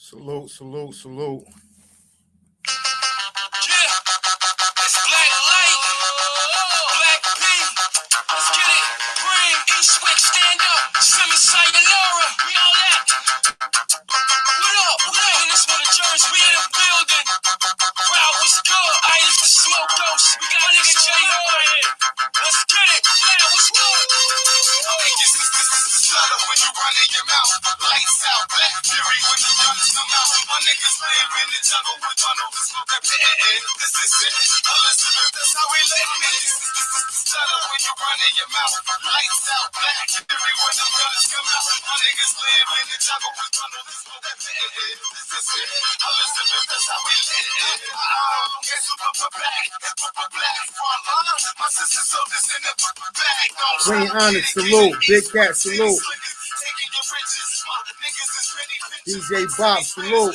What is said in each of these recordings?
Salute, salute, salute. Yeah, it's Black Light, Black P. Let's get it. Green, Eastwick, stand up. Semi sayonara, we all that. What up? We making this one of Jersey. We in the building. Crowd was good. I used to Smoke Boyz. We got my nigga J right here. Let's get it. Yeah, what's good? This is slaughter when you run in your mouth. Lights out, black fury when the guns come out. My niggas live in the jungle with one over smoke that pit. This is it. Elizabeth, that's how we live. This is slaughter when you run in your mouth. Lights out, black fury when the guns come out. My niggas live in the jungle with one over smoke that pit. This is it. Elizabeth, that's how we live. Yes, black, black, front line. My sister soldiers in the bag. Queen Onyx, salute. Big Cat, salute. DJ Bob, salute.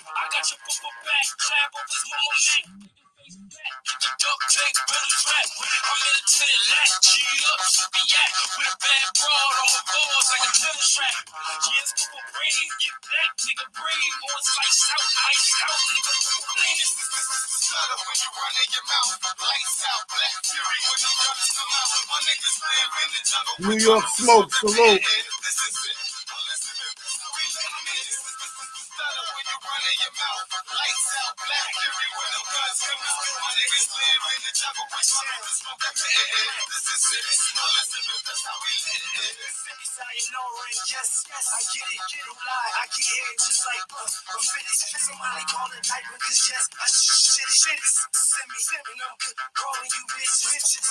I got your purple back, clap over this moment. Duct tape, belly rap. I'm in a tenant lat, G'd up, be at with a bad broad on my balls like a tennis strap. Yeah, it's purple brain, get back, nigga, brain. Or it's lights out, ice out, nigga, purple brain. This is slaughter when you run in your mouth. Lights out, black fury when the guns come out. My niggas live in the jungle. New York Smoke, salute. This is it. Elizabeth, how we let me. This is slaughter when you run in your mouth. Lights out, black fury when the guns come out. My niggas live in the jungle. We smoke that pit. This is it. Elizabeth, that's how we let it. Semi sayonara, yes, I get it, don't lie. I get it just like I'm finished. Somebody call it diaper, cause yes, I shit is semi, and I'm calling you bitches.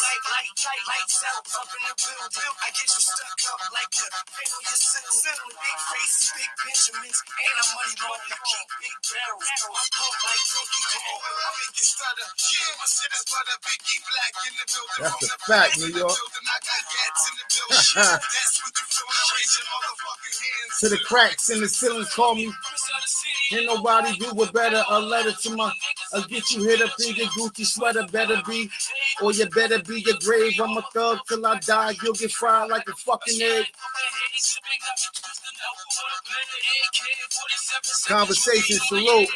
Lights out, up in the building. I get you stuck up like the paint on your ceiling. Big faces, big Benjamins, and I'm money long. I keep big barrels. I'm pumped like Cookie Dough. I make you stutter. Yeah, my shit is butter. Biggie Black in the building. That's a fact, New York. I got cats in the building. That's what you feel. I raise your motherfucking hands. To the cracks in the ceilings, call me. Ain't nobody do it better. A letter to my, get you hit up in your Gucci sweater. Better be, or you better be your grave. I'm a thug till I die. You'll get fried like a fucking egg. Conversation, salute.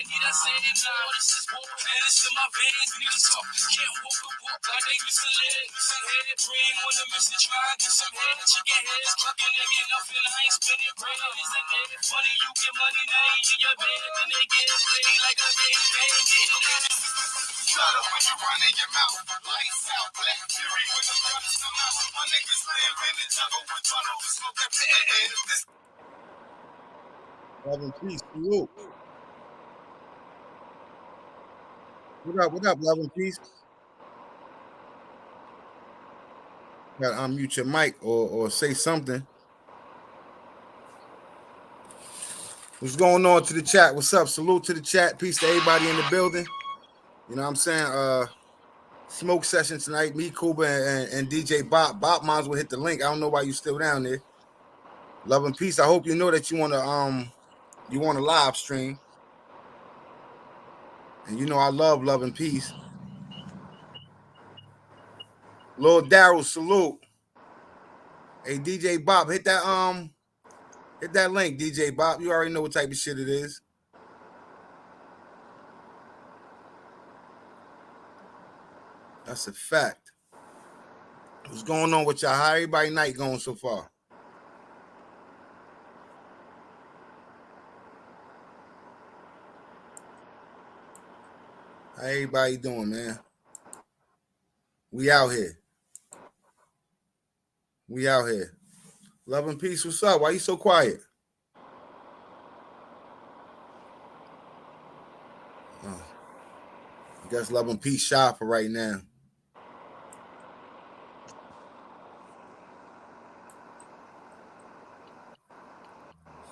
Love and peace, salute. What up, love and peace? Gotta unmute your mic or say something. What's going on to the chat? What's up? Salute to the chat. Peace to everybody in the building. You know what I'm saying? Smoke session tonight. Me, Kuba, and DJ Bob. Bob might as well hit the link. I don't know why you still down there. Love and peace. I hope you know that you want to live stream. And you know I love and peace. Lord Daryl, salute. Hey, DJ Bob, hit that link, DJ Bob. You already know what type of shit it is. That's a fact. What's going on with y'all? How everybody night going so far? How everybody doing, man? We out here. We out here. Love and peace. What's up? Why you so quiet? Oh. I guess love and peace shy for right now.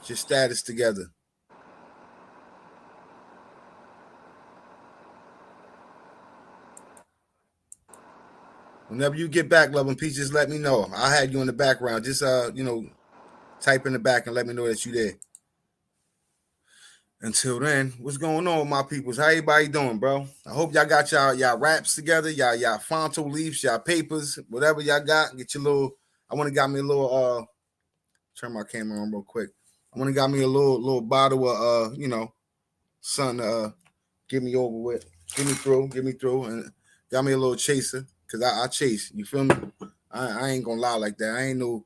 Just status together. Whenever you get back, love and peace, just let me know. I had you in the background. Just type in the back and let me know that you there. Until then, what's going on with my peoples? How everybody doing, bro? I hope y'all got y'all raps together, y'all fonto leaves, y'all papers, whatever y'all got. Get your little. I want to got me a little. Turn my camera on real quick. I want to got me a little bottle of something get me over with, get me through, and got me a little chaser because I chase. You feel me? I ain't gonna lie like that. I ain't no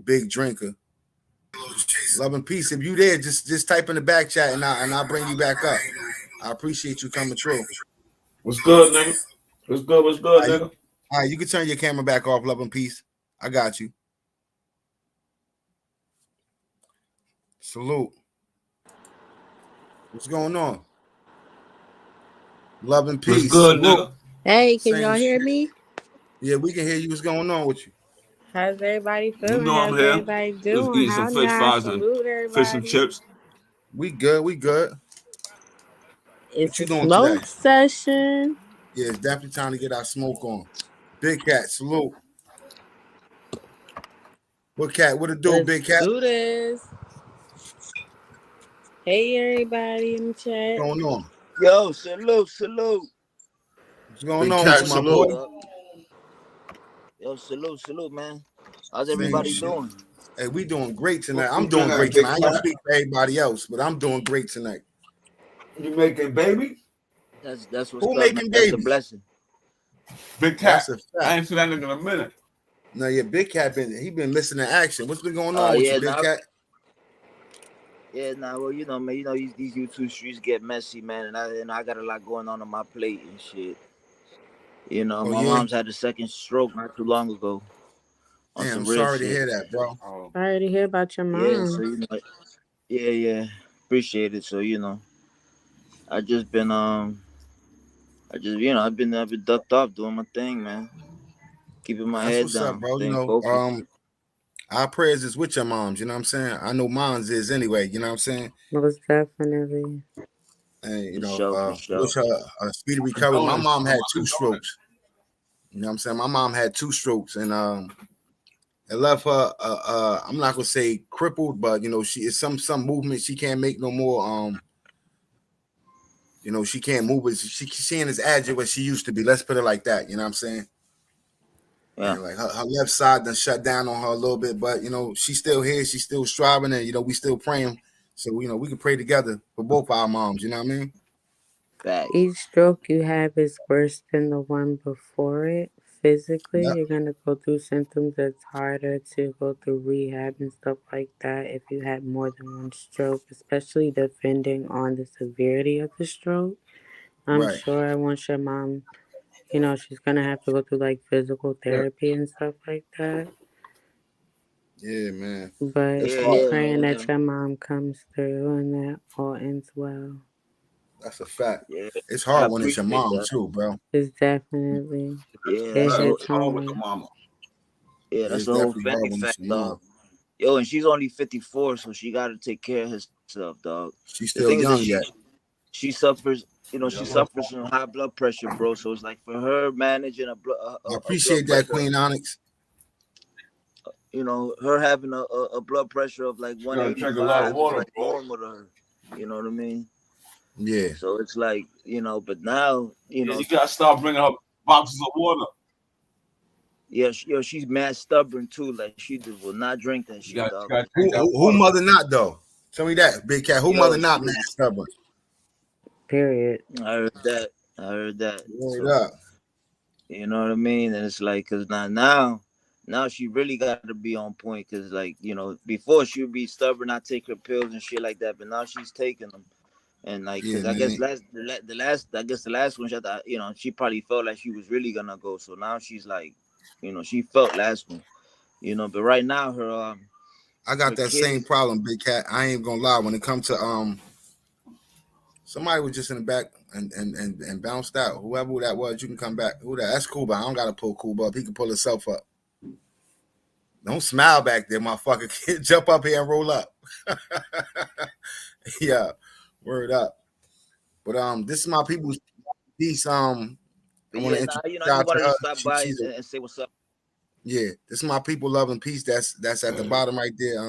big drinker. Love and peace. If you there, just type in the back chat and I'll bring you back up. I appreciate you coming through. What's good, nigga? What's good, nigga? All right, you can turn your camera back off. Love and peace. I got you. Salute. What's going on? Love and peace. What's good, Salute. nigga? Hey, can y'all hear me? Yeah, we can hear you. What's going on with you? How's everybody feeling? You know I'm How's here. everybody Just doing? eating How some fish now? fries and Salute fish and everybody. chips. We good. It's What you a doing smoke today? session. Yeah, it's definitely time to get our smoke on. Big Cat, salute. What cat? What it do, Let's Big Cat? do this. Hey, everybody in the chat. What's going on? Yo, salute. What's going Big on cat with you, my boy? salute. Yo, salute, man. How's Same everybody shit. doing? Hey, we doing great tonight. I'm Who doing doing great that, Big tonight. I ain't gonna Cat? speak for everybody else, but I'm doing great tonight. You making baby? That's what's Who up, man. making That's the babies? blessing. Big cat. That's a I fact. ain't seen that nigga in a minute. No, yeah, Big Cat been missing in action. What's been going on with you, Yeah, Big Cat? well, man, these YouTube streets get messy, man, and I got a lot going on my plate and shit. You know, Oh my yeah. mom's had a second stroke not too long ago on Damn, some I'm real sorry to shit. hear that, bro. Oh. Sorry to hear about your Yeah, mom. so yeah, appreciate it. So I just been I've been ducked off doing my thing, man, keeping my That's head what's up, down, bro. staying focused. Our prayers is with your moms. You know what I'm saying? I know mine's is anyway. You know what I'm saying? Most definitely. And For sure. wish her a speedy recovery. My mom had two strokes. You know what I'm saying? My mom had two strokes, and it left her. I'm not gonna say crippled, but she is some movement she can't make no more. She can't move, but she ain't as agile as she used to be. Let's put it like that. You know what I'm saying? Yeah, And like her left side done shut down on her a little bit, but she's still here. She's still striving, and we still praying. So we can pray together for both our moms. You know what I mean? facts. Each stroke you have is worse than the one before it. Physically, Yep. you're going to go through symptoms that's harder to go through rehab and stuff like that if you had more than one stroke, especially depending on the severity of the stroke. I'm Right. sure once your mom, she's going to have to go through like physical therapy and stuff like that. Yeah, man. But It's Yeah, hard. I'm yeah, praying man. that your mom comes through and that all ends well. That's a fact. Yeah, It's I hard when it's your appreciate mom that. too, bro. It's definitely, Yeah, it Yeah, hits it's hard with home. the mama. that's It's the whole definitely hard family when it's fact, your dog. mom. Yo, and she's only 54, so she got to take care of herself, dog. She's The still thing is that young yet. she suffers, she Yeah. suffers from high blood pressure, bro. So it's like for her managing I a blood appreciate that, pressure, Queen Onyx. her having a blood pressure of like You gotta drink a lot of 185 is water, like bro. normal to her. You know what I mean? Yeah. So it's like, but now, Yeah, you gotta start bringing her boxes of water. yeah, she's mad stubborn too. Like she will not drink that You shit, gotta, dog. you gotta Who drink that who water. mother not though? Tell me that, Big Cat. Who Yo, mother not man stubborn? Period. I heard that. I heard that. Word So up. you know what I mean. And it's like, cause now she really got to be on point. Cause like before she would be stubborn, not take her pills and shit like that. But now she's taking them. And like, Yeah, cause I guess man. the last one, she probably felt like she was really gonna go. So now she's like, she felt last one. But right now I got her that same kids. problem, Big Cat. I ain't gonna lie. When it comes to somebody was just in the back and bounced out. Whoever that was, you can come back. Who that? That's Cuba. I don't gotta pull Cuba up. He can pull himself up. Don't smile back there, motherfucker. Jump up here and roll up. Yeah, word up. But this is my people's piece. I But want yeah, to now introduce I y'all just to wanted to her. stop by She's a and say what's up. yeah. This is my people love and peace. That's at the bottom right there.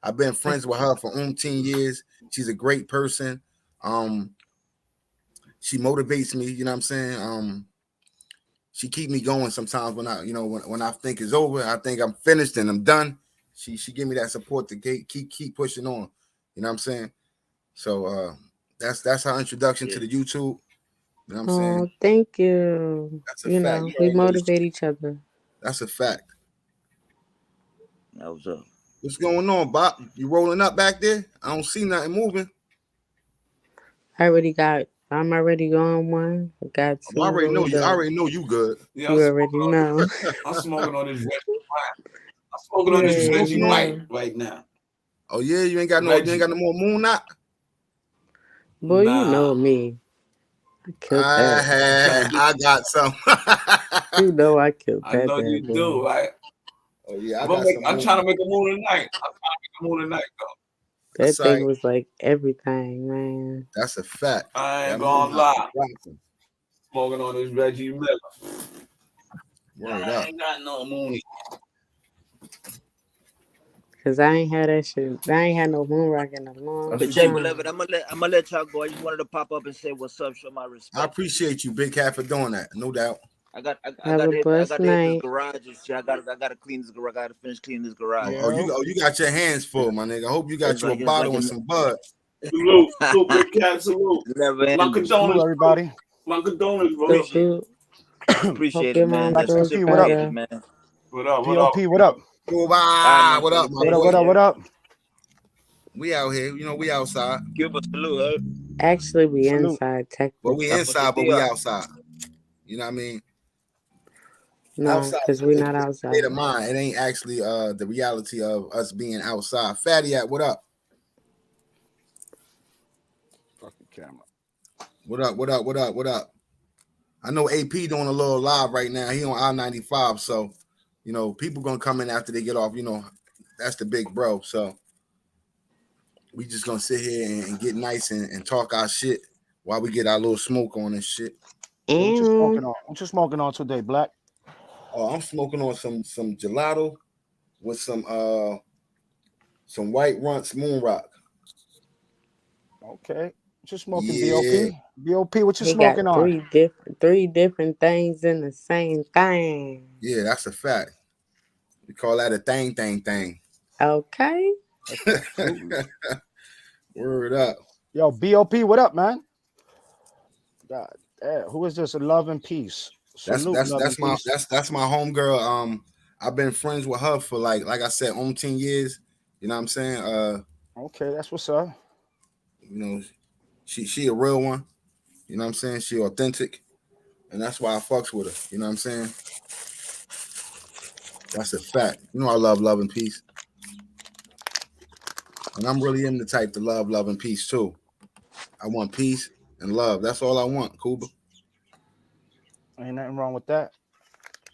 I've been friends with her for 10 years. She's a great person. She motivates me. You know what I'm saying? She keep me going sometimes when when I think it's over, I think I'm finished and I'm done. She give me that support to keep pushing on. You know what I'm saying? So that's our introduction to the YouTube. You know what I'm saying? Oh, thank you. That's a You fact. know, we motivate each other. That's a fact. That was up. What's going on, Bob? You rolling up back there? I don't see nothing moving. I'm already on one. I got I two already know rolled you. I up. already know you good. Yeah, You already know. I'm smoking on this Reggie. I'm smoking You on What this you already Reggie smoking on? White know. right now. Oh yeah, you ain't got Reggie. no more moon knot. Boy, you Nah. know me. I killed I that. I'm trying had, to get I got some. You know I killed I that know bad you boy. do, right? Oh yeah, I got some I'm moon trying knot. to make a moon tonight. I'm trying to make a moon tonight, though. That's That right. thing was like everything, man. That's a fact. I That ain't moon gonna knot lie. is rocking. Smoking on this Reggie Miller. Word I up. ain't got no moon. Cause I ain't had that shit. I ain't had no moon rock in a long That's But what Jay you. Beloved, time. I'm gonna let y'all go. I just wanted to pop up and say what's up, show my I respect. appreciate you, Big Cat, for doing that. No doubt. Have a I blessed got to hit this night. garage and shit. I gotta clean this garage. I gotta finish cleaning this garage. Yo, You got your hands full, my nigga. I hope you got It's you a like bottle and some bud. Salute, salute, big cat, salute. never My ending. salute condolences, bro. everybody. My condolences, bro. Appreciate Salute. Hope appreciate it, your man. mom Black That's much feels BP, what up? appreciated, better. man. What up? What up? BOP, what up? Oh, All right, man. what up, Stay my What up, safe, boy? what up, yeah. what up? We out here. We outside. Cuba, salute. Actually, we Salute. inside But we technically. Buenos inside, but we dias. outside. You know what I mean? No, Outside cause we're is not a state of outside. mind. It ain't actually the reality of us being outside. Fatty at what up? Fucking camera. What up? What up? What up? What up? I know AP doing a little live right now. He on I-95, so people gonna come in after they get off. That's the big bro. So we just gonna sit here and get nice and talk our shit while we get our little smoke on and shit. Yeah, what you And smoking on? What you smoking on today, Black? Oh, I'm smoking on some gelato with some white runts moon rock. Okay. What you smoking, Yeah, BOP? BOP, what you he got smoking on? three different things in the same thing. yeah, that's a fact. We call that a thing. Okay. Absolutely. Word up. Yo, BOP, what up, man? God damn. Who is this? Love and peace. That's Salute, that's love and that's my peace. that's my homegirl. I've been friends with her for like I said, 10 years. You know what I'm saying? Okay, that's what's up. You know, she a real one. You know what I'm saying? She authentic, and that's why I fucks with her. You know what I'm saying? That's a fact. I love and peace, and I'm really in the type to love and peace too. I want peace and love. That's all I want, Cuba. Ain't nothing wrong with that.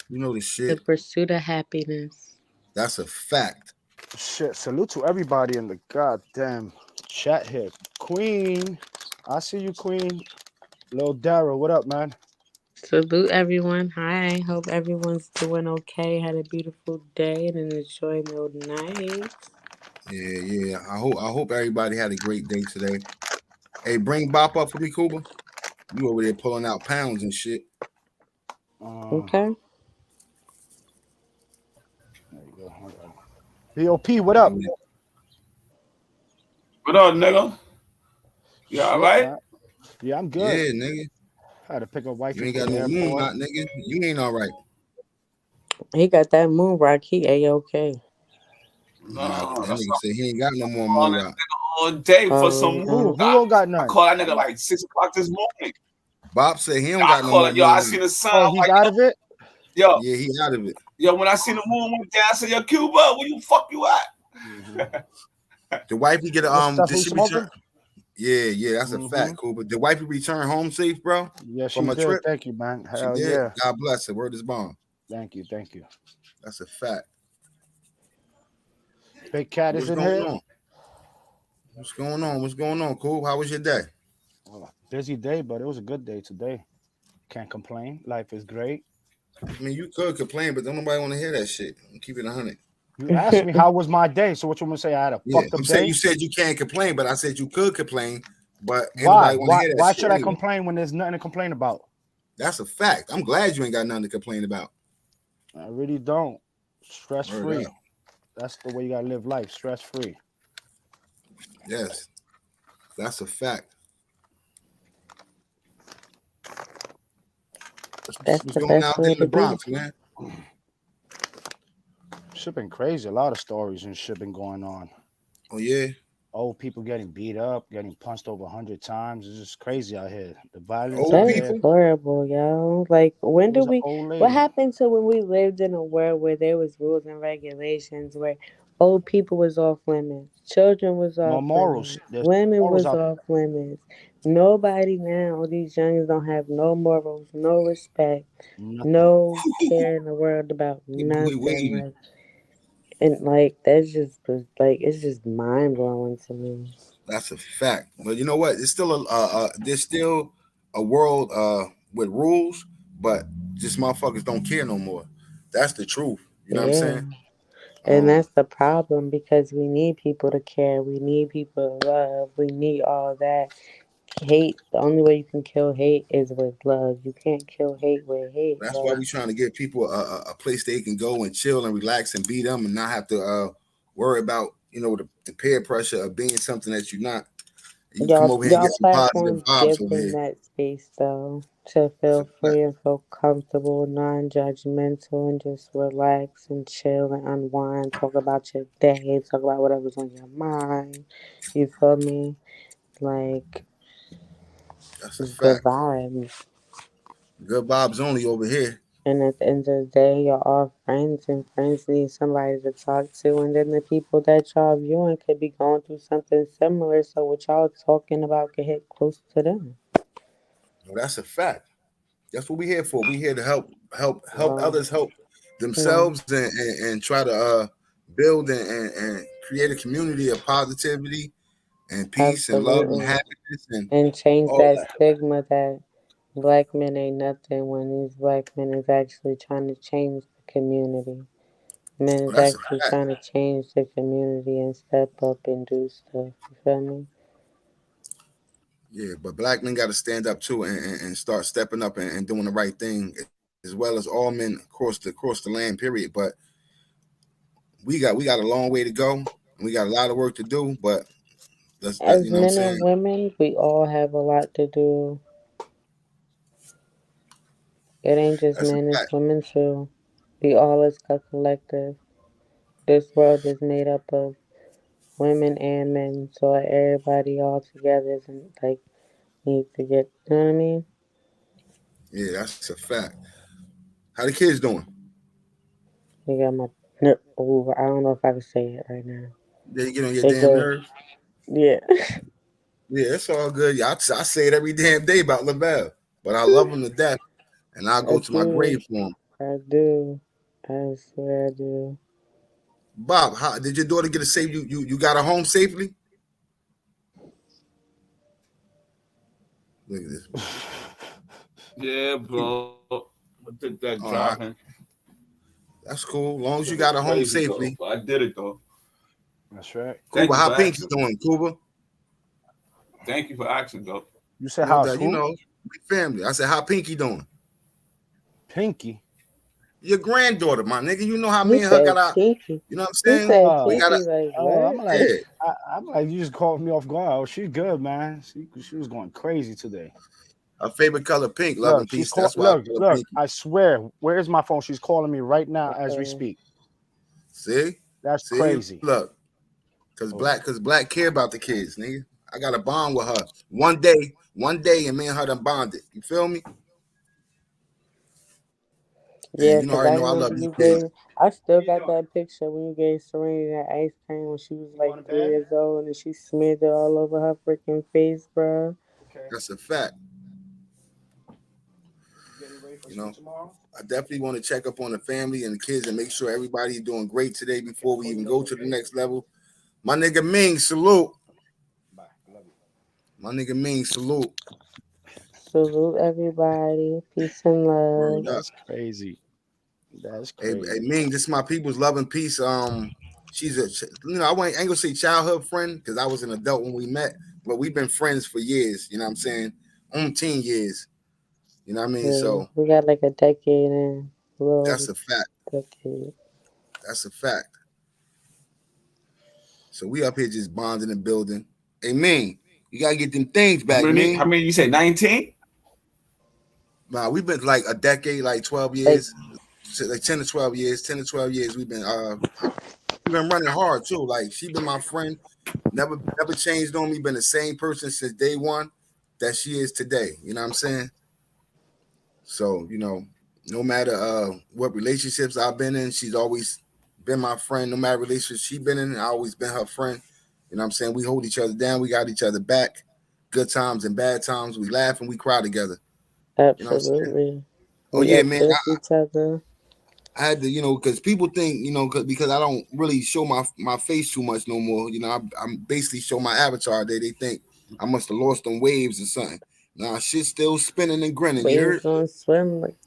You know the The shit. pursuit of happiness. That's a fact. Shit, salute to everybody in the goddamn chat here. Queen, I see you, Queen. Lil Dara, what up, man? Salute everyone. Hi. Hope everyone's doing okay. Had a beautiful day and an enjoyable night. Yeah. I hope everybody had a great day today. Hey, bring Bop up for me, Cuba. You over there pulling out pounds and shit. Uh, Okay. there you go. Hold on. BOP, what up? What up, nigga? You all Shit, right? man. Yeah, I'm good. Yeah, nigga. Had to pick up You wifey ain't from got the no moon airport. knot, nigga. You ain't all right. He got that moon rock. He A-okay. Nah, No, that that's nigga say he ain't got no more all moon that rock. all day for some Oh, moon. Who don't got I none? call that nigga like 6 o'clock this morning. Bob said he don't I got no call more it, yo, I moon seen knot. the sun. Oh, I'm he's like, out of it? yo, Yeah, he out of it. when I seen the moon went down, I said, yo, Cuba, where you fuck you at? Mm-hmm. The wifey get This stuff did we she return? smoking? Yeah, that's a Mm-hmm. fact, cool. But did wifey return home safe, bro? Yeah, she From a did. trip? Thank you, man. She Hell did. yeah. God bless her. Word is bond. Thank you. That's a fact. Big Cat is What's in going here. on? What's going on, cool? How was your day? Oh, busy day, but it was a good day today. Can't complain. Life is great. I mean, you could complain, but don't nobody want to hear that shit. Keep it 100. You asked me how was my day. So what you want to say? I had a Yeah, fucked up I'm saying day. you said you can't complain, but I said you could complain. But ain't Why? nobody want to Why? hear that Why shit should I anyway. complain when there's nothing to complain about? That's a fact. I'm glad you ain't got nothing to complain about. I really don't. Stress Word free. up. That's the way you gotta live life. Stress free. Yes, that's a fact. That's What's the going on best out there way in the to be. Bronx, man? Shit been crazy. A lot of stories and shit been going on. Oh yeah. Old people getting beat up, getting punched over 100 times. It's just crazy out here. The violence Old out That's here. people. horrible, yo. Like, It when do was an we? old What lady. happened to when we lived in a world where there was rules and regulations, where old people was off limits, children was No off morals. limits, There's women morals was out off limits. Nobody now. These youngins don't have no morals, no respect, there. Nothing. no care in the world about nothing. Wait. Like, and like that's just like it's just mind blowing to me. That's a fact. But you know what? It's still there's still a world with rules, but just motherfuckers don't care no more. That's the truth. You know what I'm Yeah. saying? And Um, that's the problem because we need people to care. We need people to love. We need all that. Hate, the only way you can kill hate is with love. You can't kill hate with hate. that's why Like, we trying to give people a place they can go and chill and relax and beat them and not have to worry about the peer pressure of being something that you're not. You can come over here and y'all get some positive platforms vibes give over them here. that space though to That's a feel fact. free and feel comfortable, non-judgmental, and just relax and chill and unwind. Talk about your day. Talk about whatever's on your mind. You feel me? Like, That's a it's good fact. vibes. Good vibes only over here. And at the end of the day, y'all all friends, and friends need somebody to talk to. And then the people that y'all viewing could be going through something similar. So what y'all talking about could hit close to them. Well, that's a fact. That's what we here for. We here to help Well, others help well, themselves and try to build and create a community of positivity and peace and love and absolutely. happiness and And change all that that. stigma that black men ain't nothing when these black men is actually trying to change the community. Men Well, is that's a actually fact. trying to change the community and step up and do stuff. You feel me? Yeah, but black men got to stand up too and start stepping up and doing the right thing as well as all men across the land. Period. But we got a long way to go and we got a lot of work to do. But that's As you know what I'm men and saying. women, we all have a lot to do. It ain't just That's a men, it's fact. women too. We all is a collective. This world is made up of women and men, so everybody all together isn't like need to get. You know what I mean? Yeah, that's a fact. How the kids doing? You got my over. I don't know if I can say it right now. They get on your They damn good. nerves? Yeah, Yeah, it's all good. Yeah, I say it every damn day about Lavelle, but I love him to death, and I'll I go to my do. grave for him. I do. I swear I do. Bob, how did your daughter get a safe? You got her home safely? Look at this. Yeah, bro. I did that All right, driving. that's cool. As long as Shit you was got her home crazy though, safely. but I did it though. That's right. Cuba, Thank you how for Pinky asking. doing? Cuba, Thank you for asking though. You said no how's doubt. You who? know, we family. I said, how Pinky doing? Pinky. Your granddaughter, my nigga. You know how He me and her said got out. pinky. You know what I'm He saying? said We Oh, got to, pinky. Like I'm what? like, yeah. I'm like, you just called me off guard. Oh, she's good, man. She was going crazy today. Her favorite color pink, love Look, and peace. That's why I call her look. Pinky. I swear, where's my phone? She's calling me right now as we Okay. speak. See, That's see, crazy. look. Hold on. Cause black care about the kids, nigga. I got a bond with her. One day, and me and her done bonded. You feel me? And Yeah, you know, I cause already I know I love remember these you kids. gave. I still got that picture when you gave Serena that ice cream when she was You like going to 3 years bed? old and she smeared it all over her freaking face, bro. Okay. That's a fact. You getting ready for You school know, tomorrow? I definitely want to check up on the family and the kids and make sure everybody's doing great today Okay, I'll before we call you even later, go to the okay? next level. My nigga Ming, salute. Bye. I love you. My nigga Ming, salute. Salute everybody. Peace and love. Word up. That's crazy. That's Hey, crazy. Ming, this is my people's love and peace. She's I ain't gonna say childhood friend because I was an adult when we met, but we've been friends for years. You know what I'm saying? 10 years. You know what I mean? Yeah, So we got like a decade in, a little over that's a fact. decade. That's a fact. So we up here just bonding and building. Hey, Ming, you gotta get them things How back, many? How Ming. many? You say 19? Nah, we've been like a decade, like 12 Like, years, like 10 to 12 years, 10 to 12 years. We've been running hard too. Like she been my friend, never changed on me, been the same person since day one that she is today. You know what I'm saying? So, no matter what relationships I've been in, she's always been my friend. No matter relationship she been in, I always been her friend. You know what I'm saying? We hold each other down, we got each other back. Good times and bad times. We laugh and we cry together. You know what I'm saying? absolutely. Oh We yeah, man. uplift each other. I had to, because people think, because I don't really show my face too much no more. I'm basically show my avatar. They think I must have lost them waves or something. Nah, shit still spinning and grinning. You Waves heard? gonna swim like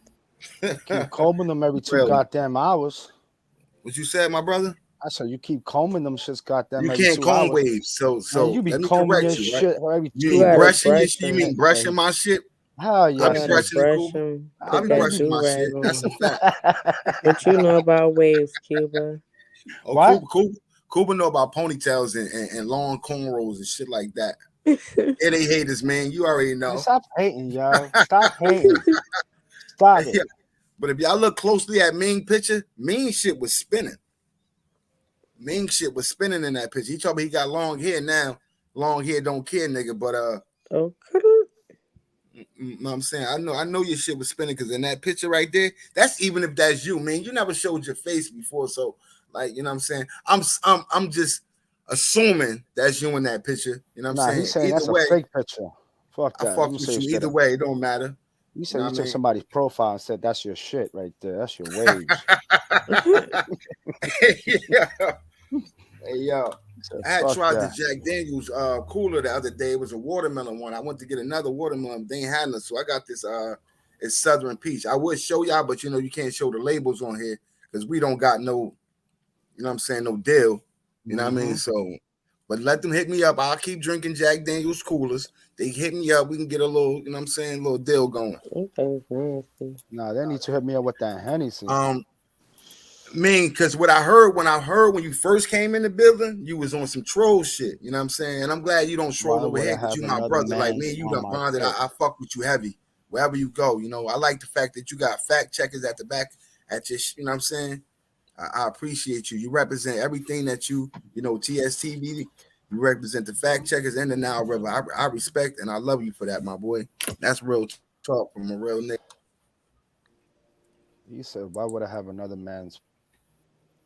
Keep combing them every two Real. goddamn hours. What you said, my brother? I said you keep combing them shits goddamn You every can't two comb hours. waves. So Man, you so be let me combing your correct you, right? shit every You you two mean gotta days. brushing your brush shit? You them. mean Okay. brushing my shit? Hell I You yeah, be gotta shit. brushing it, brush Cuba. them. I Put be that Okay. brushing do my rag shit. That's a on. fact. What you know about waves, Cuba? Oh, What? Cuba know about ponytails and long cornrows and shit like that. Yeah, they haters, man. You already Man, know. stop hating, yo. Stop hating. Stop it. Yeah. But if y'all look closely at Ming picture, Ming shit was spinning. Ming shit was spinning in that picture. He told me he got long hair now. Long hair don't care, nigga. But Okay. know what I'm saying? I know your shit was spinning because in that picture right there, that's even if that's you, man. You never showed your face before, so like you know what I'm saying. I'm just assuming that's you in that picture. You know what I'm Nah, saying? he's saying Either that's a way, fake picture. Fuck I that. Let fuck me say with it you. straight Either up. way, it don't matter. You You know said you what took I somebody's profile and said that's your shit right there. That's your waves. mean? Yeah. Hey yo, He said, I had fuck tried the that. Jack Daniels cooler the other day. It was a watermelon one. I went to get another watermelon. They ain't had none, so I got this. It's Southern Peach. I would show y'all, but you can't show the labels on here because we don't got no. You know what I'm saying? No deal. You know what I mean? Mm-hmm. So, but let them hit me up. I'll keep drinking Jack Daniels coolers. They hit me up. We can get a little. You know what I'm saying? A little deal going. Them things nasty. Nah, they need to hit me up with that Hennessy. Um, because what I heard when you first came in the building, you was on some troll shit. You know what I'm saying? And I'm glad you don't Why troll over would here I because have you my another brother. Like man's me and you on done my bonded. pick? I fuck with you heavy wherever you go. I like the fact that you got fact checkers at the back at your. You know what I'm saying? I appreciate you. You represent everything that TSTV. You represent the fact checkers and the Nile River. I respect and I love you for that, my boy. That's real talk from a real nigga. He said, why would I have another man's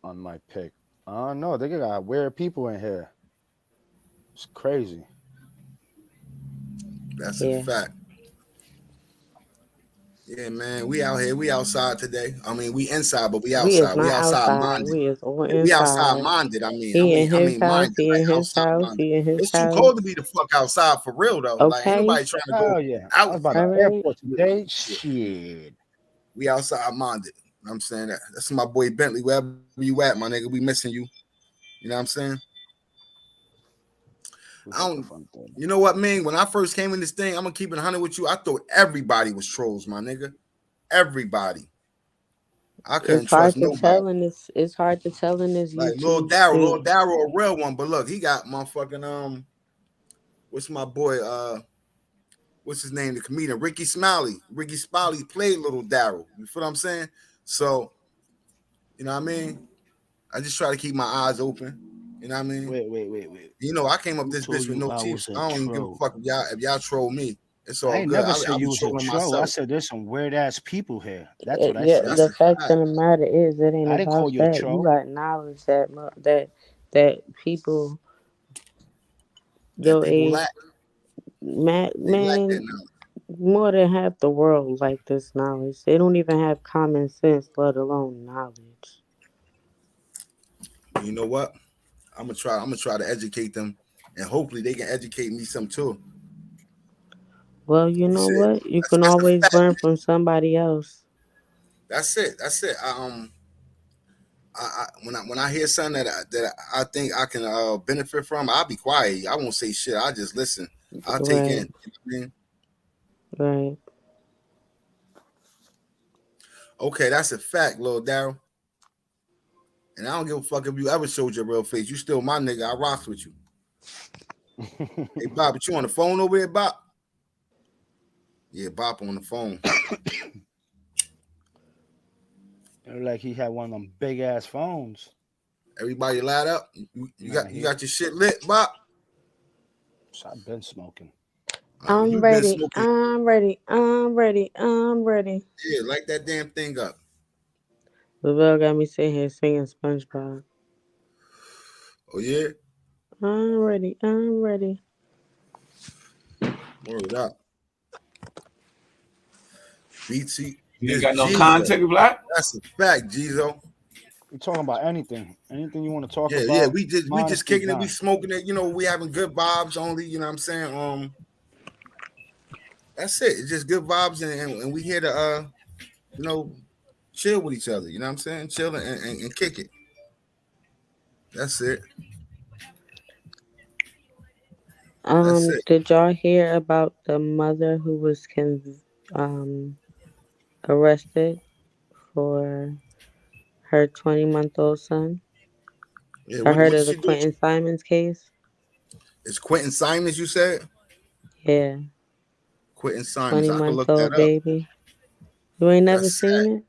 on my pick? No, they got weird people in here. It's crazy. That's a Yeah. fact. Yeah, man. We out here. We outside today. I mean, we inside, but we We is outside. We not outside outside. minded. We is all We outside inside. minded. I mean, I He mean, in I his mean house. minded, He in like his outside house. minded. He in his It's too cold to house. be the fuck outside for real though. Like ain't Okay. nobody trying to go Hell yeah. I out. was by You the All know, right. airport with today. shit. Shit. We outside minded. I'm saying that. That's my boy Bentley. Wherever you at, my nigga, we missing you. You know what I'm saying? Who's I at the don't. front door? You know what, man? When I first came in this thing, I'm gonna keep it 100 with you. I thought everybody was trolls, my nigga. Everybody. I It's couldn't trust hard to nobody. tell in this. It's hard to tell in this Like YouTube street. Lil Daryl, a real one. But look, he got motherfucking what's my boy? What's his name? The comedian Ricky Smiley. Ricky Smiley played Little Daryl. You feel what I'm saying? So you know what I mean. I just try to keep my eyes open. You know what I mean. Wait. I came up Who this told bitch with you no I teeth. was a I don't even give a troll? fuck if y'all troll me. It's I all ain't good. never I said be you was a trolling troll. I myself. said there's some weird ass people here. That's what I Yeah, said. That's the a fact fact. of the matter is, it ain't I didn't call about you a that. You troll. got knowledge that people That your people age, lack. They lack that man, knowledge. more than half the world like this knowledge. They don't even have common sense, let alone knowledge. You know what? I'm gonna try to educate them, and hopefully they can educate me some too. Well, you know Shit, what? You can that's a always fact. learn from somebody else. That's it. That's it. When I hear something that I think I can benefit from, I'll be quiet. I won't say shit. I just listen. I'll take in. Right, You know what I mean? right. Okay, that's a fact, little Daryl. And I don't give a fuck if you ever showed your real face. You still my nigga. I rocks with you. Hey, Bob, but you on the phone over there, Bob? Yeah, Bob on the phone. Like he had one of them big ass phones. Everybody light up. You Nah, got your shit lit, Bob. I've been smoking. I'm You been ready. smoking. I'm ready. I'm ready. I'm ready. Yeah, light that damn thing up. Lavelle got me sitting here singing SpongeBob. Oh yeah, I'm ready. I'm ready. word up. BT, You ain't this got no Jizo. contact, Black? That's a fact, Jizo. We talking about anything you want to talk Yeah. about. We just Modesty kicking it. We down. smoking it. You know, we having good vibes only. You know what I'm saying? That's it. It's just good vibes, and we here to you know, chill with each other. You know what I'm saying? Chill and kick it. That's it. That's it. Did y'all hear about the mother who was um arrested for her 20-month-old son? Yeah. I heard What did of the she do? Quentin Simons case. It's Quentin Simons. You said Yeah, Quentin Simons. twenty I can month look that old up. baby. You ain't never That's seen sad. it,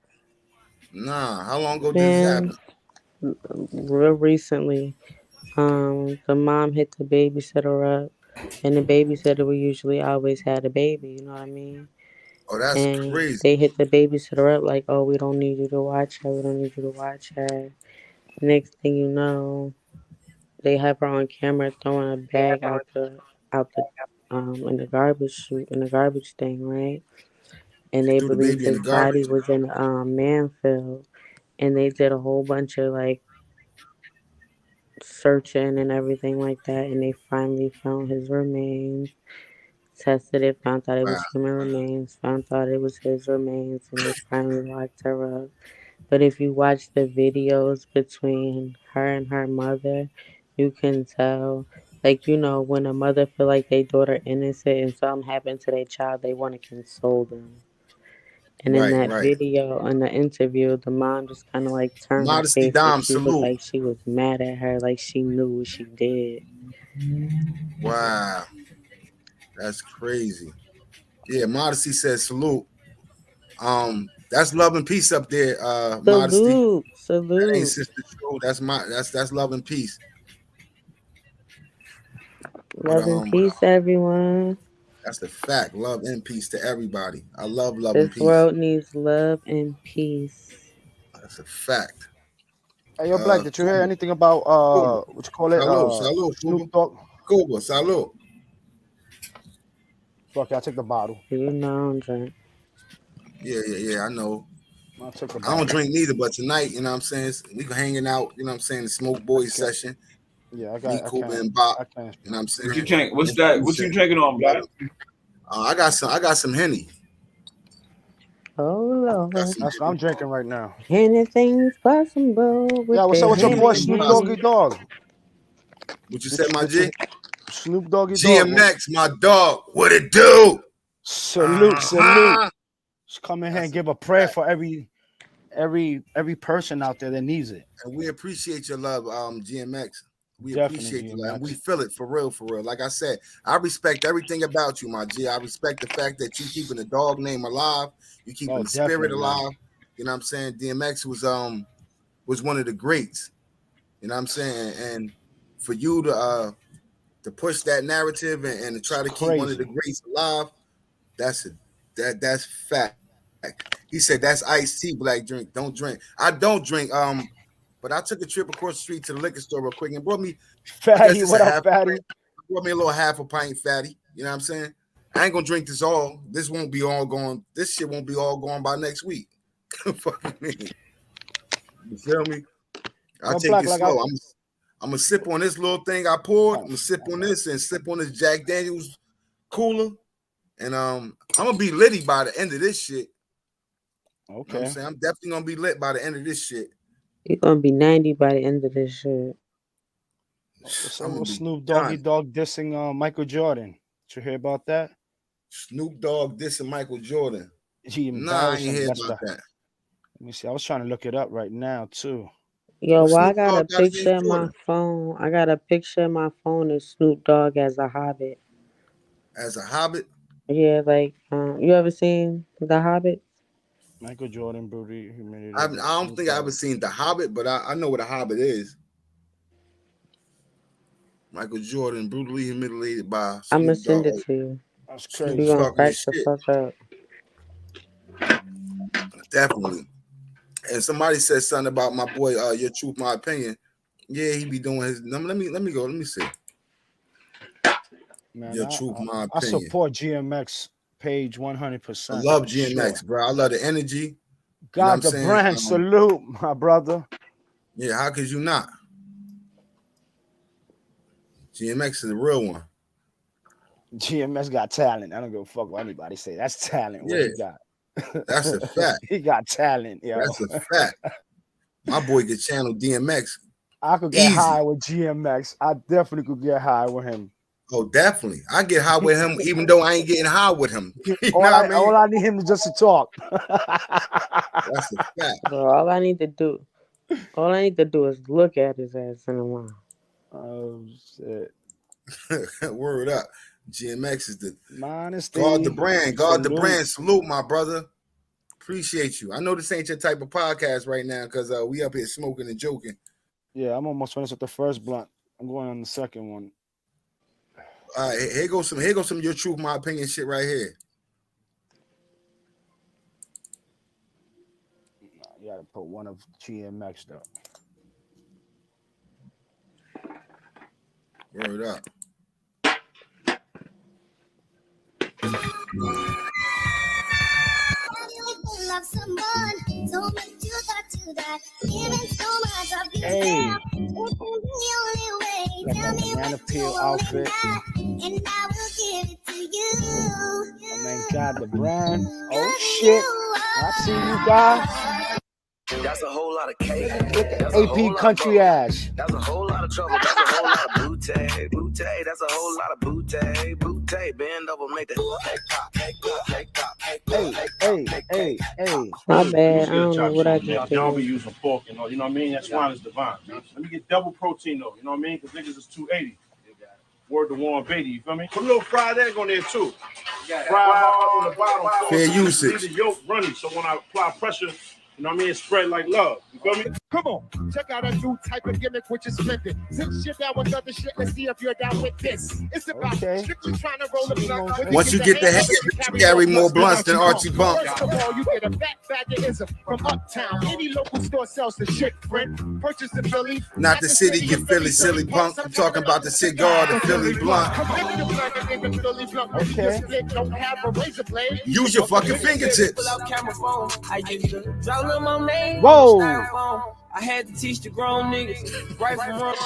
Nah. How long ago did this man. happen? Real recently, the mom hit the babysitter up, and the babysitter we usually always had a baby. You know what I mean? Oh, that's And crazy. they hit the babysitter up like, "Oh, we don't need you to watch her. We don't need you to watch her." Next thing you know, they have her on camera throwing a bag out the in the garbage chute in the garbage thing, right? And She they threw the believe baby in the his body garbage. was in Manfield, and they did a whole bunch of like searching and everything like that, and they finally found his remains. Tested it, found out it Wow. was human remains, found out it was his remains, and they finally locked her up. But if you watch the videos between her and her mother, you can tell, like, you know, when a mother feel like their daughter innocent and something happened to their child, they want to console them. And in Right. that Right. video, in the interview, the mom just kind of like turned her Modesty face, like Dom she looked salute. like she was mad at her, like she knew what she did. Wow. That's crazy. Yeah, Modesty says salute. That's love and peace up there, Modesty. Salute, That ain't salute, Sister True. That's love and peace. But love and peace, everyone. that's the fact. Love and peace to everybody. I love and This peace. world needs love and peace. That's a fact. Hey, yo, Black, did you hear Cuba, anything about Cuba. what you call it? Salud, Snoop Cuba. Dogg? Cuba, salud. Fuck, I took the bottle. You know I'm drunk. Yeah. I know. I took the I don't bottle. drink neither, but tonight, you know what I'm saying? We can hanging out, you know what I'm saying? The Smoke Boys Okay. session. Yeah, Me, Cuba, and Bob. I can't. You know what I'm What you saying? drink? What's And that? Q What you said, drinking on, Black? I got some Henny. Oh Got Lord, some That's what I'm drinking right now. anything's possible Yeah, with what's the up with your boy Henny Snoop Doggy Henny. Dogg? What you said, my With your G? Snoop Doggy Dogg. GMX, my dog. What it do? Salute. Just come in here and That's a give a prayer fact. for every person out there that needs it. And we appreciate your love, GMX. We Definitely, appreciate the love. And we DMX. feel it for real, for real. Like I said, I respect everything about you, my G. I respect the fact that you keeping the dog name alive. You keeping Oh, the spirit definitely, man. alive. You know what I'm saying? DMX was one of the greats. You know what I'm saying? And for you to push that narrative and to It's try to keep one of the crazy. greats alive, that's fact. He said that's iced tea, Black drink. Don't drink. I don't drink. But I took a trip across the street to the liquor store real quick and brought me, I guess Fatty, it's a what up, half a Fatty? pint. Brought me a little half a pint fatty. You know what I'm saying? I ain't gonna drink this all. This won't be all gone. This shit won't be all gone by next week. Fucking me. You feel me? I Yo, take Black, it like slow. I'm gonna sip on this little thing I poured. I'm oh, gonna sip on this and sip on this Jack Daniels cooler. And I'm gonna be litty by the end of this shit. know what Okay. I'm saying? I'm definitely gonna be lit by the end of this shit. You're gonna be 90 by the end of this shit. What's I'm up gonna with be Snoop Doggy done. Dogg dissing Michael Jordan? Did you hear about that? Snoop Dogg dissing Michael Jordan. He Nah, I embarrassed ain't him. hear That's about the. that. Let me see. I was trying to look it up right now too. Yo, What well, I Snoop got a Dogg got picture against in my Jordan? phone. I got a picture in my phone of Snoop Dogg as a hobbit. As a hobbit? Yeah, like, you ever seen The Hobbit? Michael Jordan brutally humiliated I by don't Snoop think I ever Dogg. seen The Hobbit, but I know what a hobbit is. Michael Jordan brutally humiliated by I'm gonna Snoop send Dogg. it to you. That's Snoop's You crazy. gonna talking crack his the shit. fuck up. Definitely. And somebody said something about my boy, Your Truth, My Opinion. Yeah, he be doing his. Let me go. Let me see. Man, Your Truth, My I Opinion. support GMX page I 100% love for sure. GMX, bro. I love the energy. You know what I'm God the saying? brand, salute, my brother. Yeah, how could you not? GMX is the real one. GMX got talent. I don't give a fuck what anybody say. That's talent. What Yeah, he got. that's a fact. He got talent, yo. That's a fact. My boy could channel DMX I could get easy. high with GMX. I definitely could get high with him. Oh, definitely. I get high with him, even though I ain't getting high with him. You know what I mean? All I need him to just to talk. That's a fact. Bro, all I need to do is look at his ass in a while. Oh shit. Word up. GMX is the Honesty. God the brand. God the Salute. brand. Salute, my brother. Appreciate you. I know this ain't your type of podcast right now because we up here smoking and joking. Yeah, I'm almost finished with the first blunt. I'm going on the second one. All right, here goes some Your Truth, My Opinion shit right here. You gotta put one of GMX though. Word up. Love someone, so much you got to that. Giving so much of you. Hey. It's the only way. Got Tell that me banana what you peel want outfit. and I will give it to you. My man got the brand. Oh shit. I see you guys. That's a whole lot of cake. That's AP country ass. That's a whole lot of trouble. That's a whole lot of booty. Booty. That's a whole lot of booty. Booty. Bend over, make Hey. My bad. I don't know what I just Y'all be did. using pork, you know what I mean? That swine is divine. Let me get double protein though, you know what I mean? Because niggas is 280. Word to Warren Beatty, you feel me? Put a little fried egg on there too. Fried hard on the bottom. Fair So usage. leave the yolk runny. So when I apply pressure, you know what I mean? It spread like love. You feel me? Come on, check out a new type of gimmick, which is splendid. Since you're down with other shit, let's see if you're down with this. It's about strictly trying to roll the blunt. With Once you get the head, you carry more blunts than Archie Bump. First of all, you get a fat bag of ism from Uptown. Any local store sells the shit, friend. Purchase in Philly. Not the city, you Philly silly punk. I'm talking about the cigar, the Philly blunt. Okay. Use your fucking fingertips. Whoa. I had to teach the grown niggas right from wrong.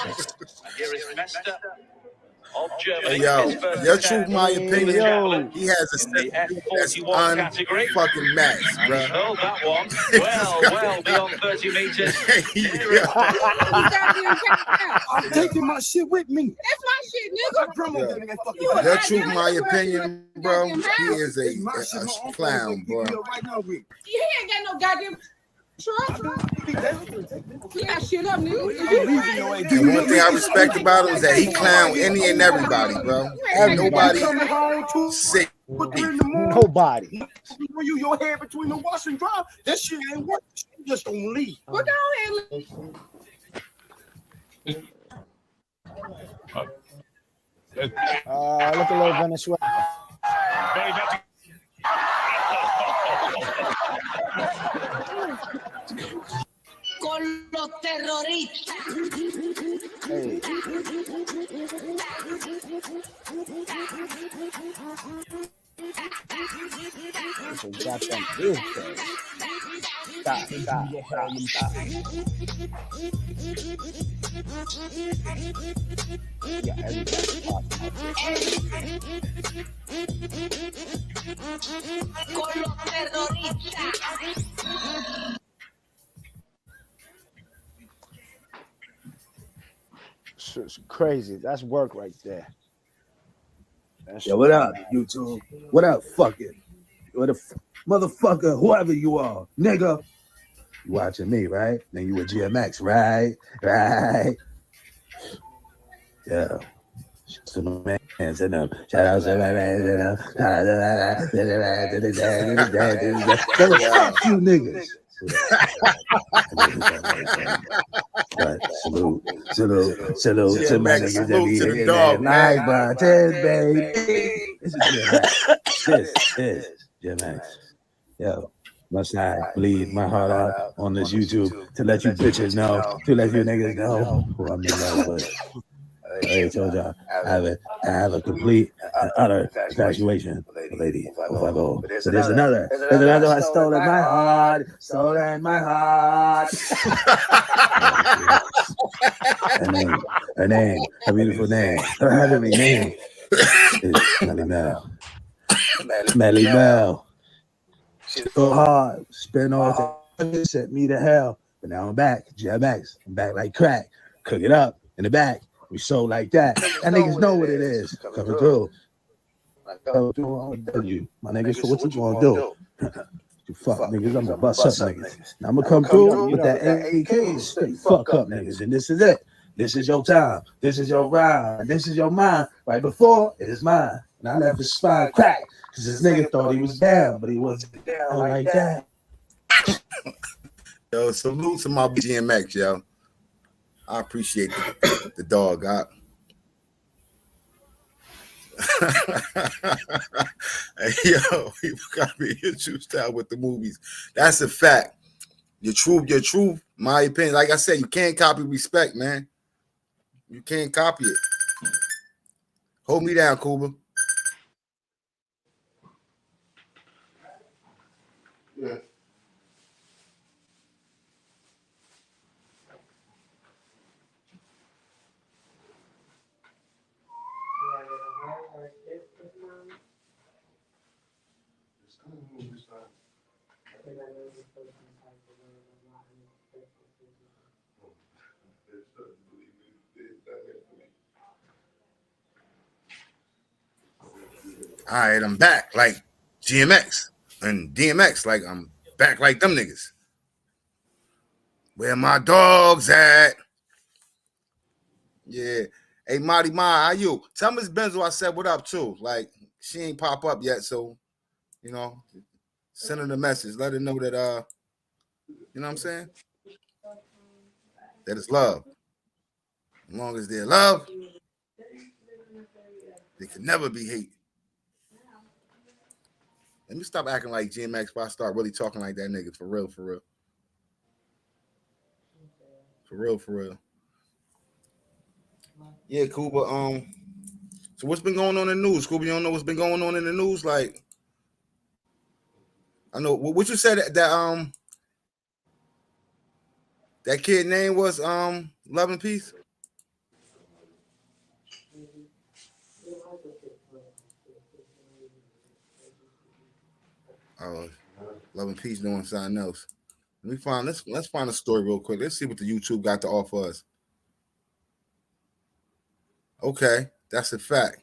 Hey, yo, Your Truth, My Opinion. He has a set that's unfucking matched, bro. That one. Well, beyond 30 meters. I'm taking my shit with me. That's my shit, nigga. Your Truth, My Opinion, bro. He is a clown, bro. He ain't got no goddamn truck. Yeah, shit up, nigga. And one thing I respect about him is that he clown any and everybody, bro. Ain't nobody sick. Nobody. When you your head between the wash and dry, that shit ain't work. You just don't leave. Well, go ahead. Look a little Venezuela. Con los terroristas. Hey. They got them real things. Stop. Yeah, everybody popping out there. It's crazy. That's work right there. Yeah, what up, YouTube? What up, fucking? What a motherfucker, whoever you are, nigga. You watching me, right? Then you with GMX, right? Right. Yeah. To my mans in them. Shout out to my mans in them. Fuck you niggas. But salute to my niggas that be hitting that like buttons, baby. This is GMX. This is GMX. Yo, must I bleed my heart out on this YouTube to let you bitches know, to let you niggas know who I'm in love with. I already told y'all I have a complete and utter infatuation for Lady 450. But there's another one stolen my heart. Her name, her beautiful name, her heavenly name is Melly Mel. Melly Mel. So hard, spent all the sent me to hell. But now I'm back, GMX. I'm back like crack. Cook it up in the back. We sold like that. That niggas know what it is. Coming through. I'm gonna tell you, my niggas, so what you gonna do? You fuck niggas, I'm gonna bust up niggas. Now I'm gonna come through with that AK straight fuck up niggas. And this is it. This is your time. This is your ride. This is your mind. Right before, it is mine. And I left his spine cracked. Cause this nigga thought he was down, but he wasn't down like that. Yo, salute to my GMX, yo. I appreciate the dog. Hey, yo, people got me juiced out with the movies. That's a fact. Your truth, my opinion. Like I said, you can't copy respect, man. You can't copy it. Hold me down, Kuba. Yeah. All right, I'm back like GMX and DMX. Like I'm back like them niggas. Where my dogs at? Yeah. Hey, Marty Ma, how you? Tell Miss Benzo I said what up too. Like she ain't pop up yet, so you know, send her the message. Let her know that you know what I'm saying? That it's love. As long as they're love, they can never be hate. Let me stop acting like GMX before I start really talking like that nigga for real, for real. For real, for real. Yeah, Kuba. So what's been going on in the news? Kuba, you don't know what's been going on in the news? Like, I know what you said that that kid name was Love and Peace. Oh, Love and Peace doing something else. Let's find a story real quick. Let's see what the YouTube got to offer us. Okay, that's a fact.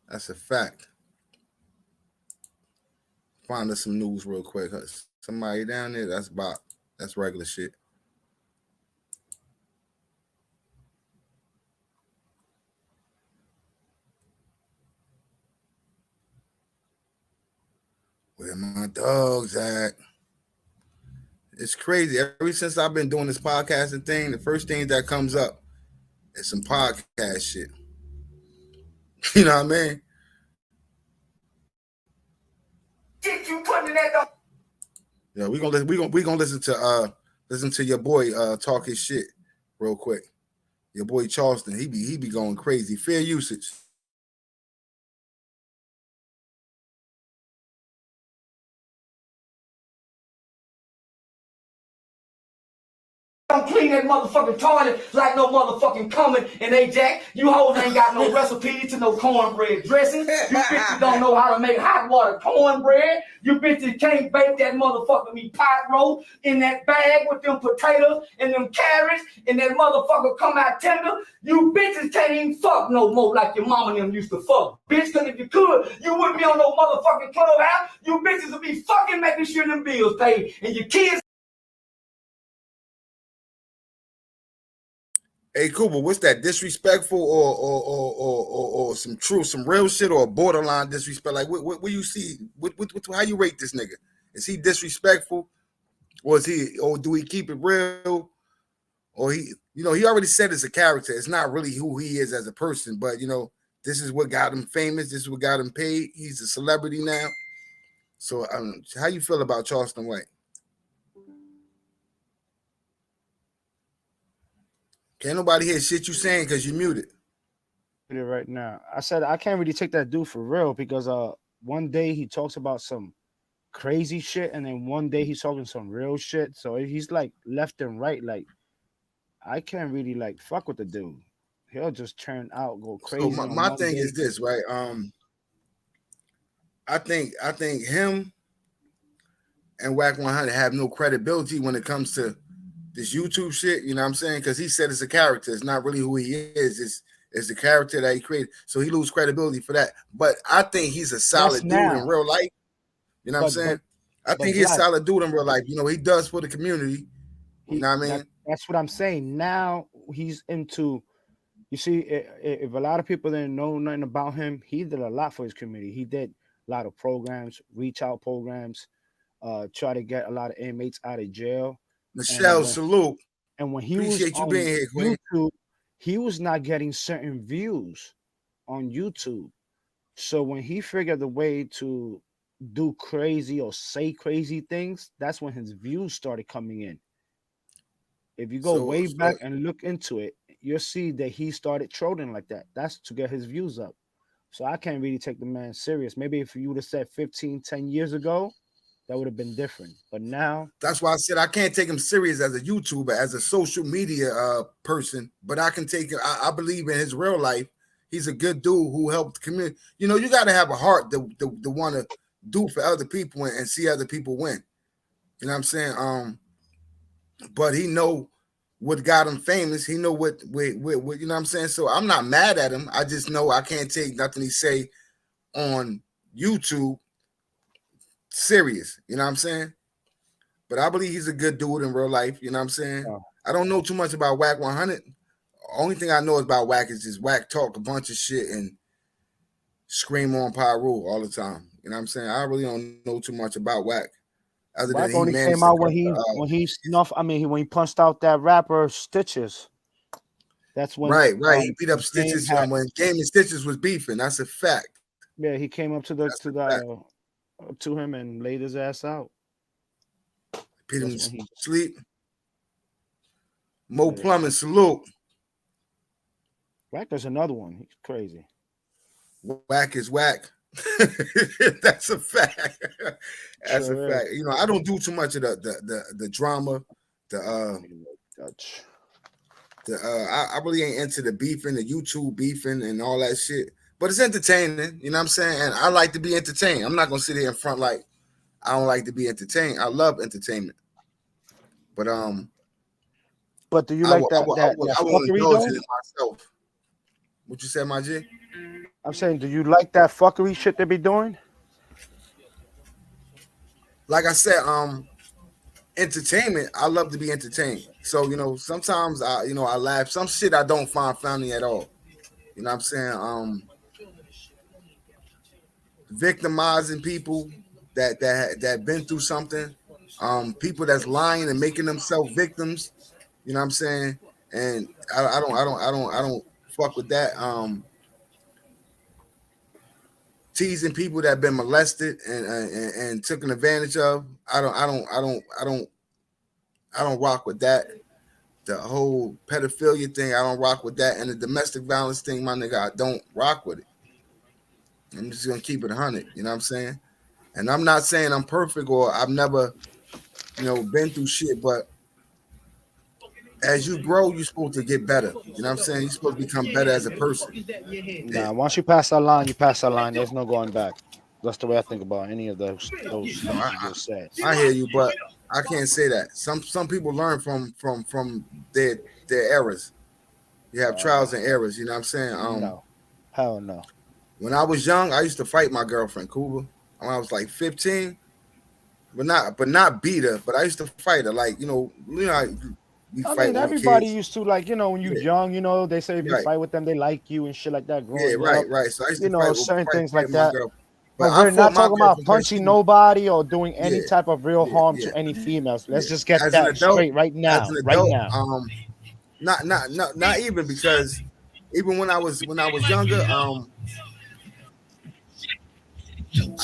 That's a fact. Find us some news real quick. Somebody down there, that's Bob. That's regular shit. Where my dogs at? It's crazy. Ever since I've been doing this podcasting thing, the first thing that comes up is some podcast shit. You know what I mean? Yeah, we gonna listen to your boy talk his shit real quick. Your boy Charleston, he be going crazy. Fair usage. Don't clean that motherfucking toilet like no motherfucking coming in Ajax. You hoes ain't got no recipe to no cornbread dressing. You bitches don't know how to make hot water cornbread. You bitches can't bake that motherfucking meat pot roll in that bag with them potatoes and them carrots and that motherfucker come out tender. You bitches can't even fuck no more like your mama and them used to fuck. Bitch, cause if you could, you wouldn't be on no motherfucking clubhouse. You bitches would be fucking making sure them bills paid and your kids. Hey, Cooper, what's that? Disrespectful or some true, some real shit, or borderline disrespect? Like, what you see? What how you rate this nigga? Is he disrespectful, or do he keep it real, or he already said it's a character. It's not really who he is as a person, but this is what got him famous. This is what got him paid. He's a celebrity now. So, how you feel about Charleston White? Can't nobody hear shit you saying because you muted. Right now, I said I can't really take that dude for real because one day he talks about some crazy shit and then one day he's talking some real shit. So he's like left and right. Like I can't really like fuck with the dude. He'll just turn out go crazy. So my thing is this, right? I think him and Whack 100 have no credibility when it comes to this YouTube shit, you know what I'm saying? Because he said it's a character. It's not really who he is. It's the character that he created. So he loses credibility for that. But I think he's a solid dude in real life. You know what I'm saying? I think he's a solid dude in real life. He does for the community. You know what I mean? That's what I'm saying. Now he's into, you see, if a lot of people didn't know nothing about him, he did a lot for his community. He did a lot of programs, reach out programs, try to get a lot of inmates out of jail. Michelle, salute. And when he appreciate was you being here, Queen. YouTube, he was not getting certain views on YouTube. So when he figured a way to do crazy or say crazy things, that's when his views started coming in. If you go way back and look into it, you'll see that he started trolling like that. That's to get his views up. So I can't really take the man serious. Maybe if you would have said 10 years ago, that would have been different. But now, that's why I said I can't take him serious as a YouTuber, as a social media person. But I can take it. I believe in his real life. He's a good dude who helped the community. You got to have a heart to want to do for other people and see other people win. You know what I'm saying? But he know what got him famous. He know what you know what I'm saying? So I'm not mad at him. I just know I can't take nothing he say on YouTube serious. You know what I'm saying? But I believe he's a good dude in real life. You know what I'm saying? Oh. I don't know too much about Whack 100. Only thing I know about Whack is just Whack talk a bunch of shit and scream on Pyro all the time. You know what I'm saying? I really don't know too much about Whack. Whack only came out when he snuffed. I mean, when he punched out that rapper Stitches. That's when right. He beat up Stitches when Game and Stitches was beefing. That's a fact. Yeah, he came up to him and laid his ass out. Beat him to sleep. Mo Plumbing, salute. Whack, there's another one. He's crazy. Whack is whack. That's a fact. That's a fact. I don't do too much of the drama. I really ain't into the beefing, the YouTube beefing, and all that shit. But it's entertaining. You know what I'm saying? And I like to be entertained. I'm not gonna sit here in front like I don't like to be entertained. I love entertainment. But do you like that won't indulge in it myself. What you said, my G? I'm saying, do you like that fuckery shit they be doing? Like I said, entertainment. I love to be entertained. So sometimes I laugh. Some shit I don't find funny at all. You know what I'm saying? Victimizing people that been through something. People that's lying and making themselves victims. You know what I'm saying? And I don't fuck with that. Teasing people that have been molested and taken advantage of. I don't rock with that. The whole pedophilia thing, I don't rock with that. And the domestic violence thing, my nigga, I don't rock with it. I'm just gonna keep it 100. You know what I'm saying? And I'm not saying I'm perfect or I've never, been through shit, but as you grow, you're supposed to get better. You know what I'm saying? You're supposed to become better as a person. Nah, once you pass that line, you pass that line. There's no going back. That's the way I think about any of those No, things you just said. I hear you, but I can't say that. Some people learn from their errors. You have trials and errors. You know what I'm saying? No, hell no. When I was young, I used to fight my girlfriend, Cuba. When I was like 15, but not beat her. But I used to fight her, like we I fight mean, when we're everybody kids. used to, like, when you're Yeah, young, they say if you right. fight with them, they like you and shit like that Yeah, growing right, up. right. So I used to fight with Certain things like my that. girl. But But I we're fought not my talking about girlfriend because punching nobody or doing any yeah, type of real yeah, harm yeah, to any females. Let's yeah. just get As an that adult, straight right as now. an Right adult, now. not even because even when I was younger,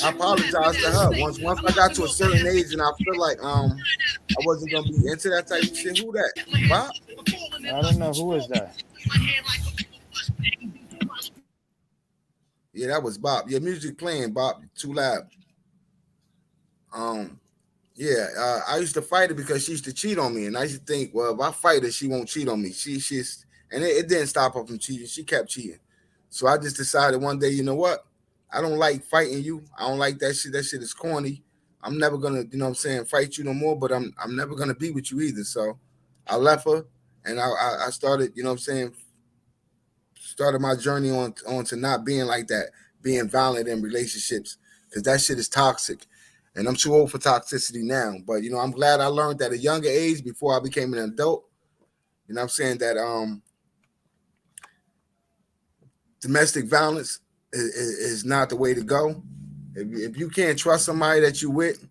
I apologized to her. Once I got to a certain age and I feel like I wasn't gonna be into that type of shit. Who that? Bob? I don't know who is that. Yeah, that was Bob. Your music playing, Bob. Too loud. Um, yeah, I used to fight her because she used to cheat on me, and I used to think, well, if I fight her, she won't cheat on me. She's and it didn't stop her from cheating. She kept cheating. So I just decided one day, you know what? I don't like fighting you. I don't like that shit. That shit is corny. I'm never gonna, what I'm saying, fight you no more. But I'm never gonna be with you either. So I left her, and I started, what I'm saying, started my journey on to not being like that, being violent in relationships, because that shit is toxic. And I'm too old for toxicity now. But I'm glad I learned at a younger age before I became an adult. I'm saying that domestic violence is not the way to go. If you can't trust somebody that you with,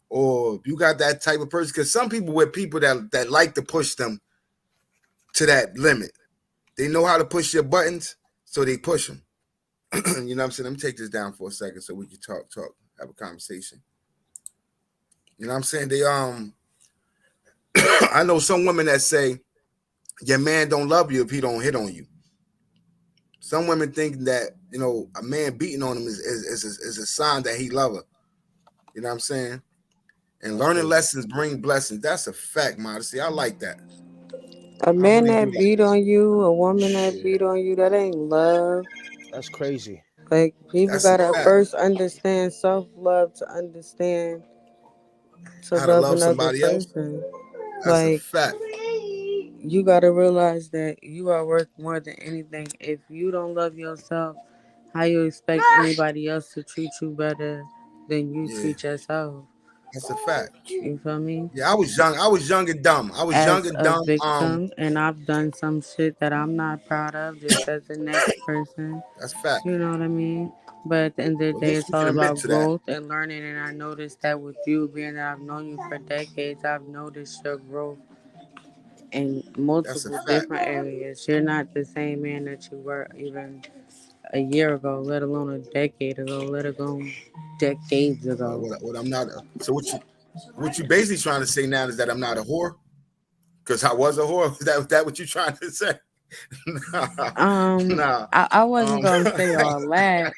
or if you got that type of person, because some people with people that like to push them to that limit. They know how to push your buttons, so they push them. You know what I'm saying? Let me take this down for a second so we can talk, have a conversation. You know what I'm saying? They I know some women that say your man don't love you if he don't hit on you. Some women think that a man beating on them is a sign that he love her. You know what I'm saying? And That's learning crazy. lessons bring blessings. That's a fact, Modesty. I like that. A I man really do that like beat on you, a woman that Yeah, beat on you, that ain't love. that's crazy. Like, that. people That's a gotta fact. first understand self love to understand to How to love love another somebody else. person. That's a Like, fact. you gotta realize that you are worth more than anything. If you don't love yourself, how you expect anybody else to treat you better than you Yeah, treat yourself? that's a fact. You feel me? Yeah, I was young. I was young and dumb. I was young As and a dumb. victim, and I've done some shit that I'm not proud of, just as the next person. That's a fact. You know what I mean? But at the end of the But at day, least it's you can all admit about to that. growth and learning. And I noticed that with you, being that I've known you for decades, I've noticed your growth in That's a multiple fact. different areas. You're not the same man that you were even a year ago, let alone a decade ago, let alone decades What, ago. what, what I'm not. So what you basically trying to say now is that I'm not a whore because I was a whore. Is that what you trying to say? Nah, nah. I wasn't gonna Um, say all that.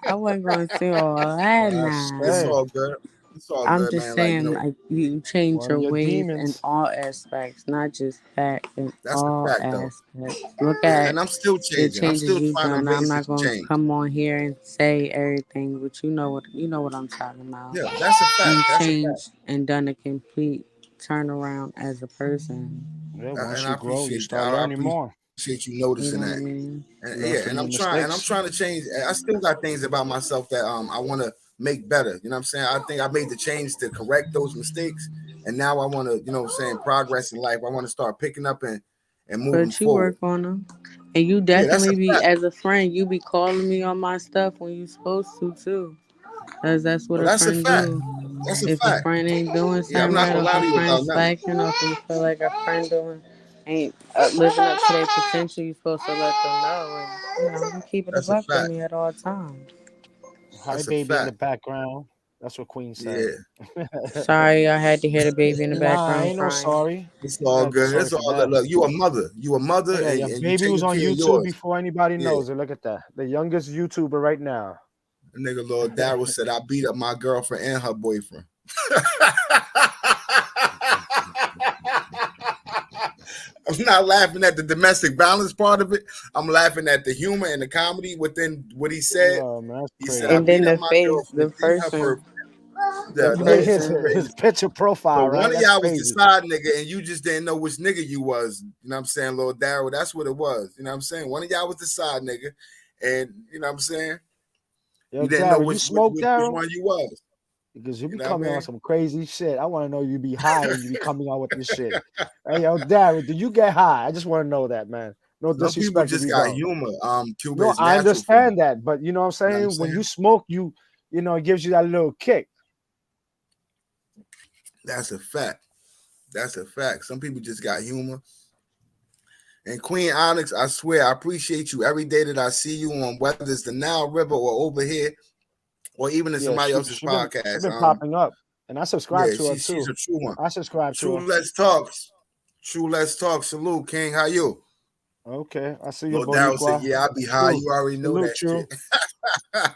I wasn't gonna say all that That's it's now. hey. all good. It's all I'm good, just man. Like saying, like, you change One your of your ways in demons. all aspects, not just that, in that's a all fact, though. aspects. Look Yeah, at and I'm still the changing. I'm changes still you've finding done. I'm ways to not gonna change. come on here and say everything, but you know what I'm talking about. Yeah, that's a fact. You That's a fact. changed and done a complete turnaround as a person. Yeah, And once I you grow, you appreciate that. start I learning appreciate more. you noticing You know that. what I mean? And Learn yeah, from and your I'm mistakes. trying to change. I still got things about myself that I want to make better. You know what I'm saying? I think I made the change to correct those mistakes, and now I want to, what I'm saying, progress in life. I want to start picking up and moving But you forward. work on them, and you Yeah, that's a definitely be, fact. as a friend, you be calling me on my stuff when you supposed to too. Cause that's what Oh, a that's a friend fact. do. That's a If a fact. friend ain't doing Yeah, I'm something not right, gonna or if lie a to you friend about nothing. slacking, or if you feel like a friend doing ain't living up to their potential, you supposed to let them know. And you keep it a That's a buck with fact. me at all times. Hi, That's a baby, in the fact. background. That's what Queen said. Yeah. Sorry, I had to hear the baby in the Nah, background ain't no crying. sorry. It's You all gotta be good. sorry It's for all that. good. Look, you a mother. You a mother, Yeah, your and you baby was taking on care of YouTube yours. before anybody Yeah. knows it. Look at that. The youngest YouTuber right now. The nigga Lord Darryl said I beat up my girlfriend and her boyfriend. I'm not laughing at the domestic violence part of it. I'm laughing at the humor and the comedy within what he said. Oh man, that's He crazy. said I And then beat up the my face, the girlfriend and her person, boyfriend. the Yeah, Yeah, that is person. his crazy. picture profile, So right? one of That's y'all was the crazy. side nigga, and you just didn't know which nigga you was. You know what I'm saying, Lord Darryl? That's what it was. You know what I'm saying? One of y'all was the side nigga, and you know what I'm saying? Yo, You didn't know Daryl, you which smoke, Daryl? one you was. Because you You be know what I coming on mean? some crazy shit. I want to know you be high and you be coming on with this shit. Hey, yo, Daryl, do you get high? I just want to know that, man. No Some people disrespect if just you got don't. humor. Cuba No, is I natural for them. understand that, but you know what I'm You know what I'm saying? When you saying? smoke, you know, it gives you that little kick. That's a fact. That's a fact. Some people just got humor. And Queen Onyx, I swear, I appreciate you every day that I see you on, whether it's the Nile River or over here, or even in Yeah, somebody else's she podcast. been popping up, and I subscribe Yeah, to her she's too. a true one. I subscribe to True her. Let's Talk. True Let's Talk. Salute, King. How you? Okay, I see you, Lord Darryl said, Boricua. yeah, I'll be high. True. You already know Salute that you. shit.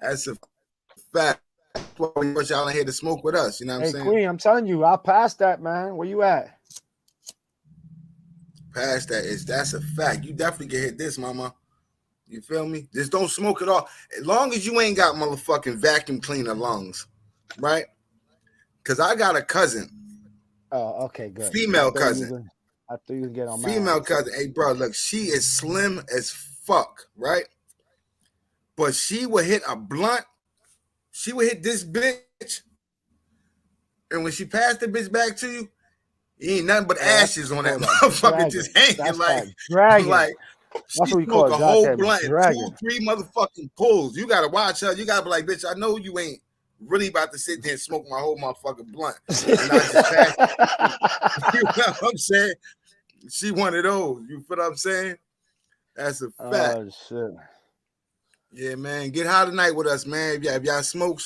That's a fact. That's why we want y'all in here to smoke with us. You know what I'm Hey, saying? Queen, I'm telling you, I'll pass that, man. Where you at? Past that that's a fact. You definitely can hit this, mama. You feel me? Just don't smoke it all. As long as you ain't got motherfucking vacuum cleaner lungs, right? Because I got a cousin, Oh, okay, good. female cousin, I thought you was getting on my female ass. cousin. Hey, bro, look, she is slim as fuck, right? But she would hit a blunt. She would hit this bitch, and when she passed the bitch back to you, ain't nothing but ashes on that motherfucker just hanging. That's Like, dragging. She That's what we smoke call a it, whole goddamn blunt, dragging. 2-3 motherfucking pulls. You gotta watch her. You gotta be like, bitch, I know you ain't really about to sit there and smoke my whole motherfucking blunt. And I just passed. You know what I'm saying? She one of those. You feel what I'm saying? That's a fact. Oh shit. Yeah, man. Get high tonight with us, man. If y'all smoke.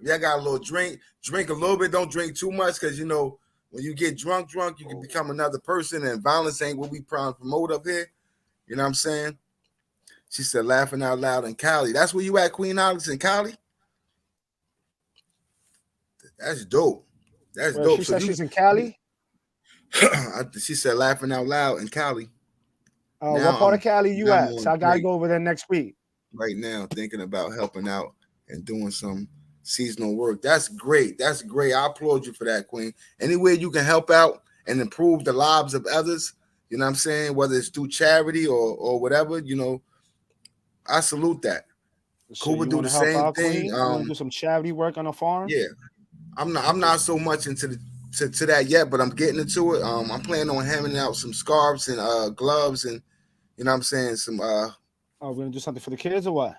If y'all got a little drink a little bit. Don't drink too much, because you know when you get drunk, you can become another person, and violence ain't what we promote up here. You know what I'm saying? She said, laughing out loud in Cali. That's where you at, Queen Alex, in Cali? That's dope. That's Well, dope. she So said she's in Cali. she said, laughing out loud in Cali. What part of Cali you I'm at? So on I gotta break go over there next week. right now, thinking about helping out and doing some seasonal work. That's great. That's great. I applaud you for that, Queen. Anywhere you can help out and improve the lives of others, you know what I'm saying? Whether it's through charity or whatever, you know, I salute that. So Cuba you do want the to help same out, thing. Queen? You want to do some charity work on a farm? Yeah. I'm not so much into to that yet, but I'm getting into it. I'm planning on handing out some scarves and gloves, and you know what I'm saying, some Oh, we're gonna do something for the kids or what?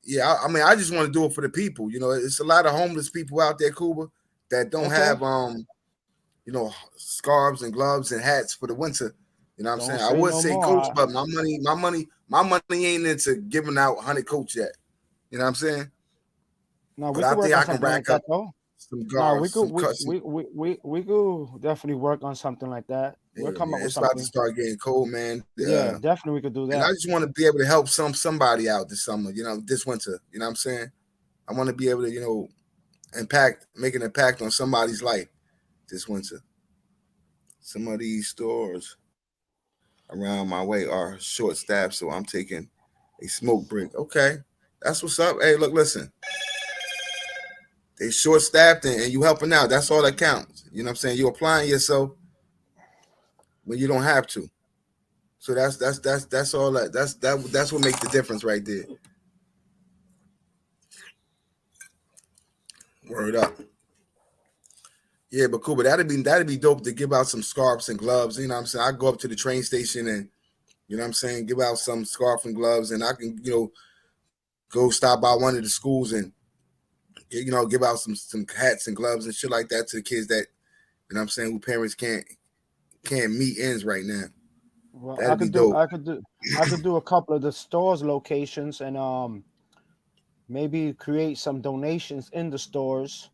yeah, I mean I just want to do it for the people. You know, it's a lot of homeless people out there, Cuba, that don't have you know, scarves and gloves and hats for the winter. You know what I'm saying? I would say coats, but my money ain't into giving out 100 coats yet. You know what I'm saying? No, we But I could work think on I can something like rack that up though. some No, guards, some cuts. we could definitely work on something like that. We'll Yeah, come up man, with it's about to something. start getting cold, man. Yeah, definitely we could do And I that. just want to be able to help somebody out this summer, you know, this winter. You know what I'm saying? I want to be able to, you know, make an impact on somebody's life this winter. Some of these stores around my way are short staffed, so I'm taking a smoke break. Okay. That's what's up. Hey, look, listen. They short staffed and you helping out. That's all that counts. You know what I'm saying? You're applying yourself when you don't have to. So that's all that's what makes the difference right there. Word up. Yeah, but cool. But that'd be dope to give out some scarves and gloves. You know what I'm saying? I go up to the train station and you know what I'm saying, give out some scarf and gloves, and I can, you know, go stop by one of the schools and you know, give out some hats and gloves and shit like that to the kids that, you know what I'm saying, who parents can't meet ends right now. Well, That'd be dope. I could do a couple of the stores locations and maybe create some donations in the stores.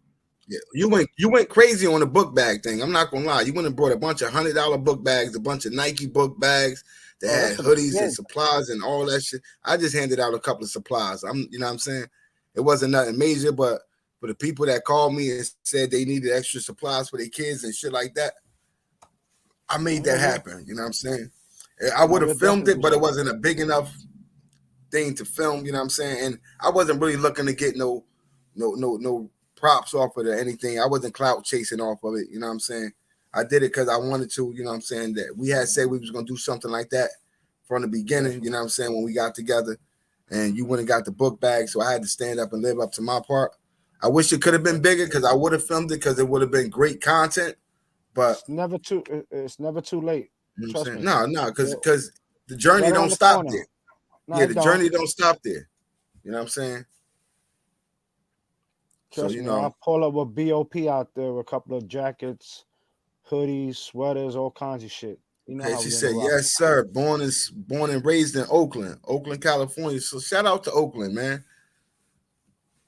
Yeah, you went crazy on the book bag thing. I'm not gonna lie. You went and brought a bunch of $100 book bags, a bunch of Nike book bags that Oh, that's had for the hoodies and kids. supplies and all that shit. I just handed out a couple of supplies. You know what I'm saying? It wasn't nothing major, but for the people that called me and said they needed extra supplies for their kids and shit like that, I made that happen. You know what I'm saying? I would No, have you'll filmed definitely it, do but it that. wasn't a big enough thing to film, you know what I'm saying? And I wasn't really looking to get no props off of it or anything. I wasn't clout chasing off of it, you know what I'm saying? I did it because I wanted to, you know what I'm saying, that we had said we was gonna do something like that from the beginning, you know what I'm saying, when we got together. And you went and got the book bag, so I had to stand up and live up to my part. I wish it could have been bigger because I would have filmed it because it would have been great content. But It's never too late. you know what I'm Trust saying? me. No, You're because the journey right don't around the stop corner. there. No, Yeah, it the don't. journey don't stop there. You know what I'm saying? So Trust you me. know, I'll pull up with BOP out there with a couple of jackets, hoodies, sweaters, all kinds of shit. You know okay. how She we gonna said, rock. "Yes, sir. Born and raised in Oakland, California. So shout out to Oakland, man."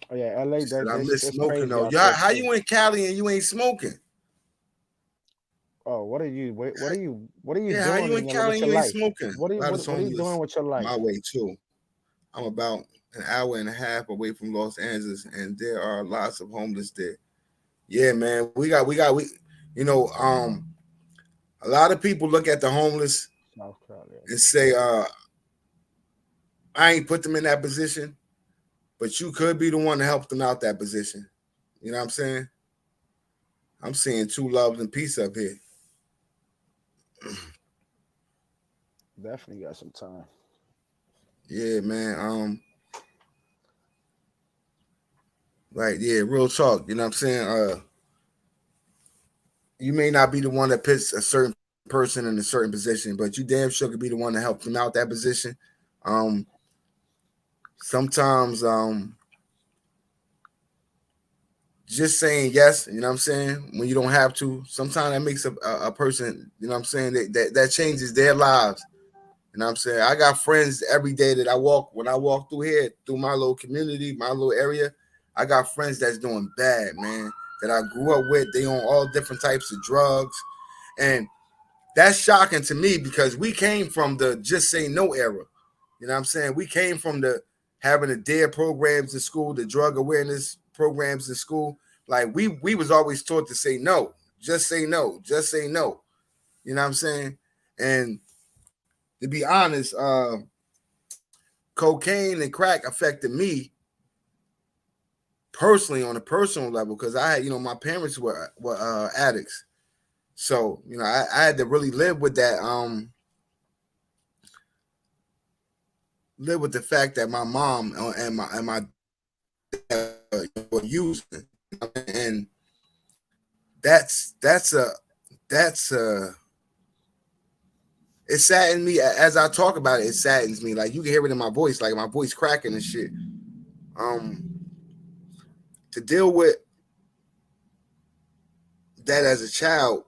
Oh yeah, LA. She said, "I miss That's smoking crazy though. out Yeah, there how too. you in Cali and you ain't smoking? Oh, what are you? What are you Yeah, how doing you in Cali with and your you ain't life? smoking? A lot of What are you doing homeless with your my life? way too. I'm about an hour and a half away from Los Angeles, and there are lots of homeless there. Yeah, man, you know, a lot of people look at the homeless South Carolina. and say, I ain't put them in that position, but you could be the one to help them out that position. You know what I'm saying? I'm seeing true love and peace up here. Definitely got some time. Yeah, man. Like, yeah, real talk. You know what I'm saying? You may not be the one that puts a certain person in a certain position, but you damn sure could be the one to help them out that position. Um, sometimes just saying yes, you know what I'm saying, when you don't have to, sometimes that makes a person, you know what I'm saying, that changes their lives. You know what I'm saying? I got friends every day that when I walk through here, through my little community, my little area, I got friends that's doing bad, man, that I grew up with. They on all different types of drugs. And that's shocking to me because we came from the just say no era. You know what I'm saying? We came from the having the DARE programs in school, the drug awareness programs in school. Like we was always taught to say no, just say no, just say no. You know what I'm saying? And to be honest, cocaine and crack affected me personally on a personal level because I had, my parents were addicts. So, I had to really live with that, live with the fact that my mom and my dad were using. And that's a it saddens me as I talk about it. It saddens me. Like you can hear it in my voice, like my voice cracking and shit. To deal with that as a child,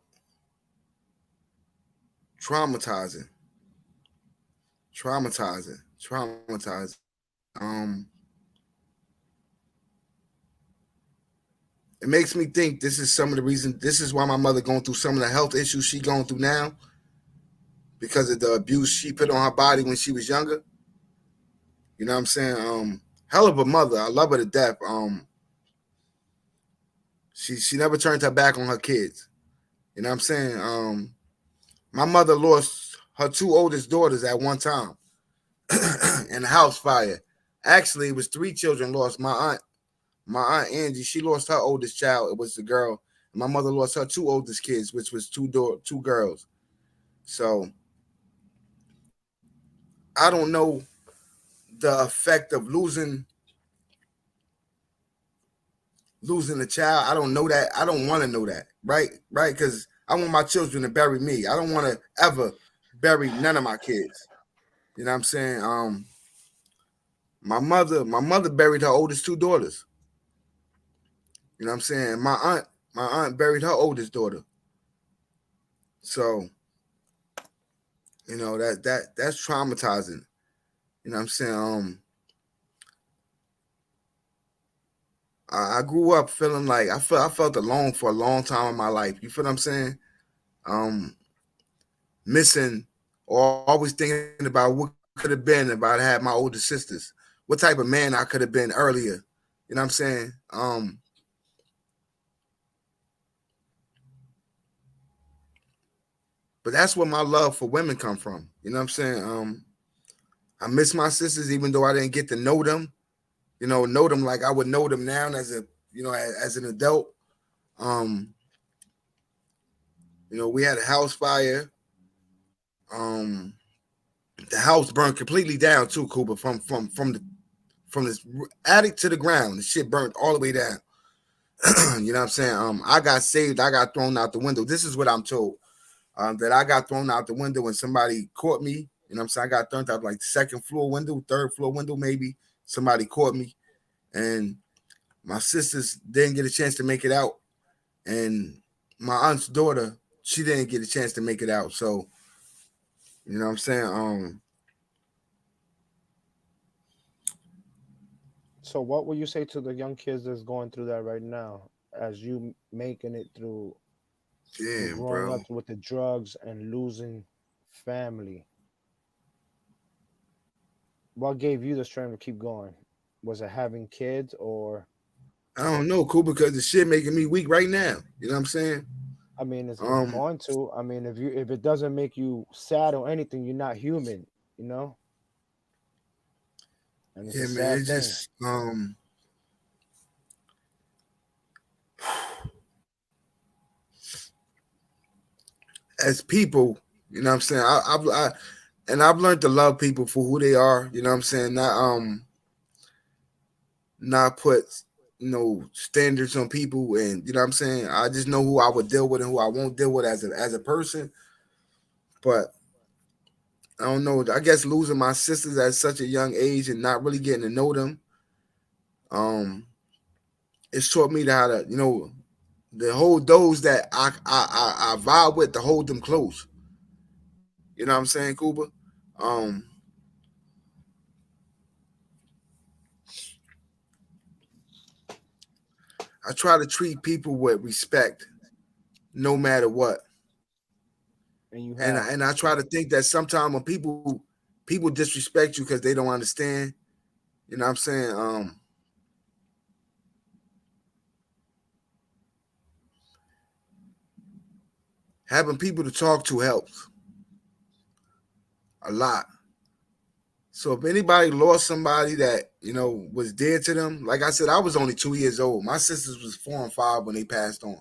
traumatizing, traumatizing. Um, it makes me think this is some of the reason. This is why my mother going through some of the health issues she going through now because of the abuse she put on her body when she was younger. You know what I'm saying? Hell of a mother. I love her to death. She never turned her back on her kids. You know what I'm saying? My mother lost her two oldest daughters at one time in a house fire. Actually, it was three children lost. My aunt Angie, she lost her oldest child. It was the girl. And my mother lost her two oldest kids, which was two girls. So I don't know the effect of losing a child. I don't know that. I don't want to know that. Right? Because I want my children to bury me. I don't want to ever bury none of my kids. You know what I'm saying? My mother buried her oldest two daughters. You know what I'm saying? My aunt buried her oldest daughter. So, that's traumatizing. You know what I'm saying? I grew up feeling like I felt alone for a long time in my life. You feel what I'm saying? Um, Missing or always thinking about what could have been if I had my older sisters. What type of man I could have been earlier. You know what I'm saying? But that's where my love for women come from. You know what I'm saying? I miss my sisters even though I didn't get to know them. Know them like I would know them now as as an adult. Um, we had a house fire. Um, the house burned completely down too, Cooper, from this attic to the ground. The shit burned all the way down. You know what I'm saying? I got saved. I got thrown out the window. This is what I'm told. That I got thrown out the window when somebody caught me. You know what I'm saying? I got thrown out like second floor window, third floor window, maybe. Somebody caught me. And my sisters didn't get a chance to make it out. And my aunt's daughter, she didn't get a chance to make it out. So, you know what I'm saying? So what will you say to the young kids that's going through that right now, as you making it through Yeah, growing bro. up with the drugs and losing family? What gave you the strength to keep going? Was it having kids, or I don't know, cool, because the shit making me weak right now. You know what I'm saying? I mean, it's going to. I mean, if it doesn't make you sad or anything, you're not human, you know. And it's a Yeah, man. sad It's thing. just as people, you know what I'm saying? I've learned to love people for who they are, you know what I'm saying? Not put standards on people, and you know what I'm saying? I just know who I would deal with and who I won't deal with as a person. But I don't know. I guess losing my sisters at such a young age and not really getting to know them, it's taught me how to, the hold those that I vibe with, to hold them close. You know what I'm saying, Cuba? Um, I try to treat people with respect, no matter what. And you And have. I try to think that sometimes when people disrespect you because they don't understand, you know what I'm saying? Having people to talk to helps a lot. So if anybody lost somebody that was dear to them, like I said, I was only 2 years old. My sisters was 4 and 5 when they passed on.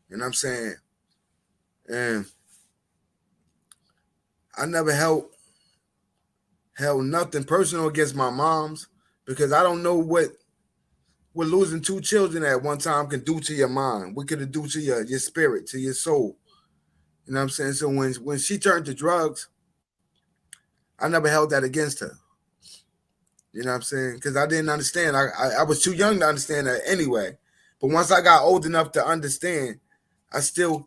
You know what I'm saying? And I never held nothing personal against my moms, because I don't know what losing two children at one time can do to your mind. What could it do to your spirit, to your soul? You know what I'm saying? So when she turned to drugs, I never held that against her. You know what I'm saying? Because I didn't understand. I was too young to understand that anyway. But once I got old enough to understand, I still,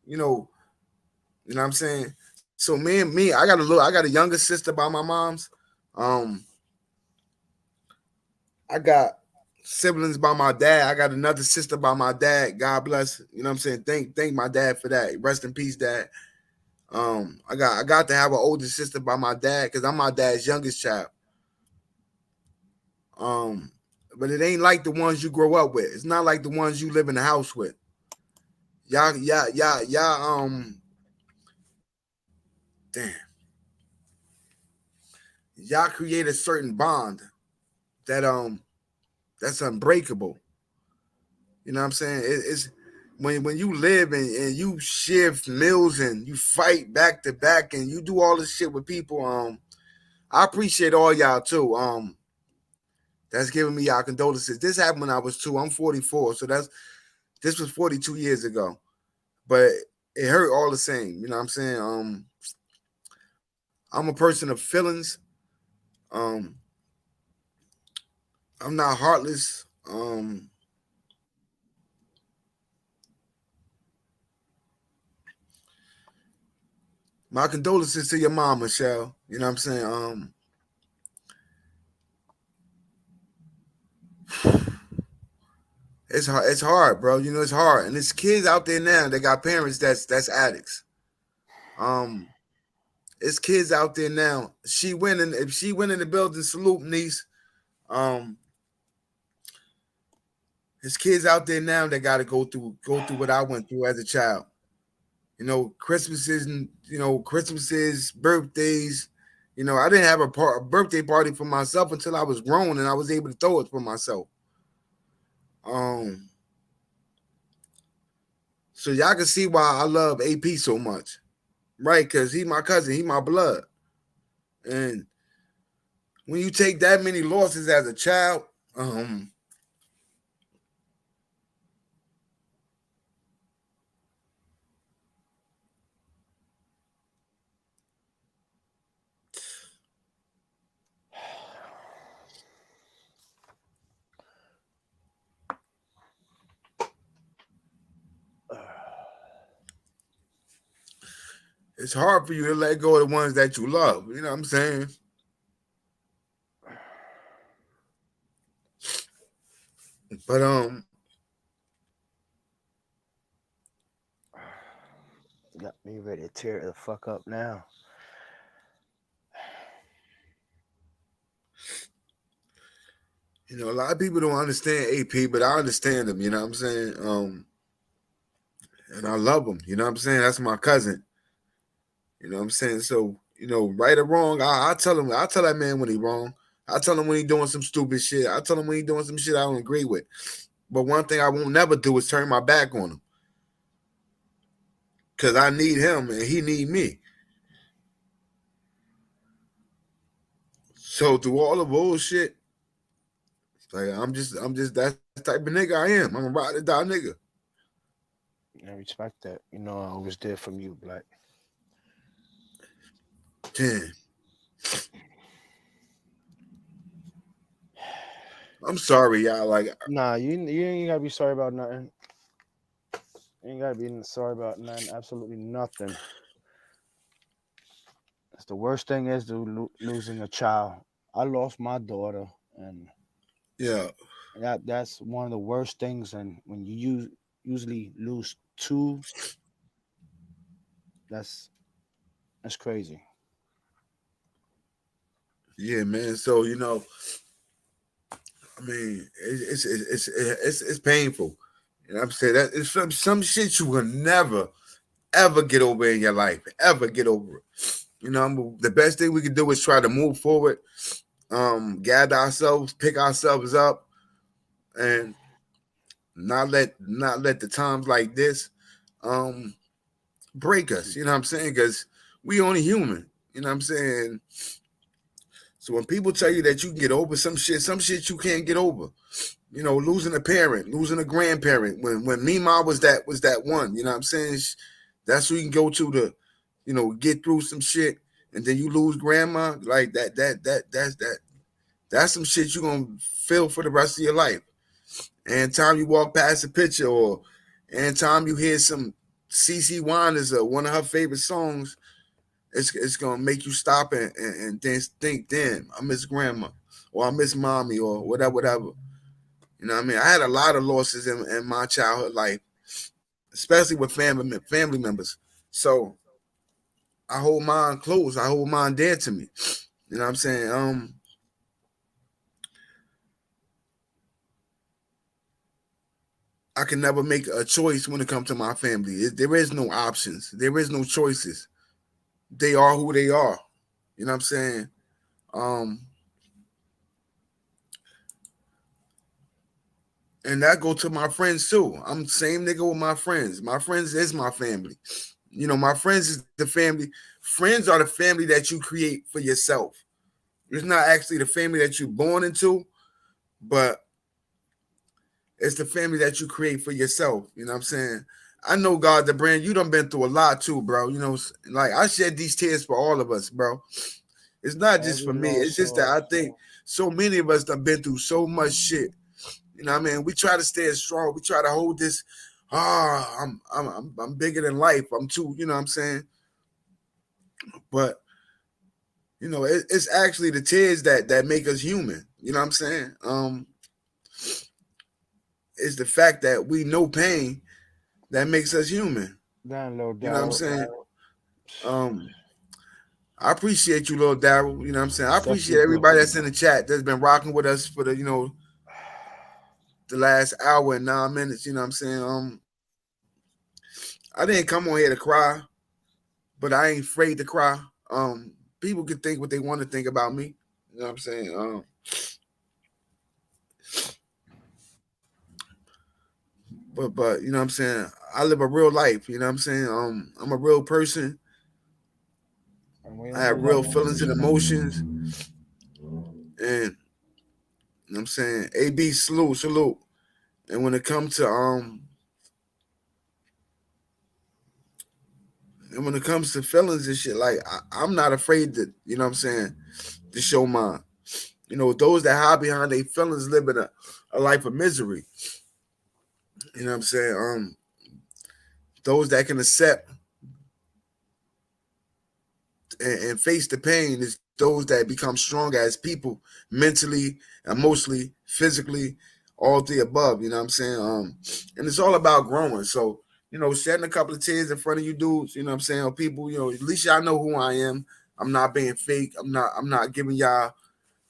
you know, you know what I'm saying? So me, I got a younger sister by my mom's. I got siblings by my dad. I got another sister by my dad. God bless. You know what I'm saying? Thank my dad for that. Rest in peace, Dad. I got to have an older sister by my dad because I'm my dad's youngest child. Um, but it ain't like the ones you grow up with. It's not like the ones you live in the house with. Y'all, damn. Y'all create a certain bond that that's unbreakable. You know what I'm saying? It's when you live and you share meals and you fight back to back and you do all this shit with people. I appreciate all y'all too. That's giving me y'all condolences. This happened when I was 2. I'm 44, so this was 42 years ago. But it hurt all the same. You know what I'm saying? I'm a person of feelings. Um, I'm not heartless. My condolences to your mom, Michelle. You know what I'm saying? It's hard. It's hard, bro. You know, it's hard. And there's kids out there now that got parents that's addicts. It's kids out there now. She winning. If she went in the building, salute niece. There's kids out there now that got to go through what I went through as a child. You know, Christmases and Christmases, birthdays. You know, I didn't have a birthday party for myself until I was grown and I was able to throw it for myself. So y'all can see why I love AP so much, right? Because he's my cousin, he my blood, and when you take that many losses as a child, it's hard for you to let go of the ones that you love. You know what I'm saying? But got me ready to tear the fuck up now. You know, a lot of people don't understand AP, but I understand them. You know what I'm saying? And I love him. You know what I'm saying? That's my cousin. You know what I'm saying? So, you know, right or wrong, I tell him. I tell that man when he wrong. I tell him when he doing some stupid shit. I tell him when he doing some shit I don't agree with. But one thing I won't never do is turn my back on him. Because I need him and he need me. So through all the bullshit, like I'm just that type of nigga I am. I'm a ride or die nigga. I respect that. You know, I always did from you, Black. Damn. I'm sorry, y'all. Like, nah, you ain't gotta be sorry about nothing. You ain't gotta be sorry about nothing. Absolutely nothing. It's the worst thing is losing a child. I lost my daughter, and yeah, that's one of the worst things. And when you usually lose two, that's crazy. Yeah, man. So you know, I mean, it's painful. You know what I'm saying? That it's some shit you will never ever get over in your life. Ever get over it. You know, the best thing we can do is try to move forward, gather ourselves, pick ourselves up, and not let the times like this break us. You know what I'm saying? Because we only human. You know what I'm saying? So when people tell you that you can get over some shit you can't get over. You know, losing a parent, losing a grandparent. When Mima was that one, you know what I'm saying? That's who you can go to, you know, get through some shit. And then you lose grandma, like that's some shit you're gonna feel for the rest of your life. And time you walk past a picture or and time you hear some CC Winans or one of her favorite songs, it's gonna make you stop and then think, damn, I miss grandma or I miss mommy or whatever. You know what I mean? I had a lot of losses in my childhood life, especially with family members. So I hold mine close. I hold mine dear to me. You know what I'm saying? I can never make a choice when it comes to my family. There is no options. There is no choices. They are who they are. You know what I'm saying? And that go to my friends too. I'm the same nigga with my friends. My friends is my family. You know, my friends is the family. Friends are the family that you create for yourself. It's not actually the family that you're born into, but it's the family that you create for yourself. You know what I'm saying? I know, God, the brand, you done been through a lot too, bro. You know, like I shed these tears for all of us, bro. It's not just for me. It's just that I think so many of us done been through so much shit. You know what I mean? We try to stay strong. We try to hold this. I'm bigger than life. I'm too. You know what I'm saying? But you know, it's actually the tears that make us human. You know what I'm saying? it's the fact that we know pain that makes us human. Damn, little You know what I'm Daryl. saying? Um, I appreciate you, little Daryl. You know what I'm saying? I Such a appreciate good. everybody that's in the chat that's been rocking with us for the last hour and 9 minutes. You know what I'm saying? I didn't come on here to cry, but I ain't afraid to cry. People can think what they want to think about me. You know what I'm saying? But you know what I'm saying? I live a real life. You know what I'm saying? I'm a real person. And we I don't have do that real on feelings and emotions, and you know what I'm saying? AB salute. And when it comes to feelings and shit, like I'm not afraid to, you know what I'm saying, to show mine. You know, those that hide behind their feelings live in a life of misery. You know what I'm saying? Those that can accept and face the pain is those that become stronger as people, mentally, emotionally, physically, all the above. You know what I'm saying? And it's all about growing. So, you know, shedding a couple of tears in front of you dudes, you know what I'm saying, or people, you know, at least y'all know who I am. I'm not being fake. I'm not giving y'all,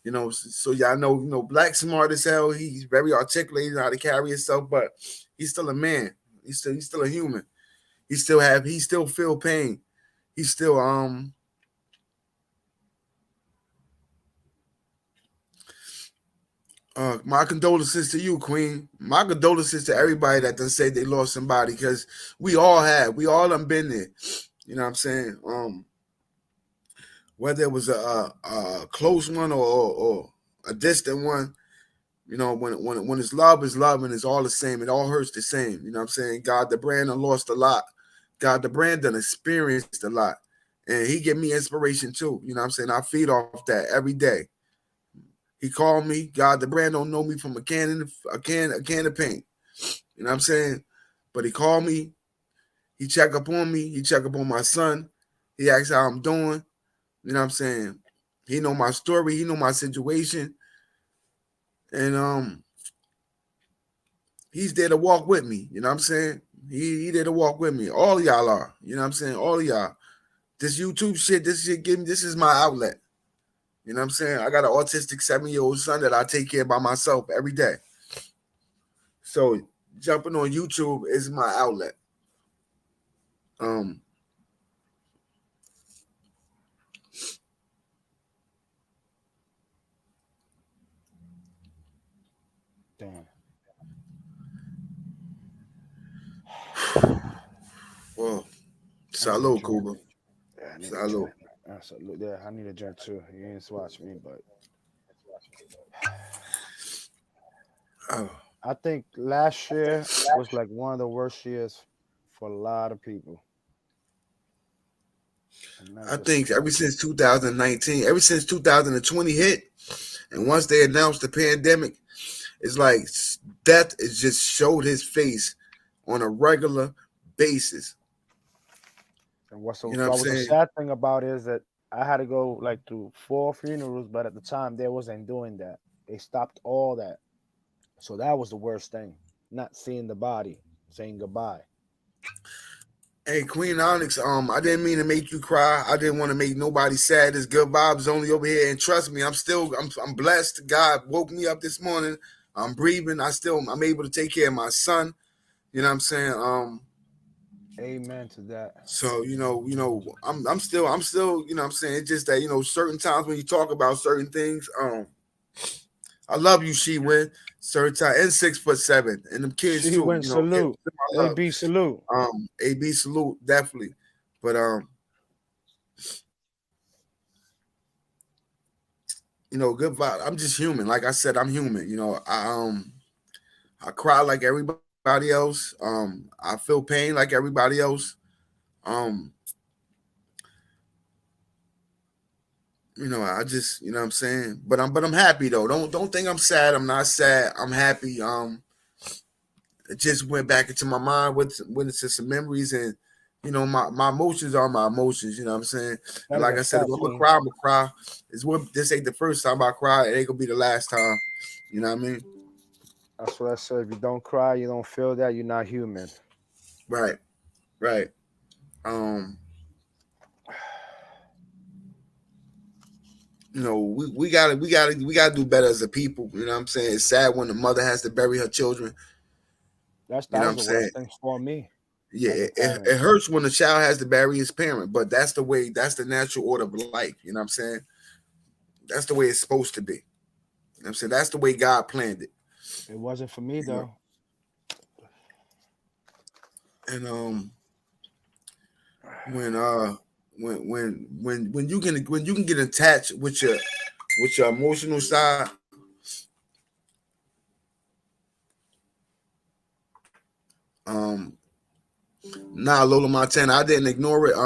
you know, so y'all know, you know, Black smart as hell. He's very articulated, know how to carry himself, but he's still a man. He's still a human. He still feel pain. He's still my condolences to you, Queen. My condolences to everybody that done said they lost somebody, because we all have. We all done been there. You know what I'm saying? Whether it was a close one or a distant one, you know, when it's love is love and it's all the same. It all hurts the same. You know what I'm saying? God the brand done lost a lot. God the brand done experienced a lot. And he give me inspiration too. You know what I'm saying? I feed off that every day. He called me. God the brand don't know me from a can of paint. You know what I'm saying? But he called me. He check up on me. He check up on my son. He asked how I'm doing. You know what I'm saying? He know my story. He know my situation. And he's there to walk with me. You know what I'm saying? He there to walk with me. All y'all are. You know what I'm saying? All of y'all. This YouTube shit, this is my outlet. You know what I'm saying? I got an autistic 7-year-old son that I take care of by myself every day. So jumping on YouTube is my outlet. Damn. Well, I need a salud, drink. Cuba. Yeah, I need a Salud. drink. So look there, I need a drink too. You ain't watch me, but Oh, I think last year was like one of the worst years for a lot of people. And not I just think ever since 2019, ever since 2020 hit, and once they announced the pandemic, it's like death is just showed his face on a regular basis. and You know what I'm what was the saying? sad thing about it is that I had to go like to 4 funerals, but at the time they wasn't doing that. They stopped all that. So that was the worst thing. Not seeing the body, saying goodbye. Hey, Queen Onyx, I didn't mean to make you cry. I didn't want to make nobody sad. There's good vibes only over here. And trust me, I'm blessed. God woke me up this morning. I'm breathing. I'm able to take care of my son. You know what I'm saying? Amen to that. So I'm still, you know what I'm saying? It's just that, certain times when you talk about certain things, I love you, she win. Certain time and 6'7", and them kids She too, went kids, salute. my love. AB salute. AB salute, definitely. But good vibe. I'm just human. Like I said, I'm human. I cry like everybody else. I feel pain like everybody else. Um, I just, you know what I'm saying? But I'm happy though. Don't think I'm sad. I'm not sad. I'm happy. It just went back into my mind went into some memories, and my emotions are my emotions, you know what I'm saying? And Gotta like I get said, if fat, I'm gonna King. cry, I'm gonna cry. This ain't the first time I cry, it ain't gonna be the last time. You know what I mean? That's what I said. If you don't cry, you don't feel that, you're not human. Right, right. Um, we gotta do better as a people. You know what I'm saying? It's sad when the mother has to bury her children. You That know what was I'm the saying? worst thing for me Yeah, as a parent. it hurts when the child has to bury his parent, but that's the way. That's the natural order of life. You know what I'm saying? That's the way it's supposed to be. You know what I'm saying? That's the way God planned it. It wasn't for me You know, though. and when uh when you can get attached with your emotional side, um, nah, Lola Montana, I didn't ignore it.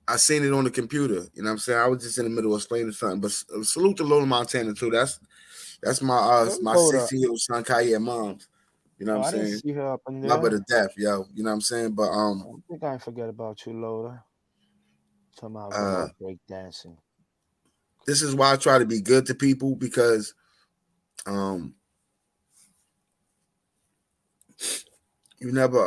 I seen it on the computer. You know what I'm saying? I was just in the middle of explaining something. But salute to Lola Montana too. That's Where's my Loda? 16-year-old son Kanye mom's. You know what Oh, I'm I didn't saying? see her up in Love her there. to death, yo. You know what I'm saying? But I don't think I ain't forget about you, Loda. Somehow good uh old break dancing. this is why I try to be good to people because um you never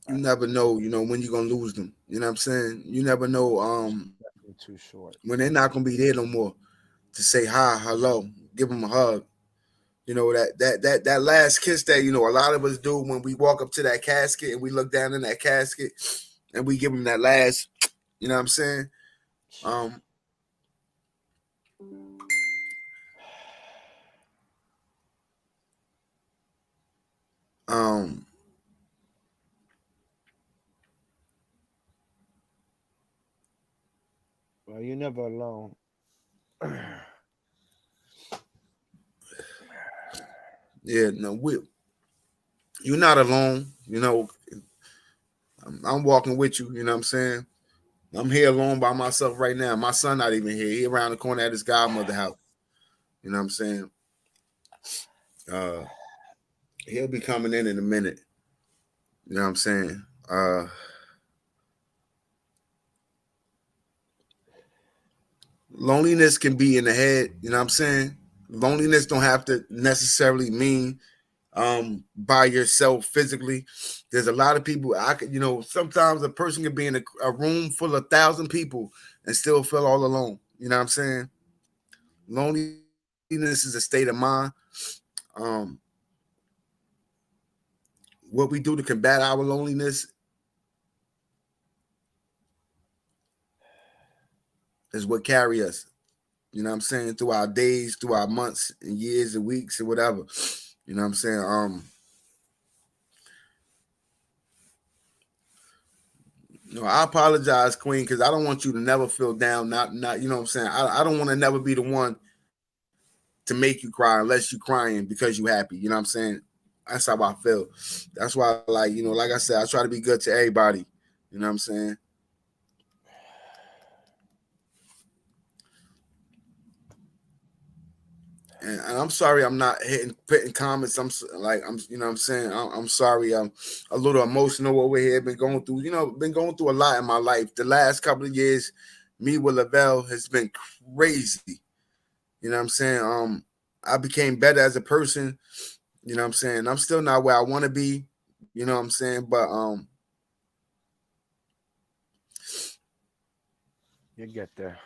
you never know, when you're gonna lose them. You know what I'm saying? You never know Definitely too short. when they're not gonna be there no more to say hi, hello, give them a hug. You know, that last kiss that, a lot of us do when we walk up to that casket and we look down in that casket and we give them that last, you know what I'm saying? Um, um, Well, you're never alone. yeah, no, you're not alone. I'm walking with you. You know what I'm saying? I'm here alone by myself right now. My son not even here. He around the corner at his godmother house. You know what I'm saying? Uh, he'll be coming in a minute. You know what I'm saying? Loneliness can be in the head. You know what I'm saying? Loneliness don't have to necessarily mean by yourself physically. There's a lot of people sometimes a person can be in a room full of 1,000 people and still feel all alone. You know what I'm saying? Loneliness is a state of mind. Um, what we do to combat our loneliness is what carry us. You know what I'm saying? Through our days, through our months and years and weeks and whatever. You know what I'm saying? I apologize, Queen, because I don't want you to never feel down. Not, you know what I'm saying? I don't want to never be the one to make you cry unless you crying because you happy. You know what I'm saying? That's how I feel. That's why, like, like I said, I try to be good to everybody. You know what I'm saying? And I'm sorry I'm not putting comments. You know what I'm saying? I'm sorry. I'm a little emotional over here. Been going through a lot in my life. The last couple of years, me with Lavelle has been crazy. You know what I'm saying? I became better as a person. You know what I'm saying? I'm still not where I want to be. You know what I'm saying? But You get there.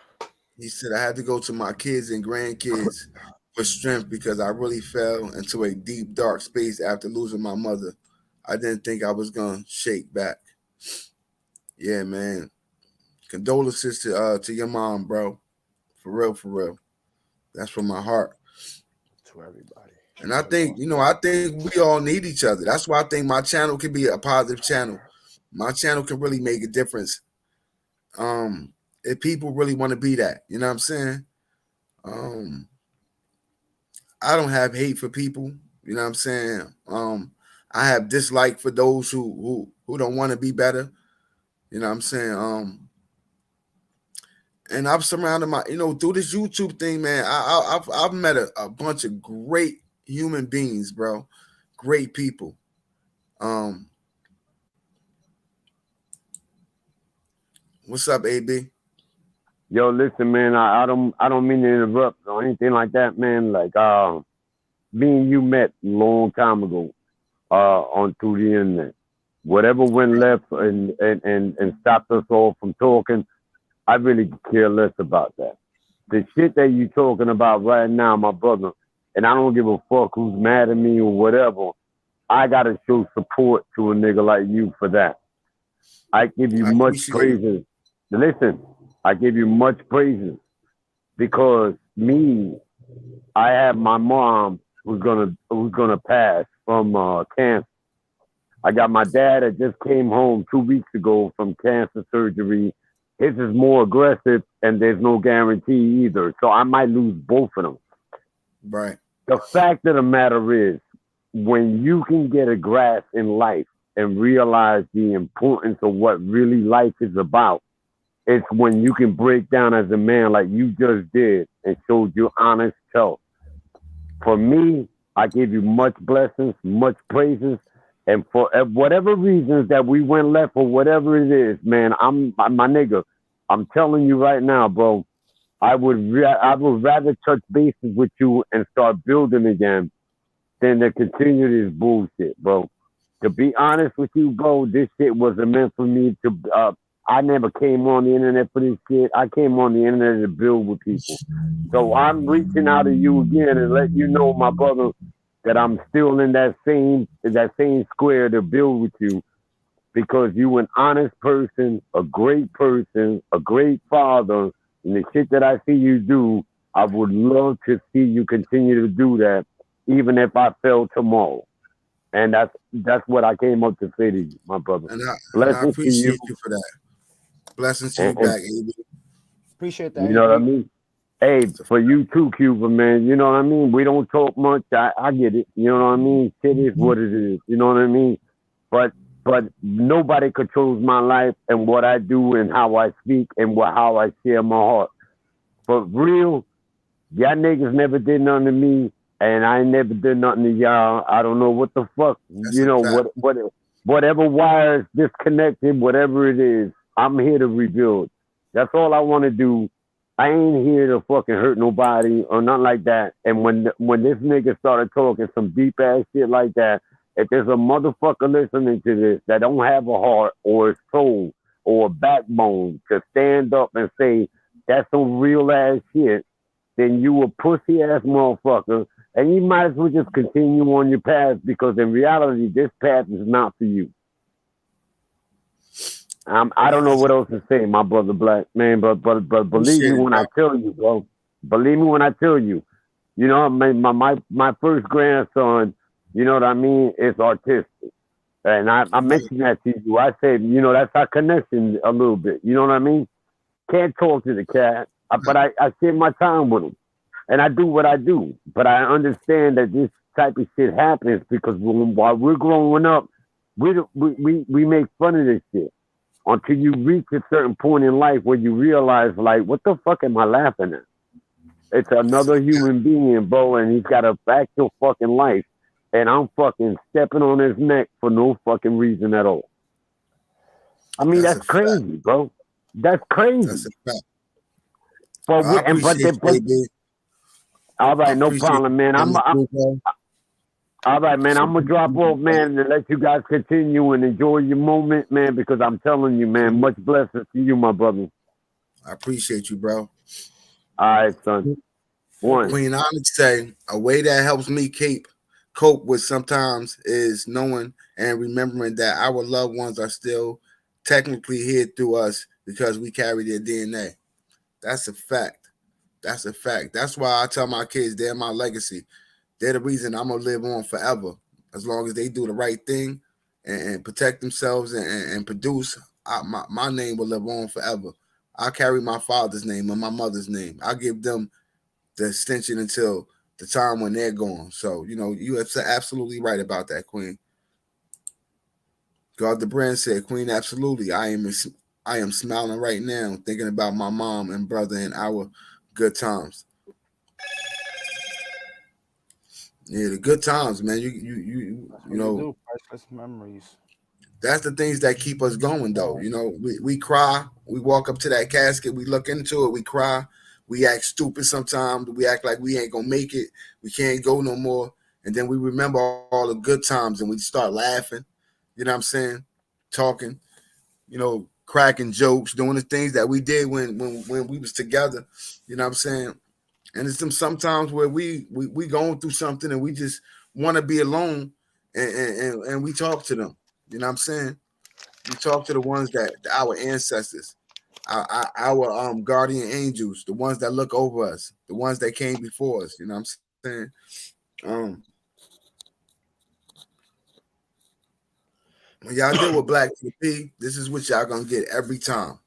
he said I had to go to my kids and grandkids for strength because I really fell into a deep, dark space after losing my mother. I didn't think I was gonna shake back. Yeah, man. Condolences to your mom, bro. For real, for real. That's from my heart. To everybody. And I The think, loss. I think we all need each other. That's why I think my channel can be a positive channel. My channel can really make a difference. If people really want to be that, you know what I'm saying? Um, I don't have hate for people. You know what I'm saying? I have dislike for those who don't want to be better. You know what I'm saying? And I've surrounded through this YouTube thing, man. I've met a bunch of great human beings, bro. Great people. Um, what's up, AB? Yo, listen, man. I don't mean to interrupt or anything like that, man. Like, me and you met a long time ago, on through the internet. Whatever went left and stopped us all from talking, I really care less about that. The shit that you talking about right now, my brother, and I don't give a fuck who's mad at me or whatever. I gotta show support to a nigga like you for that. I give you I much appreciate it. praises. Listen, I give you much praises because me, I have my mom who's gonna pass from cancer. I got my dad that just came home 2 weeks ago from cancer surgery. His is more aggressive, and there's no guarantee either. So I might lose both of them. Right. The fact of the matter is, when you can get a grasp in life and realize the importance of what really life is about, it's when you can break down as a man like you just did and showed your honest self. For me, I give you much blessings, much praises, and for whatever reasons that we went left or whatever it is, man, I'm my nigga. I'm telling you right now, bro. I would rather touch bases with you and start building again than to continue this bullshit, bro. To be honest with you, bro, this shit wasn't meant for me to. I never came on the internet for this shit. I came on the internet to build with people. So I'm reaching out to you again and let you know, my brother, that I'm still in that same square to build with you because you an honest person, a great father, and the shit that I see you do, I would love to see you continue to do that, even if I fell tomorrow. And that's what I came up to say to you, my brother. And I Blessings to you, appreciate you for that. Blessings to you and back, AB. Appreciate that, you know what I AB. mean. Hey, for you too, Cuba, man. You know what I mean. We don't talk much. I get it. You know what I mean. Shit is what it is. You know what I mean. But nobody controls my life and what I do and how I speak and how I share my heart. For real, y'all niggas never did nothing to me, and I never did nothing to y'all. I don't know what the fuck, That's a fact. whatever wires disconnected, whatever it is, I'm here to rebuild. That's all I want to do. I ain't here to fucking hurt nobody or nothing like that. And when this nigga started talking some deep ass shit like that, if there's a motherfucker listening to this that don't have a heart or a soul or a backbone to stand up and say that's some real ass shit, then you a pussy ass motherfucker, and you might as well just continue on your path because in reality, this path is not for you. I don't know what else to say, my brother Black man, but believe me Appreciate it, when bro. I tell you, bro. Believe me when I tell you. You know, my first grandson, you know what I mean, is autistic. And I Right. mentioned that to you. I said, you know, that's our connection a little bit. You know what I mean? Can't talk to the cat, but I share my time with him. And I do what I do. But I understand that this type of shit happens because while we're growing up, we make fun of this shit until you reach a certain point in life where you realize, like, what the fuck am I laughing at? It's That's a another fact. human being, bro, and he's got a actual fucking life. And I'm fucking stepping on his neck for no fucking reason at all. I mean, That's that's a fact. crazy, bro. That's That's crazy. a fact. But I we, and but appreciate they, you, but AB. all I right, no appreciate problem, you man. coming through, bro. All right, man. So I'm gonna drop off, man, and let you guys continue and enjoy your moment, man. Because I'm telling you, man, much blessings to you, my brother. I appreciate you, bro. All right, son. One. Queen, I would say a way that helps me cope with sometimes is knowing and remembering that our loved ones are still technically here through us because we carry their DNA. That's a fact. That's a fact. That's why I tell my kids they're my legacy. They're the reason I'm gonna live on forever. As long as they do the right thing and protect themselves and produce, my name will live on forever. I carry my father's name and my mother's name. I give them the extension until the time when they're gone. So, you are absolutely right about that, Queen. God the brand said, Queen, absolutely. I am smiling right now, thinking about my mom and brother and our good times. Yeah, the good times, man. You That's you what we know, do. Priceless memories. That's the things that keep us going, though. You know, we cry, we walk up to that casket, we look into it, we cry, we act stupid sometimes, we act like we ain't gonna make it, we can't go no more, and then we remember all the good times and we start laughing. You know what I'm saying? Talking, you know, cracking jokes, doing the things that we did when we was together. You know what I'm saying? And it's sometimes where we going through something and we just want to be alone, and we talk to them. You know what I'm saying? We talk to the ones that our ancestors, our guardian angels, the ones that look over us, the ones that came before us. You know what I'm saying? Um, when y'all deal with Black TP, this is what y'all gonna get every time.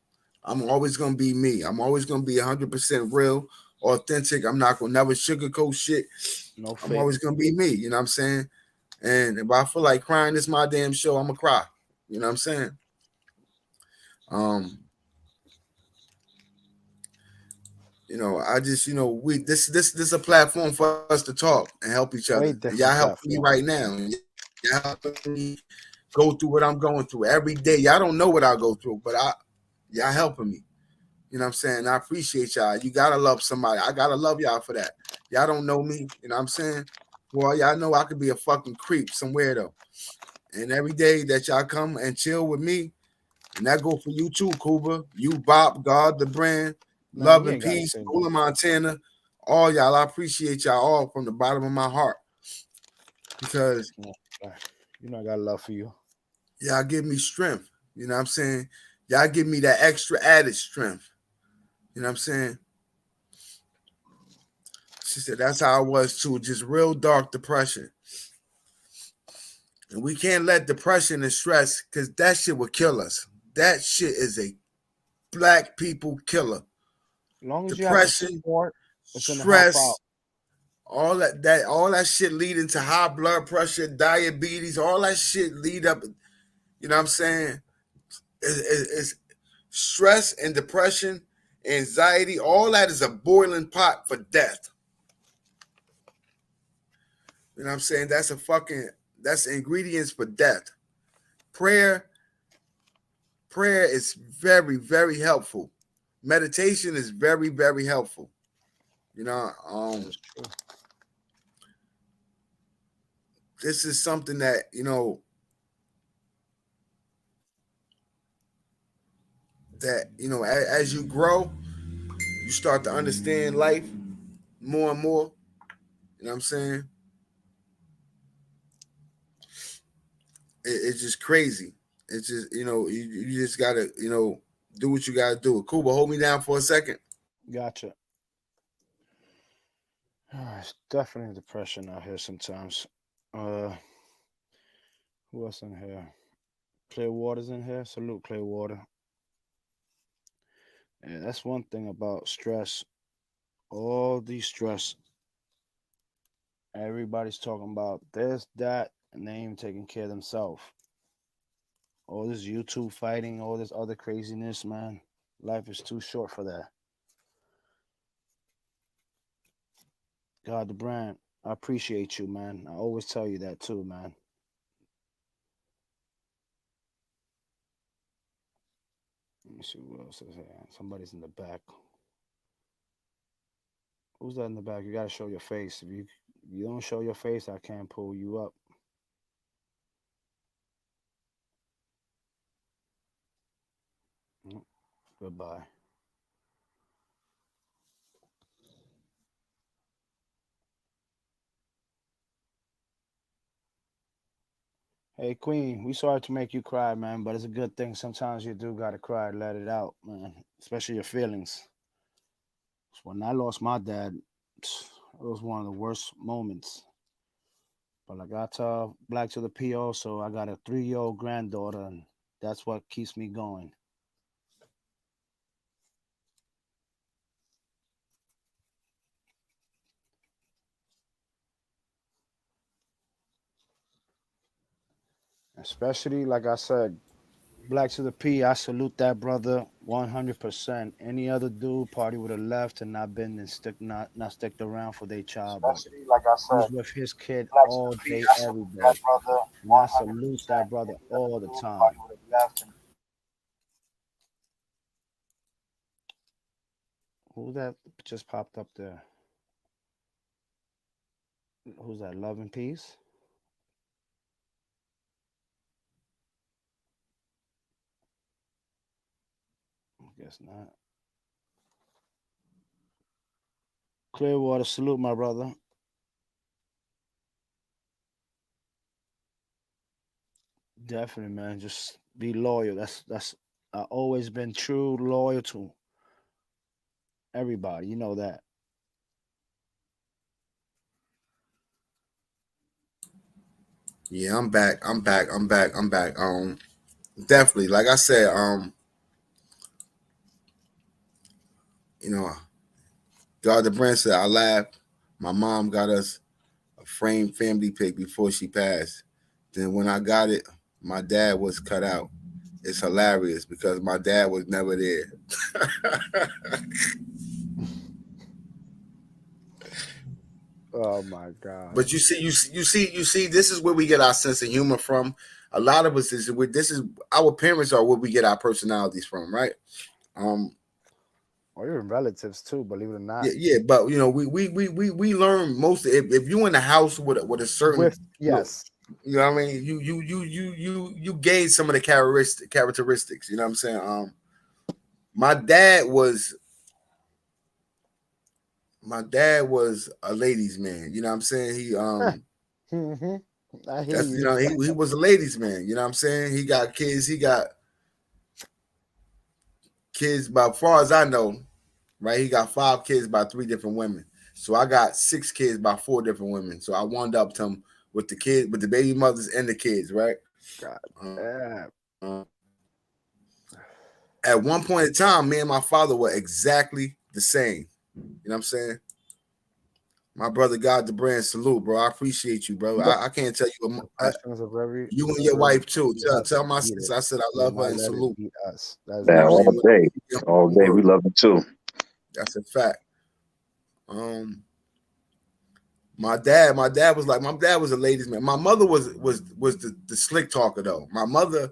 I'm always gonna be me. I'm always gonna be 100% real, authentic. I'm not gonna never sugarcoat shit. No I'm fake. always gonna be me. You know what I'm saying? And if I feel like crying, this my damn show. I'm gonna cry. You know what I'm saying? Um, you know, I just, you know, we this is a platform for us to talk and help each Very other. And y'all different helping me platform. right now. Y'all helping me go through what I'm going through every day. Y'all don't know what I go through, but y'all helping me. You know what I'm saying? I appreciate y'all. You gotta love somebody. I gotta love y'all for that. Y'all don't know me. You know what I'm saying? Well, y'all know I could be a fucking creep somewhere though. And every day that y'all come and chill with me, and that go for you too, Cuba. You, Bob, God, the brand, Man, love you and ain't gotta peace, say that. Ola Montana, all y'all. I appreciate y'all all from the bottom of my heart because You know I got love for you. y'all give me strength. You know what I'm saying? Y'all give me that extra added strength. You know what I'm saying? She said that's how I was too, just real dark depression. And we can't let depression and stress, because that shit will kill us. That shit is a Black people killer. As long as you have the Depression, support, it's gonna help out. stress, all that shit leading to high blood pressure, diabetes, all that shit lead up. You know what I'm saying? Is stress and depression, anxiety, all that is a boiling pot for death. You know what I'm saying? That's ingredients for death. Prayer is very, very helpful. Meditation is very, very helpful. You know, That's true. this is something that, you know, as you grow, you start to understand life more and more. You know what I'm saying? It's just crazy. It's just, you know, you just gotta, you know, do what you gotta do. Kuba, hold me down for a second. Gotcha. It's definitely depression out here sometimes. Uh, who else in here? Clearwater's in here. Salute Clearwater. Yeah, that's one thing about stress. All these stress, everybody's talking about this, that, and they ain't even taking care of themselves. All this YouTube fighting, all this other craziness, man. Life is too short for that. God, the brand, I appreciate you, man. I always tell you that too, man. Let me see what else is here. Somebody's in the back. Who's that in the back? You gotta show your face. If you don't show your face, I can't pull you up. Mm, goodbye. Hey Queen, we sorry to make you cry, man, but it's a good thing. Sometimes you do gotta cry, let it out, man. Especially your feelings. When I lost my dad, it was one of the worst moments. But like I tell Black to the P also, I got a 3-year-old granddaughter, and that's what keeps me going. Especially like I said, Black to the P, I salute that brother 100%. Any other dude party would have left and not been and not sticked around for their child, but Especially, like I he's said, with his kid Black to all the P, day, I every salute that day. brother And I salute 100%. that brother Any other all the dude time. probably would have left. And Who that just popped up there? Who's that? Love and Peace? I guess not. Clearwater, salute my brother. Definitely, man. Just be loyal. That's I always been true, loyal to everybody. You know that. Yeah, I'm back. I'm back. I'm back. I'm back. Definitely. Like I said, you know, God the brand said I laughed. My mom got us a framed family pic before she passed. Then when I got it, my dad was cut out. It's hilarious because my dad was never there. Oh my God. But you see, this is where we get our sense of humor from. A lot of us this is our parents are where we get our personalities from, right? Um, Or even relatives too, believe it or not. yeah, but you know, we learn most. If you in the house with a certain, With yes. you know what I mean, you gain some of the characteristics. You know what I'm saying? My dad was my dad was a ladies' man. You know what I'm saying? Mm-hmm. I hear That's, you you. know, he was a ladies' man. You know what I'm saying? He got kids. He got kids. By far as I know, right? He got 5 kids by 3 different women. So I got 6 kids by 4 different women. So I wound up to him with the kid, with the baby mothers and the kids, right? God Um, damn. at one point in time, me and my father were exactly the same. You know what I'm saying? My brother, God the brand, salute, bro. I appreciate you, bro. I can't tell you. Depression is a very You and it's your a wife too. you Tell, have to tell my beat it. sister I said I Do love her not and let it salute. beat us. That's You know Man, what I'm very all saying? day. All day. We Word. love it too. That's a fact. Um, my dad was a ladies' man. My mother was the slick talker though. My mother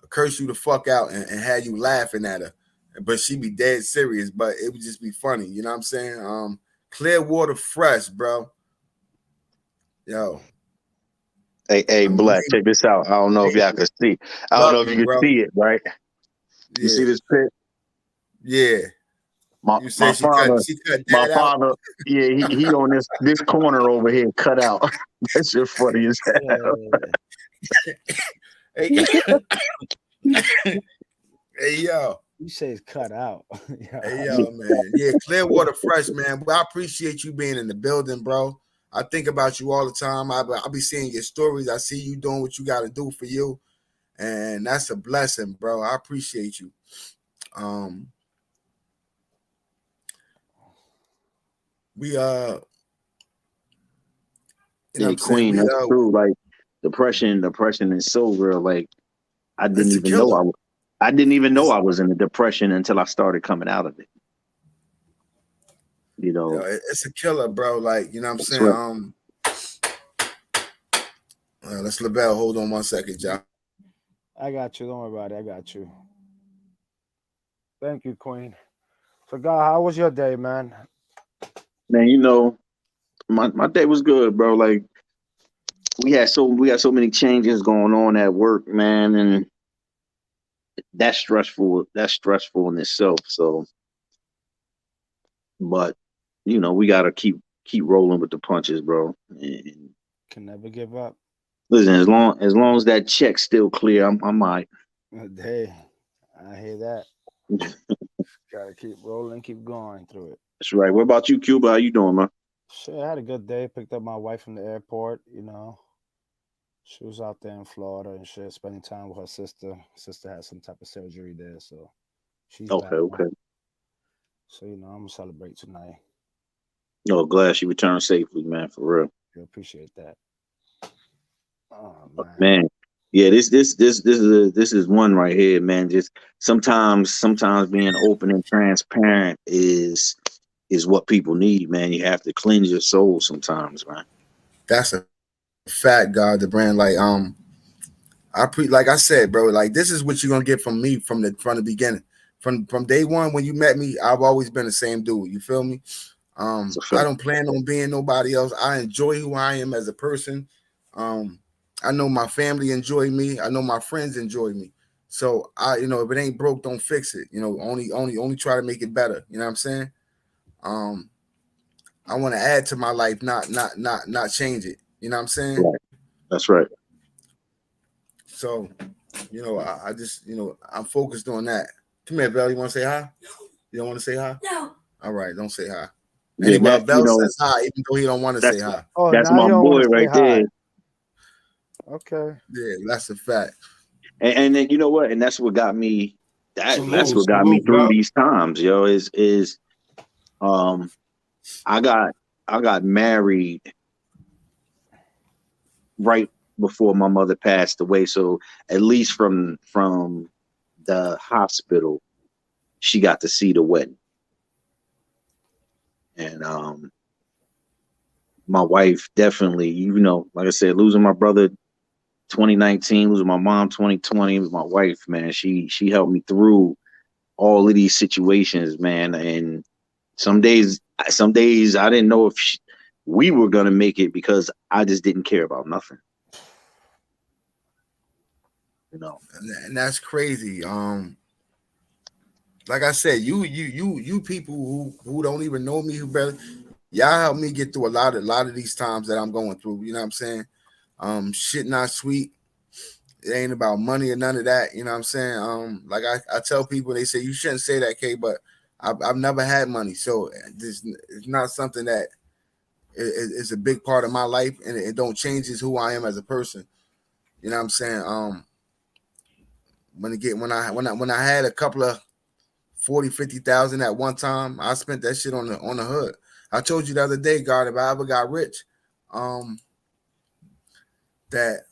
cursed you the fuck out and had you laughing at her, but she be dead serious. But it would just be funny, you know what I'm saying? Clearwater fresh, bro. Yo, Hey, I mean, Black, check this out. I don't know if y'all can see. I don't know love if you you, can bro. see it, right? You Yeah, see this pic? yeah. My You my said father, she cut my dad out. father, yeah, he on this corner over here cut out. That shit funny as hell. Hey, hey, yo. you say it's cut out. Hey, Yeah. yo, man. Yeah, Clearwater Fresh, man. Well, I appreciate you being in the building, bro. I think about you all the time. I be seeing your stories. I see you doing what you got to do for you. And that's a blessing, bro. I appreciate you. Um, we you know what Hey, I'm saying? Queen, that's true. Like depression is so real. Like I didn't It's a even know killer. I didn't even know It's, I was in a depression until I started coming out of it. You you know, know, it's a killer, bro. Like, you know what I'm that's saying? right. Let's LaBelle, hold on 1 second, y'all. I got you. Don't worry about it. I got you. Thank you, Queen. So God, how was your day, man? Man, you know, my day was good, bro. Like we had so many changes going on at work, man, and that's stressful. That's stressful in itself. So, but you know, we gotta keep rolling with the punches, bro. And Can never give up. listen, as long as that check's still clear, I'm all right. Hey, I hear that. Gotta keep rolling, keep going through it. That's right. What about you, Cuba? How you doing, man? Shit, I had a good day. Picked up my wife from the airport, She was out there in Florida and shit, spending time with her sister. Sister had some type of surgery there, so she's Okay, back okay. home. So, I'm gonna celebrate tonight. No, glad she returned safely, man. For real, I appreciate that. Oh man. man. Yeah, this is one right here, man. Just sometimes being open and transparent is what people need, man. You have to cleanse your soul sometimes, man. That's a fact, God. The brand, like I said, bro. Like this is what you're gonna get from me from the beginning, from day one when you met me. I've always been the same dude. You feel me? It's a I fact. don't plan on being nobody else. I enjoy who I am as a person. Um, I know my family enjoy me. I know my friends enjoy me. So if it ain't broke, don't fix it. Only try to make it better. You know what I'm saying? Um, I want to add to my life, not change it. You know what I'm saying? Right. That's right. So, I just, I'm focused on that. Come here, Bell. You want to say hi? You don't want to say hi? No. All right, don't say hi. Yeah, Anyway, Bell says hi, even though he don't want to say that's hi. Oh, that's now my you don't want boy to say right hi. there. Okay. Yeah, that's a fact. And then you know what? And that's what got me. That's what got me Salute, through bro. these times, yo. Is um, I got married right before my mother passed away, so at least from the hospital, she got to see the wedding, and my wife definitely, like I said, losing my brother 2019, losing my mom 2020, my wife, man, she helped me through all of these situations, man. And some days I didn't know if we were gonna make it because I just didn't care about nothing, you know. And that's crazy. Like I said, you people who don't even know me, who barely, y'all help me get through a lot of these times that I'm going through. You know what I'm saying? Shit not sweet. It ain't about money or none of that. You know what I'm saying? Like I tell people, they say you shouldn't say that, K, but I've never had money, so this it's not something that is a big part of my life, and it don't changes who I am as a person. You know what I'm saying? When I had a couple of 40, 50,000 at one time, I spent that shit on the hood. I told you the other day, God, if I ever got rich, um, that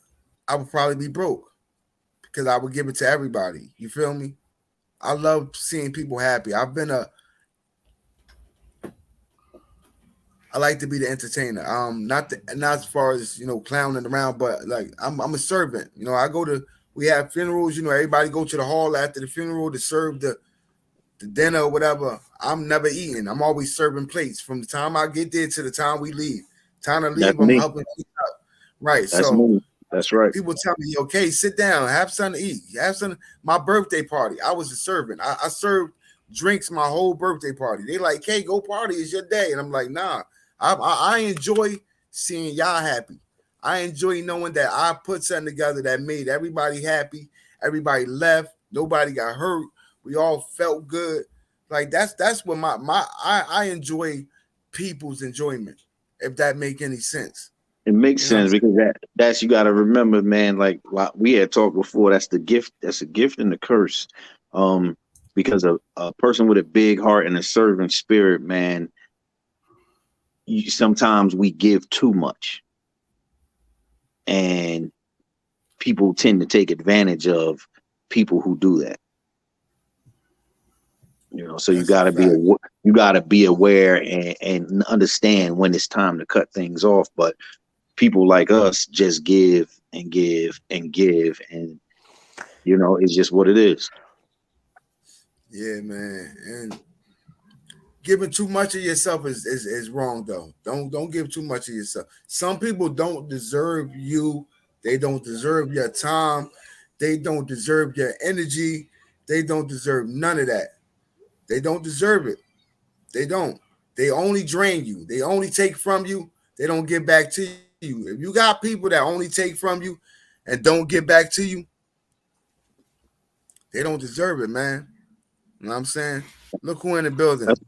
I would probably be broke because I would give it to everybody. You feel me? I love seeing people happy. I like to be the entertainer. Not as far as clowning around, but like I'm a servant. We have funerals. Everybody go to the hall after the funeral to serve the dinner or whatever. I'm never eating. I'm always serving plates from the time I get there to the time we leave. Time to That's leave, I'm me. helping clean up. Right. That's So me. That's right. people tell me, okay, sit down, have something to eat. Have some. My birthday party, I was a servant. I served drinks my whole birthday party. They like, hey, go party, it's your day. And I'm like, nah, I enjoy seeing y'all happy. I enjoy knowing that I put something together that made everybody happy. Everybody left. Nobody got hurt. We all felt good. Like that's what I enjoy people's enjoyment, if that make any sense. It makes You know what I'm sense because that's you got to remember, man. Like we had talked before, that's the gift. That's a gift and a curse. Because a person with a big heart and a servant spirit, man, sometimes we give too much, and people tend to take advantage of people who do that. So That's a fact. you gotta be aware and understand when it's time to cut things off. But people like us just give and give and give, and it's just what it is. Yeah, man. And giving too much of yourself is wrong though. Don't give too much of yourself. Some people don't deserve you. They don't deserve your time. They don't deserve your energy. They don't deserve none of that. They don't deserve it. They don't. They only drain you. They only take from you. They don't give back to you. If you got people that only take from you and don't give back to you, they don't deserve it, man. You know what I'm saying? Look who in the building. That's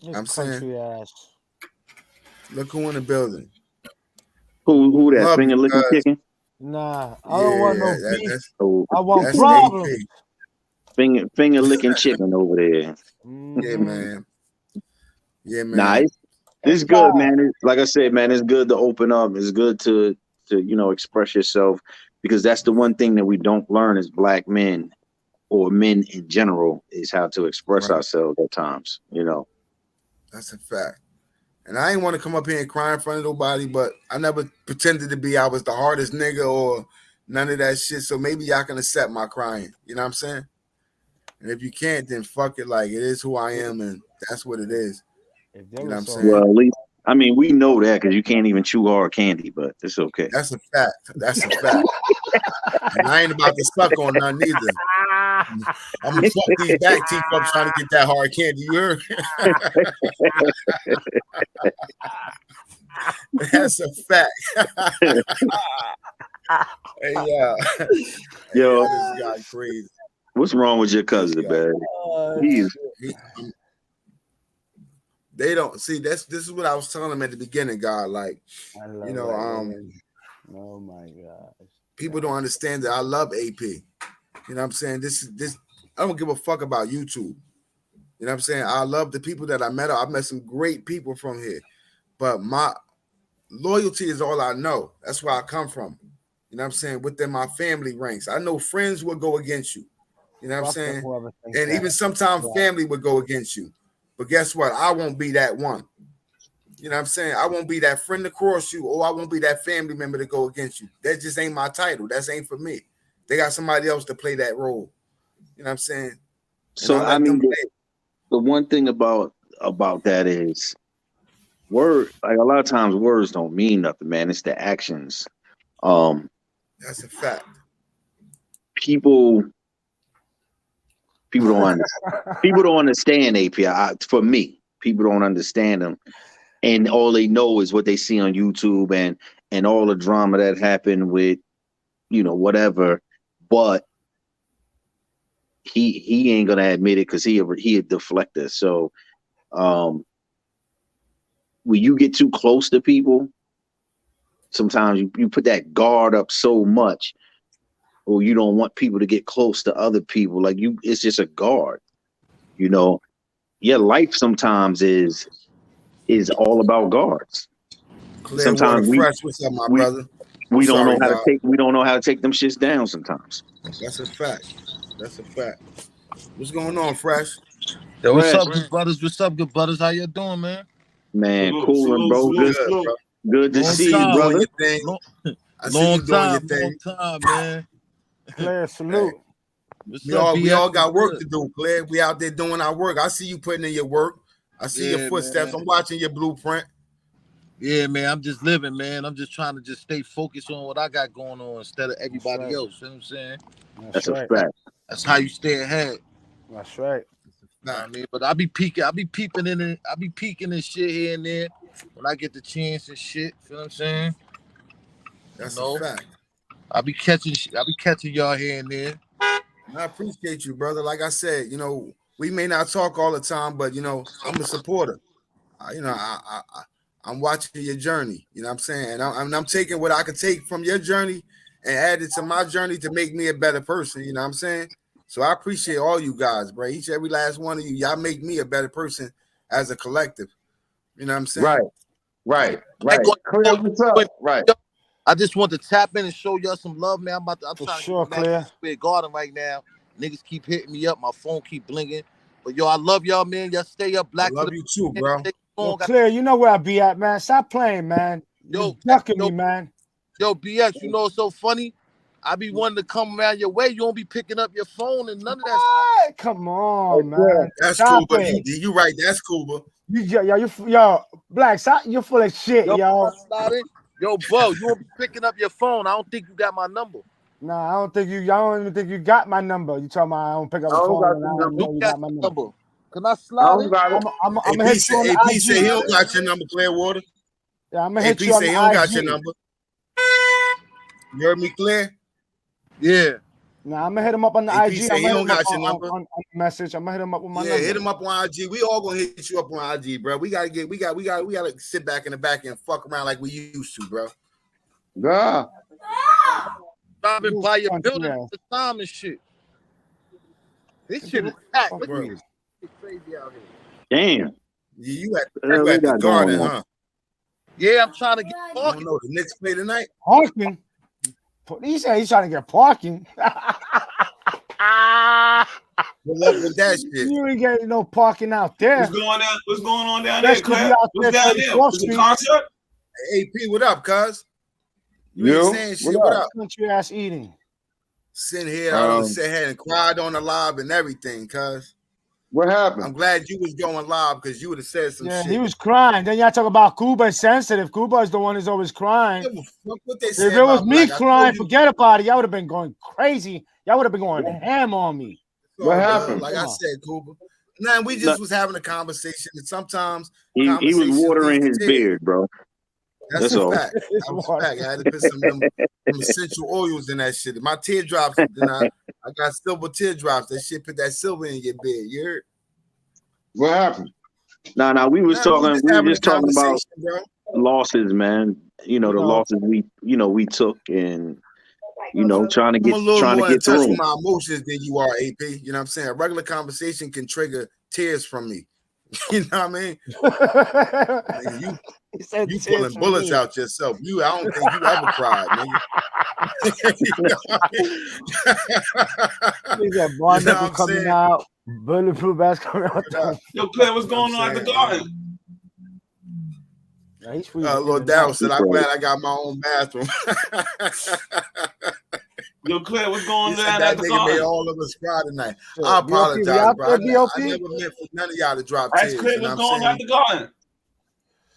This I'm saying, country ass. look who in the building. who that Love you, finger licking guys. chicken. Nah, I don't want Yeah, no beef. Oh, I want that's problems. AP. finger licking chicken over there. Yeah, Mm-hmm. man. Yeah, Nah, man. it's That's good, fine. man. Like I said, man, it's good to open up. It's good to express yourself. because that's the one thing that we don't learn as black men or men in general is how to express Right. ourselves at times, you know. That's a fact. And I ain't want to come up here and cry in front of nobody, but I never pretended to be I was the hardest nigga or none of that shit. So maybe y'all can accept my crying. You know what I'm saying? And if you can't, then fuck it. Like, it is who I am, and that's what it is. If You there know what I'm was saying? Well, at least, I mean, we know that because you can't even chew hard candy, but it's okay. That's a fact. That's a fact. And I ain't about to suck on none either. I'm gonna fuck these back teeth up trying to get that hard candy. You heard? That's a fact. Hey, Yo, this guy crazy. what's wrong with your cousin, man? They don't see this is what I was telling them at the beginning, God. Like, you know, oh my gosh. People don't understand that I love AP. You know what I'm saying? This I don't give a fuck about YouTube. You know what I'm saying? I love the people that I met. I met some great people from here. But my loyalty is all I know. That's where I come from. You know what I'm saying? Within my family ranks. I know friends will go against you. You know what I'm saying? And even sometimes family would go against you. But guess what? I won't be that one. You know what I'm saying? I won't be that friend to cross you, or I won't be that family member to go against you. That just ain't my title. That ain't for me. They got somebody else to play that role. You know what I'm saying? And so I mean, the one thing about that is word. Like a lot of times, words don't mean nothing, man. It's the actions. That's a fact. People don't understand. People don't understand API. For me, people don't understand them. And all they know is what they see on YouTube and all the drama that happened with, you know, whatever. But he ain't gonna admit it because he a deflector. So when you get too close to people, sometimes you put that guard up so much, or you don't want people to get close to other people. Like it's just a guard. You know, your life sometimes is all about guards. Clearwater Fresh, what's up, my brother? We don't know how to take them shits down sometimes. That's a fact. That's a fact. What's going on, Fresh? Yo, what's up, good brothers? What's up, good brothers? How you doing, man? Man, coolin', bro. Good to see you, brother. Long time, man. Claire, salute. We all got work to do, Claire. We out there doing our work. I see you putting in your work. I see your footsteps. Man. I'm watching your blueprint. Yeah, man. I'm just living, man. I'm just trying to just stay focused on what I got going on instead of everybody else. You know what I'm saying? That's a fact. That's how you stay ahead. That's right. I mean, but I be peeking and shit here and there when I get the chance and shit. You know what I'm saying? That's a fact. I be catching y'all here and there. I appreciate you, brother. Like I said, you know, we may not talk all the time, but you know, I'm a supporter. I'm watching your journey. You know what I'm saying? And I'm taking what I could take from your journey and add it to my journey to make me a better person. You know what I'm saying? So I appreciate all you guys, bro. Each every last one of you. Y'all make me a better person as a collective. You know what I'm saying? Right. Right. I just want to tap in and show y'all some love, man. I'm trying to get back to the garden right now. Niggas keep hitting me up. My phone keep blinging. But yo, I love y'all, man. Y'all stay up. Black. I love you too, bro. Yo, Claire, you know where I be at, man. Stop playing, man. You ducking me, man. Yo, BS, you know what's so funny? I be wanting to come around your way. You don't be picking up your phone and none of that stuff. Come on, man. That's cool, but you right. That's cool, but yo, Black, you're full of shit, yo. Yo, bro, you won't be picking up your phone. I don't think you got my number. Nah, I don't even think you got my number. You talking about I don't pick up the phone and I don't know you got my number. Can I slide it? I'm gonna hit you on the IG. Say he don't got your number, Clearwater. Yeah, I'm gonna hit you on the IG. He don't got your number. You heard me, Claire? Yeah. Nah, I'm gonna hit him up on the IG. Say he don't got your number. On message. I'm gonna hit him up with my number. Yeah, hit him up on IG. We all gonna hit you up on IG, bro. We gotta sit back in the back and fuck around like we used to, bro. Yeah. Stopping by your building at the time and shit. This shit is packed. It's crazy out here. Damn. Yeah, you at the garden, huh? Yeah, I'm trying to get I don't know. The Knicks play tonight. Honking. He said he's trying to get parking. Good luck with that shit. You ain't getting no parking out there. What's going on down That's there, because cuz? you out What's there down there? 34th Is it Street. concert? AP, what up, cuz? You ain't saying shit. What up? Country ass eating. Sitting here, I was sitting here and cried on the live and everything, cuz. What happened? I'm glad you was going live because you would have said some shit. He was crying. Then y'all talk about Cuba is sensitive. Cuba is the one who's always crying. What they If say it was about me Black, crying, forget about it. Y'all would have been going crazy. Y'all would have been going ham on me. What happened? Like I said, Cuba. Nah, we just was having a conversation, and sometimes he was watering his tears. beard, bro. That's a all. fact. That was a fact. I had to put some of them essential oils in that shit. My teardrops, then I got silver teardrops. That shit put that silver in your beard. You heard? What happened? Nah, we was talking. We were just talking about losses, man. You know, the losses we took, and trying to get I'm a little more in touch through. with my emotions than you are, AP. You know what I'm saying? A regular conversation can trigger tears from me. You know what I mean? You pulling bullets out yourself. I don't think you ever cried, nigga. He got Barnacle coming out, bulletproof vest coming out. Yo, Claire, what's going on at the garden? He's Lord Darryl said, I'm glad I got my own bathroom. Yo, Claire, what's going on at at the nigga garden? made all of us cry tonight. I apologize, bro. I never meant for none of y'all to drop tears. That's Claire, what's going on at the garden?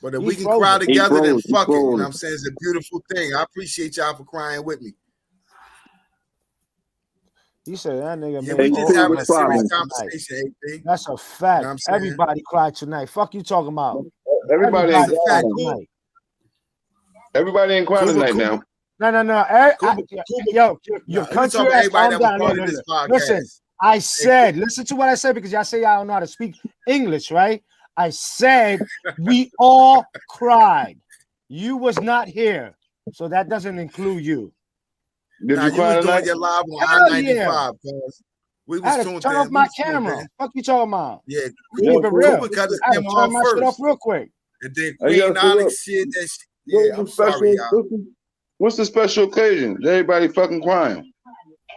But if we can cry together, then fuck it. You know what I'm saying? It's a beautiful thing. I appreciate y'all for crying with me. You said that nigga. Yeah, we just having a serious conversation, AP. That's a fact. You know what I'm Everybody cried tonight. Fuck you talking about. Everybody ain't cried tonight. Everybody ain't crying tonight now. No. Your country ass calm down. Listen, I said, listen to what I said because y'all say y'all don't know how to speak English, right? I said we all cried. You was not here, so that doesn't include you. Did you cry tonight? Your live on I-95, cuz. We was tuned in. Turn off my camera. Fuck you talking about? Yeah, keep it real. Because I had to turn my shit off real quick. And then Queen Onyx shit. Yeah, I'm sorry, y'all. What's the special occasion? Everybody fucking crying.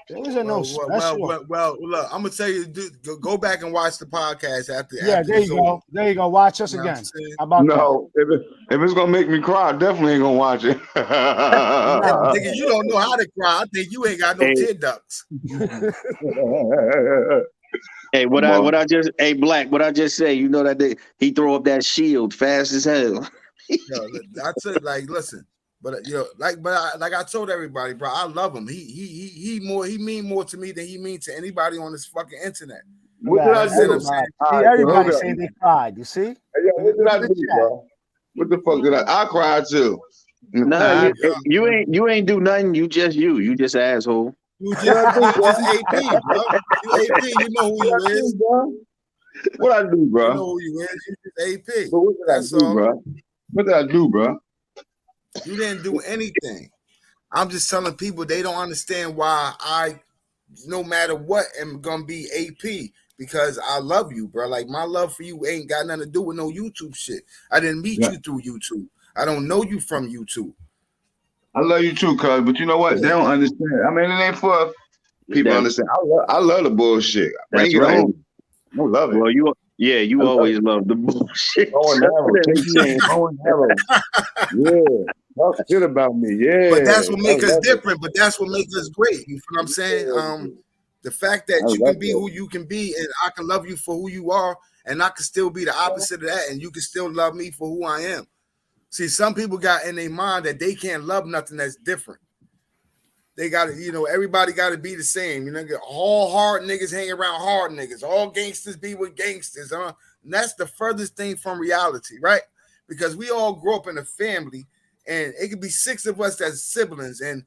There wasn't no special. Well, look, I'm gonna tell you, dude, go back and watch the podcast after. Yeah, there you go. There you go. Watch us again. How about that? If it's gonna make me cry, I definitely ain't gonna watch it. Nigga, you don't know how to cry. I think you ain't got no tear ducts. Hey, what I just say, you know that he throw up that shield fast as hell. I said, like, listen, but like I told everybody, bro, I love him. He mean more to me than he means to anybody on this fucking internet. What did I do? Everybody say they cried. You see? What did I do, bro? What the fuck did I cried too? No, you ain't do nothing. You just asshole. You just AP, bro. You AP, you know who you is. What I do, bro? You know who you is. You just AP. But what did I do, bro? What did I do, bro? You didn't do anything. I'm just telling people they don't understand why I, no matter what, am gonna be AP because I love you, bro. Like my love for you ain't got nothing to do with no YouTube shit. I didn't meet you through YouTube. I don't know you from YouTube. I love you too, cuz, but you know what? They don't understand. I mean, it ain't for people to understand. I love the bullshit. Bring it on. I love it. Well, you always love the bullshit. Yeah. Talk shit about me. Yeah. But that's what makes us different. But that's what makes us great. You feel what I'm saying? The fact that you can be who you can be, and I can love you for who you are, and I can still be the opposite of that, and you can still love me for who I am. See, some people got in their mind that they can't love nothing that's different. They got to, everybody got to be the same. All hard niggas hang around hard niggas. All gangsters be with gangsters. And that's the furthest thing from reality, right? Because we all grow up in a family, and it could be 6 of us that's siblings, and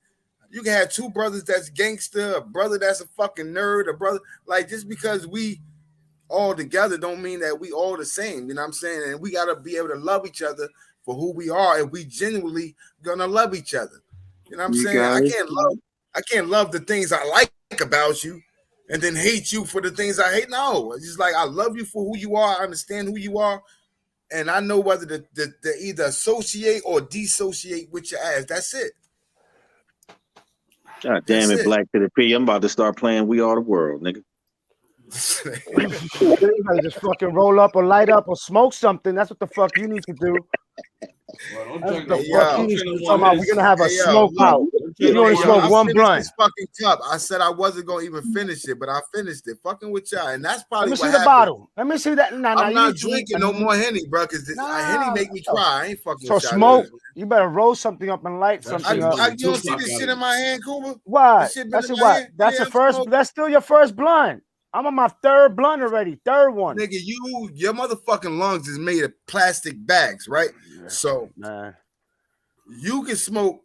you can have 2 brothers that's gangster, a brother that's a fucking nerd, a brother like just because we all together don't mean that we all the same. You know what I'm saying? And we got to be able to love each other for who we are, and we genuinely gonna love each other. You know what I'm saying? I can't love the things I like about you and then hate you for the things I hate. No, it's just like I love you for who you are. I understand who you are, and I know whether to either associate or dissociate with your ass. That's it. God damn it, Black to the P. I'm about to start playing We Are the World, nigga. You gotta just fucking roll up or light up or smoke something. That's what the fuck you need to do. Well, That's what the fuck you need to do. Talking about we're gonna have a Hey, yo, smoke look. out. You only smoke I one finished blunt. this fucking cup. I said I wasn't gonna even finish it, but I finished it. Fucking with y'all, and that's Let probably me what see the happened. bottle. Let me see that. Nah, I'm you not need to drinking no more Henny, bro, because Henny make me cry. I ain't fucking So with y'all. smoke. You better roll something up and light something up. You don't see this shit in my hand, Kuba? What? This shit been That's in it. my What? hand? That's Yeah, the first. smoking. That's still your first blunt. I'm on my third blunt already. Third one. Nigga, your motherfucking lungs is made of plastic bags, right? So man, you can smoke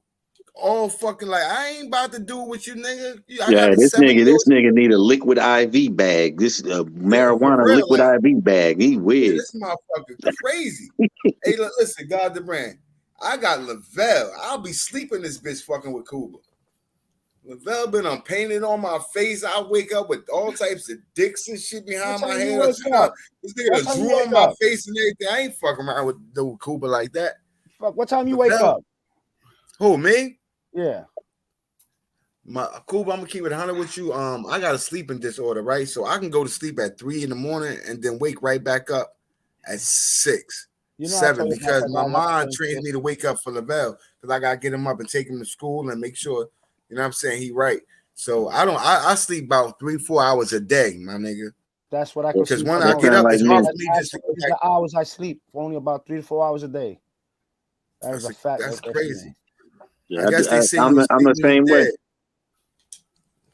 all fucking like I ain't about to do it with you, nigga. I Yeah, got the this 7 years. nigga need a liquid IV bag. This marijuana real, liquid like, IV bag. He Yeah, weird. this motherfucker crazy. Hey, listen, God the brand. I got Lavelle. I'll be sleeping this bitch fucking with Cuba. Lavelle been painted on my face. I wake up with all types of dicks and shit behind my head. Wake up? This nigga What done time you drew wake on my up? face and everything. I ain't fucking around with Cuba like that. Fuck. What time you wake Lavelle? up? Who, me? Yeah. Cuba, I'm gonna keep it 100 with you. I got a sleeping disorder, right? So I can go to sleep at 3 in the morning and then wake right back up at 6, You know, I 7, told you because my about that mind same trains shit. me to wake up for Lavelle because I gotta get him up and take him to school and make sure, you know what I'm saying, he right. So I sleep about 3-4 hours a day, my nigga. That's what I could Because sleep when alone. I get up, it's hard for That's me just to actually the hours I sleep for only about 3 to 4 hours a day. That is a fact. that's right there, crazy. Yeah, I guess they say I'm you the sleep when same you way. dead.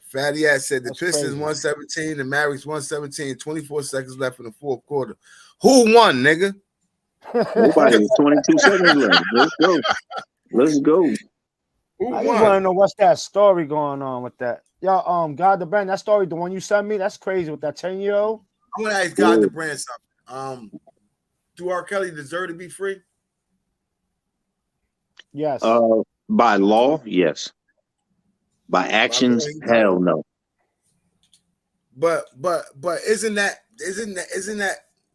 Fatty ass said the That's Pistons crazy. 117, the Mavericks 117, 24 seconds left in the fourth quarter. Who won, nigga? Nobody. 22 seconds left. Let's go. Let's go. Who I just want to know what's that story going on with that. Yo, God the brand, that story, the one you sent me, that's crazy with that 10-year-old. I'm gonna ask God the brand something. Do R. Kelly deserve to be free? Yes. By law, yes. By actions, hell no. But isn't that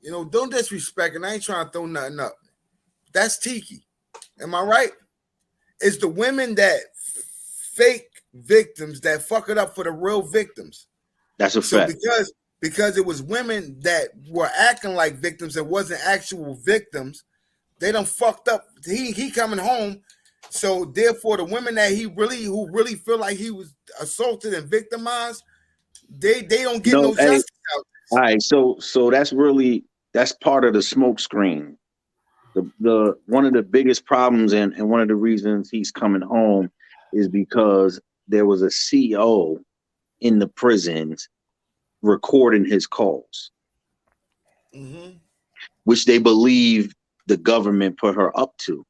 you know, don't disrespect, and I ain't trying to throw nothing up. That's Tiki. Am I right? It's the women that fake victims that fuck it up for the real victims. That's a fact. Because it was women that were acting like victims and wasn't actual victims, they done fucked up. He coming home. So therefore, the women that who really feel like he was assaulted and victimized, they don't get no justice out. All right, so that's part of the smoke screen. The one of the biggest problems and one of the reasons he's coming home is because there was a CO in the prisons recording his calls, which they believe the government put her up to.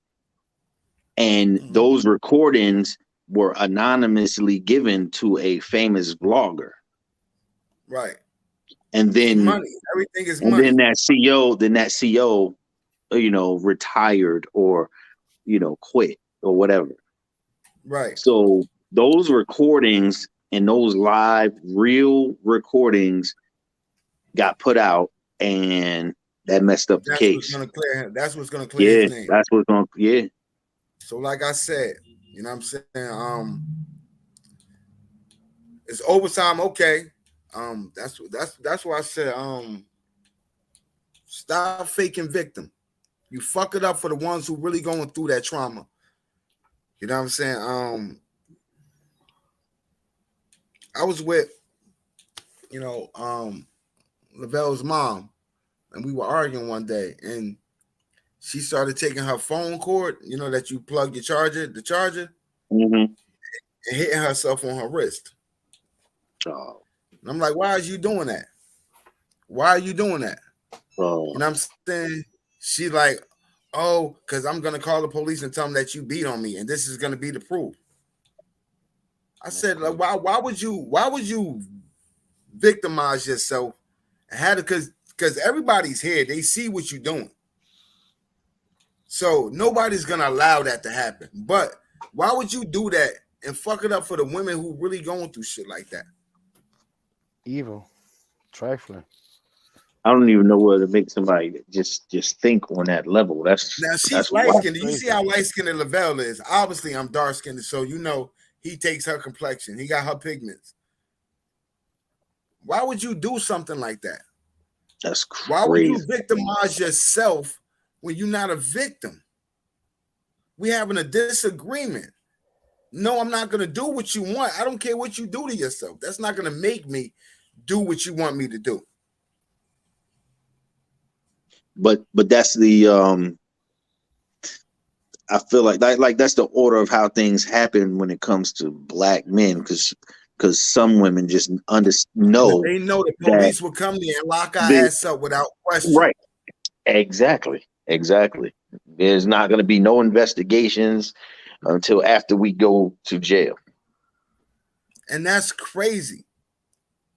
And those recordings were anonymously given to a famous vlogger. Right. And then money. Everything is and money. then that CO, you know, retired or, you know, quit or whatever. Right. So those recordings and those live real recordings got put out, and that messed up the case. That's what's gonna clear his name. That's what's gonna So like I said, you know what I'm saying? It's overtime, okay. That's why I said stop faking victim. You fuck it up for the ones who really going through that trauma. You know what I'm saying? I was with, you know, Lavelle's mom, and we were arguing one day, and she started taking her phone cord, you know, that you plug the charger, and hitting herself on her wrist. Oh. And I'm like, why are you doing that? Why are you doing that? Oh. You know what I'm saying? She like, oh, because I'm gonna call the police and tell them that you beat on me, and this is gonna be the proof. I said, like, why would you victimize yourself and had to because everybody's here, they see what you're doing. So nobody's gonna allow that to happen. But why would you do that and fuck it up for the women who really going through shit like that? Evil. Trifling. I don't even know whether to make somebody just think on that level. That's Now she's light skinned. You see how light skinned Lavelle is. Obviously, I'm dark skinned, so you know he takes her complexion. He got her pigments. Why would you do something like that? That's crazy. Why would you victimize yourself when you're not a victim? We having a disagreement. No, I'm not going to do what you want. I don't care what you do to yourself. That's not going to make me do what you want me to do. But that's the I feel like that's the order of how things happen when it comes to black men, because some women just know they know the police will come there and lock our ass up without question. Right. Exactly. There's not going to be no investigations until after we go to jail. And that's crazy.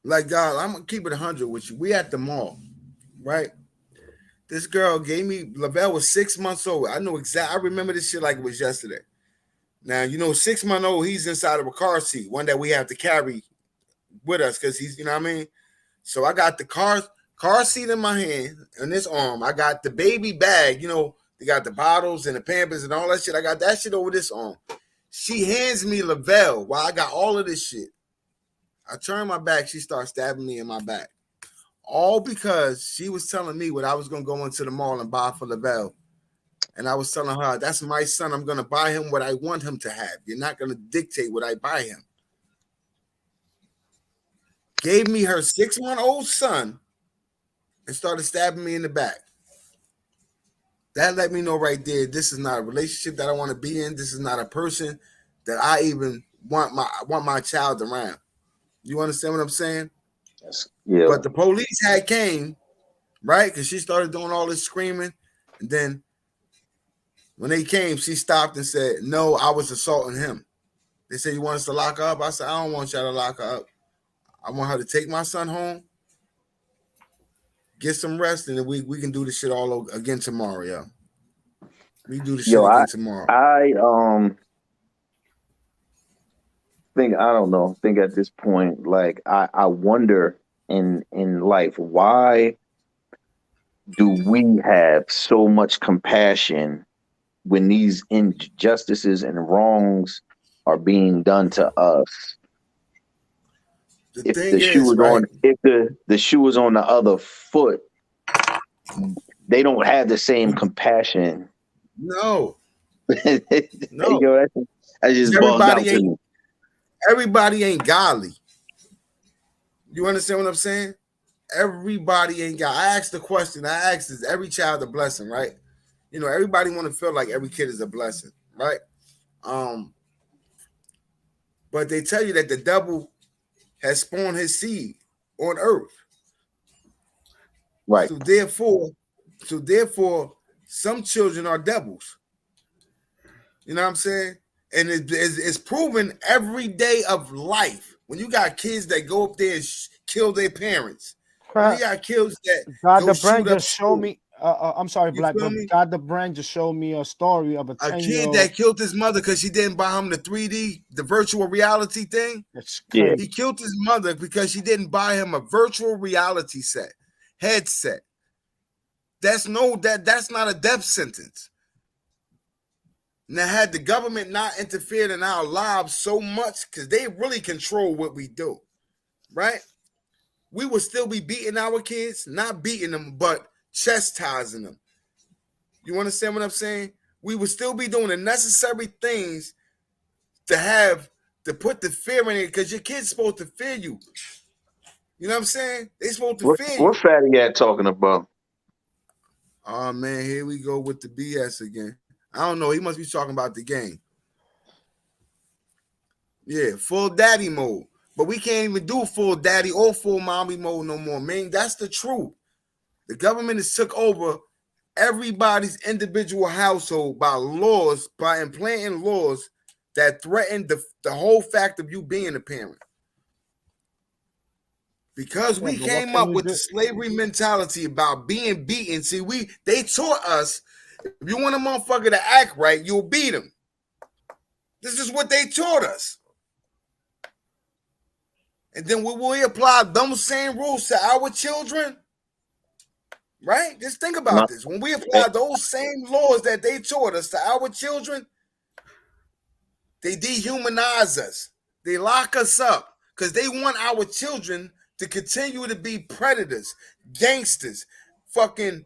Like, God, I'm going to keep it 100 with you. We at the mall, right? This girl gave me, Lavelle was 6 months old. I know exactly. I remember this shit like it was yesterday. Now, 6 months old, he's inside of a car seat, one that we have to carry with us because he's, you know what I mean? So I got the car seat in my hand and this arm. I got the baby bag, they got the bottles and the Pampers and all that shit. I got that shit over this arm. She hands me Lavelle while I got all of this shit. I turn my back. She starts stabbing me in my back. All because she was telling me what I was going to go into the mall and buy for Lavelle. And I was telling her, that's my son. I'm going to buy him what I want him to have. You're not going to dictate what I buy him. Gave me her 6-month-old son and started stabbing me in the back. That let me know right there, this is not a relationship that I want to be in. This is not a person that I even want my child around. You understand what I'm saying? Yeah. But the police had came, right? Because she started doing all this screaming. And then when they came, she stopped and said, no, I was assaulting him. They said, you want us to lock her up? I said, I don't want y'all to lock her up. I want her to take my son home, get some rest, and then we can do this shit all over again tomorrow, yo. We do this shit again tomorrow. I think at this point, like I wonder in life, why do we have so much compassion when these injustices and wrongs are being done to us? If the shoe was on the other foot, they don't have the same compassion. No. No. Yo, that just boils down to me. Everybody ain't godly. You understand what I'm saying? Everybody ain't God. I asked the question. I asked, is every child a blessing, right? Everybody want to feel like every kid is a blessing, right? But they tell you that the devil has spawned his seed on earth. Right. So therefore, some children are devils. You know what I'm saying? And it's proven every day of life. When you got kids that go up there and kill their parents. When you got kids that God go the shoot brand up just showed me. I'm sorry, Black, but God the brand just showed me a story of a 10-year-old kid that killed his mother because she didn't buy him the virtual reality thing. That's crazy. He killed his mother because she didn't buy him a virtual reality headset. That's not a death sentence. Now, had the government not interfered in our lives so much, because they really control what we do, right? We would still be beating our kids, not beating them, but chastising them. You understand what I'm saying? We would still be doing the necessary things to put the fear in it, because your kid's supposed to fear you. You know what I'm saying? They're supposed to fear you. What Fatty at talking about? Oh, man, here we go with the BS again. I don't know. He must be talking about the game. Yeah, full daddy mode. But we can't even do full daddy or full mommy mode no more, man. That's the truth. The government has took over everybody's individual household by implanting laws that threaten the whole fact of you being a parent. Because we came up with the slavery mentality about being beaten. See, they taught us, if you want a motherfucker to act right, you'll beat him. This is what they taught us. And then will we apply those same rules to our children? Right? Just think about this. When we apply those same laws that they taught us to our children, They dehumanize us. They lock us up because they want our children to continue to be predators, gangsters, fucking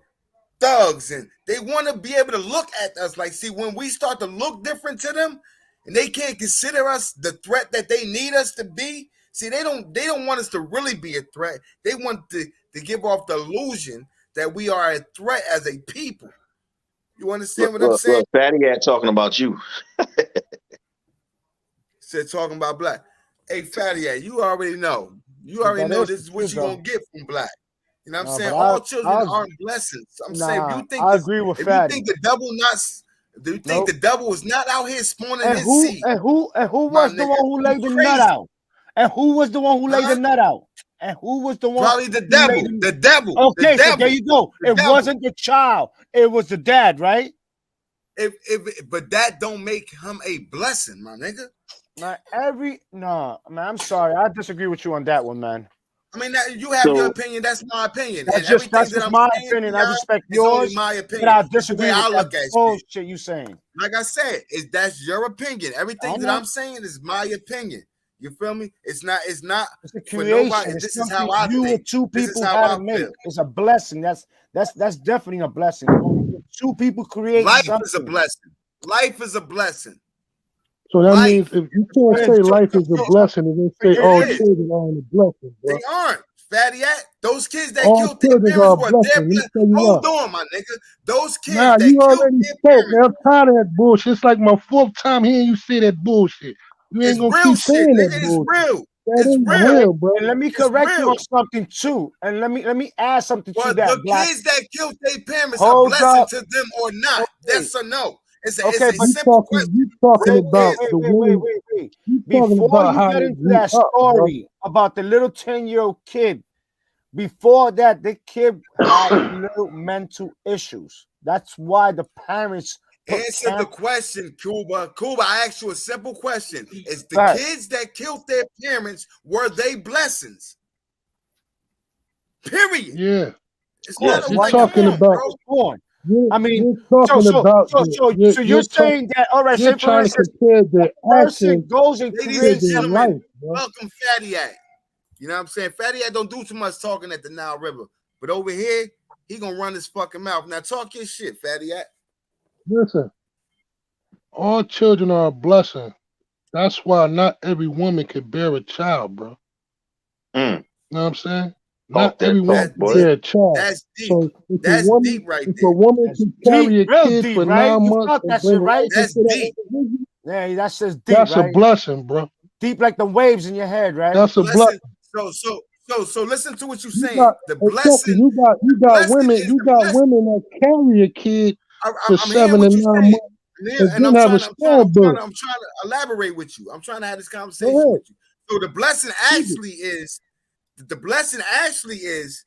thugs, and they want to be able to look at us like, see, when we start to look different to them and they can't consider us the threat that they need us to be. See, they don't want us to really be a threat. They want to give off the illusion that we are a threat as a people. You understand what I'm saying? Look, Fatty Cat talking about you. Said talking about Black. Hey, Fatty, you already know. You already know this is what you're going to get from Black. You know what I'm saying? All children aren't blessings. I'm saying, if you think I agree with if Fatty. you think the devil not, do you think the devil is not out here spawning his seed? And who was the one who laid the nut out? And who was the one who laid the nut out? And who was the one? Probably the devil. The devil. Okay, the so devil. there you go. It wasn't the child. It was the dad, right? But that don't make him a blessing, my nigga. Man, I'm sorry. I disagree with you on that one, man. I mean, you have your opinion. That's my opinion. That's and just my opinion. I respect yours. My opinion. But I disagree with I that look at bullshit you saying. Like I said, that's your opinion. Everything that I'm saying is my opinion. You feel me? It's not It's a for creation. nobody. It's this is how I you think. and two This people is how had I to make. feel. It's a blessing. That's definitely a blessing. Two people create life something. is a blessing. Life is a blessing. So that means if you can't say life is a blessing, and then say all children aren't a blessing, bro. They aren't. Fatty at those kids that All killed their children parents are a were blessing. their Hold on, my nigga. Those kids Nah, that you killed already their spoke, parents. man. I'm tired of that bullshit. It's like my 4th time hearing you say that bullshit. You ain't It's gonna real keep shit, saying nigga. that It's bullshit. real. That It's ain't real. real, bro. And let me correct you on something too. And let me add something to that. The Black. kids that killed their parents a Hold blessing up. to them or not? Okay. Yes or no? It's a Okay, it's a simple question. You talking about the women. Wait. You talking Before about you how get they into grew that up, story about the little 10-year-old kid, before that, the kid had little mental issues. That's why the parents Answer the question, Cuba. Cuba, I asked you a simple question. Is the kids that killed their parents, were they blessings? Period. Yeah. It's you're not talking about. I mean, you're talking about. so you're saying that, all right, you're say for trying to instance, compare the person actions goes and Ladies creates and their gentlemen, life, bro. welcome Fatty Act. You know what I'm saying? Fatty Act don't do too much talking at the Nile River. But over here, he gonna run his fucking mouth. Now talk your shit, Fatty Act. Listen, all children are a blessing. That's why not every woman can bear a child, bro. You know what I'm saying? Not every woman can bear a child. That's deep. So if That's a woman, deep right if there. a woman can carry a kid deep, for right? 9 You months felt and that bring shit, right? life That's into that deep. individual, Yeah, that's just deep, that's right? a blessing, bro. Deep like the waves in your head, right? That's a blessing. So listen to what you're You saying. got, The exactly, blessing. you got blessing women, is you the got blessing. women that carry a kid for I'm hearing 7 what and you're 9 saying. months and And then have a stillbirth. I'm trying to elaborate with you. I'm trying to have this Go conversation ahead. with you. So the blessing actually is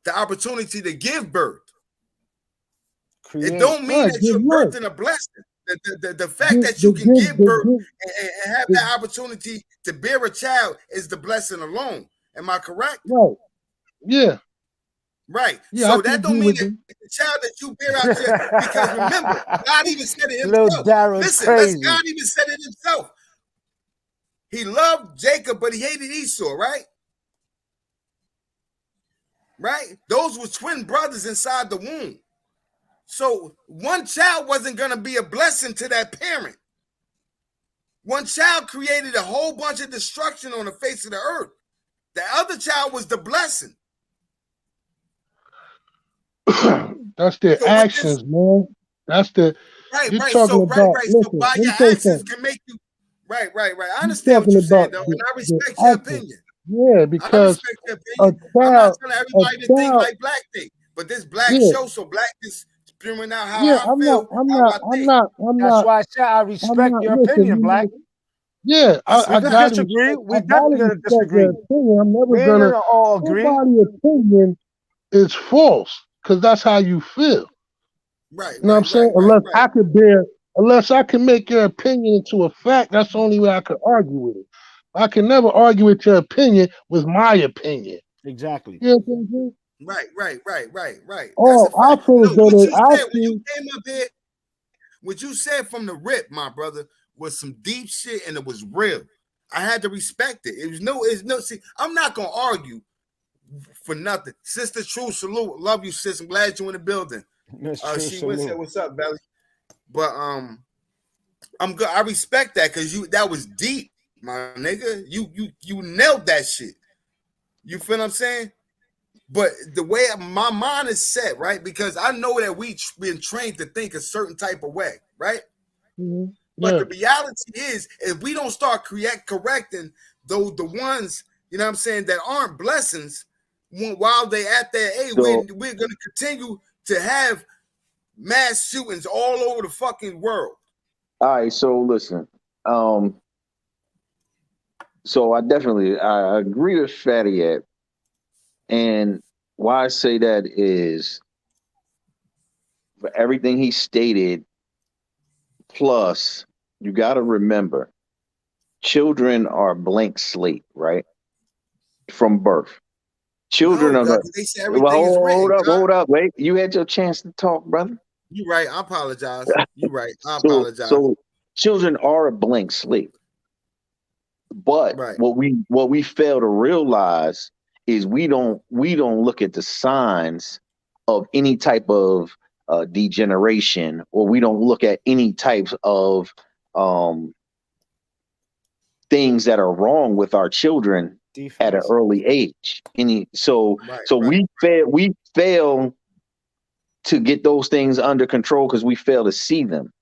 the opportunity to give birth. It don't mean that you're birthing a blessing. The fact that you can give birth and have that opportunity to bear a child is the blessing alone. Am I correct? Right. Yeah. Right. Yeah, So I can that don't agree mean with that you. the child that you bear out here, because remember, God even said it Little himself. Daryl's Listen, crazy. God even said it himself. He loved Jacob, but he hated Esau, right? Right? Those were twin brothers inside the womb. So one child wasn't going to be a blessing to that parent. One child created a whole bunch of destruction on the face of the earth. The other child was the blessing. That's their actions, man. That's the you're talking about. Listen, So by let me your tell you actions something. can make you right. I You're understand what talking you're saying, about though, the, and I respect the your actions. opinion. Yeah, I because respect your a opinion. I'm not child, telling everybody to think like black think, but this black yeah, show, so black is spewing out how yeah. I feel, how I think. That's why I said I respect your opinion, Black. Yeah, We I could gotta disagree. respect. We I gotta definitely gonna respect disagree. their opinion. I'm never We ain't gonna. gonna all agree. Nobody's opinion is false because that's how you feel. Right. You know what I'm saying? Unless I can make your opinion into a fact, that's the only way I can argue with it. I can never argue with your opinion with my opinion. Exactly. You know what I'm saying? Right. Oh, That's a fact. I feel No, that what you they said when you actually. came up here, what you said from the rip, my brother, was some deep shit and it was real. I had to respect it. It's no. See, I'm not gonna argue for nothing. Sister True, salute. Love you, sis. I'm glad you're in the building. She went said, "What's up, Belly?" But I'm good. I respect that because that was deep, my nigga. You nailed that shit. You feel what I'm saying? But the way my mind is set, right? Because I know that we've been trained to think a certain type of way, right? Mm-hmm. But the reality is, if we don't start correcting the ones, you know what I'm saying, that aren't blessings, while they at their age, we're going to continue to have mass shootings all over the fucking world. All right, so listen. So I agree with Fatty Ed. And why I say that is for everything he stated, plus you got to remember, children are blank slate, right? From birth. Children are they say everything is written. Hold up, wait. You had your chance to talk, brother. You're right. I apologize. You're right. I apologize. So children are a blank slate. But what we fail to realize is we don't look at the signs of any type of degeneration, or we don't look at any types of things that are wrong with our children at an early age. We fail to get those things under control because we fail to see them.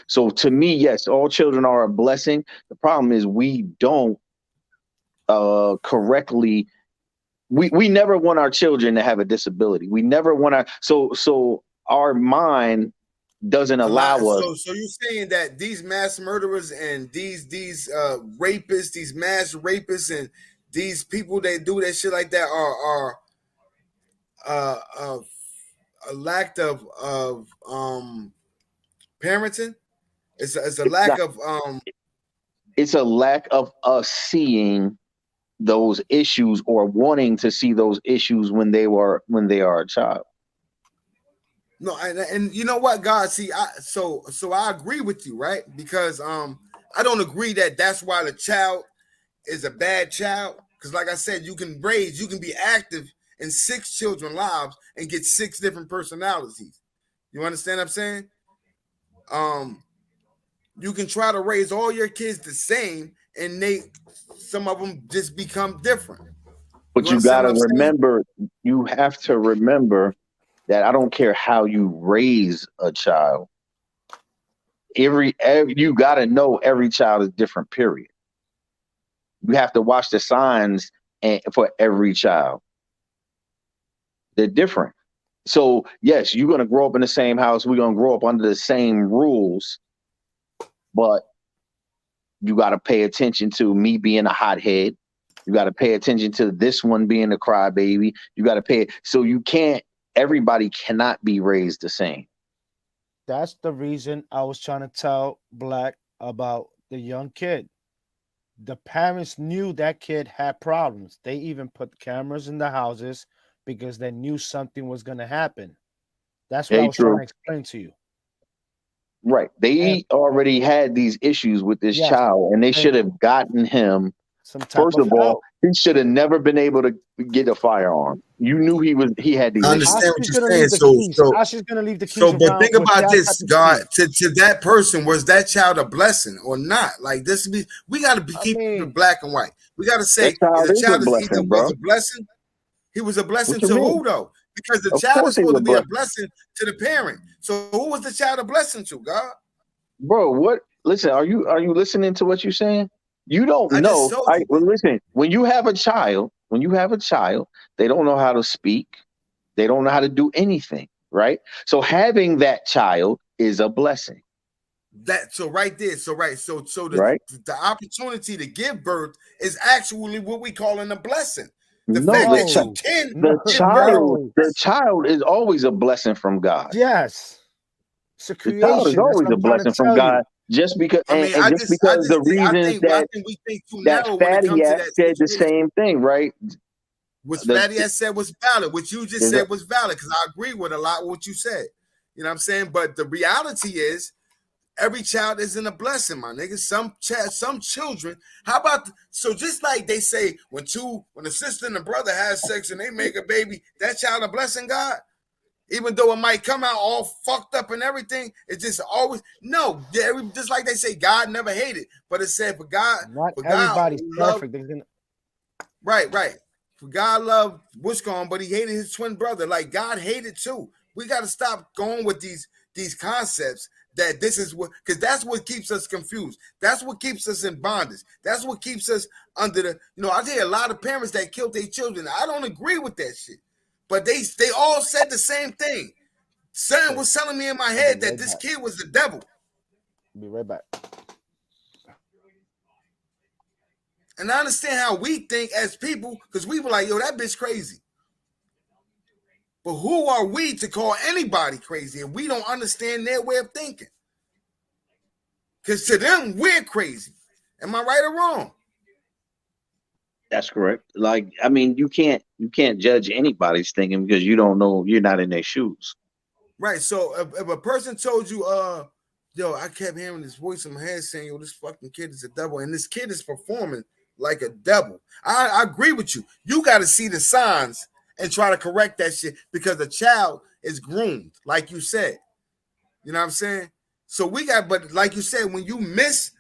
So to me, yes, all children are a blessing. The problem is we don't correctly. We never want our children to have a disability. We never want so our mind doesn't allow us. So you're saying that these mass murderers and these rapists, these mass rapists, and these people that do that shit like that are a lack of parenting. It's a lack of It's a lack of us seeing those issues or wanting to see those issues when they are a child. No, and you know what, God? See, so I agree with you, right? Because I don't agree that that's why the child is a bad child. Because, like I said, you can be active in 6 children's lives and get 6 different personalities. You understand what I'm saying? You can try to raise all your kids the same, and some of them just become different. But you got to remember, you have to remember that I don't care how you raise a child. You got to know every child is different, period. You have to watch the signs for every child. They're different. So, yes, you're going to grow up in the same house. We're going to grow up under the same rules. But you got to pay attention to me being a hothead. You got to pay attention to this one being a crybaby. You got to pay it. So everybody cannot be raised the same. That's the reason I was trying to tell Black about the young kid. The parents knew that kid had problems. They even put cameras in the houses because they knew something was going to happen. That's what I was trying to explain to you. Right. They already had these issues with this child, and they should have gotten him. First of all, he should have never been able to get a firearm. You knew he had these. I understand what you're saying. Asha's gonna leave the keys. But think about this, God. To that person, was that child a blessing or not? Like this, we got to keep it black and white. We got to say the child was a blessing. He was a blessing to who though? Because the child is supposed to be a blessing to the parent. So who was the child a blessing to, God? Bro, what? Listen, are you listening to what you're saying? You don't know. Well, listen, when you have a child, they don't know how to speak. They don't know how to do anything, right? So having that child is a blessing. Right there. The opportunity to give birth is actually what we call a blessing. The child is always a blessing from God. Yes. It's a creation. The child is always a blessing from God. Just because, the reasons that Fatty Ass said the same thing, right? What Fatty Ass said was valid. What you just said was valid because I agree with a lot of what you said. You know what I'm saying? But the reality is, every child isn't a blessing, my nigga. Some children. How about so? Just like they say, when a sister and a brother has sex and they make a baby, that child a blessing, God. Even though it might come out all fucked up and everything, it's just always no. Just like they say, God never hated, but it said for God, not for everybody's God perfect. Right. For God loved Wisconsin, but he hated his twin brother. Like God hated too. We got to stop going with these concepts that this is what, because that's what keeps us confused. That's what keeps us in bondage. That's what keeps us under the, I hear a lot of parents that killed their children. I don't agree with that shit. But they all said the same thing. Son was telling me in my head that this kid was the devil. Be right back. And I understand how we think as people, because we were like, yo, that bitch crazy. But who are we to call anybody crazy? And we don't understand their way of thinking. Because to them, we're crazy. Am I right or wrong? That's correct. Like, I mean, you can't judge anybody's thinking because you don't know, you're not in their shoes. Right. So if a person told you, yo, I kept hearing this voice in my head saying, yo, this fucking kid is a devil, and this kid is performing like a devil. I agree with you. You got to see the signs and try to correct that shit because the child is groomed, like you said. You know what I'm saying? So but like you said, when you miss,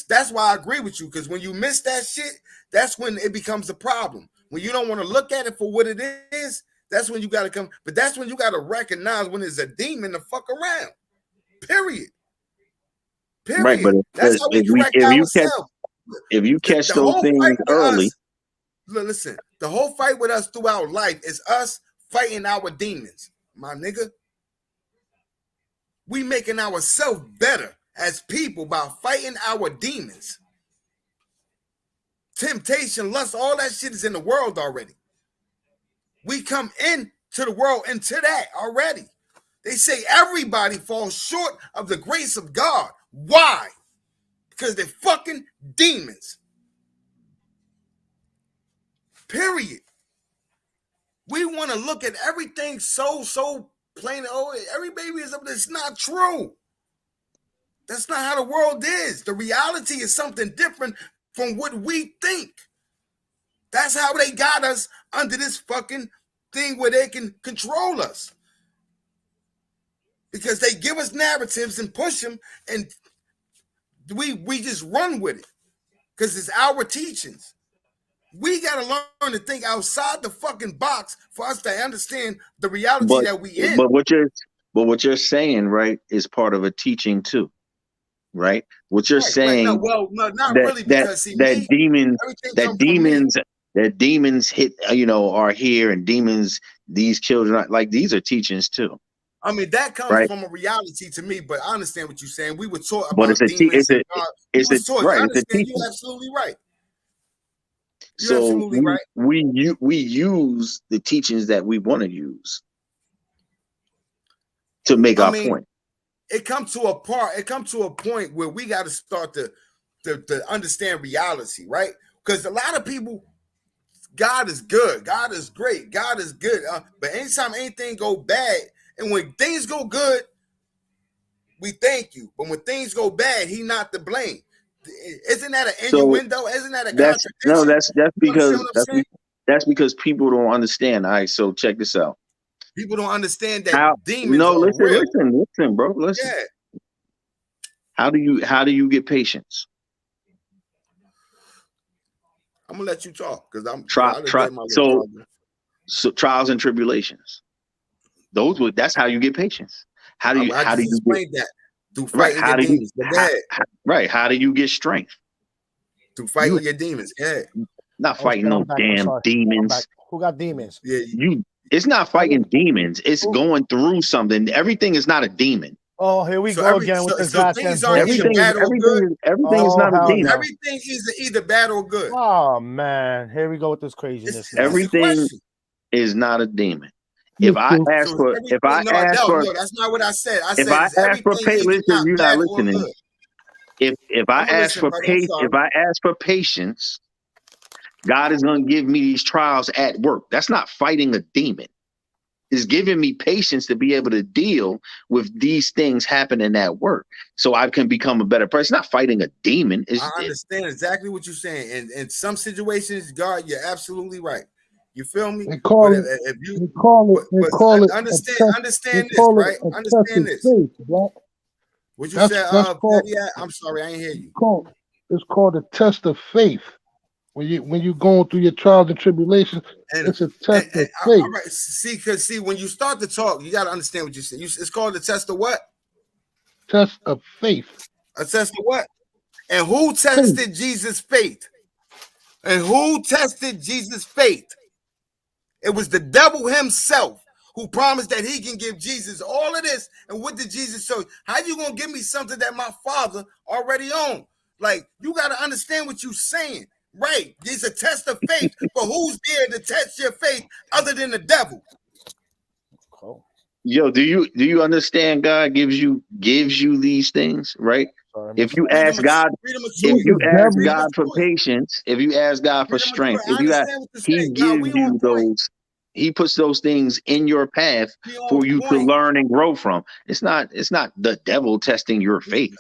that's why I agree with you, because when you miss that shit, that's when it becomes a problem. When you don't want to look at it for what it is, that's when you got to come. But that's when you got to recognize when there's a demon to fuck around. Period. Right, but that's how we correct ourselves. If you catch those things early. Listen, the whole fight with us throughout life is us fighting our demons, my nigga. We making ourselves better as people by fighting our demons. Temptation, lust, all that shit is in the world already. We come into the world into that already. They say everybody falls short of the grace of God. Why? Because they're fucking demons. Period. We want to look at everything so plain. Oh, every baby is up there. It's not true. That's not how the world is. The reality is something different from what we think. That's how they got us under this fucking thing where they can control us. Because they give us narratives and push them, and we just run with it. Because it's our teachings. We got to learn to think outside the fucking box for us to understand the reality that we in. But what you're saying, right, is part of a teaching too, right? What you're saying, no, not really, because demons hit, are here, and demons, these children, like these are teachings too. I mean, that comes from a reality to me, but I understand what you're saying. We were taught about demons. You're absolutely right. So we use the teachings that we want to use to make our point. It comes to a point where we got to start to understand reality, right? Because a lot of people, God is good, God is great, God is good. But anytime anything go bad, and when things go good, we thank you. But when things go bad, he not to blame. Isn't that an innuendo? Isn't that a contradiction? No, that's because people don't understand. All right, so check this out. People don't understand that demons are real. Listen, bro. Listen. Yeah. How do you get patience? I'm gonna let you talk because so trials and tribulations. That's how you get patience. How do you explain that? Through fighting your demons. How do you get strength? Through fighting your demons. Yeah. Not fighting no damn demons. Who got demons? Yeah. It's not fighting demons. It's going through something. Everything is not a demon. Oh, here we go again with this goddamn everything is not a demon. Everything is either bad or good. Oh man, here we go with this craziness. Everything is not a demon. If I ask for, that's not what I said. I said if I ask for patience, you're not listening. If I ask for patience, God is going to give me these trials at work. That's not fighting a demon. is giving me patience to be able to deal with these things happening at work, so I can become a better person. Not fighting a demon. I understand exactly what you're saying, and in some situations, God, you're absolutely right. You feel me? They call it. They call it. Understand this, right? Understand this. Faith, right? What you said? I'm sorry, I ain't hear you. It's called a test of faith. When you going through your trials and tribulations, it's a test of faith. All right, see, when you start to talk, you got to understand what you're saying. It's called a test of what? Test of faith. A test of what? And who tested Jesus' faith? And who tested Jesus' faith? It was the devil himself who promised that he can give Jesus all of this. And what did Jesus show? How you gonna give me something that my Father already owned? Like, you got to understand what you're saying. Right, it's a test of faith, but who's there to test your faith other than the devil? Yo, do you understand? God gives you these things, right? If you ask God, for patience, if you ask God for strength, He gives you those. He puts those things in your path for you to learn and grow from. It's not the devil testing your faith.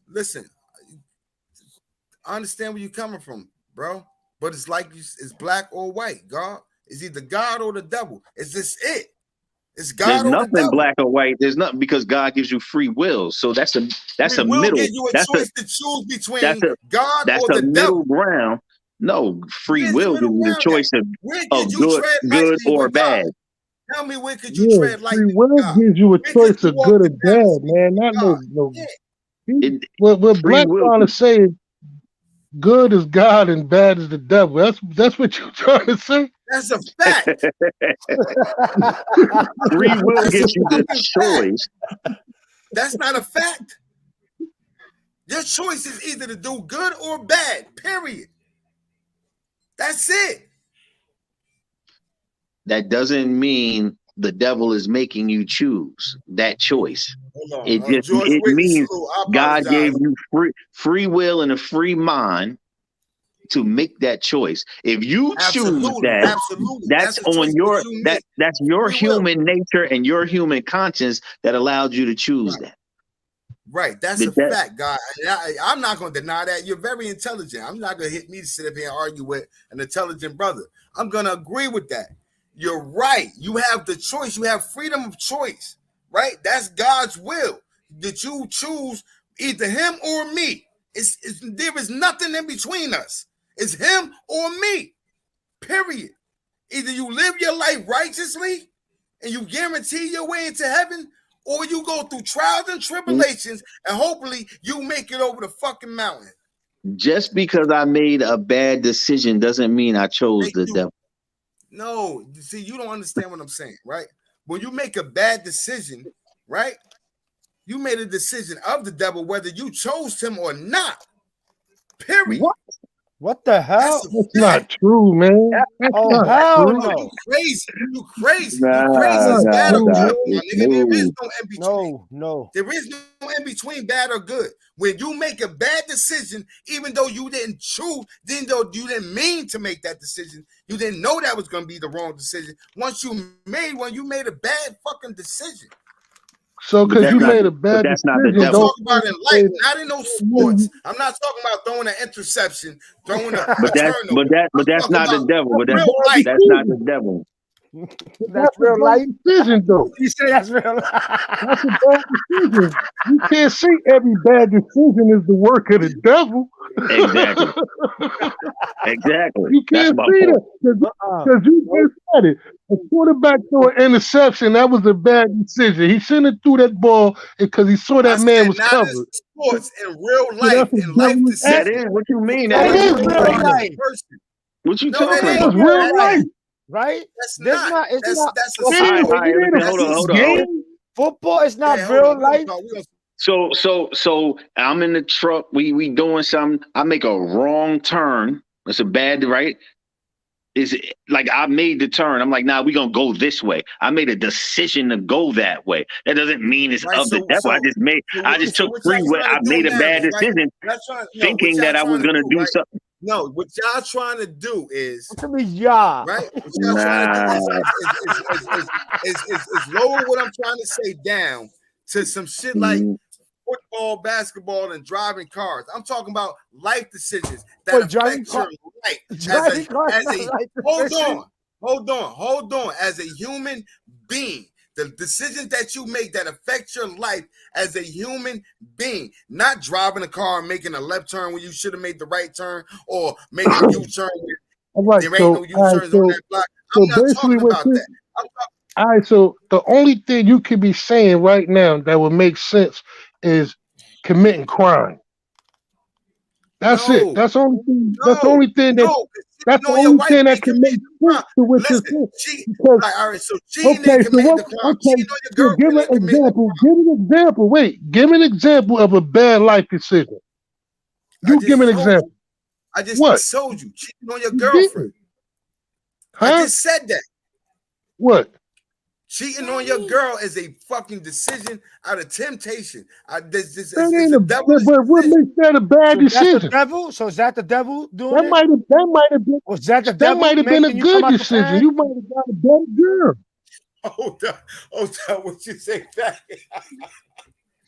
Listen. I understand where you're coming from, bro, but it's like it's black or white. God is either God or the devil. Is this it? It's God. There's or nothing the devil. Black or white. There's nothing, because God gives you free will. So that's a middle. Give you a choice to choose between God or the middle devil. ground. No, free will gives you the choice of good or bad. Tell me, where could you tread lightly? Free will gives you a choice of good or bad, man. Not no. What Black trying to say is, good is God and bad is the devil. That's what you're trying to say? That's a fact. Free will gives you the choice. That's not a fact. Your choice is either to do good or bad, period. That's it. That doesn't mean the devil is making you choose that choice. It means God gave you free will and a free mind to make that choice. If you choose that, that's on that's your human nature and your human conscience that allowed you to choose that. Right, that's a fact, God. I'm not going to deny that. You're very intelligent. I'm not going to hit me to sit up here and argue with an intelligent brother. I'm going to agree with that. You're right. You have the choice. You have freedom of choice, right? That's God's will, that you choose either him or me. There is nothing in between us. It's him or me, period. Either you live your life righteously and you guarantee your way into heaven, or you go through trials and tribulations and hopefully you make it over the fucking mountain. Just because I made a bad decision doesn't mean I chose the devil. No, see, you don't understand what I'm saying, right? When you make a bad decision, right? You made a decision of the devil, whether you chose him or not. Period. What the hell? That's not true, man. That's not true. No. You crazy. You crazy. It's bad or good, my nigga. There is no in between. No. There is no in between bad or good. When you make a bad decision, even though you didn't choose, even though you didn't mean to make that decision, you didn't know that was going to be the wrong decision. Once you made one, you made a bad fucking decision. So, because you made a bad decision, I'm talking about in life, not in those sports. I'm not talking about throwing an interception, throwing a turnover. But that's not the devil. But that's not the devil. That's real life decision, though. You say that's real life. That's a bad decision. You can't say every bad decision is the work of the devil. Exactly. You can't say that because you just said it. A quarterback threw an interception. That was a bad decision. He shouldn't have threw that ball because he saw that man was covered. Sports in real life, in life decisions. That is what you mean. That is real life. What you talking about? That's real life. Right? That's not. Hold on. Football is not real life. So I'm in the truck. We doing something. I make a wrong turn. It's a bad, right? Is it like I made the turn? I'm like, nah, we gonna go this way. I made a decision to go that way. That doesn't mean it's of the devil. I just took free will. I made a bad decision, thinking that I was gonna do something. No, what y'all trying to do is y'all. Right? What y'all trying to do is lower what I'm trying to say down to some shit like football, basketball, and driving cars. I'm talking about life decisions that affect your life hold on. As a human being, the decisions that you make that affect your life as a human being, not driving a car and making a left turn when you should have made the right turn, or making a U-turn. All right, There ain't no U-turns on that block. so I'm not basically talking about that. All right, so the only thing you could be saying right now that would make sense is committing crime. That's it. That's the only thing. That's the only thing that. That's the only thing that can make sense to what you're saying. Because, all right, so cheating okay, ain't so committing what? the crime. Okay, Cheating on your so give girlfriend an ain't committing the example. Give an example. Wait, give an example of a bad life decision. You give an example. I just What? told you, cheating on your You girlfriend. didn't. Huh? I just said that. What? Cheating on your girl is a fucking decision out of temptation. This That is ain't a a. devilish But what decision. makes that a bad So that's the decision? devil. So is that the devil doing That it? might have been. Was that the That devil might have been a making you come good out the decision. past? You might have got a better girl. Hold on. What you say back?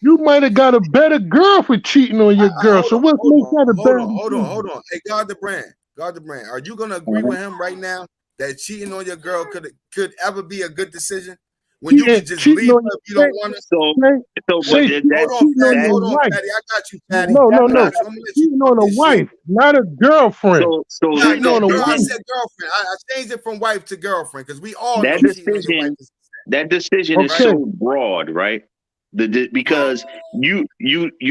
You might have got a better girl for cheating on your girl. So what makes that a bad decision? Hold on. Hey, God the brand. Are you gonna agree with him right now that cheating on your girl could ever be a good decision? When you can just leave her if you don't want to. Hold on, Patty. I got you, Patty. No. I'm gonna let you Cheating talk on a your shit. wife, not a girlfriend. Cheating on a Girl, I wife. said girlfriend. I changed it from wife to girlfriend because we all know That cheating on your wife is decision is so broad, right? Because you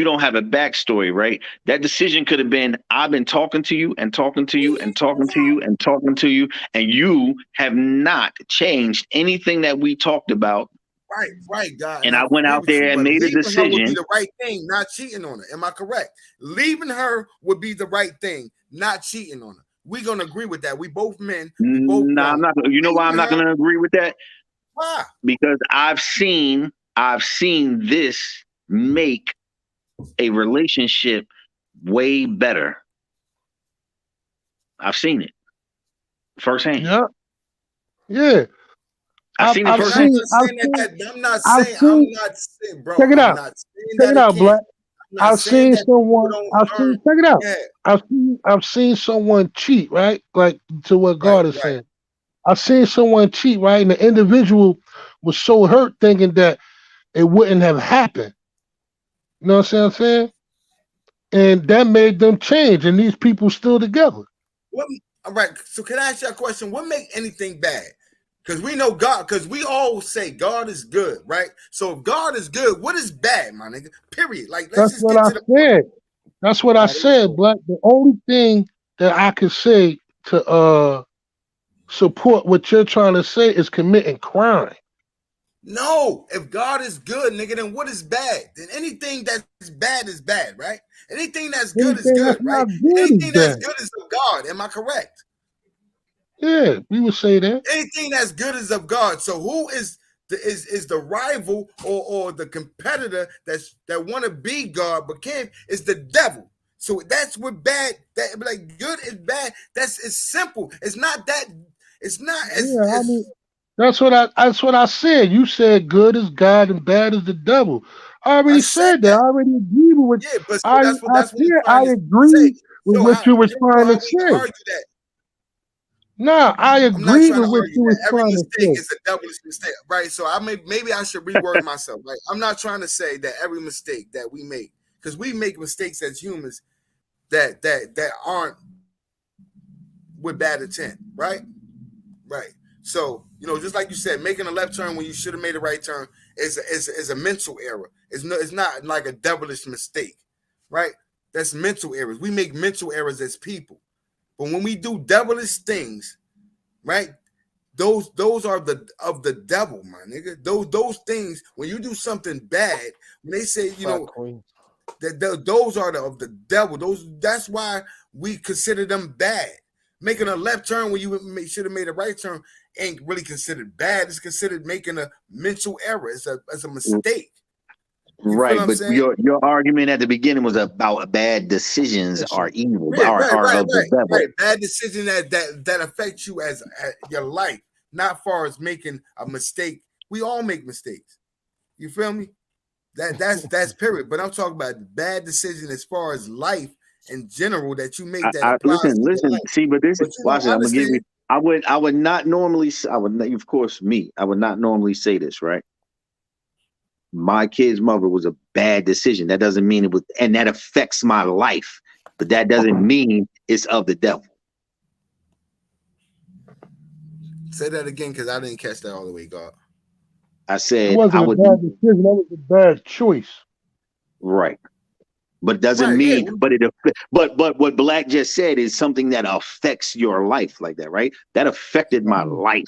don't have a backstory, right? That decision could have been, I've been talking to you and talking to you and talking to you and talking to you, and you have not changed anything that we talked about. Right, God. And I went agree out with you, there and but made a leaving her would be decision. the right thing, not cheating on her. Am I correct? Leaving her would be the right thing, not cheating on her. We're gonna agree with that. We both men. We both Nah, grown. I'm not. You know why I'm not going to agree with that? Why? Because I've seen this make a relationship way better. I've seen it firsthand. Yeah. I've seen it firsthand. I'm not saying, bro. Check it I'm out. not saying Check that it out, can't. Black. I'm not I've saying seen that people someone. don't learn. Check it out. Yeah. I've seen someone cheat, right? Like to what God is saying. I've seen someone cheat, right? And the individual was so hurt thinking that it wouldn't have happened. You know what I'm saying? And that made them change, and these people still together. All right. So can I ask you a question? What make anything bad? Because we know God, because we all say God is good, right? So if God is good, what is bad, my nigga? Period. Like, let's just get to the Said. That's what I said, Black. The only thing that I could say to support what you're trying to say is committing crime. No, if God is good, nigga, then what is bad? Then anything that's bad is bad, right? Anything that's good is good, right? Anything that's good is of God. Am I correct? Yeah, we would say that. Anything that's good is of God. So who is the rival or the competitor that want to be God but can't is the devil. So that's what bad, that like good is bad. It's simple. It's not that. It's not as. Yeah, I mean, that's what I said. You said good is God and bad is the devil. I already said that. I already agree with. Yeah, but so I that's what I'm I trying to say. agree with what you were trying to How we say. argue that? No, I I'm not agree trying with to what argue you were that every trying to mistake say. is a devilish mistake, right? So maybe I should reword myself, right? I'm not trying to say that every mistake that we make, because we make mistakes as humans that aren't with bad intent, right? Right. So just like you said, making a left turn when you should have made a right turn is a mental error. It's not like a devilish mistake, right? That's mental errors. We make mental errors as people, but when we do devilish things, right? Those are of the devil, my nigga. Those things, when you do something bad, when they say that those are of the devil. That's why we consider them bad. Making a left turn when you should have made a right turn ain't really considered bad. It's considered making a mental error. It's a mistake. You feel Right, what I'm but saying? your argument at the beginning was about bad decisions are evil, Yeah, are of the devil. right. Bad decision that affects you as your life, not far as making a mistake. We all make mistakes. You feel me? That's period. But I'm talking about bad decision as far as life in general that you make that applies to your Listen. life. See, but this But watch it. I'm gonna give you. understand. I would not normally. I would, of course, me. I would not normally say this, right? My kid's mother was a bad decision. That doesn't mean it was, and that affects my life. But that doesn't mean it's of the devil. Say that again because I didn't catch that all the way, God. I It said I wasn't a would. bad decision. That was a bad choice. Right. But doesn't mean, but what Black just said is something that affects your life like that, right? That affected my life.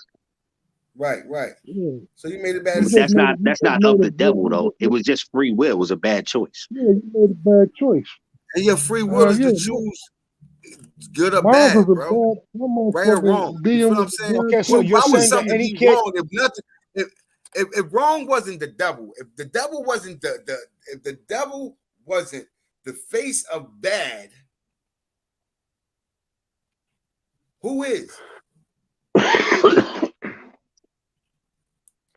Right. Yeah. So you made a bad You But just decision. made that's not of the devil though. It was just free will. It was a bad choice. yeah, you made a bad choice. And your free will is to Yeah, choose good or mine was bad, a bro. bad. My Right or wrong. motherfucking You being feel what I'm was a saying? bad so choice. you're Why would saying that something any be kid, wrong if nothing? If wrong wasn't the devil, if the devil wasn't if the devil wasn't the face of bad, who is?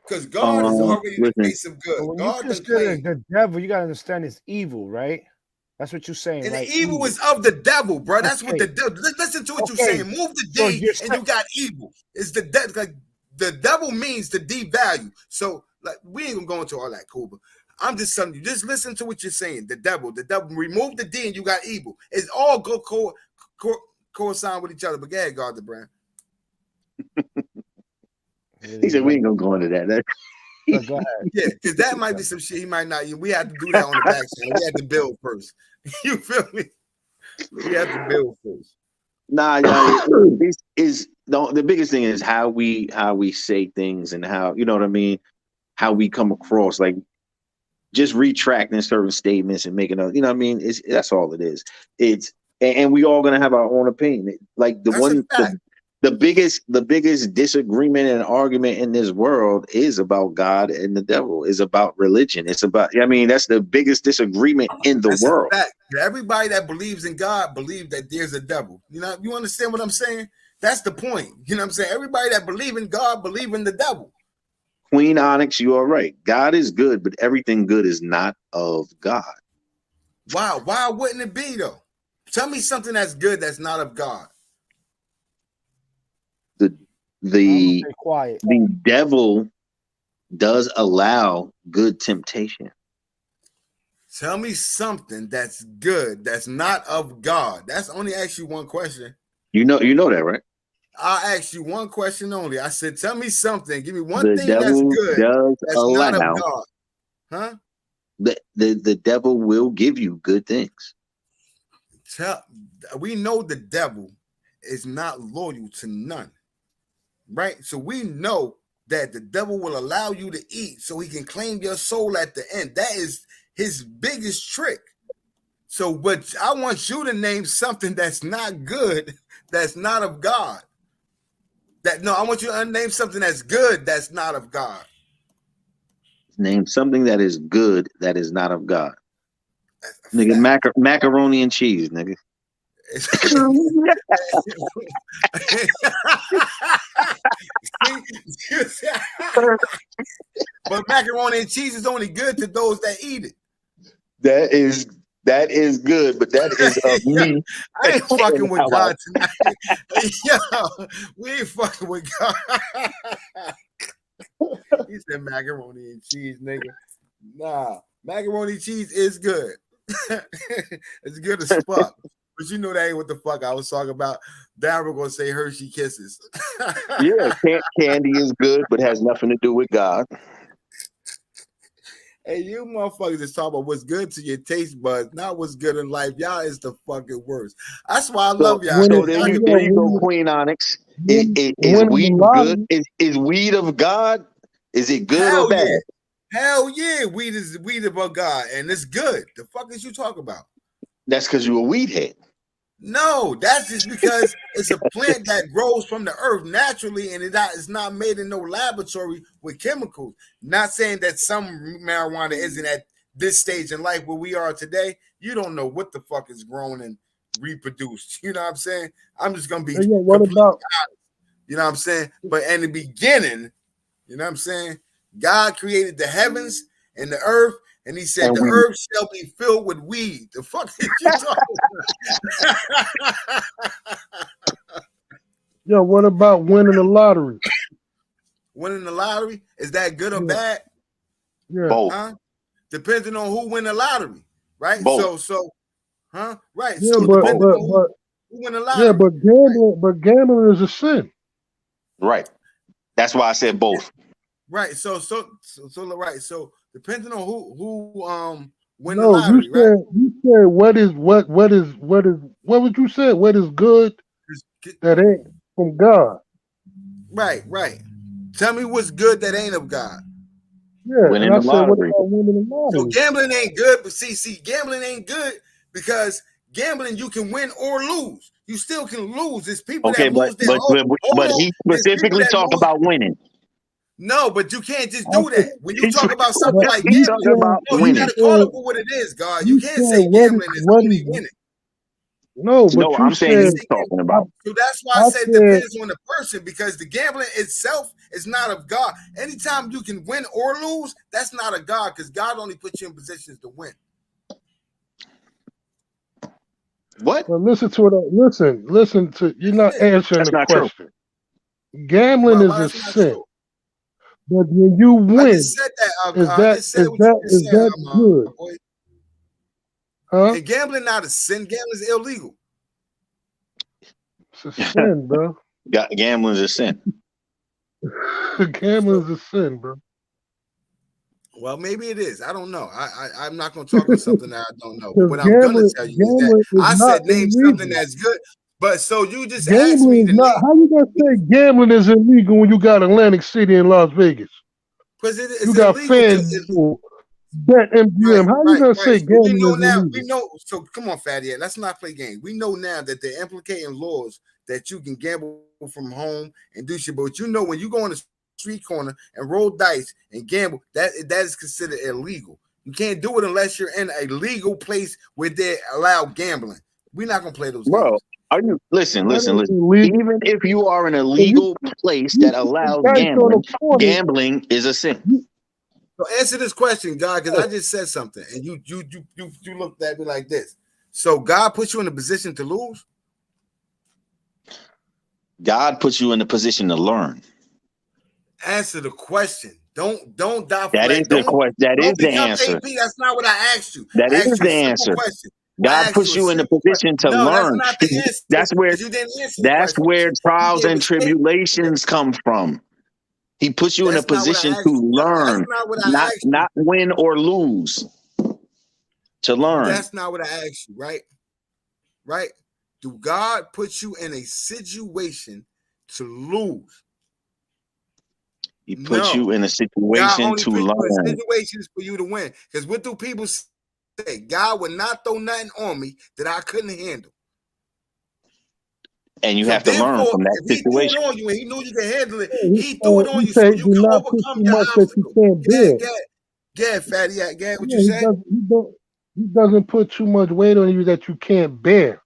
Because God is already the Listen, face of good. but when you God done consider claimed. the devil, you gotta understand it's evil, right? That's what you're saying, And the right? evil is of the devil, bro. That's what Okay. the devil. Listen to what you're Okay. saying. Move the So D, you're and you got evil. It's the devil. Like the devil means the D value. So like we ain't gonna go into all that, cool. But I'm just telling you. Just listen to what you're saying. The devil. Remove the D, and you got evil. It's all go coincide with each other. But go ahead, God the brand. he said we ain't gonna go into that. But go ahead. Yeah, because that might be some shit he might not. We had to do that on the back channel. We had to build first. You feel me? We have to build first. Nah, this is the biggest thing is how we say things and how, you know what I mean, how we come across, like just retracting certain statements and making you know what I mean. That's all it is. It's and we all gonna have our own opinion. Like the biggest disagreement and argument in this world is about God and the devil. Is about religion. It's about, I mean, that's the biggest disagreement in the That's a world. fact. Everybody that believes in God believes that there's a devil. You know, you understand what I'm saying? That's the point. You know what I'm saying? Everybody that believes in God believes in the devil. Queen Onyx, you are right. God is good, but everything good is not of God. Wow. Why wouldn't it be though? Tell me something that's good that's not of God. The quiet. The devil does allow good temptation. Tell me something that's good that's not of God. That's only ask you one question. You know that, right? I'll ask you one question only. I said, tell me something. Give me one The thing that's devil good does that's not of allow. God. Huh? The devil will give you good things. We know the devil is not loyal to none, right? So we know that the devil will allow you to eat so he can claim your soul at the end. That is his biggest trick. So, but I want you to name something that's not good, that's not of God. I want you to name something that's good, that's not of God. Name something that is good that is not of God. Nigga, macaroni and cheese, nigga. But macaroni and cheese is only good to those that eat it. That is good, but that is of me. I ain't fucking with God tonight. Yo, we ain't fucking with God. He said macaroni and cheese, nigga. Nah, macaroni and cheese is good. It's good as fuck. But you know that ain't what the fuck I was talking about. Darryl gonna say Hershey Kisses. Yeah, candy is good, but has nothing to do with God. Hey, you motherfuckers is talking about what's good to your taste buds, not what's good in life. Y'all is the fucking worst. That's why I love y'all. So there you go, Queen Onyx. Is weed good? Is weed of God? Is it good or bad? Yeah. Hell yeah, weed is weed of God, and it's good. The fuck is you talking about? That's because you're a weed head. No, that's just because it's a plant that grows from the earth naturally, and it's not made in no laboratory with chemicals. Not saying that some marijuana isn't this stage in life where we are today, you don't know what the fuck is grown and reproduced. You know what I'm saying? I'm just gonna be what completely about honest. You know what I'm saying? But in the beginning, you know what I'm saying? God created the heavens and the earth, and he said, And the we, earth shall be filled with weed. The fuck is you talking about? what about winning the lottery? Winning the lottery, is that good or Yeah, bad? yeah. both. Huh? Depending on who win the lottery, right? Both. So, huh? Right. Yeah, So but Both. depending on who win the lottery, but gambling is a sin. Right. That's why I said both. right? So right. So depending on who win the No, lottery, right? you said what would you say? What is good that ain't from God? Right. Tell me what's good that ain't of God. Yeah, and Winning I the said, what lottery. about winning the So lottery? gambling ain't good, but see, gambling ain't good because gambling you can win or lose. You still can lose. There's people Okay, that lose their hold on. he There's people specifically that talk lose. about winning. No, but you can't just I do said, that. When you He's talk about but something like he you talking gambling, about no, you winning. gotta call it for what it is, God. You can't say gambling is what only is winning. no, but No, you I'm saying said he's talking I, about. So that's why I I said it said depends on the person because the gambling itself is not of God. Anytime you can win or lose, that's not of God because God only puts you in positions to win. What? but listen to it. Listen to you're not answering That's the not true. question. Gambling is Why a that's not sin, true? but when you I just win, said that. is I that just said what you just is said, that good? boy. Huh? And gambling not a sin. Gambling is illegal. It's a sin, bro. Gambling is a sin. Gambling is a sin, bro. Well, maybe it is. I don't know. I'm not going to talk on something that I don't know. But Because what I'm going to tell you is that gambling is I not said name something illegal. that's good. But so you just asked me Gambling to is not. name How you gonna say gambling is illegal when you got Atlantic City and Las Vegas? because it's You got illegal because it's FanDuel, BetMGM. How you gonna say So we gambling know is now. illegal? We know. So come on, Fatty. Let's not play games. We know now that they're implicating laws that you can gamble from home and do shit. But you know when you go on the street corner and roll dice and gamble, that is considered illegal. You can't do it unless you're in a legal place where they allow gambling. We're not gonna play those Bro, games. are you listen? That ain't illegal. Even if you are in a So legal place you that put allows dice on the gambling, corner. gambling is a sin. So answer this question, God, because I just said something and you looked at me like this. So God put you in a position to lose? God puts you in a position to learn. Answer the question. Don't That is deflect. the question. That is Don't the become answer. AP. That's not what I asked you. That I is asked you the a simple answer. question. I God asked puts you a you in a simple question. position to No, that's learn. not the answer That's because you didn't answer the that's question. where You trials gave a and statement. tribulations come from. He puts you in a That's not what I position asked to you. That's learn, not what I asked you. not win or lose. To learn. That's not what I asked you, right? Right? Do God put you in a situation to lose? He puts No. you in a God situation only to puts you in learn. situations for you to win. Because what do people say? God would not throw nothing on me that I couldn't handle. And you So have to learn therefore, from that if he threw it situation. on you and he knew you could handle it, he threw it on He you so said, you "Do can not put overcome too your much that you obstacle. can't bear." Get, fatty. Get what Yeah, you say? he doesn't put too much weight on you that you can't bear.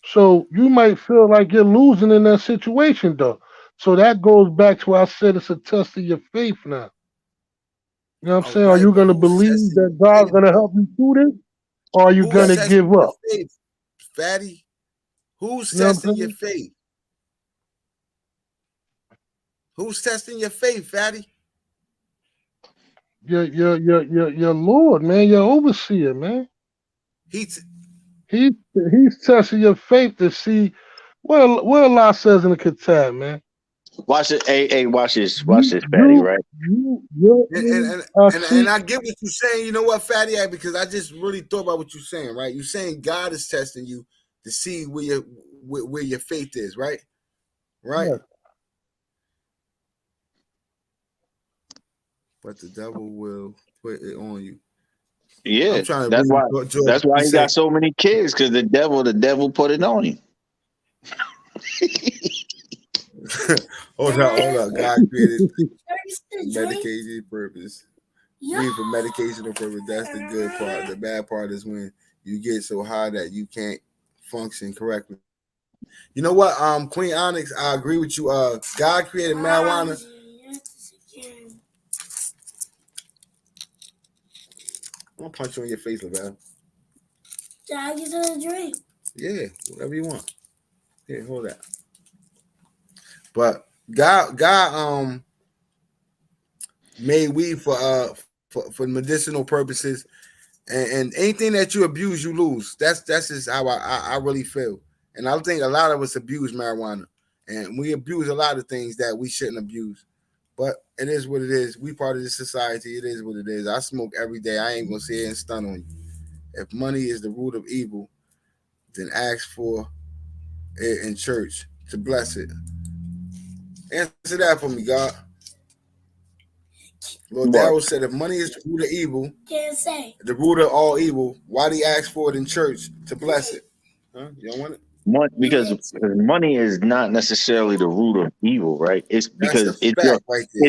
So you might feel like you're losing in that situation, though. So that goes back to what I said it's a test of your faith now. You know what I'm All saying? Are right, you but going to who's believe testing that your God's faith, going to though? help you through this? Or are you going Who's to testing give your up? faith, fatty? Who's You know what I'm testing your saying? faith? Who's testing your faith, fatty? Your Lord, man, your overseer, man. He's He's testing your faith to see what Allah says in the Kitab, man. Watch it. Hey, watch this, Fatty, You, right? your and I get what you're saying. You know what, fatty? Because I just really thought about what you're saying, right? You're saying God is testing you to see where your faith is, right? Right. Yeah. But the devil will put it on you. I'm Yeah, trying to that's really why. George, That's why you he say, got so many kids, because the devil put it on him. hold up. God created medicated purpose. weed for medicational purpose. That's the good part. The bad part is when you get so high that you can't function correctly. You know what, Queen Onyx, I agree with you. God created marijuana. I'm gonna punch you in your face, LaVelle. I get a drink. Yeah, whatever you want. Here, hold that. But God made weed for medicinal purposes, and anything that you abuse, you lose. That's just how I really feel. And I think a lot of us abuse marijuana, and we abuse a lot of things that we shouldn't abuse. But it is what it is. We part of this society. It is what it is. I smoke every day. I ain't gonna sit here and stun on you. If money is the root of evil, then ask for it in church to bless it. Answer that for me, God. Lord Darrell said, if money is the root of evil, Can't say. the root of all evil, why do he ask for it in church to bless it? Huh? You don't want it? Because money is not necessarily the root of evil, right? It's That's because a fact right there.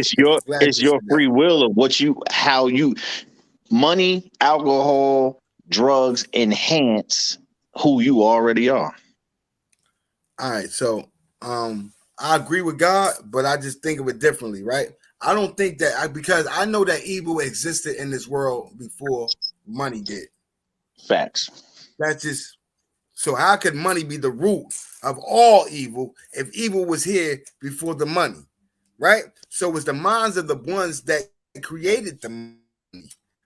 it's your free will of how you money, alcohol, drugs enhance who you already are. All right, so I agree with God, but I just think of it differently, right? I don't think that because I know that evil existed in this world before money did. Facts. That's just so. How could money be the root of all evil if evil was here before the money, right? So it's the minds of the ones that created the money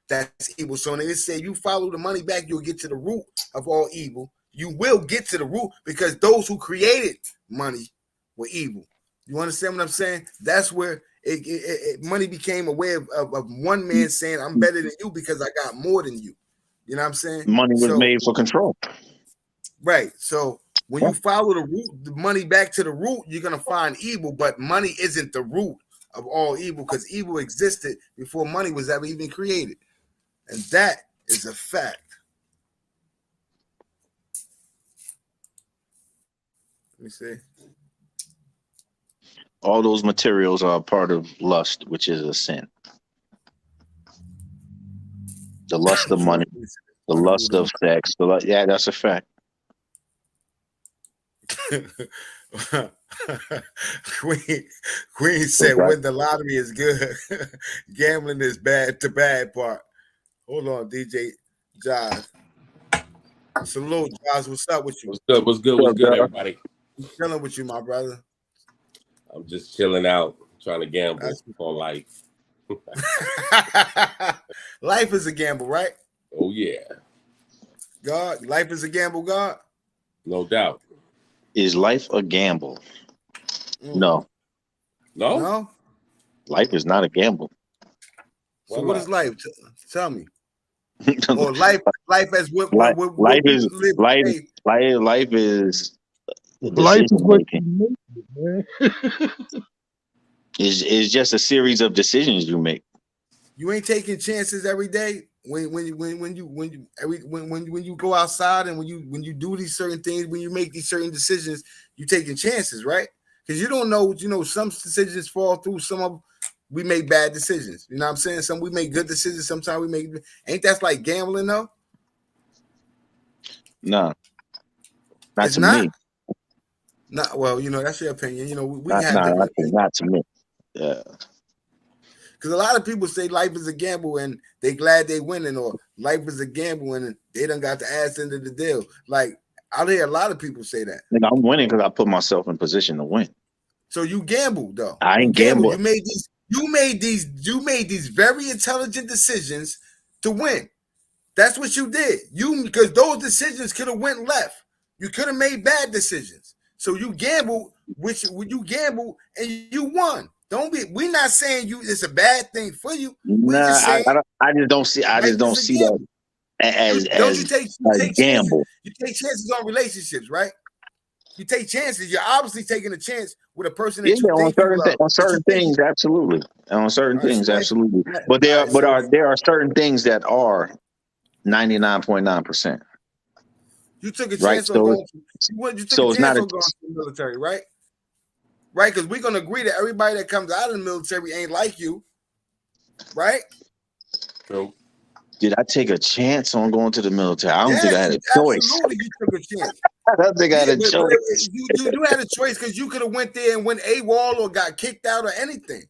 that's evil. So when they say you follow the money back, you'll get to the root of all evil. You will get to the root because those who created money were evil. You understand what I'm saying? That's where money became a way of one man saying, I'm better than you because I got more than you. You know what I'm saying? Money was made for control. Right. So when you follow the money back to the root, you're going to find evil, but money isn't the root of all evil because evil existed before money was ever even created. And that is a fact. Let me see. All those materials are a part of lust, which is a sin. The lust of money, the lust of sex. Yeah, that's a fact. Queen said when the lottery is good, gambling is bad. The bad part. Hold on, DJ Josh. Salute, Josh. What's up with you? What's good? What's good? What's good, everybody? I'm chilling with you, my brother. I'm just chilling out, trying to gamble on life. Life is a gamble, right? Oh yeah. God, life is a gamble, God. No doubt. Is life a gamble? No. No? Life is not a gamble. So what is life? Tell me. Or life as what life is life is what you make it, man. Is just a series of decisions you make. You ain't taking chances every day when you go outside and when you do these certain things, when you make these certain decisions, you taking chances, right? Because you don't know, some decisions fall through. Some of we make bad decisions. You know what I'm saying? Some we make good decisions. Sometimes we make. Ain't that like gambling though? No, not to me. Not well. That's your opinion. We not, have not to me. Yeah. Because a lot of people say life is a gamble and they glad they winning, or life is a gamble and they done got the ass into the deal. Like I hear a lot of people say that. And I'm winning because I put myself in position to win. So you gambled though. I ain't gambled. You made these very intelligent decisions to win. That's what you did. Because those decisions could have went left. You could have made bad decisions. So you gambled, you gambled and you won. We're not saying it's a bad thing for you. I just don't see that as you take gamble. You take chances on relationships, right? You take chances. You're obviously taking a chance with a person that you think on certain things, absolutely. On certain things, absolutely. But there are certain things that are 99.9%. You took a chance on going. You took a chance on going to the military, right? Right, because we're gonna agree that everybody that comes out of the military ain't like you, right? True. Did I take a chance on going to the military? I don't think I had a choice. Absolutely, you took a chance. I don't think I had a but choice. you had a choice because you could have went there and went AWOL or got kicked out or anything.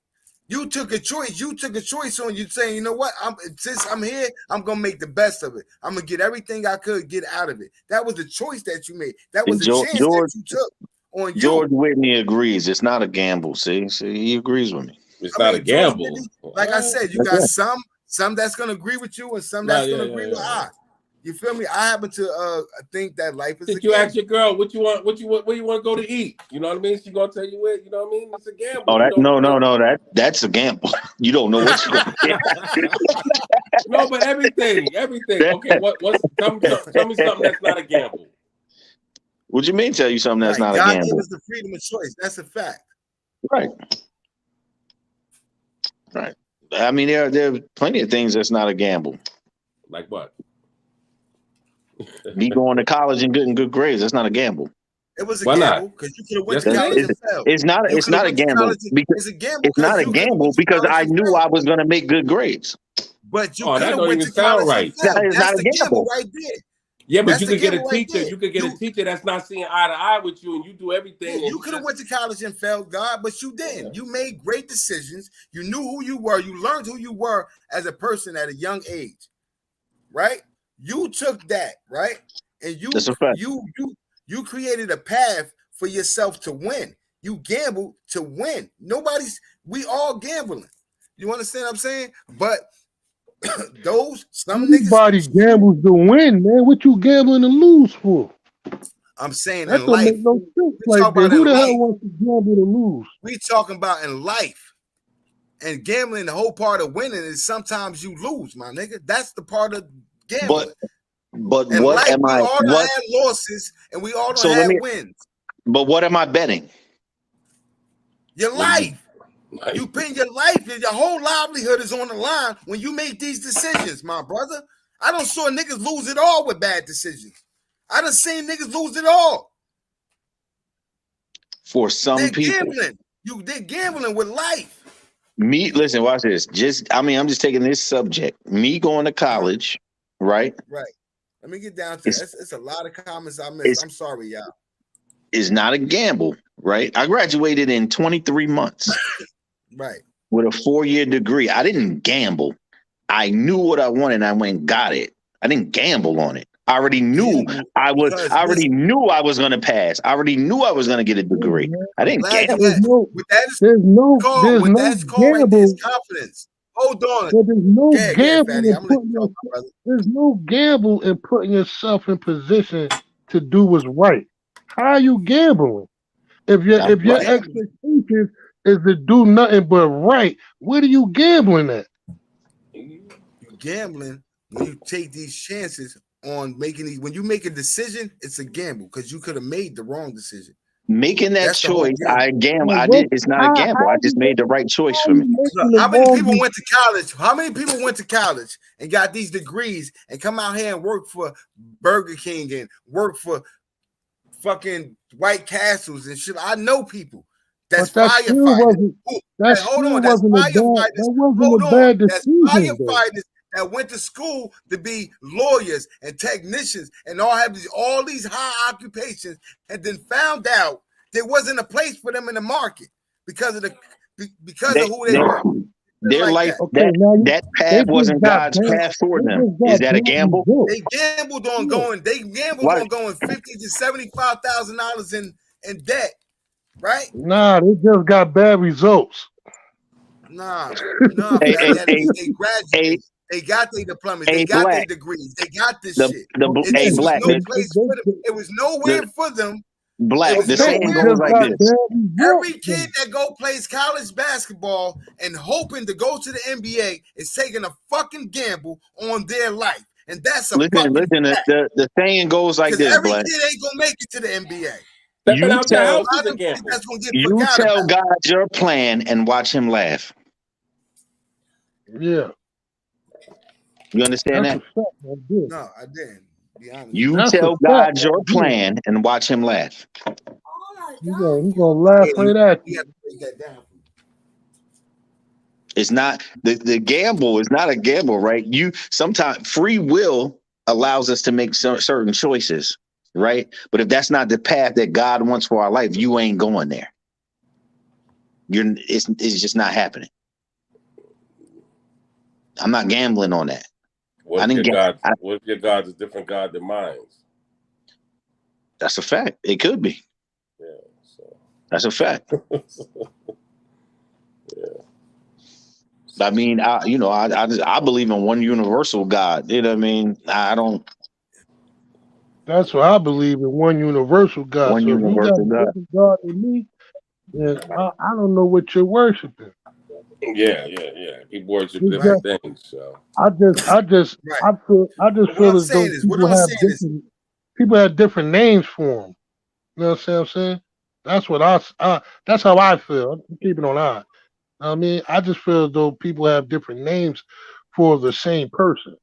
You took a choice. You took a choice on you saying, you know what? Since I'm here, I'm gonna make the best of it. I'm gonna get everything I could get out of it. That was the choice that you made. That was the chance that you took on you. George Whitney agrees. It's not a gamble. See, he agrees with me. It's not a gamble. Whitney, like I said, you got some that's gonna agree with you and some that's gonna agree with I. You feel me? I happen to think that life is. Did you ask your girl what you want? Where you want to go to eat? You know what I mean? She gonna tell you where. You know what I mean? It's a gamble. Oh, that's a gamble. You don't know what you're gonna get. No, but everything. Okay, tell me something that's not a gamble. What do you mean? Tell you something that's not God a gamble? gave us the freedom of choice. That's a fact. Right. I mean, there are plenty of things that's not a gamble. Like what? Me going to college and getting good grades, that's not a gamble. It was a gamble because you could have went to college and failed. It's not a gamble because it's not a gamble because I knew I was going to make good grades. But you could have went to college and failed. That's the gamble right there. Yeah, but you could get a teacher. You could get a teacher that's not seeing eye to eye with you, and you do everything. Yeah, you could have went to college and failed, God, but you didn't. You made great decisions. You knew who you were. You learned who you were as a person at a young age, right? You took that, right, and you created a path for yourself to win. You gambled to win. We all gambling. You understand what I'm saying? But Everybody gambles to win, man. What you gambling to lose for? I'm saying that in don't life. Make no sense. Like that. Who the hell wants to gamble to lose? We talking about in life. And gambling, the whole part of winning is sometimes you lose, my nigga. That's the part of gambling. But in what life, am I? We all What had losses and we all don't have wins. But what am I betting? Your life. You pin your life, your whole livelihood is on the line when you make these decisions, my brother. I done saw niggas lose it all with bad decisions. I done seen niggas lose it all. For some they're people, gambling. They're gambling with life. Listen, watch this. I'm just taking this subject. Me going to college, right? Right. Let me get down to it. It's a lot of comments I missed. I'm sorry, y'all. It's not a gamble, right? I graduated in 23 months. Right. With a 4-year degree. I didn't gamble. I knew what I wanted and I went and got it. I didn't gamble on it. I already knew I was going to pass. I already knew I was going to get a degree. I didn't gamble. There's no gamble. Confidence. Hold on. But there's no gamble in putting yourself in position to do what's right. How are you gambling? If your expectation is to do nothing but right, what are you gambling at? You're gambling when you take these chances on making these. When you make a decision, it's a gamble because you could have made the wrong decision. Making that choice, I gamble. It's not a gamble. I just made the right choice for me. Look, how many people went to college? How many people went to college and got these degrees and come out here and work for Burger King and work for fucking White Castles and shit? I know people. That's firefighters. That's firefighters that went to school to be lawyers and technicians and all these high occupations, and then found out there wasn't a place for them in the market because of who they were. They're like that path wasn't God's path for them. Is that a gamble? They gambled on going. They gambled on going $50,000 to $75,000 in debt. Right? Nah, they just got bad results. Nah. They graduated. They got their diplomas. They got their degrees. They got this shit. It was nowhere for them. Black. The saying goes like this. Every kid that plays college basketball and hoping to go to the NBA is taking a fucking gamble on their life. And that's a listen. The saying goes like this, every Black. kid ain't gonna make it to the NBA. You tell God your plan and watch him laugh. Yeah. You understand that? No, I didn't. Be honest. You tell God your plan and watch him laugh. He's gonna laugh right at you. It's not the gamble is not a gamble, right? You sometimes free will allows us to make certain choices, right? But if that's not the path that God wants for our life, you ain't going there. It's just not happening. I'm not gambling on that. What if your God's a different God than mine? That's a fact. It could be. Yeah. So. That's a fact. Yeah. I mean, I believe in one universal God. You know what I mean? I don't. That's what I believe in, one universal God. One so if you got universal a God. different God than me, then I don't know what you're worshiping. Yeah. People worship different things. So I just feel as though people have different names for them. You know what I'm saying? That's what that's how I feel. I'm keeping on eye. I mean, I just feel as though people have different names for the same person.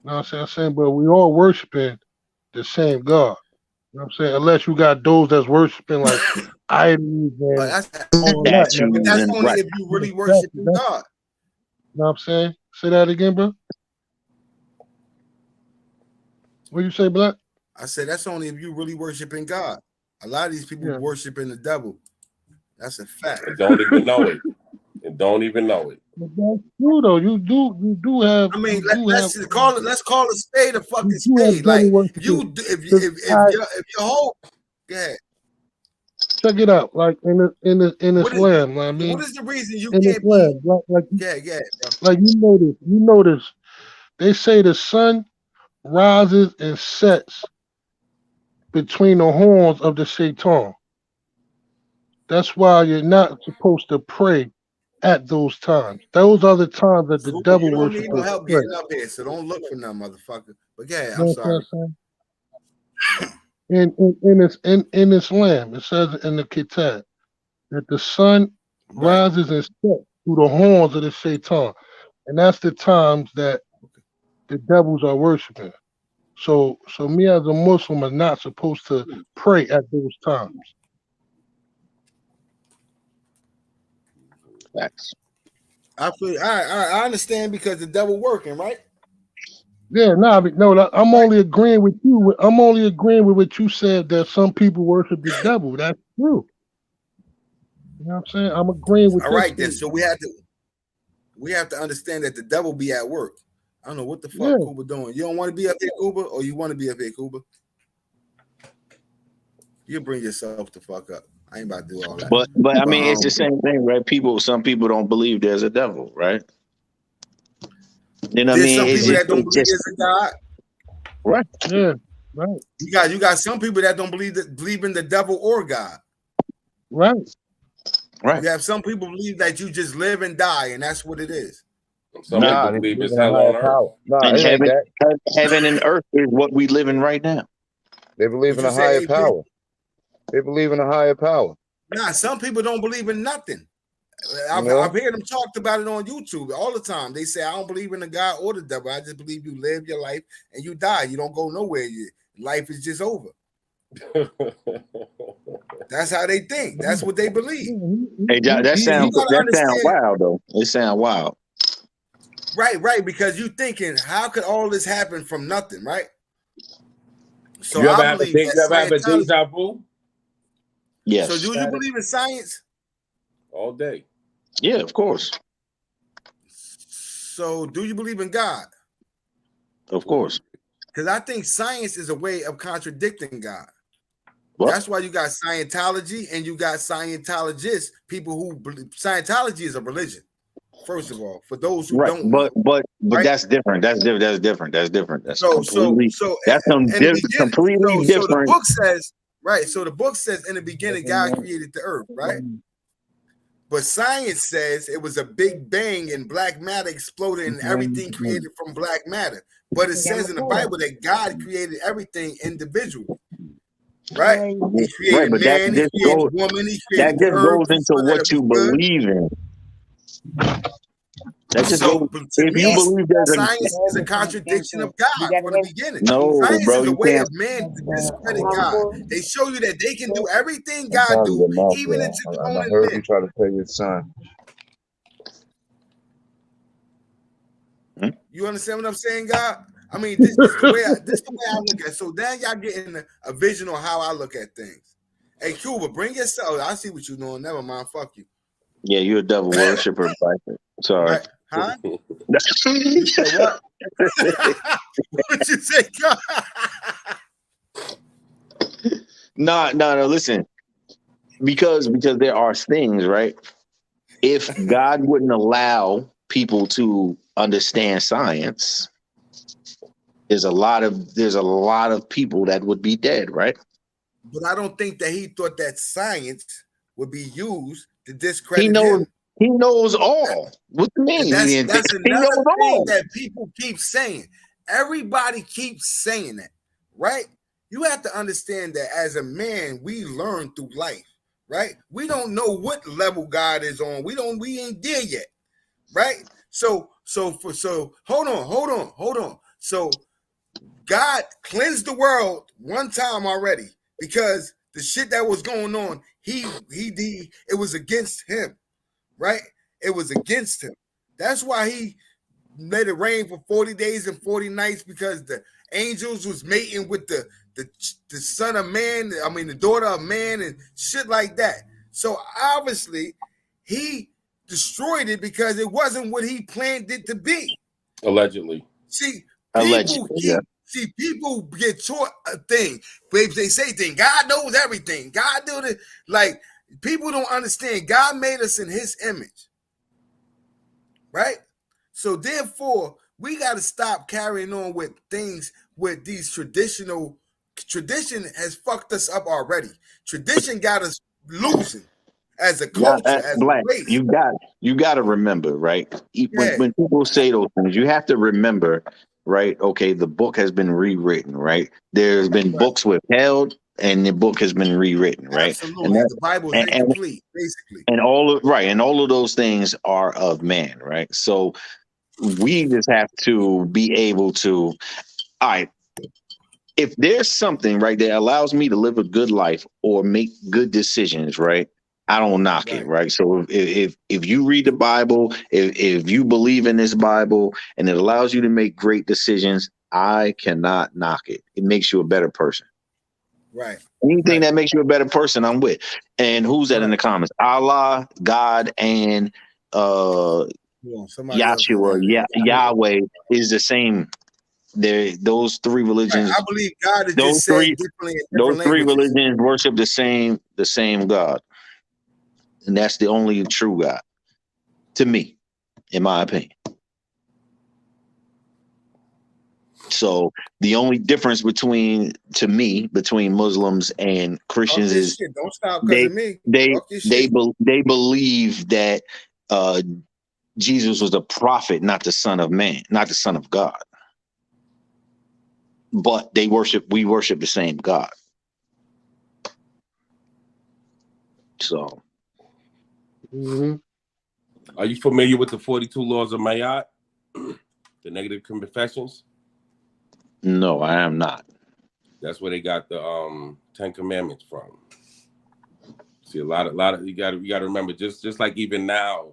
You know what I'm saying? But we all worshiping the same God. You know what I'm saying? Unless you got those that's worshiping like idols and all that. But that's only if you really worshiping God. You know what I'm saying? Say that again, bro. What you say, Black? I said that's only if you really worshiping God. A lot of these people worshiping the devil. That's a fact. And don't even know it. But that's true though. You do have. I mean, let's call a spade a fucking spade. Like if your whole go ahead. Check it out. Like in Islam, I mean, what is the reason you in can't Islam, like you notice they say the sun rises and sets between the horns of the shaitan. That's why you're not supposed to pray at those times. Those are the times that the devil worshippers need no help pray. getting up here, so don't look for them, motherfucker. But yeah, I'm sorry. In Islam, it says in the Kitab that the sun rises and sets through the horns of the shaitan, and that's the times that the devils are worshiping. So me as a Muslim are not supposed to pray at those times. Facts. I understand because the devil working, right? Yeah, I'm only agreeing with you. I'm only agreeing with what you said that some people worship the devil. That's true. You know what I'm saying? I'm agreeing with you. All right, then. So we have to understand that the devil be at work. I don't know what the fuck Cuba doing. You don't want to be up here, Cuba, or you want to be up here, Cuba? You bring yourself the fuck up. I ain't about to do all that. But I mean, it's the same thing, right? Some people don't believe there's a devil, right? You know what I mean? Some people that don't believe there's a God. Right. Yeah. Right. You got some people that don't believe in the devil or God. Right. Right. You have some people believe that you just live and die, and that's what it is. Some people believe it's hell on earth. Heaven and earth is what we live in right now. They believe in a higher power. They believe in a higher power. Nah, some people don't believe in nothing. I've heard them talked about it on YouTube all the time. They say, I don't believe in the God or the devil. I just believe you live your life and you die. You don't go nowhere. Life is just over. That's how they think. That's what they believe. Hey, that sounds wild, though. It sounds wild. Right. Because you thinking, how could all this happen from nothing, right? So you ever have a deja vu? Yes. So do you believe in science? All day. Yeah, of course. So do you believe in God? Of course. Because I think science is a way of contradicting God. What? That's why you got Scientology and you got Scientologists, people who believe Scientology is a religion. First of all, for those who don't know. But that's different. That's different. That's completely completely different. So the book says, right. So the book says in the beginning, God created the earth, right? But science says it was a big bang and black matter exploded and everything created from black matter. But it says in the Bible that God created everything individually. Right? He created man, he created woman, he created that just goes into what you believe in. That just goes, if you believe that science is a contradiction of God from the beginning. No, science bro, is a you way can't. of man to discredit God. They show you that they can do everything God do, even into the I heard you try to tell your son. You understand what I'm saying, God? I mean, this the way I look at it. So now y'all getting a vision on how I look at things. Hey, Cuba, bring yourself. I see what you're doing. Never mind. Fuck you. Yeah, you're a devil worshiper. Sorry. Right? Huh? You said what? What you say, God? No. Listen, because there are things, right? If God wouldn't allow people to understand science, there's a lot of people that would be dead, right? But I don't think that he thought that science would be used to He discredit knows. him. He knows all. What do you mean? And He didn't think that's he knows another thing all. that people keep saying. Everybody keeps saying that, right? You have to understand that as a man, we learn through life, right? We don't know what level God is on. We ain't there yet, right? So hold on. So God cleansed the world one time already because the shit that was going on, it was against him, right? It was against him. That's why he let it rain for 40 days and 40 nights, because the angels was mating with the son of man, I mean the daughter of man and shit like that. So obviously he destroyed it because it wasn't what he planned it to be. Allegedly. See, Allegedly, people get taught a thing. They say things. God knows everything. God do it. Like, people don't understand. God made us in his image. Right? So therefore, we got to stop carrying on with things with these tradition has fucked us up already. Tradition got us losing as a culture, as a Black. race. You got to remember, right? When people say those things, you have to remember, right? Okay, the book has been rewritten, right? There's been books withheld, and the book has been rewritten, right? Absolutely, the Bible is incomplete, basically. And all of those things are of man, right? So we just have to be able to, all right, if there's something right that allows me to live a good life or make good decisions, right, I don't knock it, right? So if you read the Bible, if you believe in this Bible and it allows you to make great decisions, I cannot knock it. It makes you a better person. Right. Anything that makes you a better person, I'm with. And who's that in the comments? Allah, God, and Yahshua, Yahweh is the same. Those three religions. I believe God is just said differently in different Those three languages. religions worship the same God, and that's the only true God, to me, in my opinion. So the only difference between Muslims and Christians is don't stop because of me. they believe that Jesus was a prophet, not the son of man, not the son of God. But we worship the same God. So, Are you familiar with the 42 laws of Mayat? The negative confessions? No, I am not. That's where they got the 10 Commandments from. See, a lot of you got to remember, just like even now,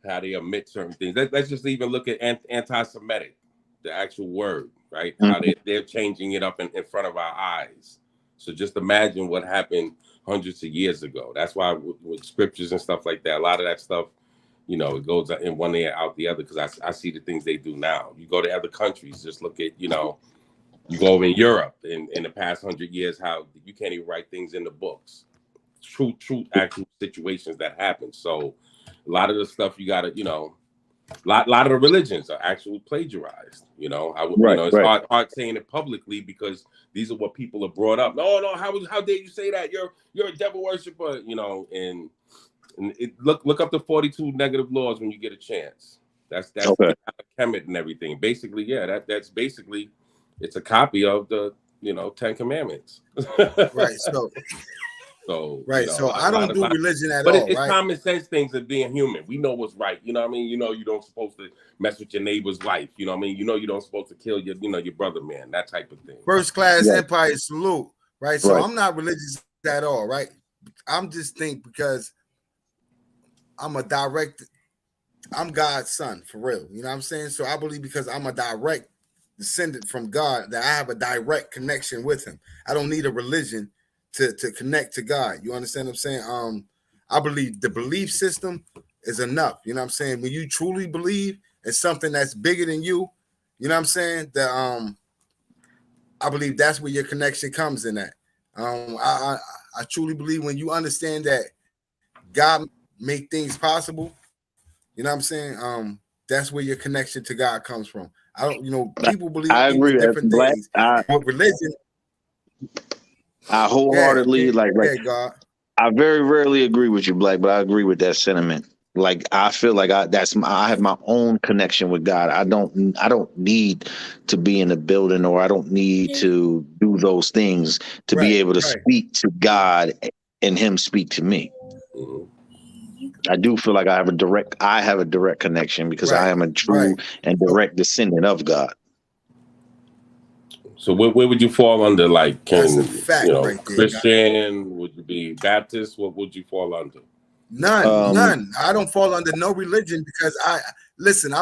how they omit certain things. Let's just even look at anti-Semitic, the actual word, right? How they're changing it up in front of our eyes. So just imagine what happened hundreds of years ago. That's why with scriptures and stuff like that, a lot of that stuff, it goes in one ear out the other, because I see the things they do now. You go to other countries, just look at, you go over in Europe in the past 100 years, how you can't even write things in the books. True actual situations that happen. So a lot of the stuff you gotta, a lot of the religions are actually plagiarized. It's hard saying it publicly because these are what people are brought up. No, how dare you say that? You're a devil worshiper, and look up the 42 negative laws when you get a chance. That's okay. Kemet and everything. Basically, yeah, that's basically, it's a copy of the 10 Commandments. Right. So I don't do religion at all. But it's common sense things of being human. We know what's right. You know what I mean? You don't supposed to mess with your neighbor's wife. You know what I mean? You don't supposed to kill your brother, man. That type of thing. First class empire salute. Right. So I'm not religious at all. Right. I'm just think because I'm a direct I'm God's son for real. You know what I'm saying? So I believe because I'm a direct descendant from God that I have a direct connection with him. I don't need a religion to connect to God. You understand what I'm saying? I believe the belief system is enough. You know what I'm saying? When you truly believe in something that's bigger than you, you know what I'm saying? That I believe that's where your connection comes in at. I truly believe when you understand that God make things possible, you know what I'm saying? That's where your connection to God comes from. I don't, you know, people believe I in agree. That's different black. things. But religion, I wholeheartedly God. I very rarely agree with you, Black, but I agree with that sentiment. Like I feel like I have my own connection with God. I don't need to be in a building, or I don't need to do those things to be able to speak to God and him speak to me. I do feel like I have a direct connection because I am a true and direct descendant of God. So where would you fall under? Like, That's a fact right there, Christian? Would you be Baptist? What would you fall under? None. I don't fall under no religion because I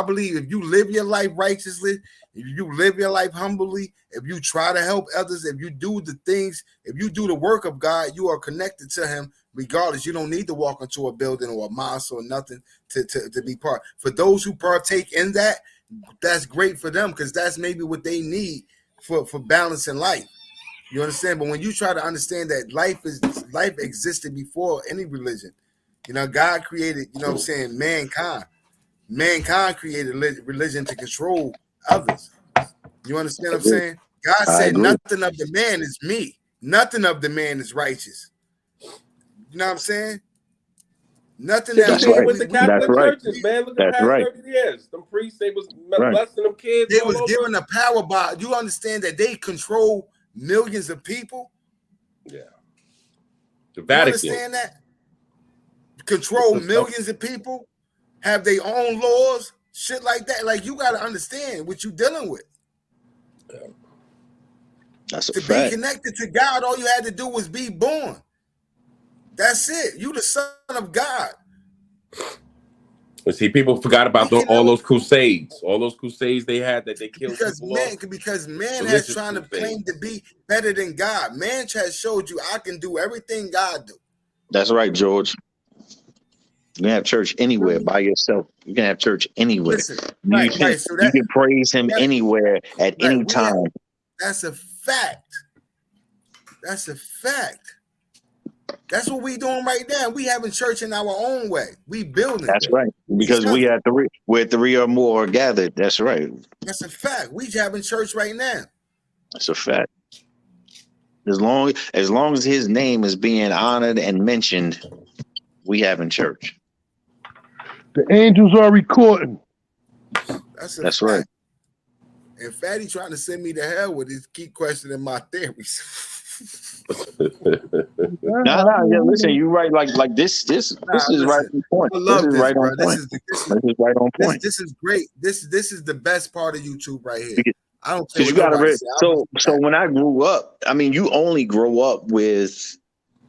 believe if you live your life righteously, if you live your life humbly, if you try to help others, if you do the things, if you do the work of God, you are connected to him regardless. You don't need to walk into a building or a mosque or nothing to be part. For those who partake in that, that's great for them because that's maybe what they need for balance in life. You understand? But when you try to understand that life existed before any religion. You know, God created, you know what I'm saying, mankind. Mankind created religion to control others. You understand what I'm saying? God said, nothing of the man is me. Nothing of the man is righteous. You know what I'm saying? Nothing that with the Catholic churches, man. Look at past 30 years. Them priests, they was molesting them kids. They was given a power by, you understand that they control millions of people? Yeah. The Vatican. You understand that? Control millions of people, have their own laws, shit like that. Like, you got to understand what you're dealing with. Yeah. That's a to fact. be connected to God, all you had to do was be born. That's it. You the son of God. But see, people forgot about all those crusades. All those crusades they had that they killed people off. Because man has trying to claim to be better than God. Man has showed you I can do everything God do. That's right, George. You can have church anywhere by yourself. You can have church anywhere. Listen, you can praise him anywhere at any time. That's a fact. That's a fact. That's what we doing right now. We having church in our own way. We building. That's right. Because we're three or more gathered. That's right. That's a fact. We having church right now. That's a fact. As long as his name is being honored and mentioned, we having church. The angels are recording. That's a fact. Right. And Fatty trying to send me to hell with his keep questioning my theories. No, listen, you right. Like this is right on point. I love this, right bro. on point. This is right on point. This is great. This is the best part of YouTube right here. I don't care. You gotta so when I grew up, I mean, you only grow up with,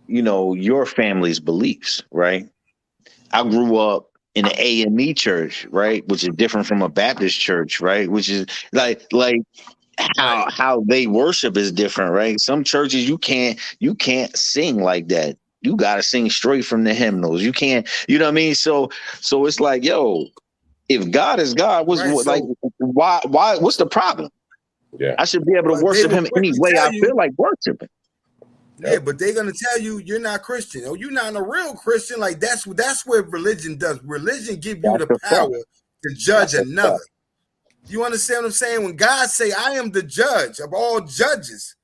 your family's beliefs, right? I grew up in an AME church, right, which is different from a Baptist church, right, which is like how they worship is different, right? Some churches you can't sing like that. You got to sing straight from the hymnals. You can't, you know what I mean? So it's like, yo, if God is God, what's the problem? Yeah, I should be able to worship him any way I feel like worshiping. Yeah, but they're gonna tell you you're not Christian. Oh, you're not a real Christian. Like that's what religion does. Religion give you the power to judge another. You understand what I'm saying? When God say, "I am the judge of all judges,"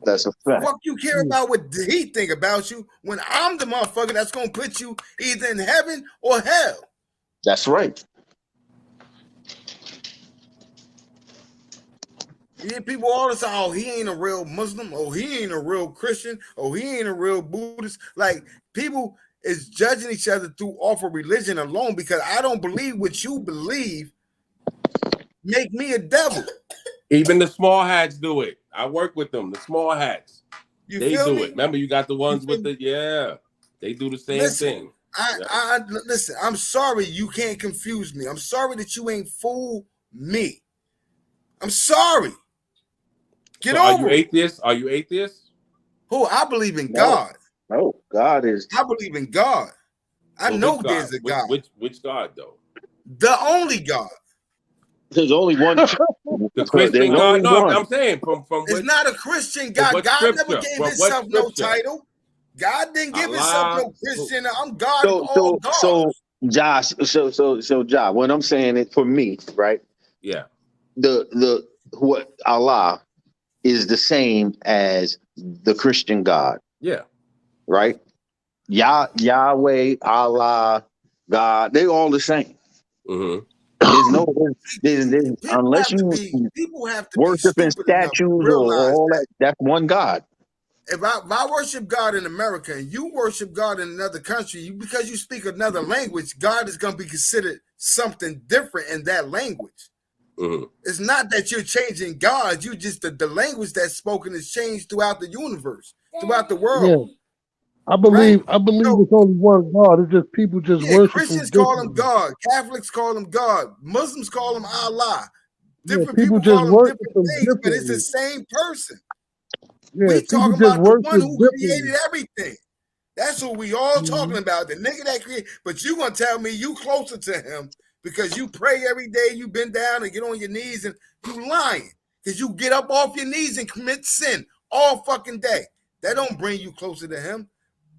that's a fact. Fuck you care about what he think about you when I'm the motherfucker that's gonna put you either in heaven or hell. That's right. You hear people all the time, oh, he ain't a real Muslim, oh, he ain't a real Christian, oh, he ain't a real Buddhist. Like, people is judging each other through off of religion alone because I don't believe what you believe make me a devil. Even the small hats do it. I work with them, the small hats. They do it. Remember, you got the ones with the, they do the same thing. I listen. I'm sorry you can't confuse me. I'm sorry that you ain't fool me. I'm sorry. Get so are over you it. atheist? Are you atheist? Who? I believe in No, God. no, God is. I believe in God. I But which know God? there's a God. Which God though? The only God. There's only one. The There's Christian only God? No, one. I'm saying from It's what not a Christian from God. what God never scripture? gave From what himself no scripture? title. God didn't give himself Allah. no Christian. I'm God of So, all so, gods. so, Josh. So, Josh. What I'm saying is for me, right? Yeah. The what Allah is the same as the Christian God, Yeah. right? Yahweh, Allah, God, they all the same. Mm-hmm. There's no there's unless you People have to be worship in stupid enough to statues or realize all that that. That's one God. if I worship God in America and you worship God in another country, because you speak another language, God is going to be considered something different in that language. Mm-hmm. It's not that you're changing God. You just the language that's spoken is changed throughout the universe, throughout the world. Yeah, I believe So, it's only one God. It's just people just yeah, worship him Christians call him differently. God, Catholics call him God, Muslims call him Allah. Yeah, Different people people just call him worship different him things, but it's the differently. same person. Yeah, We people talking just about the worship one who differently. created everything. That's who we all talking Mhm. about. The nigga that created. But you gonna tell me you closer to him because you pray every day, you bend down and get on your knees, and you lying because you get up off your knees and commit sin all fucking day. That don't bring you closer to him.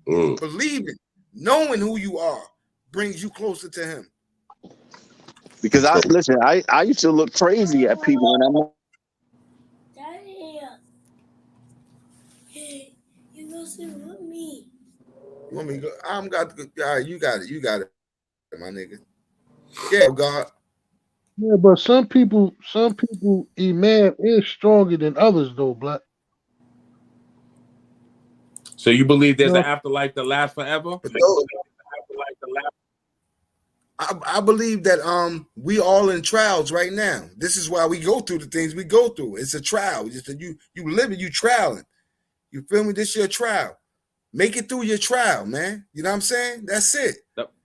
Mm. Believing, knowing who you are, brings you closer to him. Because I used to look crazy at people when I'm. Daddy, hey, you go sit with me. You want me to go? I'm got to go. All right, you got it. You got it, my nigga. Yeah, God. Yeah, but some people, Iman is stronger than others, though, Black. So you believe You there's an know, afterlife that lasts forever? I believe that we all in trials right now. This is why we go through the things we go through. It's a trial. Just that you living, you trialing. You feel me? This your trial. Make it through your trial, man. You know what I'm saying? That's it.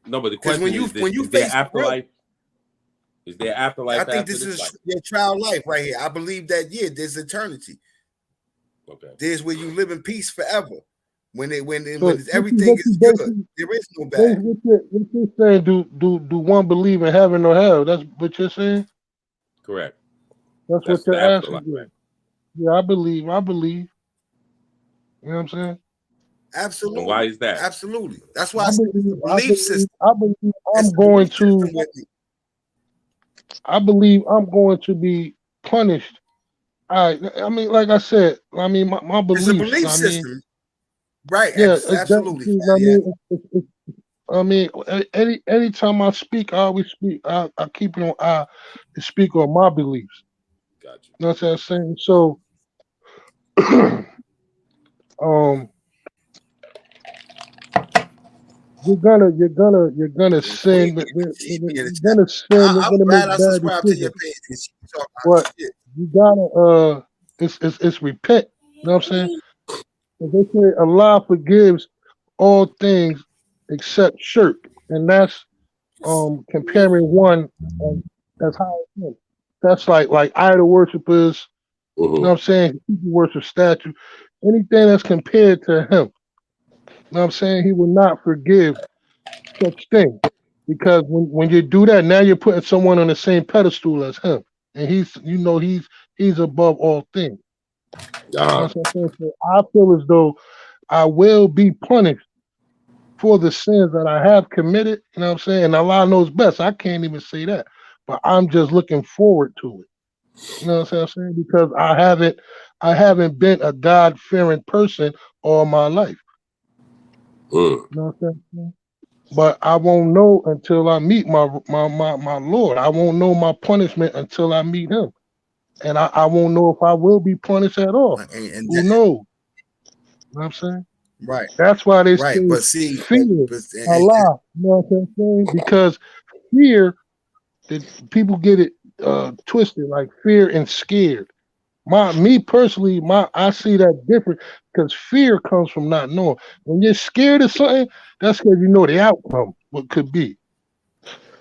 No, but the Because question when you is there face the real, afterlife? Is there I afterlife think after this this is life? your trial life right here. I believe that there's eternity. Okay. There's where you live in peace forever. When so everything is good, there is no bad. what you saying? Do one believe in heaven or hell? That's what you're saying. Correct. That's what That's the you're afterlife. asking. Yeah, I believe. You know what I'm saying? Absolutely. And why is that? Absolutely. That's why I say it's the belief system. I believe It's I'm the going belief to. system with me. I believe I'm going to be punished. I mean, like I said, I mean, my It's a beliefs. belief I mean, system. Right. yeah, Absolutely. I Yeah. mean, I mean, anytime I speak, I always speak. I keep it on. I speak on my beliefs. Got you. You know what I'm saying? So, you're gonna sin. You're gonna sin. You're I'm gonna glad make I bad subscribe to your decisions. page because you talk about But shit. you gotta it's repent. You know what I'm saying? 'Cause they say Allah forgives all things except shirk, and that's comparing one as high as him. That's like idol worshippers. You know what I'm saying? People worship statue. Anything that's compared to him. You know what I'm saying? He will not forgive such thing. Because when you do that, now you're putting someone on the same pedestal as him. And he's above all things. You know what I'm saying? So I feel as though I will be punished for the sins that I have committed. You know what I'm saying? And Allah knows best. I can't even say that. But I'm just looking forward to it. You know what I'm saying? Because I haven't been a God fearing person all my life. You know what I'm saying? But I won't know until I meet my Lord. I won't know my punishment until I meet him. And I won't know if I will be punished at all. And Who knows? You know what I'm saying? right. That's why they Right. say But see, fear Allah. You know what I'm saying? Because fear, that people get it twisted, like fear and scared. me personally, I see that different because fear comes from not knowing. When you're scared of something, that's because you know the outcome, what could be.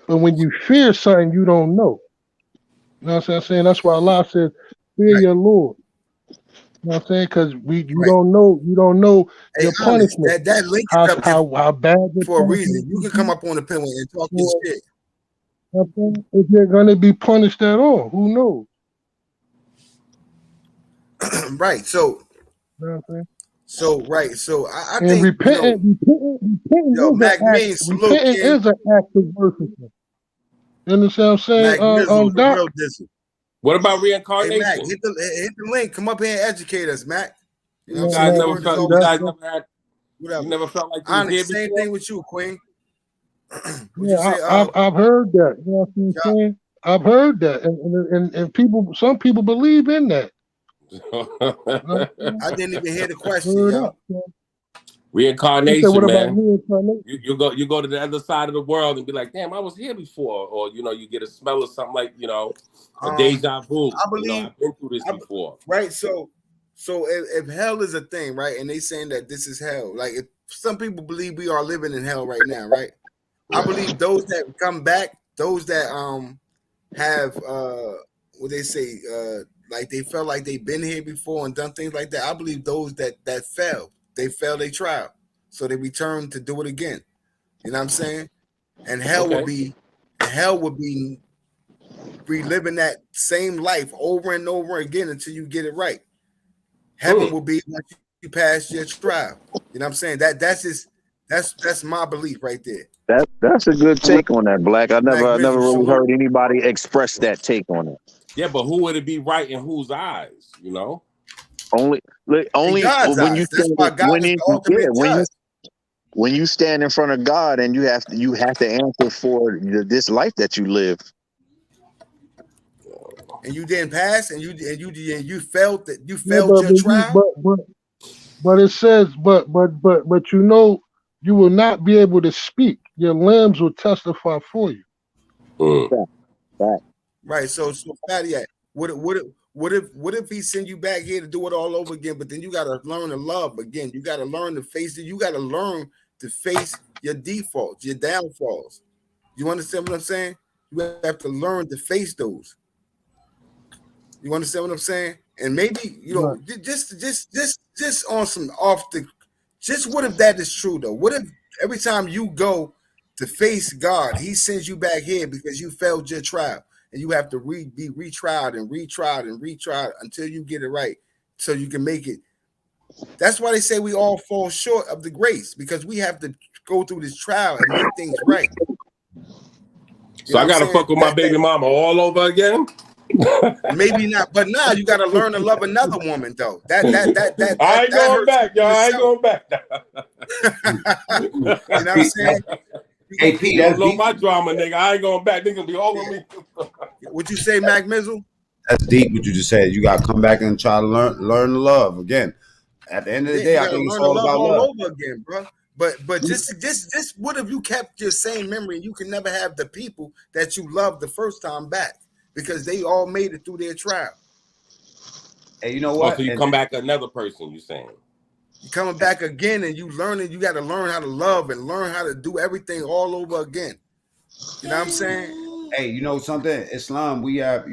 But when you fear something, you don't know. You know what I'm saying? That's why Allah says, fear Right. your Lord. You know what I'm saying? Because you Right. don't know Hey, your honest, punishment. that link is up there How bad your for a reason. punishment You will can come be. up on the pen and talk your Or shit. if you're gonna be punished at all. Who knows? Right. So You know what I'm saying? right. So I And think, repenting yo, is an Mac act. Mean, salute, Repenting King. is an act of worshiping. You understand what I'm saying? Mac Mizzle is a Doc. real dismal. What about Hey, Mac, reincarnation? hit the link. Come up here and educate us, Mac. You know what I'm You saying? guys The never word is felt. You always guys never had. You whatever. never felt like you was here Honest, same before. thing with you, Queen. Would you Yeah, say, I've heard that. You know what I'm Chop? saying? I've heard that, and people, some people believe in that. You know I didn't even hear the question, Word yo. up. Man. He said, Reincarnation, "What about man. reincarnation?" You go to the other side of the world and be like, damn, I was here before, or you get a smell of something like a deja vu. I believe, I've been through this before. right? So if hell is a thing, right, and they saying that this is hell, like if some people believe we are living in hell right now, right? I believe those that come back, those that have what they say, like they felt like they've been here before and done things like that. I believe those that failed, they failed their trial, so they return to do it again. You know what I'm saying? And hell Okay. would be reliving that same life over and over again until you get it right. Heaven will be once you pass your trial. You know what I'm saying? That's my belief right there. That's a good take on that, Black. Mac I never Mizzle, really salute. heard anybody express that take on it. Yeah, but who would it be right in whose eyes? Only In God's when you eyes. That's stand why God when is you the ultimate judge. when you stand in front of God and you have to answer for this life that you live. And you didn't pass, and you felt that you Yeah, failed your trial. but it says, but you will not be able to speak. Your limbs will testify for you. Right. So Fatty, what if he send you back here to do it all over again? But then you gotta learn to love again. You gotta learn to face it. You gotta learn to face your defaults, your downfalls. You understand what I'm saying? You have to learn to face those. You understand what I'm saying? And maybe Right. just on some off the just what if that is true though? What if every time you go to face God, he sends you back here because you failed your trial and you have to be retried and retried and retried until you get it right so you can make it. That's why they say we all fall short of the grace because we have to go through this trial and make things right. You So know I what I'm gotta saying? fuck with my baby mama all over again. Maybe not, but now you got to learn to love another woman though. That I ain't going hurts back, y'all. in I ain't itself. going back. You know what I'm saying? Hey, Pete, You don't that's know deep. my drama, nigga. I ain't going back. Nigga be over me. What you say, Mac Mizzle? That's deep. What you just said. You got to come back and try to learn to love again. At the end of the Yeah, day, you I got to think it's learn to all love about all love. over again, bro. But just what if you kept your same memory and you can never have the people that you loved the first time back because they all made it through their trial. Hey, you know Oh, so what? you come back another person, you saying? You coming back again and you learning, you got to learn how to love and learn how to do everything all over again. You know what I'm saying? Hey, you know something? Islam, we have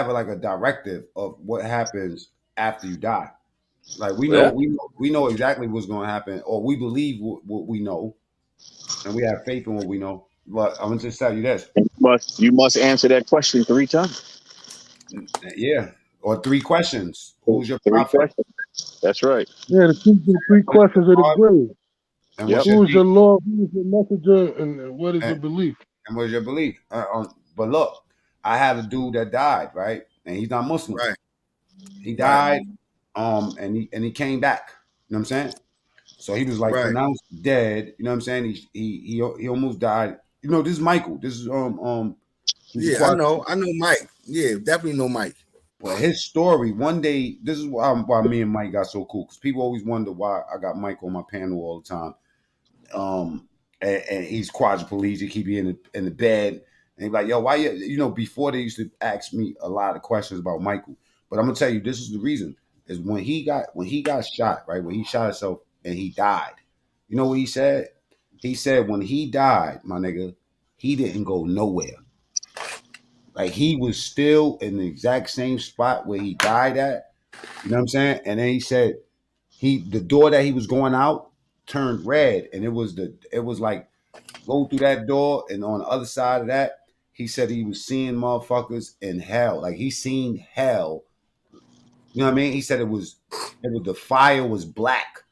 like a directive of what happens after you die. Like Yeah. we know exactly what's going to happen, or we believe what we know, and we have faith in what we know. But I'm gonna just tell you this: You must answer that question 3 times. yeah, or 3 questions. Who's your 3 prophet? questions. That's right. Yeah, the three What's your questions of the God? grave. And Yep. what's your Who is deed? your Lord? Who is your messenger? And what is your And, belief? and what's your belief? But look, I have a dude that died, right? And he's not Muslim. Right. He Right. died, and he came back. You know what I'm saying? So he was like Right. pronounced dead. You know what I'm saying? He almost died. You know, this is Michael. This is he's a Yeah, I quad. know Mike. Yeah, definitely know Mike. But his story, one day, this is why me and Mike got so cool. Because people always wonder why I got Mike on my panel all the time. And he's quadriplegic. He be in the bed. And he's like, yo, why you know, before they used to ask me a lot of questions about Michael. But I'm gonna tell you, this is the reason. Is when he got shot, right? When he shot himself and he died. You know what he said? He said when he died, my nigga, he didn't go nowhere. Like he was still in the exact same spot where he died at. You know what I'm saying? And then he said the door that he was going out turned red, and it was like go through that door, and on the other side of that, he said he was seeing motherfuckers in hell. Like he seen hell. You know what I mean? He said it was the fire was black.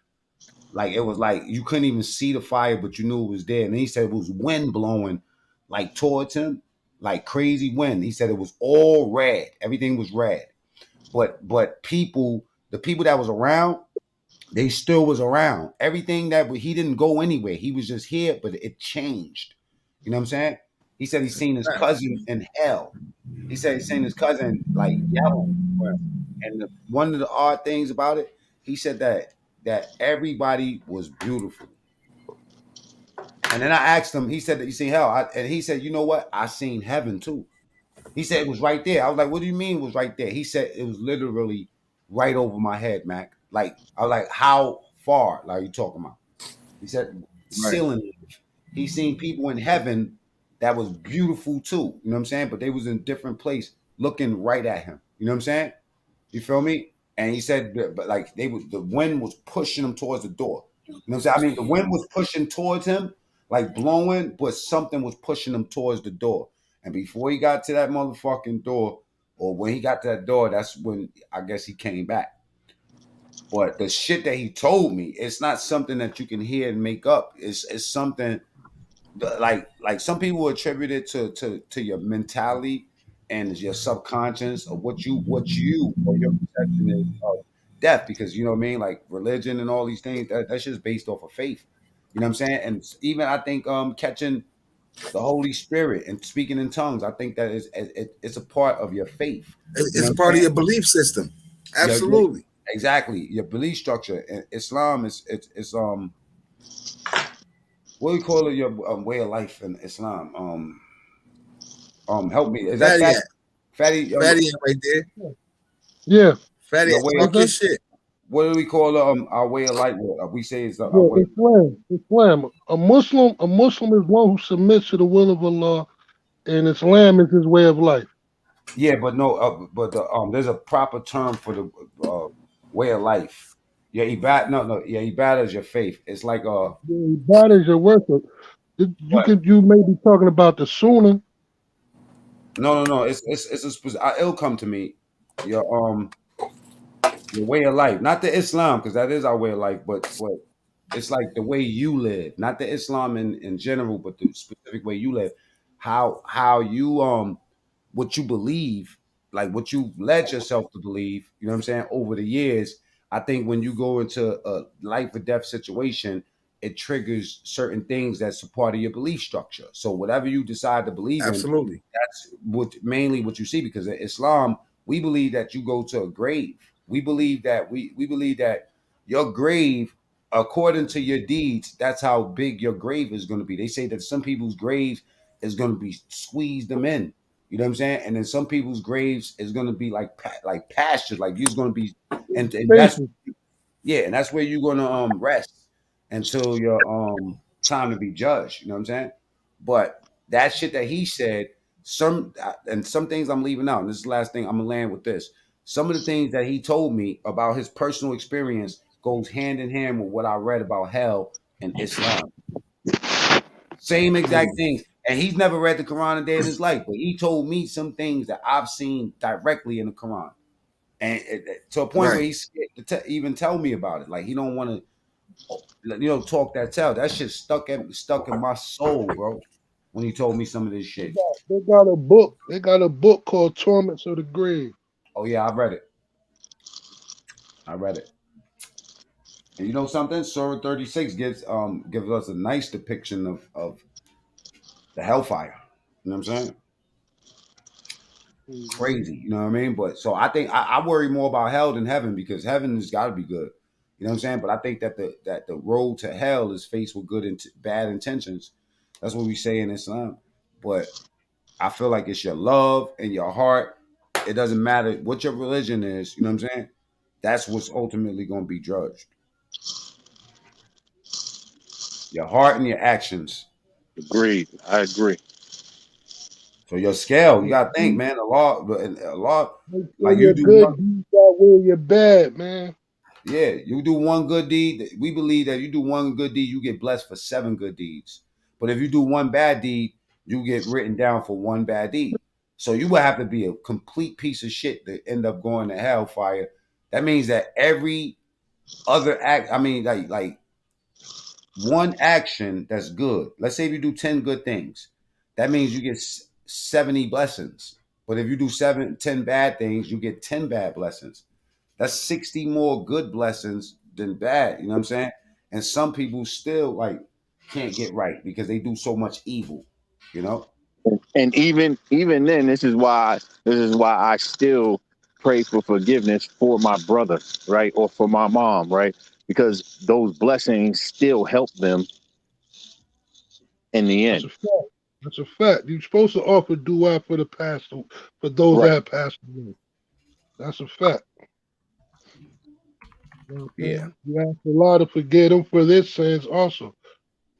Like it was like you couldn't even see the fire, but you knew it was there. And he said it was wind blowing like towards him, like crazy wind. He said it was all red. Everything was red. But the people that was around, they still was around. Everything that he didn't go anywhere. He was just here, but it changed. You know what I'm saying? He said he's seen his cousin in hell. He said he's seen his cousin like yelling for him. And one of the odd things about it, he said that everybody was beautiful. And then I asked him, he said that you seen hell. And he said, you know what? I seen heaven too. He said it was right there. I was like, what do you mean it was right there? He said it was literally right over my head, Mac. Like, I was like, how far? Like, you talking about? He said, ceiling. He seen people in heaven that was beautiful too. You know what I'm saying? But they was in a different place looking right at him. You know what I'm saying? You feel me? And he said, but like the wind was pushing him towards the door. You know what I'm saying? I mean, the wind was pushing towards him, like blowing, but something was pushing him towards the door. And before he got to that motherfucking door, or when he got to that door, that's when I guess he came back. But the shit that he told me, it's not something that you can hear and make up. It's something like some people attribute it to your mentality and your subconscious of what you or your perception is of death, because you know what I mean, like religion and all these things that's just based off of faith. You know what I'm saying? And even I think catching the Holy Spirit and speaking in tongues, I think that it's a part of your faith. You know It's what a I'm part of saying? your belief system. Yeah, Absolutely. exactly. Your belief structure. And Islam is it's what do you call it? Your way of life in Islam. Help me. Is that Fatty Fatty? at. Fatty, Fatty at right there. Yeah. Fatty your at, way. talk your shit. What do we call our way of life? We say it's our Yeah, way. Islam. Islam. A Muslim is one who submits to the will of Allah, and Islam is his way of life. Yeah, but no, there's a proper term for the way of life. Yeah, yeah, ibadah is your faith. It's like That is your worship. what? You may be talking about the Sunnah. No. It's a it'll come to me. Your way of life, not the Islam, because that is our way of life, but it's like the way you live, not the Islam in general, but the specific way you live, how you what you believe, like what you led yourself to believe. You know what I'm saying? Over the years, I think when you go into a life or death situation, it triggers certain things that's a part of your belief structure. So whatever you decide to believe in, Absolutely. that's mainly what you see, because in Islam, we believe that you go to a grave. We believe that we believe that your grave, according to your deeds, that's how big your grave is going to be. They say that some people's graves is going to be squeezed them in. You know what I'm saying? And then some people's graves is going to be like pastures, like you're going to be, and that's Spaces. yeah, and that's where you're going to rest until your time to be judged. You know what I'm saying? But that shit that he said, some things I'm leaving out. And this is the last thing I'm gonna land with this. Some of the things that he told me about his personal experience goes hand in hand with what I read about hell and Islam. Same exact things. And he's never read the Quran a day in his life, but he told me some things that I've seen directly in the Quran, and to a point where Right. he's scared to even tell me about it. Like he don't want to, talk that tell. That shit stuck in my soul, bro. When he told me some of this shit. They got a book. They got a book called Torments of the Grave. Oh yeah, I read it. And you know something? Surah 36 gives us a nice depiction of the hellfire. You know what I'm saying? Mm-hmm. Crazy. You know what I mean? But so I think I worry more about hell than heaven, because heaven has got to be good. You know what I'm saying? But I think that the road to hell is faced with good and bad intentions. That's what we say in Islam. But I feel like it's your love and your heart. It doesn't matter what your religion is. You know what I'm saying? That's what's ultimately going to be judged. Your heart and your actions. Agreed. I agree. So your scale, you got to think, man. A lot, Make sure like you your do good deeds outweigh your bad, man. Yeah, you do one good deed. We believe that you do one good deed, you get blessed for 7 good deeds. But if you do one bad deed, you get written down for one bad deed. So you would have to be a complete piece of shit to end up going to hellfire. That means that every other act, I mean, like one action that's good. Let's say if you do 10 good things, that means you get 70 blessings. But if you do 10 bad things, you get 10 bad blessings. That's 60 more good blessings than bad. You know what I'm saying? And some people still like can't get right because they do so much evil, you know? And even then, this is why I still pray for forgiveness for my brother, right, or for my mom, right, because those blessings still help them in the That's end. a fact. That's a fact. You're supposed to offer dua for the past, for those Right. that have passed away. That's a fact. You know what I'm Yeah. saying? You ask Allah to forgive them for their sins also,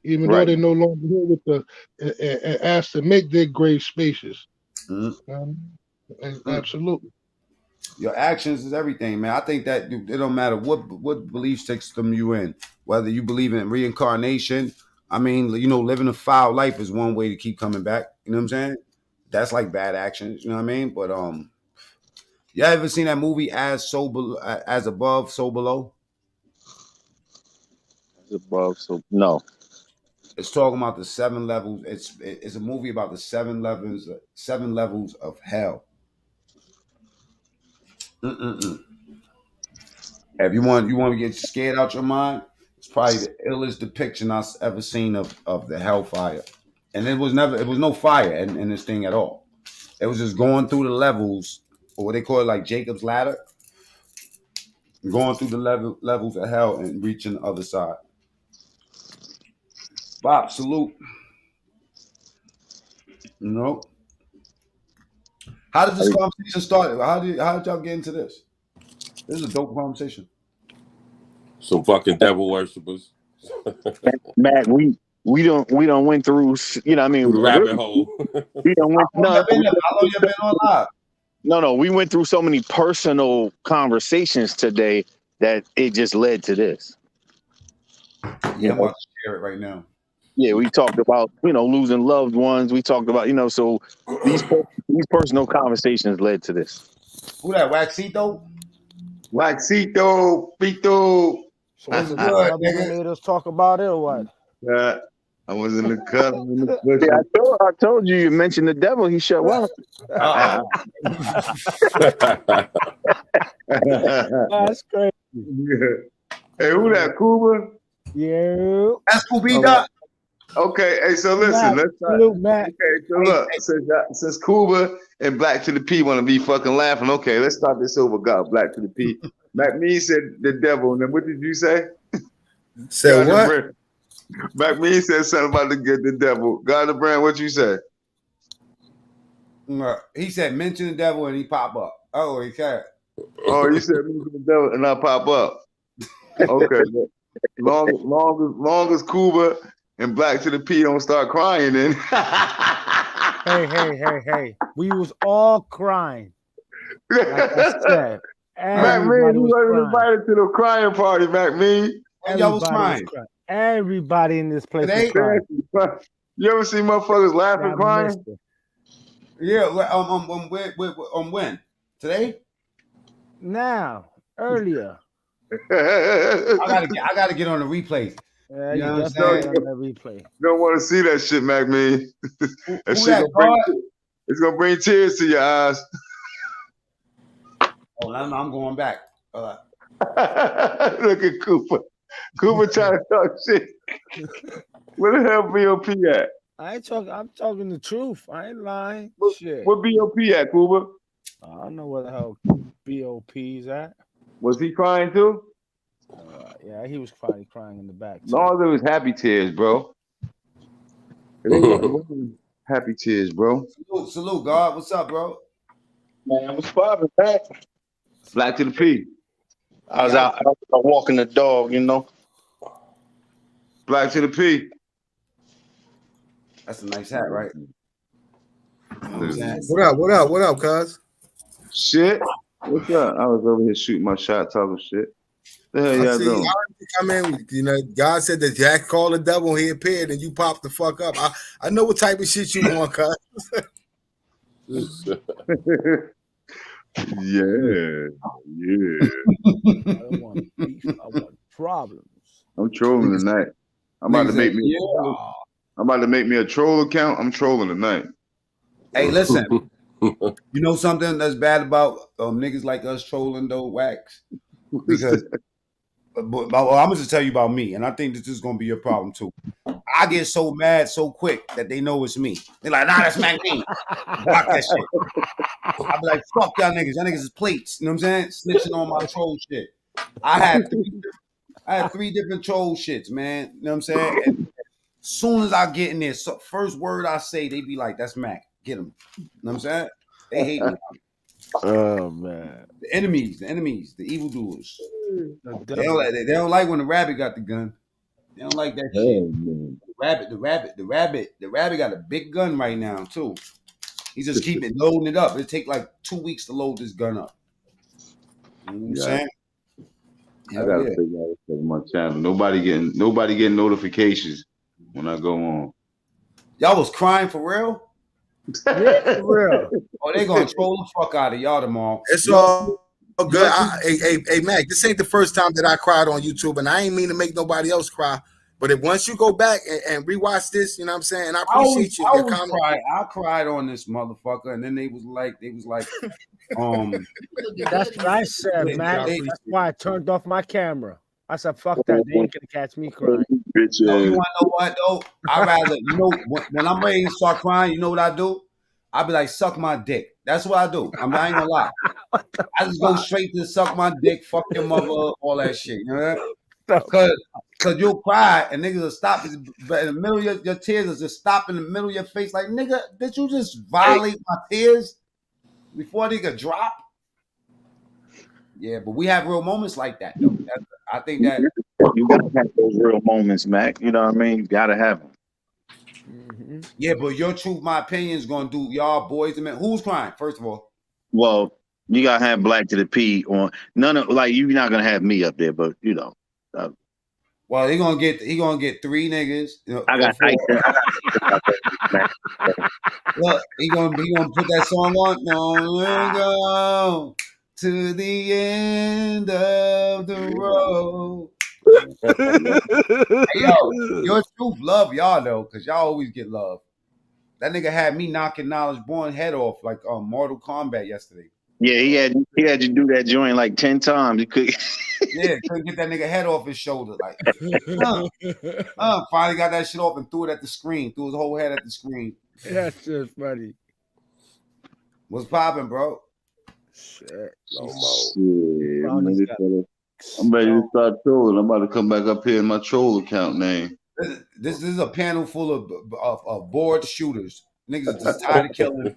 even though Right. they're no longer here with and ask to make their grave spacious. Absolutely. Your actions is everything, man. I think that it don't matter what belief system you in, whether you believe in reincarnation. I mean, you know, living a foul life is one way to keep coming back. You know what I'm saying? That's like bad actions. You know what I mean? But you ever seen that movie as above, so below? As above, so no. It's talking about the 7 levels. It's a movie about the 7 levels of hell. Mm-mm-mm. If you want to get scared out your mind, it's probably the illest depiction I've ever seen of the hellfire. And it was no fire in this thing at all. It was just going through the levels, or what they call it, like Jacob's ladder, going through the levels of hell and reaching the other side. Bob, salute. You know, how did this conversation start? How did y'all get into this? This is a dope conversation. Some fucking devil worshippers. Matt, we don't went through, you know, I mean, Through the rabbit hole. we don't went How long you been on live? No, we went through so many personal conversations today that it just led to this. Yeah, I'm about to share it right now. Yeah, we talked about, you know, losing loved ones. We talked about, you know, so these personal conversations led to this. Who that, Waxito? Waxito, Pito. So was it the club that made us talk about it or what? Yeah, I was in the cut. I'm in the push. Yeah, I told you mentioned the devil. He shut well. That's crazy. Hey, who that, Cuba? Yeah. That's Cuba. Okay, hey, so listen, let's start. Matt. Okay, so look, since Cuba and Black to the P want to be fucking laughing, okay, let's start this over. God, Black to the P. Mac Me said the devil, and then what did you say? Said what? Mac Me said something about the devil. God the brand, what you say? He said mention the devil and he pop up. Oh, he can't. Oh, you said mention the devil and I pop up. Okay, long as Cuba and Black to the P don't start crying, then. Hey. We was all crying. Like I said. Mac Me, you wasn't invited to the crying party, Mac Me. Everybody was crying. Everybody in this place was crying. You ever see motherfuckers laughing, crying? Yeah, when? Today? Now, earlier. I gotta get on the replays. Yeah, you know what I'm saying? On that replay. Don't want to see that shit, Mac Me. That shit it's gonna bring tears to your eyes. Oh, I'm going back. Look at Cooper. Cooper trying to talk shit. Where the hell BOP at? I'm talking the truth. I ain't lying. Shit. Where BOP at, Cooper? I don't know where the hell BOP's at. Was he crying too? Yeah, he was probably crying in the back. No, it was happy tears, bro. It wasn't happy tears, bro. salute, God. What's up, bro? Man, what's poppin', man? Black to the P. I was out walking the dog, you know. Black to the P. That's a nice hat, right? You know what I'm saying? What up, cuz? Shit. What's up? I was over here shooting my shot, talking shit. The hell I y'all see. doing? Come in. You know, God said that Jack called the devil. He appeared, and you popped the fuck up. I know what type of shit you want, cuz. Yeah. I don't want beef. I want problems. I'm trolling tonight. I'm about to make me. I'm about to make me a troll account. I'm trolling tonight. Hey, listen. You know something that's bad about niggas like us trolling though, Wax? Because I'm gonna just tell you about me, and I think this is gonna be your problem too. I get so mad so quick that they know it's me. They're like, nah, that's Mac me. Block that shit. I be like, fuck y'all niggas. Y'all niggas is plates. You know what I'm saying? Snitching on my troll shit. I had three different troll shits, man. You know what I'm saying? And as soon as I get in there, first word I say, they be like, that's Mac. Get him. You know what I'm saying? They hate me. Oh man. The enemies, the evildoers. The They don't like when the rabbit got the gun. They don't like that shit. The rabbit got a big gun right now too. He's just keeping loading it up. It take like 2 weeks to load this gun up. You know what I'm saying? I gotta figure out what's on my channel. Nobody getting notifications when I go on. Y'all was crying for real? Yeah, for real. Oh, they gonna troll the fuck out of y'all tomorrow. It's all good. Hey, Mac, this ain't the first time that I cried on YouTube, and I ain't mean to make nobody else cry. But if once you go back and rewatch this, you know what I'm saying, and I appreciate your comment. I cried on this motherfucker, and then they was like, That's what I said, Mac. That's why I turned off my camera. I said, fuck that. They ain't gonna catch me crying. No, you wanna know what though? I rather, you know, when I'm ready to start crying, you know what I do? I be like, suck my dick. That's what I do. I ain't gonna lie. I just go straight to suck my dick, fuck your mother, all that shit. You know what? Cause you'll cry and niggas will stop. But in the middle of your tears will just stop in the middle of your face. Like, nigga, did you just violate my tears before they could drop? Yeah, but we have real moments like that though. I think that you gotta have those real moments, Mac. You know what I mean? You gotta have them. Mm-hmm. Yeah, but your truth, my opinion is gonna do y'all boys and men. Who's crying? First of all, Well, you gotta have Black to the P on. None of like you're not gonna have me up there, but you know. Well, he gonna get three niggas. You know, I got look, he gonna put that song on. No, go to the end of the road. Hey, yo, your truth love y'all though, cause y'all always get love. That nigga had me knocking Knowledge Born head off like Mortal Kombat yesterday. Yeah, he had you do that joint like 10 times. You could Yeah, couldn't get that nigga head off his shoulder. Like, finally got that shit off and threw it at the screen. Threw his whole head at the screen. That's just funny. What's popping, bro? Shit. I'm ready to start trolling. I'm about to come back up here in my troll account name. This is a panel full of bored shooters. Niggas just tired of killing.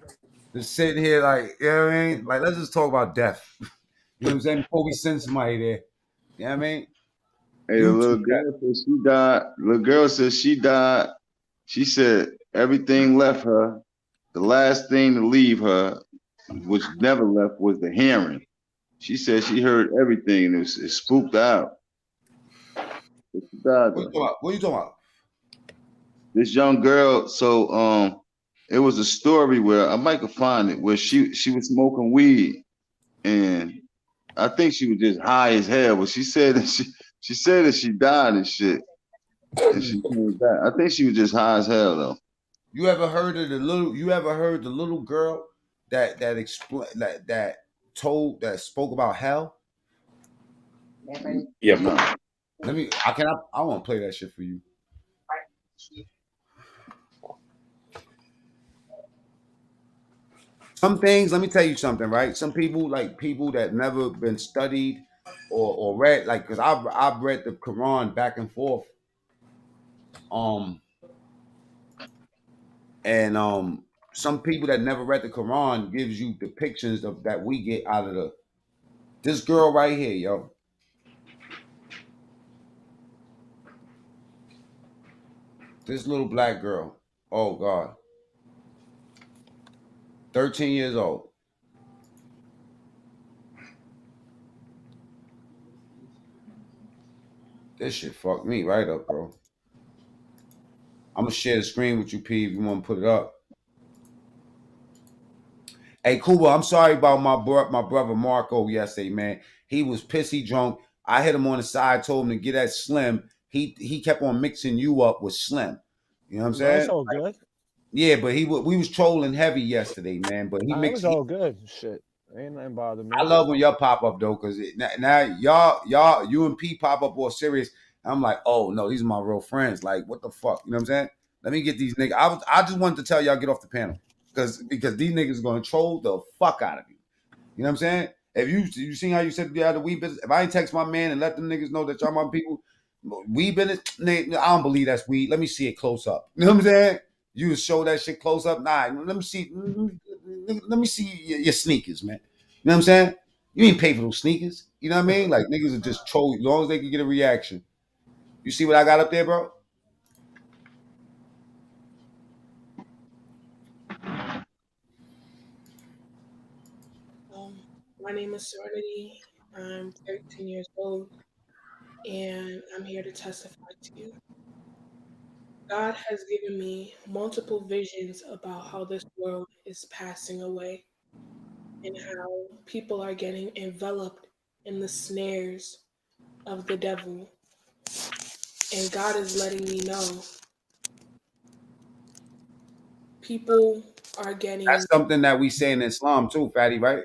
Just sitting here like, you know what I mean? Like, let's just talk about death. You know what I'm saying? Before we send somebody there. You know what I mean? Hey, the little girl said she died. Little girl said she died. She said everything left her. The last thing to leave her, which never left, was the hearing. She said she heard everything and it spooked out. What are you talking about? This young girl, so it was a story where I might could find it where she was smoking weed and I think she was just high as hell, but she said that she said that she died and shit. And she came back. I think she was just high as hell though. You ever heard the little girl that spoke about hell? Yeah. I want to play that shit for you. Some things, let me tell you something, right? Some people, like people that never been studied or read, like, because I've read the Quran back and forth. And some people that never read the Quran gives you depictions of that we get out of this girl right here, yo. This little black girl. Oh God. 13 years old. This shit fucked me right up, bro. I'm gonna share the screen with you, P, if you want to put it up. Hey, Kuba, I'm sorry about my brother Marco yesterday, man. He was pissy drunk. I hit him on the side, told him to get at Slim. He kept on mixing you up with Slim. You know what I'm No, it's saying? all good. Yeah, but we was trolling heavy yesterday, man. But he Nah, it mixed. was all good. Shit, ain't nothing bother me. I love when y'all pop up though, because now you and P pop up all serious. I'm like, oh no, these are my real friends. Like, what the fuck? You know what I'm saying? Let me get these niggas. I just wanted to tell y'all get off the panel because these niggas are gonna troll the fuck out of you. You know what I'm saying? If you seen how you said the other weed business, if I ain't text my man and let them niggas know that y'all my people, weed business, I don't believe that's weed. Let me see it close up. You know what I'm saying? You show that shit close up. Nah, let me see. Let me see your sneakers, man. You know what I'm saying? You ain't pay for those sneakers. You know what I mean? Like niggas are just troll as long as they can get a reaction. You see what I got up there, bro? My name is Serenity. I'm 13 years old, and I'm here to testify to you. God has given me multiple visions about how this world is passing away and how people are getting enveloped in the snares of the devil. And God is letting me know people are getting. That's something that we say in Islam too, Fatty, right?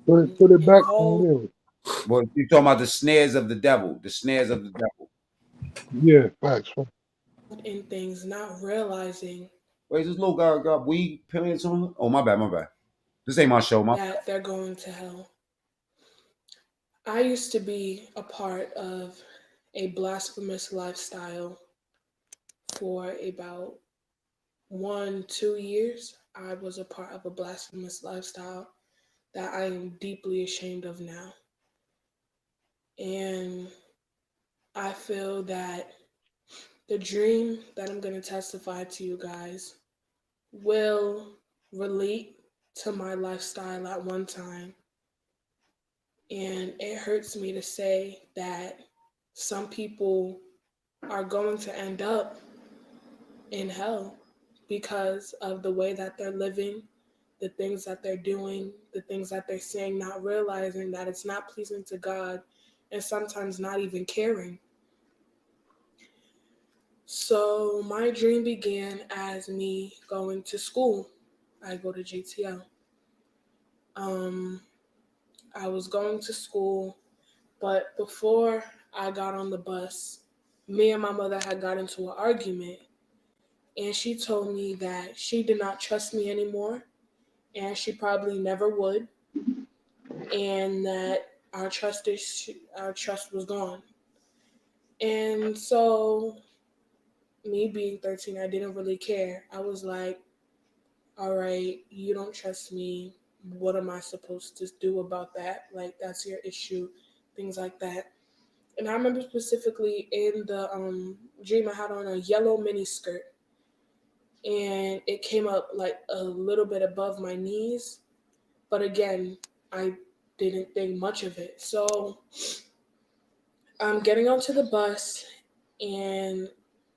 Put it back involved on Well, you talking about the snares of the devil, the snares of the devil. there. Yeah, facts. in things, not realizing Wait, this little guy got weed pants on? Oh, my bad, my bad. This ain't my show, my. that they're going to hell. I used to be a part of a blasphemous lifestyle for about 1-2 years. I was a part of a blasphemous lifestyle that I am deeply ashamed of now. And I feel that the dream that I'm going to testify to you guys will relate to my lifestyle at one time. And it hurts me to say that some people are going to end up in hell because of the way that they're living, the things that they're doing, the things that they're saying, not realizing that it's not pleasing to God, and sometimes not even caring. So my dream began as me going to school. I go to JTL. I was going to school, but before I got on the bus, me and my mother had got into an argument, and she told me that she did not trust me anymore, and she probably never would, and that our trust was gone. And so, me being 13, I didn't really care. I was like, all right, you don't trust me. What am I supposed to do about that? Like, that's your issue, things like that. And I remember specifically in the dream, I had on a yellow mini skirt, and it came up like a little bit above my knees. But again, I didn't think much of it. So I'm getting onto the bus, and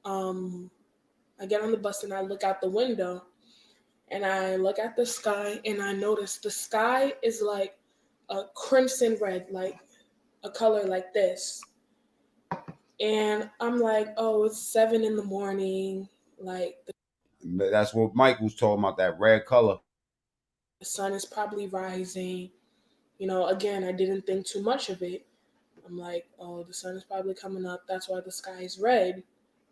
I get on the bus and I look out the window, and I look at the sky, and I notice the sky is like a crimson red, like a color like this. And I'm like, oh, it's 7 in the morning. Like That's what Mike was talking about, that red color. the sun is probably rising. You know, again, I didn't think too much of it. I'm like, oh, the sun is probably coming up. That's why the sky is red.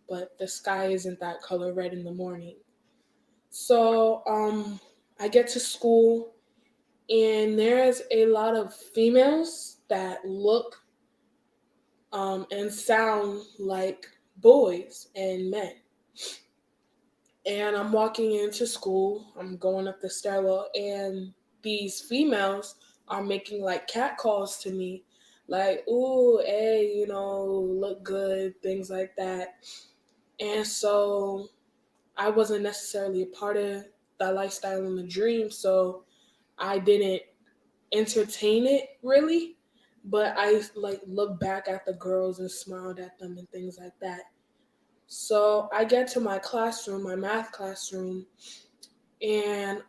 But the sky isn't that color red in the morning. So I get to school, and there's a lot of females that look and sound like boys and men. And I'm walking into school. I'm going up the stairwell, and these females are making like cat calls to me, like, "Ooh, hey, look good," things like that. And so I wasn't necessarily a part of that lifestyle and the dream, so I didn't entertain it really. But I like looked back at the girls and smiled at them and things like that. So I get to my classroom, my math classroom, and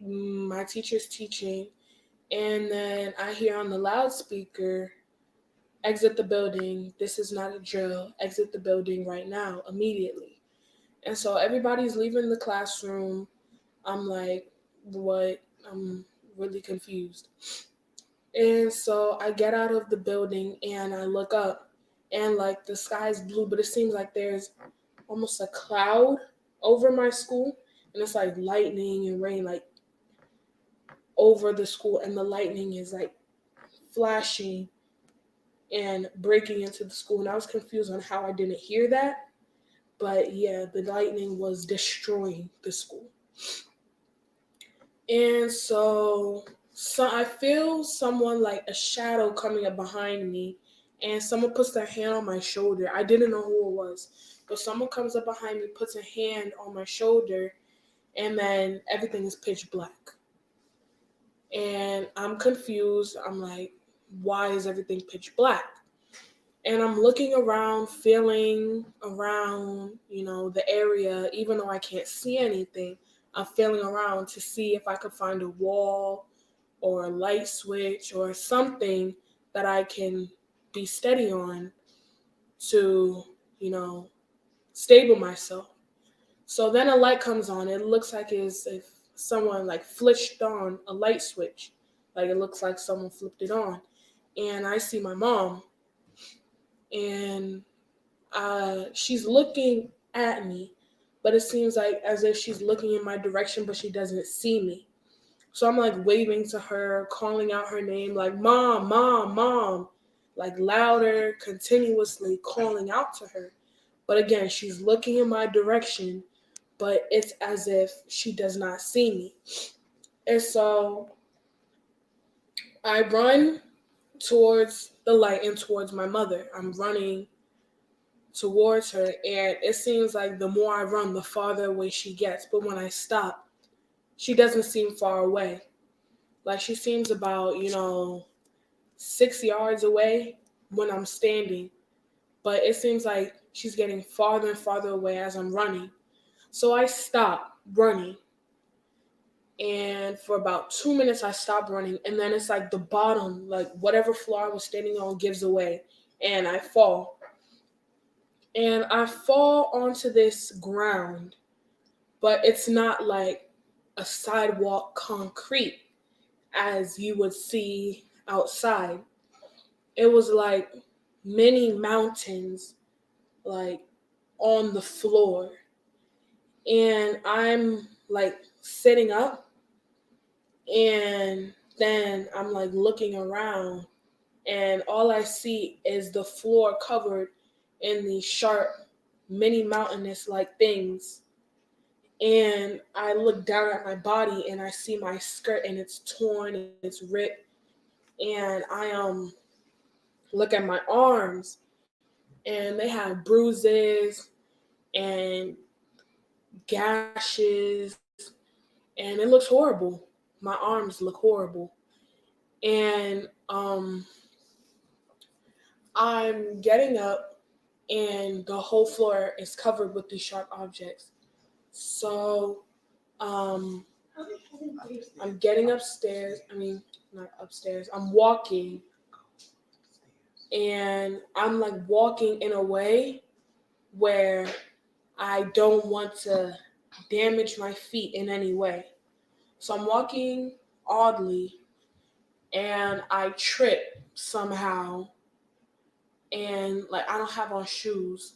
my teacher's teaching, and then I hear on the loudspeaker, "Exit the building. This is not a drill. Exit the building right now, immediately." And so everybody's leaving the classroom. I'm like, what? I'm really confused. And so I get out of the building and I look up, and like the sky's blue, but it seems like there's almost a cloud over my school, and it's like lightning and rain like over the school, and the lightning is like flashing and breaking into the school. And I was confused on how I didn't hear that. But yeah, the lightning was destroying the school. And so I feel someone like a shadow coming up behind me, and someone puts their hand on my shoulder. I didn't know who it was, but someone comes up behind me, puts a hand on my shoulder, and then everything is pitch black. And I'm confused. I'm like, why is everything pitch black? And I'm looking around, feeling around, the area, even though I can't see anything. I'm feeling around to see if I could find a wall or a light switch or something that I can be steady on to, stable myself. So then a light comes on. It looks like as if someone like flipped on a light switch. Like it looks like someone flipped it on. And I see my mom, and she's looking at me, but it seems like as if she's looking in my direction, but she doesn't see me. So I'm like waving to her, calling out her name, like, "Mom, mom, mom," like louder, continuously calling out to her. But again, she's looking in my direction, but it's as if she does not see me. And so I run towards the light and towards my mother. I'm running towards her, and it seems like the more I run, the farther away she gets. But when I stop, she doesn't seem far away. Like she seems about 6 yards away when I'm standing, but it seems like she's getting farther and farther away as I'm running. So I stop running, and for about 2 minutes I stop running, and then it's like the bottom, like whatever floor I was standing on, gives away, and I fall. And I fall onto this ground, but it's not like a sidewalk concrete as you would see outside. It was like many mountains, like on the floor. And I'm like sitting up, and then I'm like looking around, and all I see is the floor covered in these sharp, many mountainous like things. And I look down at my body and I see my skirt, and it's torn and it's ripped. And I look at my arms, and they have bruises and gashes, and it looks horrible. My arms look horrible. And I'm getting up, and the whole floor is covered with these sharp objects. So I'm getting upstairs. I mean, not upstairs. I'm walking, and I'm like walking in a way where I don't want to damage my feet in any way. So I'm walking oddly, and I trip somehow, and like I don't have on shoes.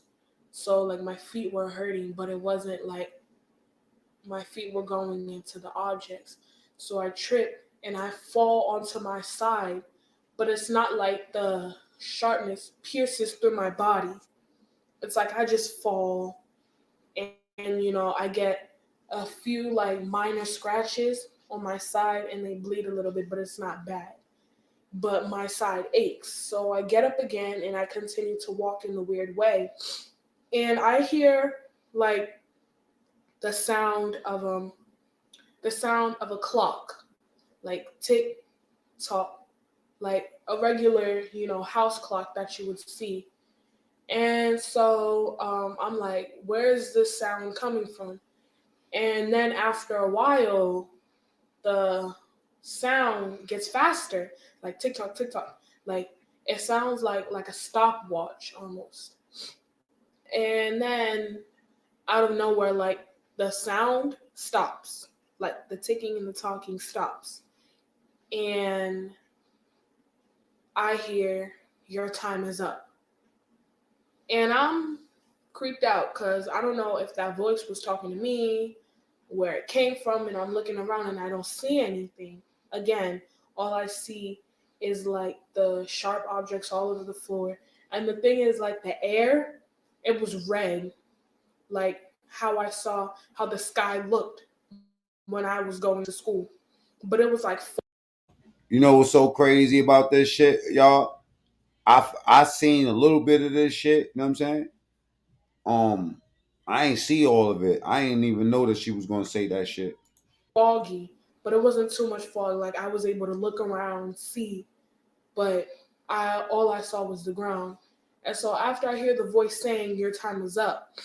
So like my feet were hurting, but it wasn't like my feet were going into the objects. So I trip and I fall onto my side, but it's not like the sharpness pierces through my body. It's like I just fall, and I get a few like minor scratches on my side and they bleed a little bit, but it's not bad. But my side aches. So I get up again and I continue to walk in the weird way. And I hear like the sound of a clock, like tick tock, like a regular, house clock that you would see. And so I'm like, where is this sound coming from? And then after a while, the sound gets faster, like tick tock, tick tock. Like it sounds like a stopwatch almost. And then out of nowhere, like the sound stops, like the ticking and the talking stops. And I hear your time is up. And I'm creeped out because I don't know if that voice was talking to me, where it came from, and I'm looking around and I don't see anything. Again, all I see is like the sharp objects all over the floor. And the thing is, like the air, it was red, like how I saw how the sky looked when I was going to school. But it was like You know what's so crazy about this shit, y'all? I seen a little bit of this shit. You know what I'm saying? I ain't see all of it. I ain't even know that she was gonna say that shit. foggy, but it wasn't too much fog. Like I was able to look around, see, but I all I saw was the ground. And so after I hear the voice saying your time is up,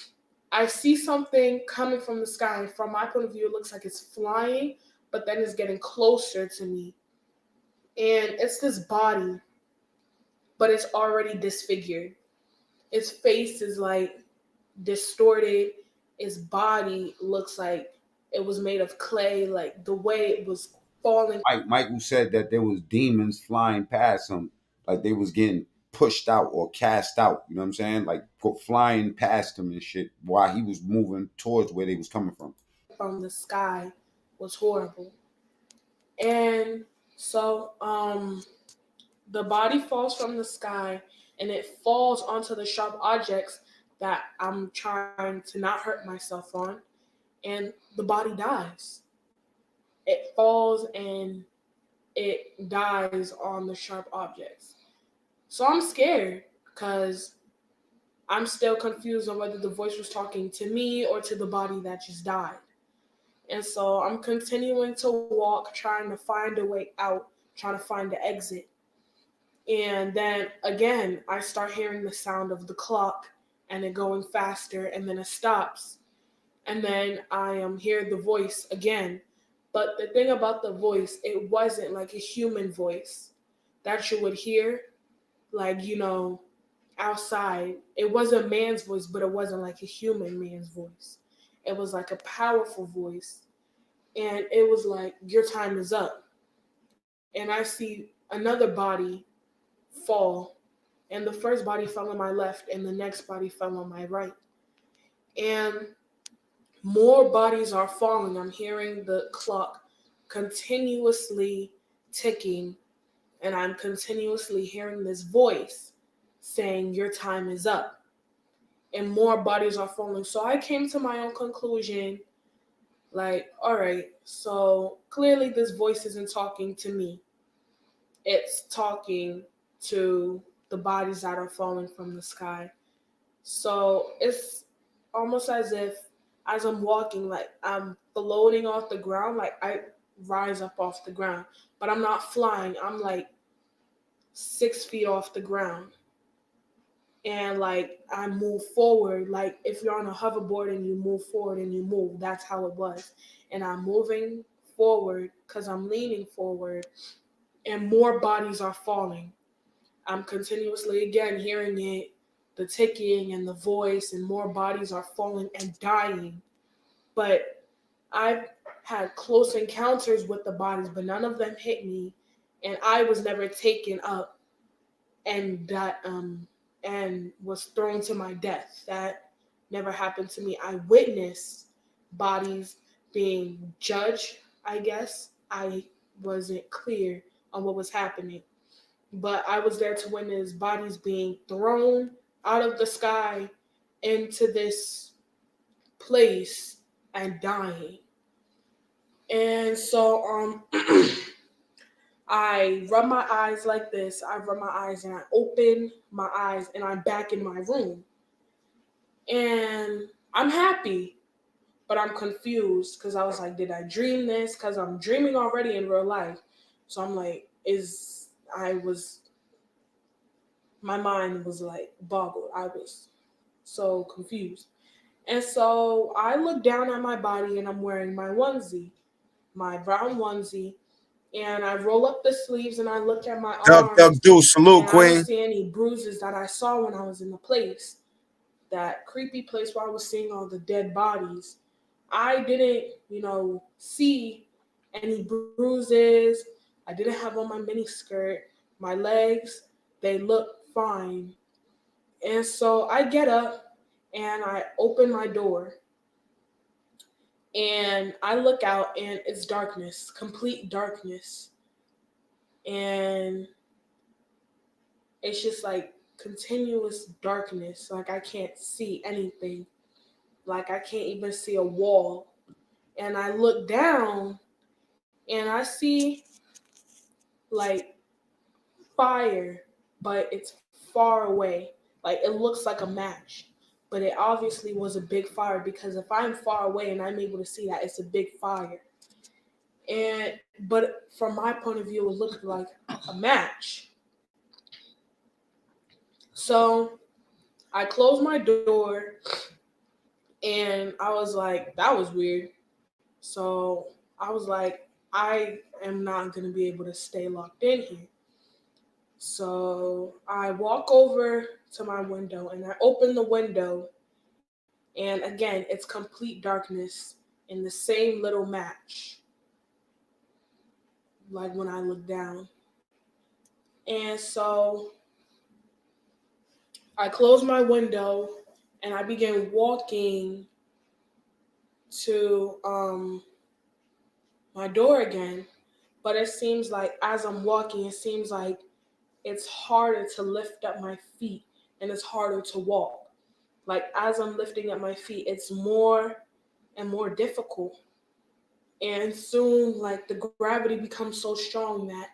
I see something coming from the sky. From my point of view, it looks like it's flying, but then it's getting closer to me. And it's this body, but it's already disfigured. Its face is like distorted. Its body looks like it was made of clay, like the way it was falling. Michael said that there was demons flying past him, like they was getting pushed out or cast out. You know what I'm saying? Like flying past him and shit while he was moving towards where they was coming from. From the sky was horrible. And so the body falls from the sky and it falls onto the sharp objects that I'm trying to not hurt myself on, and the body dies. It falls and it dies on the sharp objects. So I'm scared because I'm still confused on whether the voice was talking to me or to the body that just died. And so I'm continuing to walk, trying to find a way out, trying to find the exit. And then again, I start hearing the sound of the clock and it going faster, and then it stops. And then I hear the voice again. But the thing about the voice, it wasn't like a human voice that you would hear, like, outside. It was a man's voice, but it wasn't like a human man's voice. It was like a powerful voice. And it was like, your time is up. And I see another body fall. And the first body fell on my left, and the next body fell on my right. And more bodies are falling. I'm hearing the clock continuously ticking, and I'm continuously hearing this voice saying, your time is up. And more bodies are falling. So I came to my own conclusion, like, all right, so clearly this voice isn't talking to me. It's talking to the bodies that are falling from the sky. So it's almost as if, as I'm walking, like I'm floating off the ground, like I rise up off the ground, but I'm not flying. I'm like 6 feet off the ground. And like I move forward, like if you're on a hoverboard and you move forward and you move, that's how it was. And I'm moving forward because I'm leaning forward, and more bodies are falling. I'm continuously again hearing it, the ticking and the voice, and more bodies are falling and dying. But I've had close encounters with the bodies, but none of them hit me, and I was never taken up and and was thrown to my death. That never happened to me. I witnessed bodies being judged, I guess. I wasn't clear on what was happening, but I was there to witness bodies being thrown out of the sky into this place and dying. And so I rub my eyes like this. I rub my eyes and I open my eyes and I'm back in my room. And I'm happy, but I'm confused because I was like, did I dream this? Because I'm dreaming already in real life. So I'm like, my mind was like boggled. I was so confused. And so I look down at my body and I'm wearing my onesie, my brown onesie. And I roll up the sleeves and I look at my Duck, arms do salute, and I don't Queen. see any bruises that I saw when I was in the place, that creepy place where I was seeing all the dead bodies. I didn't, see any bruises. I didn't have on my mini skirt. My legs, they look fine. And so I get up and I open my door and I look out and it's darkness, complete darkness. And it's just like continuous darkness. Like I can't see anything. Like I can't even see a wall. And I look down and I see like fire, but it's far away. Like it looks like a match, but it obviously was a big fire because if I'm far away and I'm able to see that, it's a big fire. But from my point of view, it looked like a match. So I closed my door and I was like, that was weird. So I was like, I am not going to be able to stay locked in here. So I walk over to my window and I open the window. And again, it's complete darkness in the same little match, like when I look down. And so I close my window and I begin walking to my door again. But it seems like as I'm walking, it seems like it's harder to lift up my feet and it's harder to walk. Like as I'm lifting up my feet, it's more and more difficult. And soon, like the gravity becomes so strong that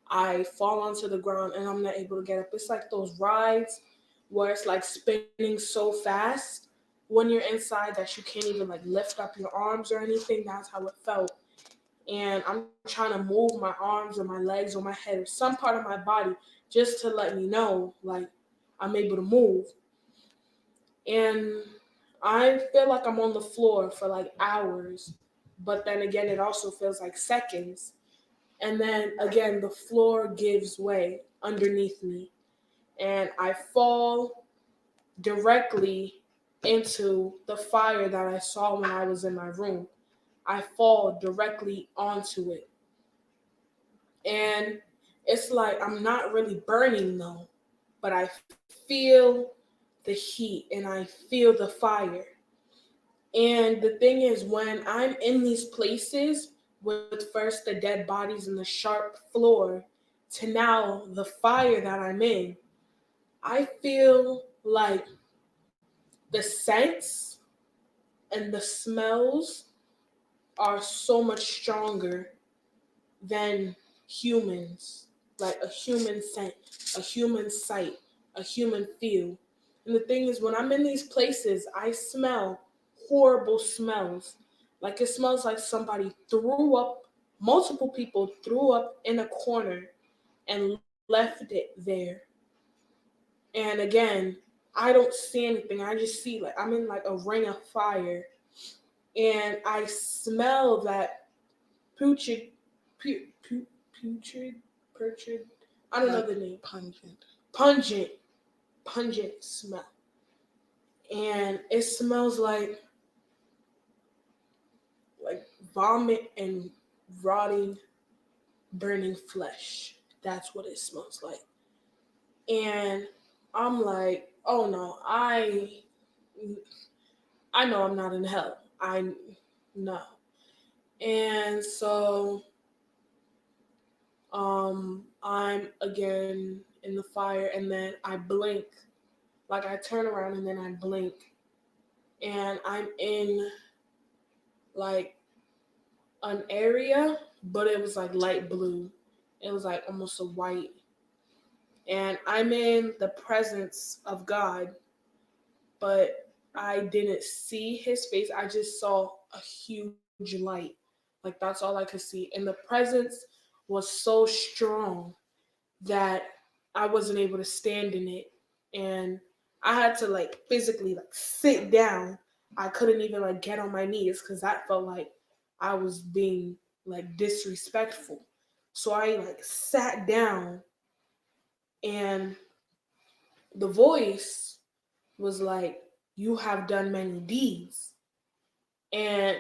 I fall onto the ground and I'm not able to get up. It's like those rides where it's like spinning so fast when you're inside that you can't even like lift up your arms or anything. That's how it felt. And I'm trying to move my arms or my legs or my head or some part of my body just to let me know like I'm able to move. And I feel like I'm on the floor for like hours, but then again, it also feels like seconds. And then again, the floor gives way underneath me, and I fall directly into the fire that I saw when I was in my room. I fall directly onto it. And it's like I'm not really burning though, but I feel the heat and I feel the fire. And the thing is, when I'm in these places with first the dead bodies and the sharp floor to now the fire that I'm in, I feel like the scents and the smells are so much stronger than humans, like a human scent, a human sight, a human feel. And the thing is, when I'm in these places, I smell horrible smells. Like it smells like somebody threw up, multiple people threw up in a corner and left it there. And again, I don't see anything. I just see like I'm in like a ring of fire. And I smell that putrid, putrid, putrid. I don't know the name. Pungent, pungent smell, and it smells like vomit and rotting, burning flesh. That's what it smells like, and I'm like, oh no, I know I'm not in hell. I know, and so I'm again in the fire, and then I blink. Like I turn around and then I blink, and I'm in like an area, but it was like light blue. It was like almost a white. And I'm in the presence of God, but I didn't see his face. I just saw a huge light. Like that's all I could see. And the presence was so strong that I wasn't able to stand in it. And I had to like physically like sit down. I couldn't even like get on my knees because that felt like I was being like disrespectful. So I like sat down, and the voice was like, "You have done many deeds." And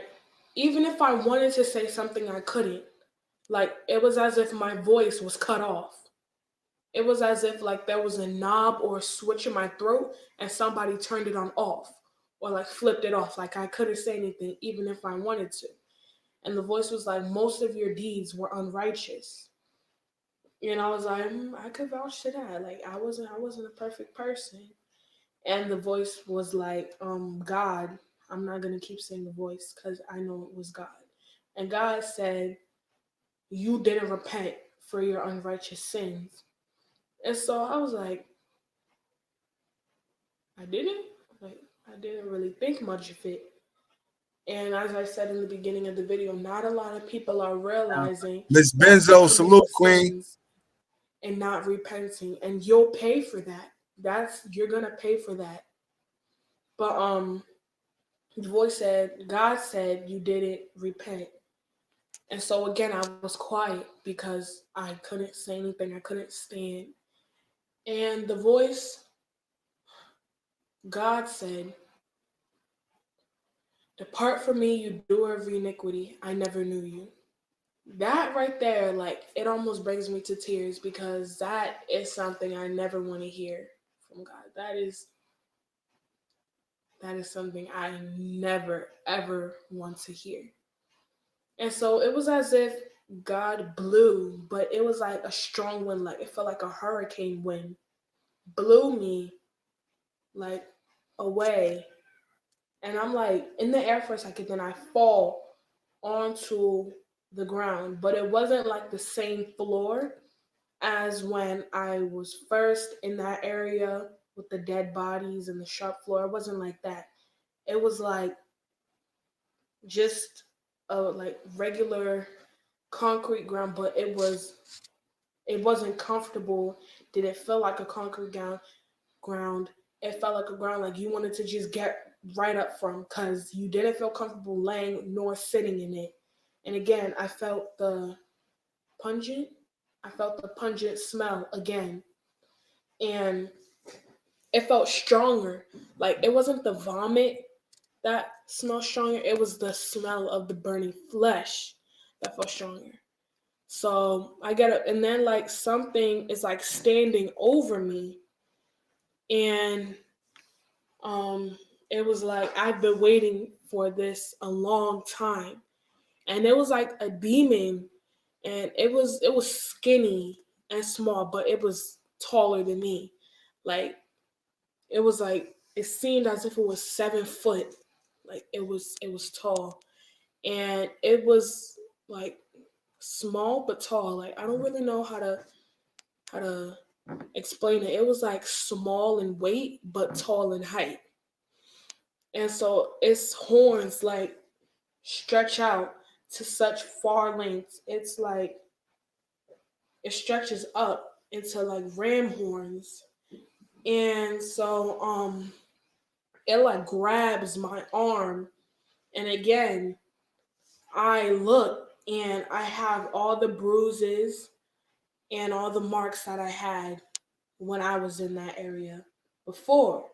even if I wanted to say something, I couldn't. Like it was as if my voice was cut off. It was as if like there was a knob or a switch in my throat and somebody turned it on off or like flipped it off. Like I couldn't say anything even if I wanted to. And the voice was like, "Most of your deeds were unrighteous." And I was like, I could vouch to that. Like I wasn't a perfect person. And the voice was like, God, I'm not gonna keep saying the voice because I know it was God. And God said, "You didn't repent for your unrighteous sins." And so I was like, I didn't? Like, I didn't really think much of it. And as I said in the beginning of the video, not a lot of people are realizing Miss that they Benzo, committing salute, Queen. sins and not repenting. And you'll pay for that. You're gonna pay for that. But the voice said, God said you didn't repent. And so again, I was quiet because I couldn't say anything. I couldn't stand. And the voice, God said, "Depart from me, you doer of iniquity. I never knew you." That right there, like, it almost brings me to tears because that is something I never want to hear from God. That is something I never, ever want to hear. And so it was as if God blew, but it was like a strong wind, like it felt like a hurricane wind, blew me like away. And I'm like in the air for a second, then I fall onto the ground. But it wasn't like the same floor as when I was first in that area with the dead bodies and the sharp floor. It wasn't like that. It was like just a like regular concrete ground, but it wasn't comfortable. Did it feel like a concrete ground? It felt like a ground like you wanted to just get right up from because you didn't feel comfortable laying nor sitting in it. And again, pungent. I felt the pungent smell again. And it felt stronger. Like it wasn't the vomit that smelled stronger. It was the smell of the burning flesh that felt stronger. So I get up, and then like something is like standing over me, and it was like I've been waiting for this a long time, and it was like a demon, and it was skinny and small, but it was taller than me. Like it was like it seemed as if it was 7 foot. Like it was tall, and it was like small but tall. Like I don't really know how to explain it. It was like small in weight but tall in height. And so its horns like stretch out to such far lengths. It's like it stretches up into like ram horns. And so it like grabs my arm, and again I look and I have all the bruises and all the marks that I had when I was in that area before.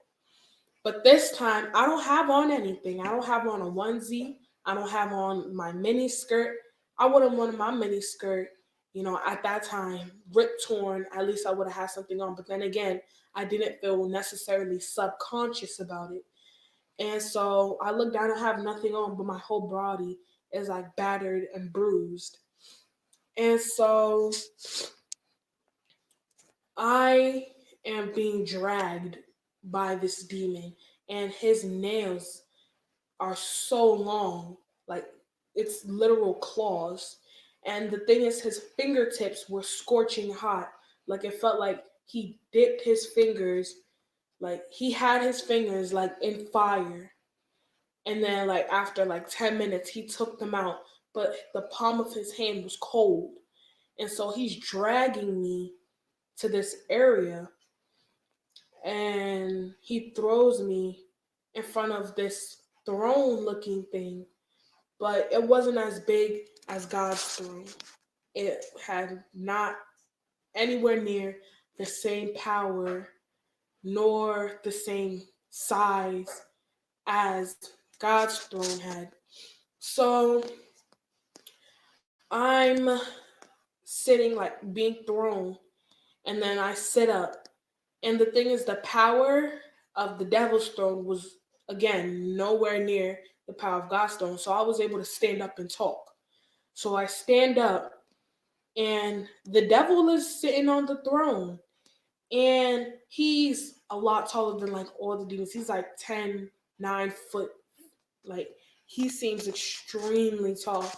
But this time, I don't have on anything. I don't have on a onesie. I don't have on my mini skirt. I would have wanted my mini skirt, at that time, ripped torn. At least I would have had something on. But then again, I didn't feel necessarily subconscious about it. And so I look down and have nothing on, but my whole body is like battered and bruised. And so I am being dragged by this demon, and his nails are so long, like it's literal claws. And the thing is, his fingertips were scorching hot. Like it felt like he dipped his fingers, like he had his fingers like in fire. And then like after like 10 minutes, he took them out, but the palm of his hand was cold. And so he's dragging me to this area and he throws me in front of this throne looking thing, but it wasn't as big as God's throne. It had not anywhere near the same power nor the same size as God's throne had. So I'm sitting like being thrown, and then I sit up. And the thing is, the power of the devil's throne was again nowhere near the power of God's throne. So I was able to stand up and talk. So I stand up, and the devil is sitting on the throne, and he's a lot taller than like all the demons. He's like 9 foot. Like he seems extremely tall.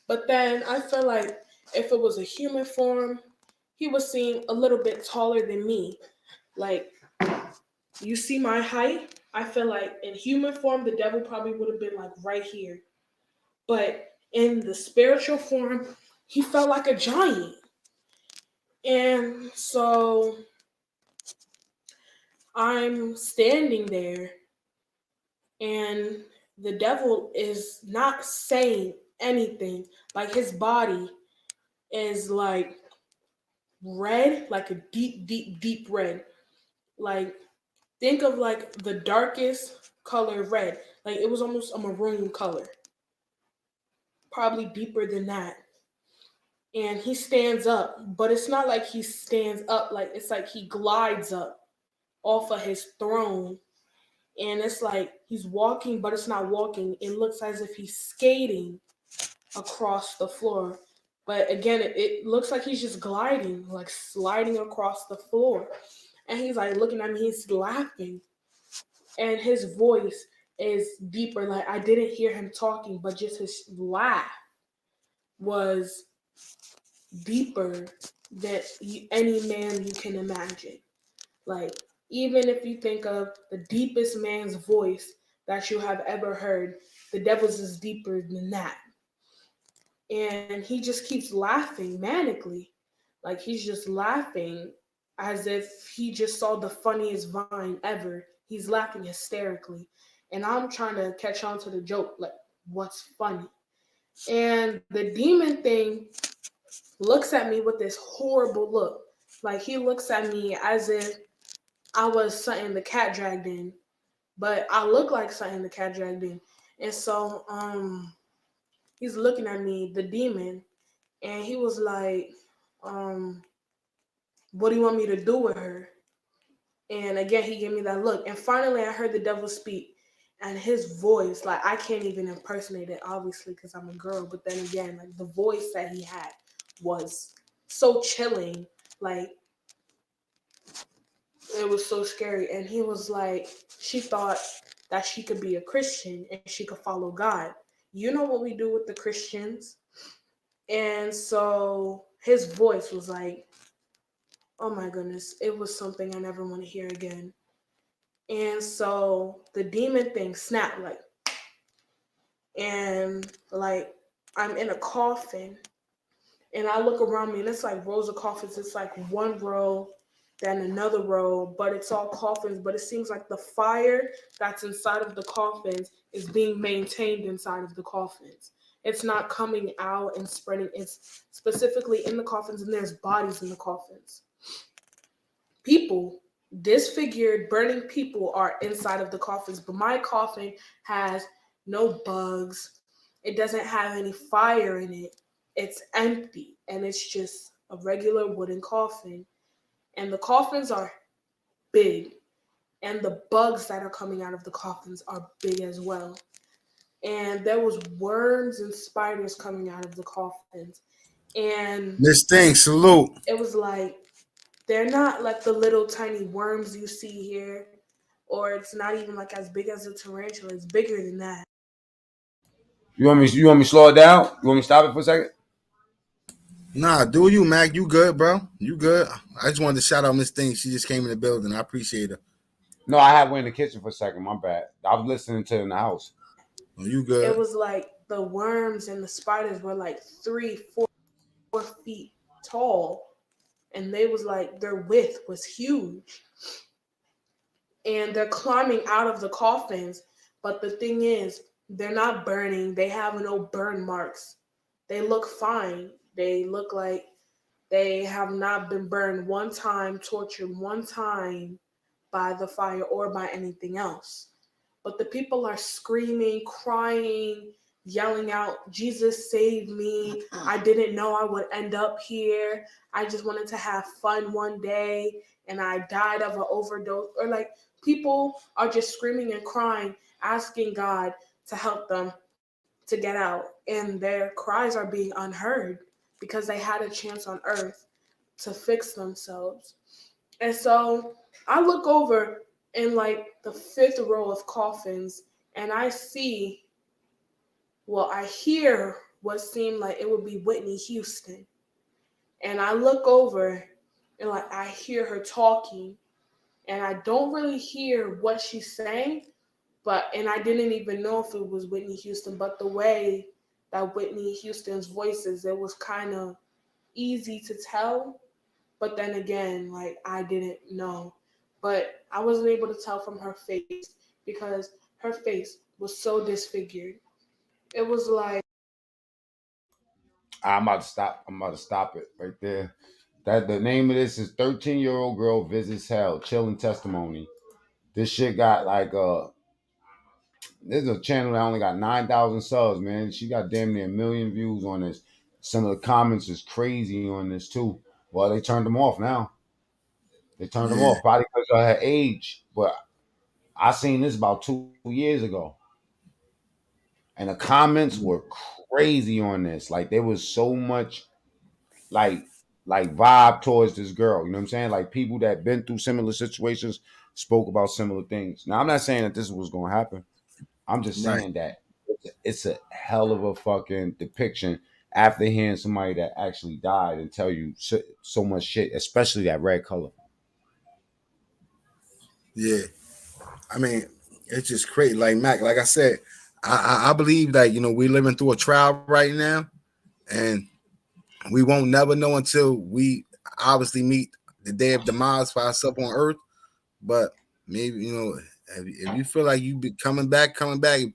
But then I feel like if it was a human form, he would seem a little bit taller than me. Like, you see my height? I feel like in human form, the devil probably would have been like right here. But in the spiritual form, he felt like a giant. And so I'm standing there, and the devil is not saying anything. Like his body is like red, like a deep, deep, deep red. Like think of like the darkest color red. Like it was almost a maroon color. Probably deeper than that. And he stands up, but it's not like he stands up, like it's like he glides up off of his throne. And it's like he's walking, but it's not walking. It looks as if he's skating across the floor. But again, it looks like he's just gliding, like sliding across the floor. And he's like looking at me, he's laughing. And his voice is deeper. Like I didn't hear him talking, but just his laugh was deeper than any man you can imagine. Like, even if you think of the deepest man's voice that you have ever heard, the devil's is deeper than that. And he just keeps laughing manically. Like, he's just laughing as if he just saw the funniest vine ever. He's laughing hysterically. And I'm trying to catch on to the joke, like, what's funny? And the demon thing looks at me with this horrible look. Like, he looks at me as if I was something the cat dragged in, but I look like something the cat dragged in. And so he's looking at me, the demon, and he was like, what do you want me to do with her? And again, he gave me that look. And finally, I heard the devil speak. And his voice, like, I can't even impersonate it, obviously, because I'm a girl. But then again, like, the voice that he had was so chilling. Like, it was so scary. And he was like, she thought that she could be a Christian and she could follow God. You know what we do with the Christians? And so his voice was like, oh my goodness, it was something I never want to hear again. And so the demon thing snapped, like, and like I'm in a coffin, and I look around me, and it's like rows of coffins. It's like one row, then another row, but it's all coffins. But it seems like the fire that's inside of the coffins is being maintained inside of the coffins. It's not coming out and spreading. It's specifically in the coffins, and there's bodies in the coffins. People, disfigured, burning people are inside of the coffins, but my coffin has no bugs. It doesn't have any fire in it. It's empty, and it's just a regular wooden coffin. And the coffins are big, and the bugs that are coming out of the coffins are big as well. And there was worms and spiders coming out of the coffins. And this thing, salute. It was like, they're not like the little tiny worms you see here, or it's not even like as big as a tarantula. It's bigger than that. You want me? You want me to slow it down? You want me to stop it for a second? Nah, do you, Mac? You good, bro? You good? I just wanted to shout out Miss Thing. She just came in the building. I appreciate her. No, I had went in the kitchen for a second. My bad. I was listening to it in the house. Oh, you It good? was like the worms and the spiders were like 3, 4 feet tall, and they was like their width was huge, and they're climbing out of the coffins. But the thing is, they're not burning. They have no burn marks. They look fine. They look like they have not been burned one time, tortured one time by the fire or by anything else. But the people are screaming, crying, yelling out, Jesus save me. I didn't know I would end up here. I just wanted to have fun one day and I died of an overdose. Or like people are just screaming and crying, asking God to help them to get out. And their cries are being unheard because they had a chance on earth to fix themselves. And so I look over in like the fifth row of coffins and I see, well, I hear what seemed like it would be Whitney Houston. And I look over and like I hear her talking and I don't really hear what she's saying, but and I didn't even know if it was Whitney Houston, but the way that Whitney Houston's voice is, it was kind of easy to tell. But then again, like I didn't know. But I wasn't able to tell from her face because her face was so disfigured. It was like I'm about to stop. I'm about to stop it right there. That the name of this is 13-year-old girl visits hell. Chilling testimony. This shit got like there's a channel that only got 9,000 subs, man. She got damn near a million views on this. Some of the comments is crazy on this too. Well, they turned them off now. They turned them Yeah. off probably because of her age. But I seen this about 2 years ago, and the comments were crazy on this. Like there was so much like vibe towards this girl. You know what I'm saying? Like people that been through similar situations spoke about similar things. Now I'm not saying that this was gonna happen. I'm just Right. saying that it's a hell of a fucking depiction after hearing somebody that actually died and tell you so much shit, especially that red color. Yeah. I mean, it's just crazy. Like Mac, like I said, I believe that we're living through a trial right now, and we won't never know until we obviously meet the day of demise for ourselves on Earth. But maybe if you feel like you be coming back,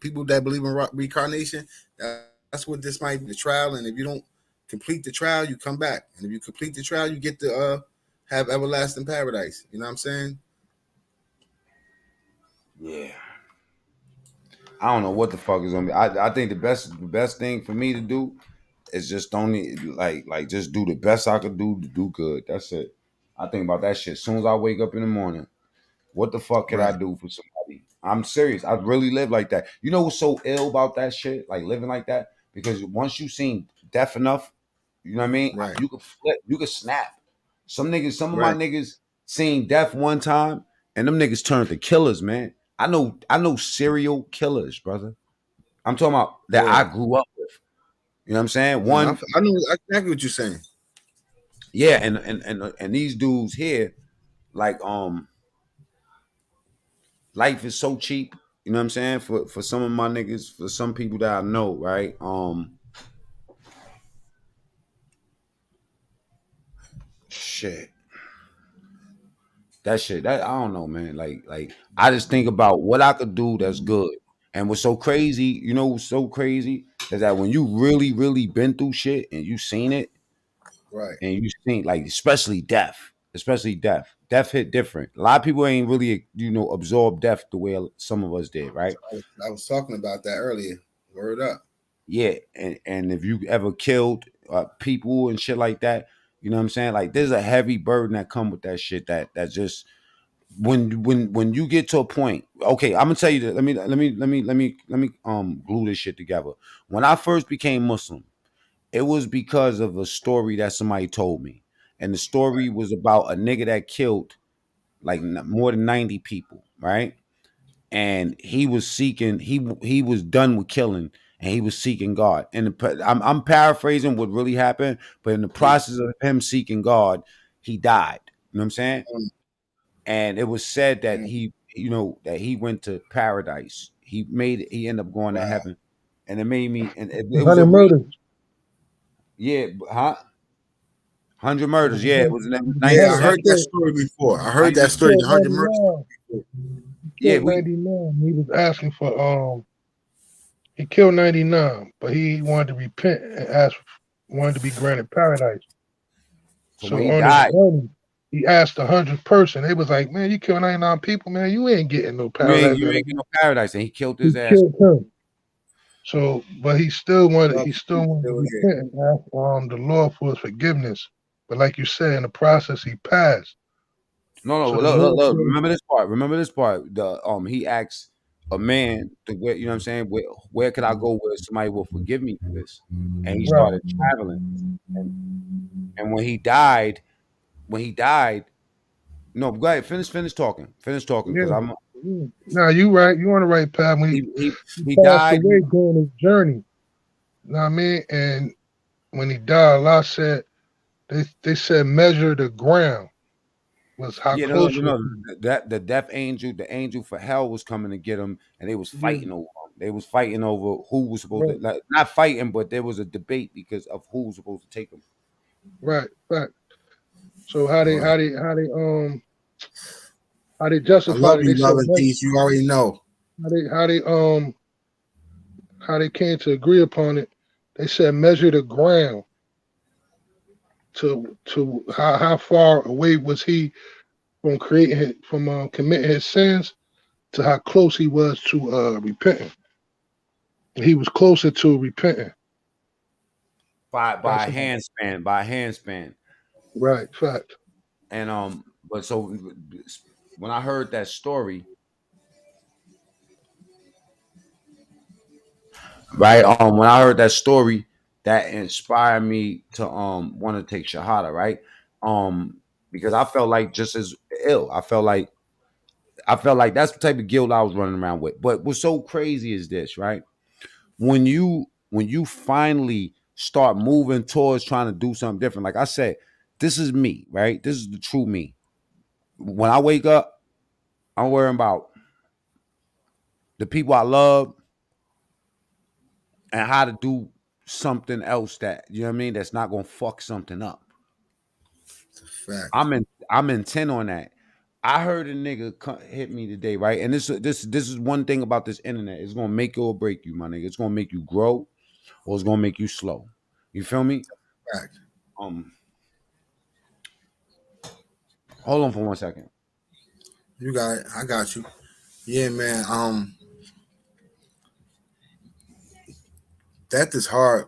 people that believe in reincarnation, that's what this might be, the trial. And if you don't complete the trial, you come back, and if you complete the trial, you get to have everlasting paradise. You know what I'm saying? Yeah. I don't know what the fuck is gonna be. I think the best thing for me to do is just only like just do the best I could do to do good. That's it. I think about that shit as soon as I wake up in the morning. What the fuck could I Right. do for somebody? I'm serious. I really live like that. You know what's so ill about that shit? Like living like that? Because once you seen death enough, you know what I mean? Right. You could flip, you could snap. Some of my Right. niggas seen death one time, and them niggas turned to killers, man. I know serial killers, brother. I'm talking about that Yeah. I grew up with. You know what I'm saying? No, One, I know exactly what you're saying. yeah, and these dudes here, like life is so cheap. You know what I'm saying? For some of my niggas, for some people that I know, right? Shit. That I don't know, man. Like I just think about what I could do that's good. And what's so crazy, what's so crazy is that when you really, really been through shit and you seen it, Right. and you seen like especially death. Death hit different. A lot of people ain't really, absorb death the way some of us did, right? I was talking about that earlier. Word up. Yeah, and if you ever killed people and shit like that, you know what I'm saying? Like there's a heavy burden that come with that shit that just when you get to a point. Okay, I'm gonna tell you that. Let me glue this shit together. When I first became Muslim, it was because of a story that somebody told me, and the story was about a nigga that killed like more than 90 people, right? and he was seeking. He was done with killing, and he was seeking God. And I'm paraphrasing what really happened, but in the process of him seeking God, he died. You know what I'm saying? And it was said that that he went to paradise. He ended up going to heaven, and it made me. And it was 100 a murders. yeah, huh? 100 murders. Yeah, it was in Yeah, I 100. heard that story before. I heard that He story. The killed 100 murders. 99. He Yeah, killed 99. He was asking for he killed 99, but he wanted to repent and wanted to be granted paradise. So So when he on his died, journey, he asked 100 person. They was like, "Man, you killed 99 people, man. You ain't getting no paradise." you ain't get no paradise, and he killed He his ass. killed him. So, but he still wanted Well, to repent and ask the Lord for his forgiveness. But like you said, in the process, he passed. No, So the look, Lord look. said, Remember this part. Remember this part. He asked a man to where, you know what I'm saying, where could I go where somebody will forgive me for this? And he right, started traveling. And when he died, no, go ahead, finish talking. Finish talking, yeah. because I'm Now you right. You on the right path. When he he, he he passed died. away during his journey. You know what I mean? And when he died, Allah said, they said measure the ground was how Yeah, close was he. that the death angel, the angel for hell was coming to get him, and they was Yeah, fighting over him. They was fighting over who was supposed to, right, like, not fighting, but there was a debate because of who was supposed to take him. right. So how they I justified love it? They you, said love and peace. You already know. how they came to agree upon it. They said measure the ground to how far away was he from committing his sins to how close he was to repenting. He was closer to repenting. By That's a handspan, right, fact. and but so when I heard that story, right, when I heard that story, that inspired me to want to take shahada, right, because I felt like just as ill. I felt like that's the type of guilt I was running around with. But what's so crazy is this, right? When you finally start moving towards trying to do something different, like I said, this is me, right? This is the true me. When I wake up, I'm worrying about the people I love and how to do something else that, you know what I mean, that's not gonna fuck something up. Fact. I'm intent on that. I heard a nigga hit me today, right? And this is one thing about this internet. It's gonna make you or break you, my nigga. It's gonna make you grow, or it's gonna make you slow. You feel me? Fact. Hold on for 1 second. You got it. I got you. Yeah, man. Death is hard.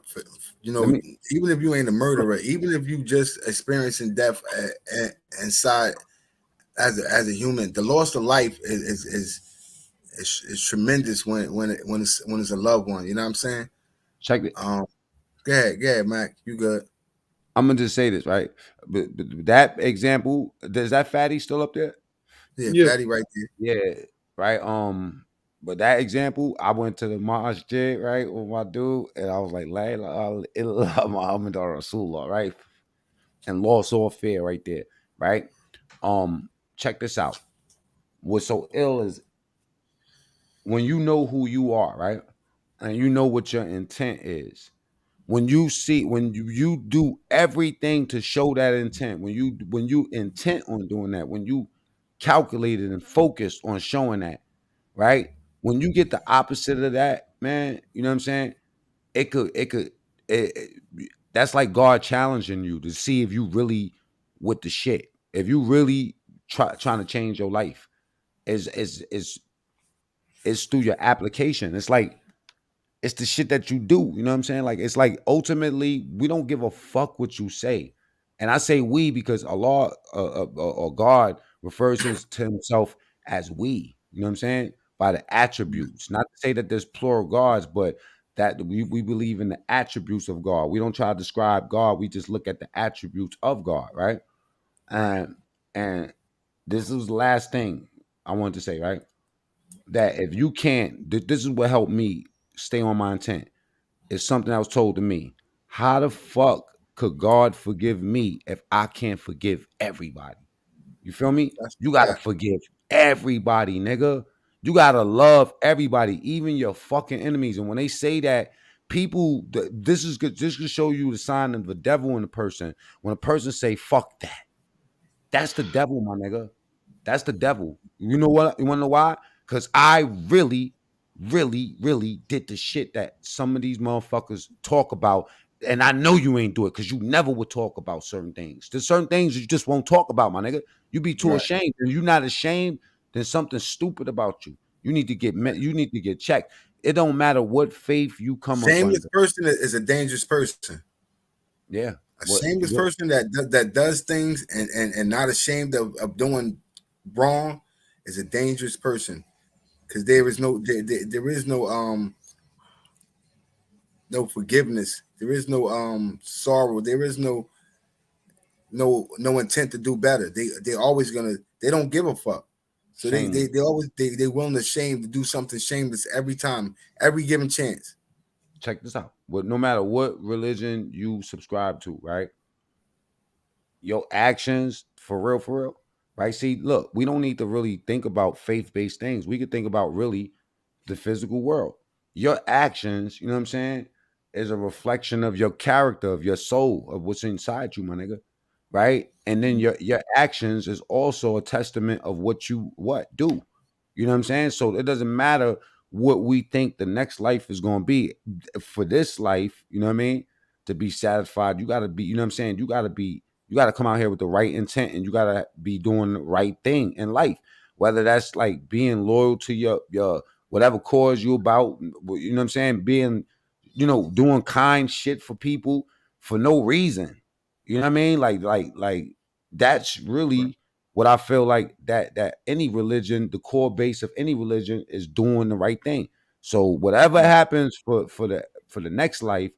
Even if you ain't a murderer, even if you just experiencing death inside as a human, the loss of life is tremendous when it's a loved one. You know what I'm saying? Check it. Go ahead, Mac. You good? I'm gonna just say this, right? But that example, is that fatty still up there? Yeah, fatty right there. Yeah, right. But that example, I went to the masjid, right, with my dude, and I was like, La ilaha illallah Muhammad Rasulullah, right? And lost all fear right there, right? Check this out. What's so ill is when you know who you are, right? And you know what your intent is. When you do everything to show that intent, when you intent on doing that, when you calculated and focused on showing that, right? When you get the opposite of that, man, you know what I'm saying? That's like God challenging you to see if you really with the shit. If you really trying to change your life, is through your application. It's the shit that you do. You know what I'm saying? Like, it's like ultimately we don't give a fuck what you say. And I say we because Allah or God refers to himself as we. You know what I'm saying? By the attributes. Not to say that there's plural gods, but that we believe in the attributes of God. We don't try to describe God. We just look at the attributes of God, right? And this is the last thing I wanted to say, right? that if you can't, this is what helped me stay on my intent. It's something that was told to me. How the fuck could God forgive me if I can't forgive everybody? You feel me? That's You gotta that. forgive everybody, nigga. You gotta love everybody, even your fucking enemies. And when they say that, people, this is good. This could show you the sign of the devil in a person. When a person say "fuck that," that's the devil, my nigga. That's the devil. You know what? You wanna know why? Because I really, really, really did the shit that some of these motherfuckers talk about. And I know you ain't do it because you never would talk about certain things. There's certain things you just won't talk about, my nigga. You be too Right. ashamed. And you're not ashamed, then something stupid about you. You need to get you need to get checked. It don't matter what faith you come up Shameless under. person is a dangerous person. Yeah. A What shameless person that does things and not ashamed of doing wrong is a dangerous person, because there is there is no forgiveness, there is no sorrow, there is no intent to do better. They're always gonna, they don't give a fuck. So shame. they always they willing to do something shameless every time, every given chance. Check this out. No matter what religion you subscribe to, right? Your actions, for real, right? See, look, we don't need to really think about faith-based things. We could think about really the physical world. Your actions, you know what I'm saying, is a reflection of your character, of your soul, of what's inside you, my nigga. Right? And then your actions is also a testament of what you do. You know what I'm saying? So it doesn't matter what we think the next life is going to be. For this life, you know what I mean? To be satisfied, you got to be, you know what I'm saying? You got to come out here with the right intent, and you got to be doing the right thing in life. Whether that's like being loyal to your whatever cause you about, you know what I'm saying? Being, doing kind shit for people for no reason. You know what I mean? Like that's really what I feel like, that any religion, the core base of any religion is doing the right thing. So whatever happens for the next life,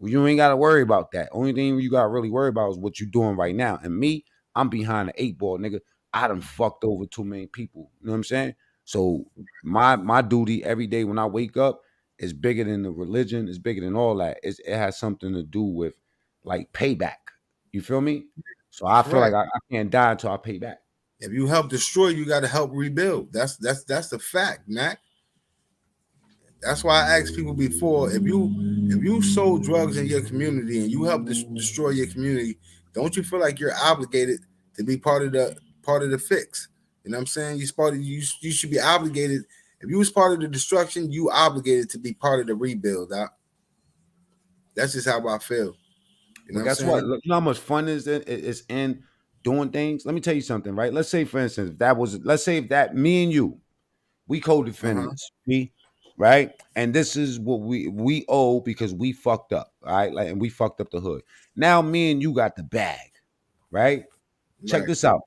you ain't got to worry about that. Only thing you got to really worry about is what you're doing right now. And me, I'm behind the 8 ball, nigga. I done fucked over too many people. You know what I'm saying? So my duty every day when I wake up is bigger than the religion. It's bigger than all that. It has something to do with like payback. You feel me? So I feel like Correct. I can't die until I pay back. If you help destroy, you got to help rebuild. That's the fact, Mac. That's why I asked people before, if you sold drugs in your community and you help destroy your community, don't you feel like you're obligated to be part of the fix? You know what I'm saying? You should be obligated. If you was part of the destruction, you obligated to be part of the rebuild. That's just how I feel. You know But what I'm guess what? saying? Look, you know how much fun is in doing things. Let me tell you something, right? Let's say, for instance, let's say if that me and you, we Uh-huh. co-defendants, right? And this is what we owe because we fucked up, all right? Like, and we fucked up the hood. Now me and you got the bag, right? Check Right. this out.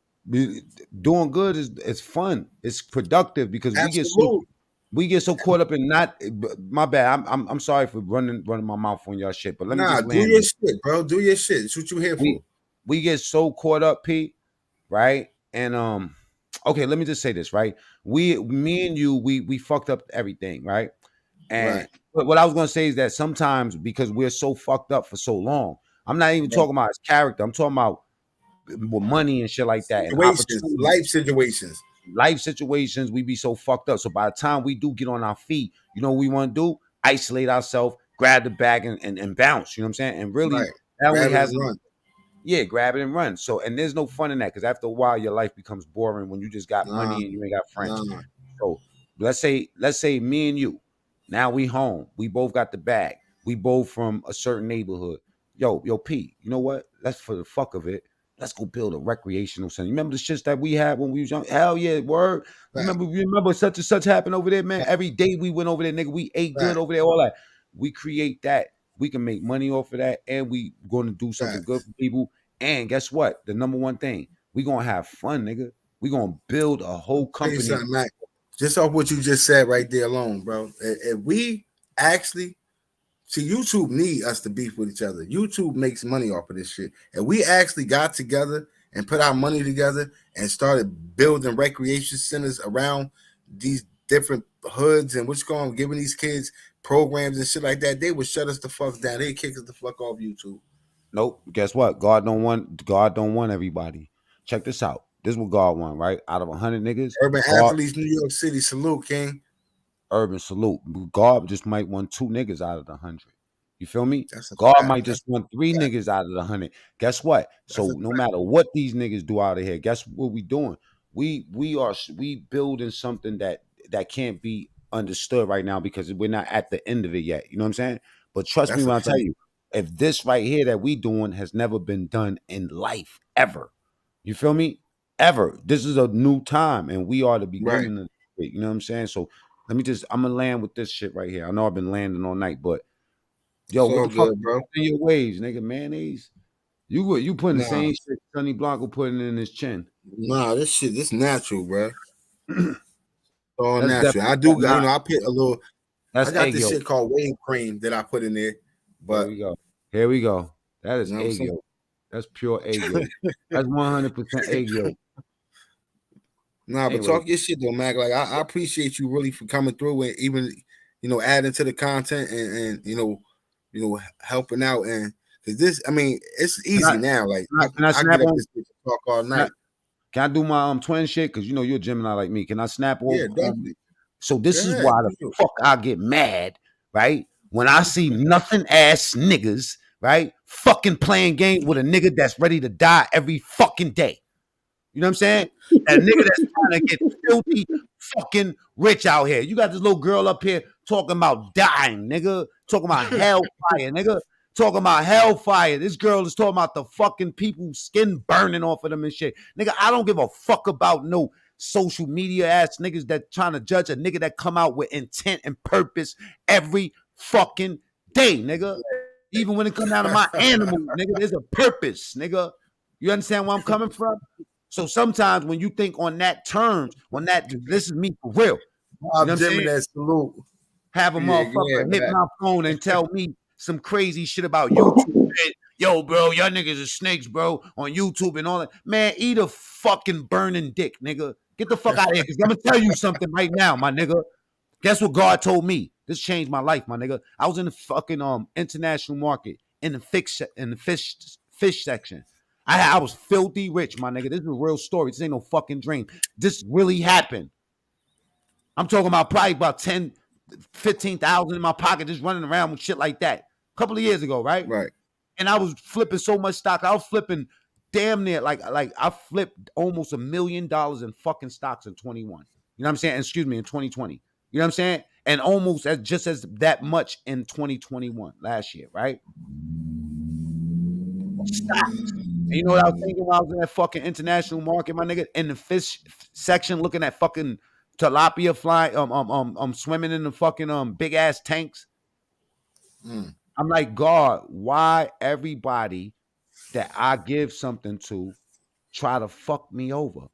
Doing good is fun. It's productive because Absolutely. we get so caught up in not. My bad. I'm sorry for running my mouth on y'all shit, but let me Nah, just do land your this. shit, bro. Do your shit. It's what you here We for. we get so caught up, P, right? And okay, let me just say this, right? Me and you, we fucked up everything, right? And Right. what I was gonna say is that sometimes because we're so fucked up for so long, I'm not even Right. talking about his character. I'm talking about with money and shit like that and Situations, opportunity, life situations. life situations. We be so fucked up. So by the time we do get on our feet, you know what we want to do? Isolate ourselves, grab the bag and bounce. You know what I'm saying? And really, Right. that only Grab it has and run. yeah, grab it and run. So, and there's no fun in that because after a while, your life becomes boring when you just got Nah, money and you ain't got friends. nah. So, let's say me and you, now we home. We both got the bag. We both from a certain neighborhood. Yo, P. You know what? Let's for the fuck of it. Let's go build a recreational center. You remember the shits that we had when we was young? Hell yeah, word. Fact. You remember such and such happened over there, man? Every day we went over there, nigga. We ate good Fact. over there, all that. We create that. We can make money off of that, and we going to do something Fact. good for people. And guess what? The number one thing, we gonna have fun, nigga. We gonna build a whole Tell you company. something, Mac. Just off what you just said right there alone, bro. If we actually see, YouTube need us to beef with each other. YouTube makes money off of this shit. And we actually got together and put our money together and started building recreation centers around these different hoods and what's going on, giving these kids programs and shit like that, they would shut us the fuck down. They kick us the fuck off YouTube. Nope. Guess what? God don't want everybody. Check this out. This is what God want, right? Out of 100 niggas, Urban God, Athletes, New York City, salute, King. urban salute. God just might want 2 niggas out of the 100. You feel me? That's a God fact. might just want 3 niggas out of the 100. Guess what? That's a So no fact. matter what these niggas do out of here, guess what we doing? We building something that can't be understood right now because we're not at the end of it yet. You know what I'm saying? But trust me That's a when I tell fact. you, if this right here that we doing has never been done in life ever. You feel me? Ever. This is a new time and we are the Right. beginning of it. You know what I'm saying? So I'm gonna land with this shit right here. I know I've been landing all night, but yo, It's what all the fuck good, bro. in your ways, nigga? Mayonnaise? You putting the Nah, same shit Sonny Blanco putting in his chin. nah, this natural, bro. All That's natural. definitely I do, nah, I put a little. I that's got egg this yolk. shit called whey cream that I put in there, Here but we go. Here we go. That is you know what I'm egg saying. yolk. That's pure egg yolk. That's 100% egg yolk. Nah, but Anyway, talk your shit though, Mac. Like I appreciate you really for coming through and even adding to the content and helping out and because this, I mean, it's can easy now. Like I I snap get up on? this bitch and talk all Can I, night. can I do my twin shit? Because you're a Gemini like me. Can I snap Yeah, over? definitely. So Go this is ahead. why the fuck I get mad, right? When I see nothing ass niggas, right, fucking playing games with a nigga that's ready to die every fucking day. You know what I'm saying? That nigga that's trying to get filthy fucking rich out here. You got this little girl up here talking about dying, nigga. Talking about hellfire, nigga. Talking about hellfire. This girl is talking about the fucking people skin burning off of them and shit. Nigga, I don't give a fuck about no social media ass niggas that trying to judge a nigga that come out with intent and purpose every fucking day, nigga. Even when it come down to my animals, nigga, there's a purpose, nigga. You understand where I'm coming from? So sometimes when you think on that terms, this is me for real. You know what I'm saying? Gemini salute. Have a Yeah, go motherfucker ahead, hit Mac. my phone and tell me some crazy shit about YouTube. Man, yo, bro, y'all niggas are snakes, bro, on YouTube and all that. Man, eat a fucking burning dick, nigga. Get the fuck out of here. Because I'm going to tell you something right now, my nigga. Guess what God told me? This changed my life, my nigga. I was in the fucking international market in the fish section. I was filthy rich, my nigga. This is a real story. This ain't no fucking dream. This really happened. I'm talking about probably about 10, 15,000 in my pocket just running around with shit like that. A couple of years ago, right? Right. And I was flipping so much stock. I was flipping damn near like I flipped almost $1 million in fucking stocks in 21. You know what I'm saying? Excuse me, in 2020. You know what I'm saying? And almost just as that much in 2021 last year, right? Stocks. And you know what I was thinking when I was in that fucking international market, my nigga, in the fish section, looking at fucking tilapia flying, swimming in the fucking big ass tanks. I'm like, God, why everybody that I give something to try to fuck me over?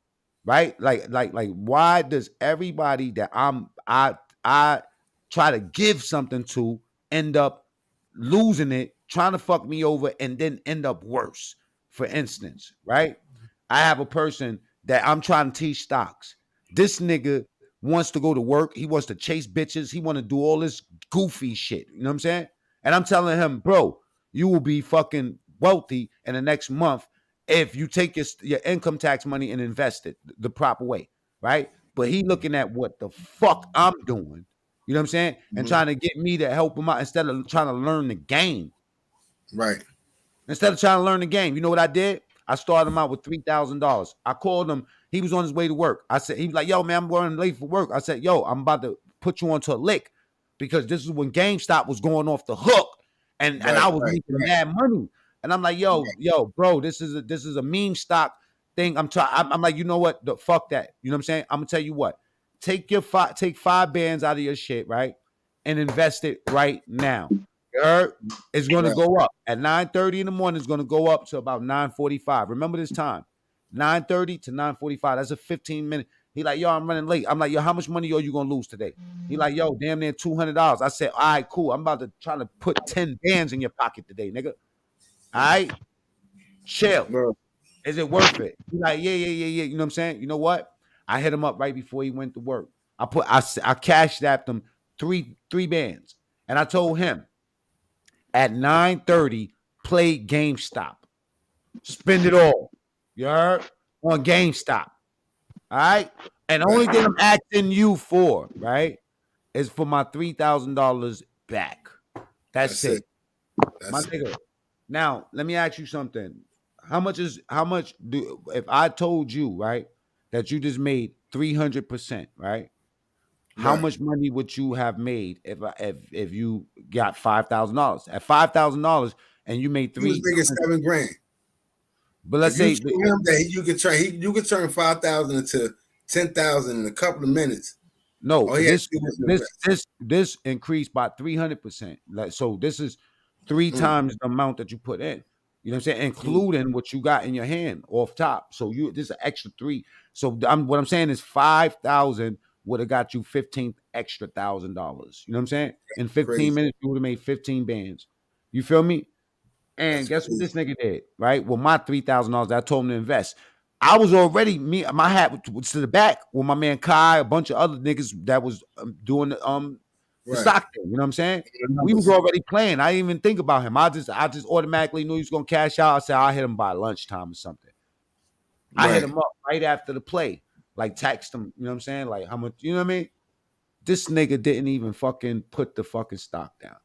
Right? Like, why does everybody that I try to give something to end up losing it, trying to fuck me over, and then end up worse? For instance, right? I have a person that I'm trying to teach stocks. This nigga wants to go to work. He wants to chase bitches. He want to do all this goofy shit. You know what I'm saying? And I'm telling him, bro, you will be fucking wealthy in the next month if you take your income tax money and invest it the proper way, right? But he looking at what the fuck I'm doing, you know what I'm saying? And trying to get me to help him out instead of trying to learn the game. Right. Instead of trying to learn the game, you know what I did? I started him out with $3,000. I called him. He was on his way to work. I said, he was like, yo, man, I'm going late for work. I said, yo, I'm about to put you onto a lick because this is when GameStop was going off the hook and I was making mad money. And I'm like, yo, bro, this is a meme stock thing. I'm like, you know what? Fuck that. You know what I'm saying? I'm gonna tell you what. Take 5 bands out of your shit, right? And invest it right now. It's going to go up at 9:30 in the morning. It's going to go up to about 9:45. Remember this time, 9:30 to 9:45. That's a 15-minute. He like, yo, I'm running late. I'm like, yo, how much money are you going to lose today? He like, yo, damn near $200. I said, all right, cool. I'm about to try to put 10 bands in your pocket today, nigga. All right, chill. Bro. Is it worth it? He like, yeah. You know what I'm saying? You know what? I hit him up right before he went to work. I cashed at them three bands, and I told him at 9:30 play GameStop, spend it all. You heard on GameStop. All right, and the only thing I'm asking you for, right, is for my $3,000 back. That's it. My nigga. Now, let me ask you something. How much do if I told you, right, that you just made 300%, right? How much money would you have made if you got $5,000? At $5,000 and you made He was making 300. $7,000. But let's If you say show him that you could turn 5,000 into 10,000 in a couple of minutes. No, All he had to do was invest. this increased by 300%. Like, so this is 3 times the amount that you put in. You know what I'm saying? Including what you got in your hand off top. So this is an extra 3. So what I'm saying is 5,000 would have got you 15 extra $1,000. You know what I'm saying? In 15 minutes, you would have made 15 bands. You feel me? And guess what this nigga did, right? Well, my $3,000 that I told him to invest. I was already my hat was to the back with my man Kai, a bunch of other niggas that was doing the stock thing. You know what I'm saying? We was already playing. I didn't even think about him. I just automatically knew he was gonna cash out. I said I'll hit him by lunchtime or something. I hit him up right after the play, like text him. You know what I'm saying? Like how much? You know what I mean? This nigga didn't even fucking put the fucking stock down.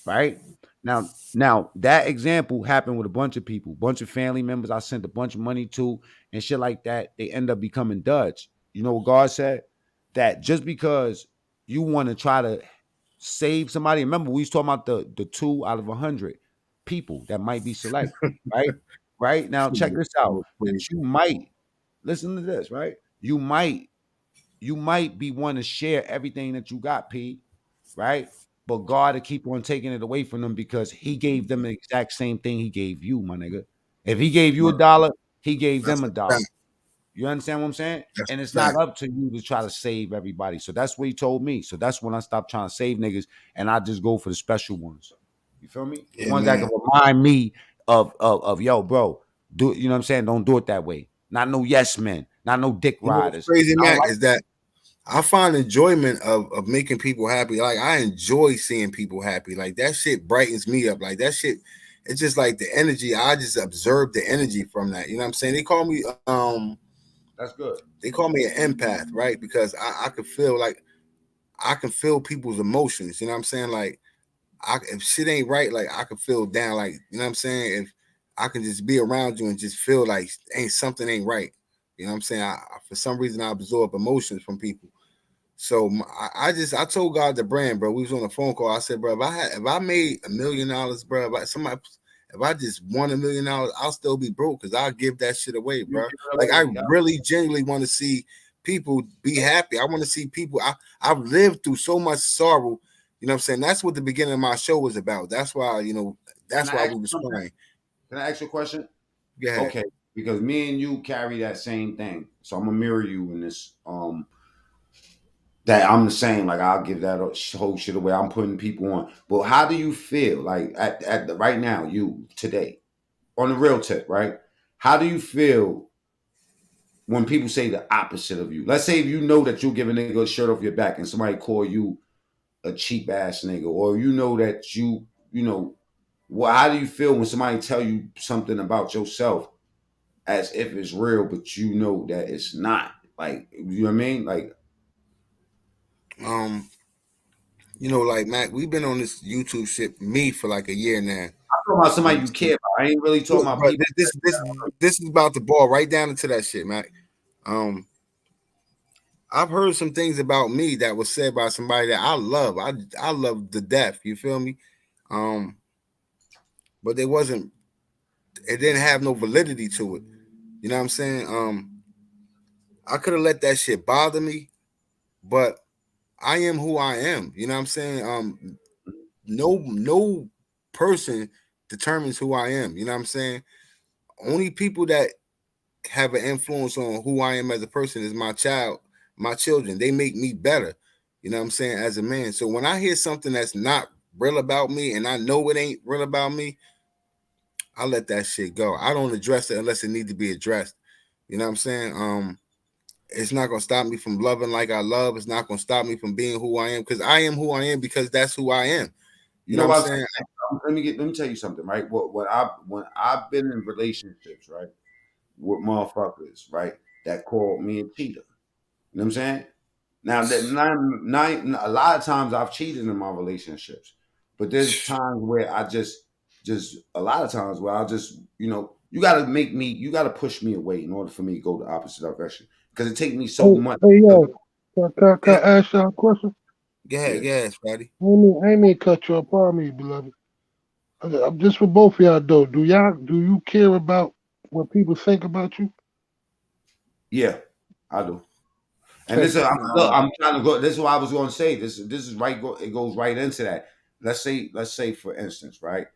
Right? Now that example happened with a bunch of people, bunch of family members I sent a bunch of money to and shit like that. They end up becoming Dutch. You know what God said? That just because you want to try to save somebody, remember we was talking about the 2 out of 100 people that might be select, right? Right? Now check this out. That you might listen to this, right? You might be wanting to share everything that you got, P, right? But God to keep on taking it away from them because he gave them the exact same thing he gave you, my nigga. If he gave you $1, he gave them $1. You understand what I'm saying? And it's not up to you to try to save everybody. So that's what he told me. So that's when I stopped trying to save niggas and I just go for the special ones. You feel me? The ones that can remind me of yo, bro. Do you know what I'm saying? Don't do it that way. Not no yes men, not no dick riders. Crazy Mac is that I find enjoyment of making people happy. Like I enjoy seeing people happy. Like that shit brightens me up. Like that shit, it's just like the energy. I just observe the energy from that. You know what I'm saying? They call me that's good. They call me an empath, right? Because I can feel like I can feel people's emotions. You know what I'm saying? Like if shit ain't right, like I can feel down. Like you know what I'm saying? If I can just be around you and just feel like something ain't right. You know what I'm saying? For some reason I absorb emotions from people. So I told God the brand, bro. We was on a phone call. I said, bro, if I made $1 million, bro, if I just won $1 million, I'll still be broke because I'll give that shit away, bro. Like I really genuinely want to see people be happy. I want to see people. I've lived through so much sorrow. You know what I'm saying? That's what the beginning of my show was about. That's why, that's why we was crying. Can I ask you a question? Go ahead. Okay, because me and you carry that same thing. So I'm gonna mirror you in this. That I'm the same. Like I'll give that whole shit away. I'm putting people on. But how do you feel like at the right now, you today, on the real tip, right? How do you feel when people say the opposite of you? Let's say if you know that you'll give a nigga a shirt off your back and somebody call you a cheap ass nigga, or you know that you know, well, how do you feel when somebody tell you something about yourself as if it's real, but you know that it's not? Like, you know what I mean? Like, like Mac, we've been on this YouTube shit me for like a year now. I'm talking about somebody you care about. I ain't really talking about people. This is about the ball right down into that shit, Mac. I've heard some things about me that was said by somebody that I love. I love to death. You feel me? But it didn't have no validity to it. You know what I'm saying? I could have let that shit bother me, but I am who I am. You know what I'm saying? No person determines who I am. You know what I'm saying? Only people that have an influence on who I am as a person is my children. They make me better. You know what I'm saying? As a man. So when I hear something that's not real about me and I know it ain't real about me, I let that shit go. I don't address it unless it needs to be addressed. You know what I'm saying? it's not gonna stop me from loving like I love. It's not gonna stop me from being who I am, because I am who I am because that's who I am. You know what I'm saying? Let me tell you something, right? When I've been in relationships, right, with motherfuckers, right, that called me a cheater. You know what I'm saying? Now that a lot of times I've cheated in my relationships, but there's times where I just a lot of times where I just, you gotta push me away in order for me to go the opposite direction, because it takes me so much. Hey, yo, can I ask y'all a question? Go ahead, Spotty. I ain't mean to cut you off. Pardon me, beloved. I'm just for both of y'all though. Do you care about what people think about you? Yeah, I do. And Okay. this, I'm trying to go. This is what I was going to say. This is right. It goes right into that. Let's say for instance, right?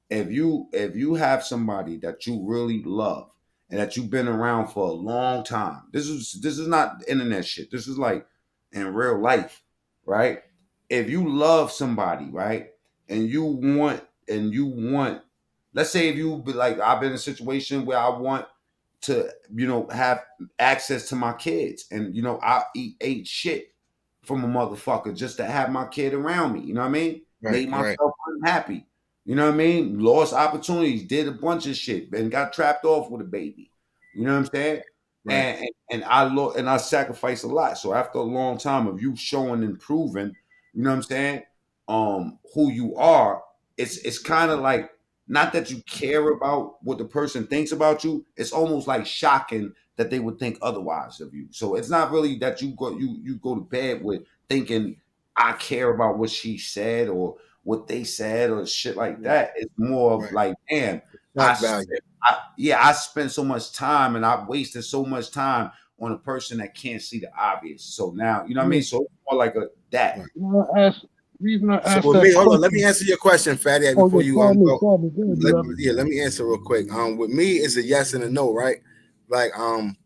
If you have somebody that you really love and that you've been around for a long time, this is not internet shit. This is like in real life, right? If you love somebody, right, and you want, let's say if you be like, I've been in a situation where I want to, have access to my kids, and I ate shit from a motherfucker just to have my kid around me. You know what I mean? Made myself unhappy. You know what I mean? Lost opportunities, did a bunch of shit, and got trapped off with a baby. You know what I'm saying? Right. And I sacrificed a lot. So after a long time of you showing and proving, you know what I'm saying, who you are, it's kind of like, not that you care about what the person thinks about you. It's almost like shocking that they would think otherwise of you. So it's not really that you go to bed with thinking I care about what she said or what they said or shit like that. It's more of like, damn, Shock value. I spent so much time and I wasted so much time on a person that can't see the obvious. So now, you know what I mean? So it's more like that. Reason I So asked with that me, hold on. question. Let me answer your question, Fatty, Oh before yeah, you pardon me, go. pardon me. Go ahead, beloved. Let me answer real quick. With me, it's a yes and a no, right? Like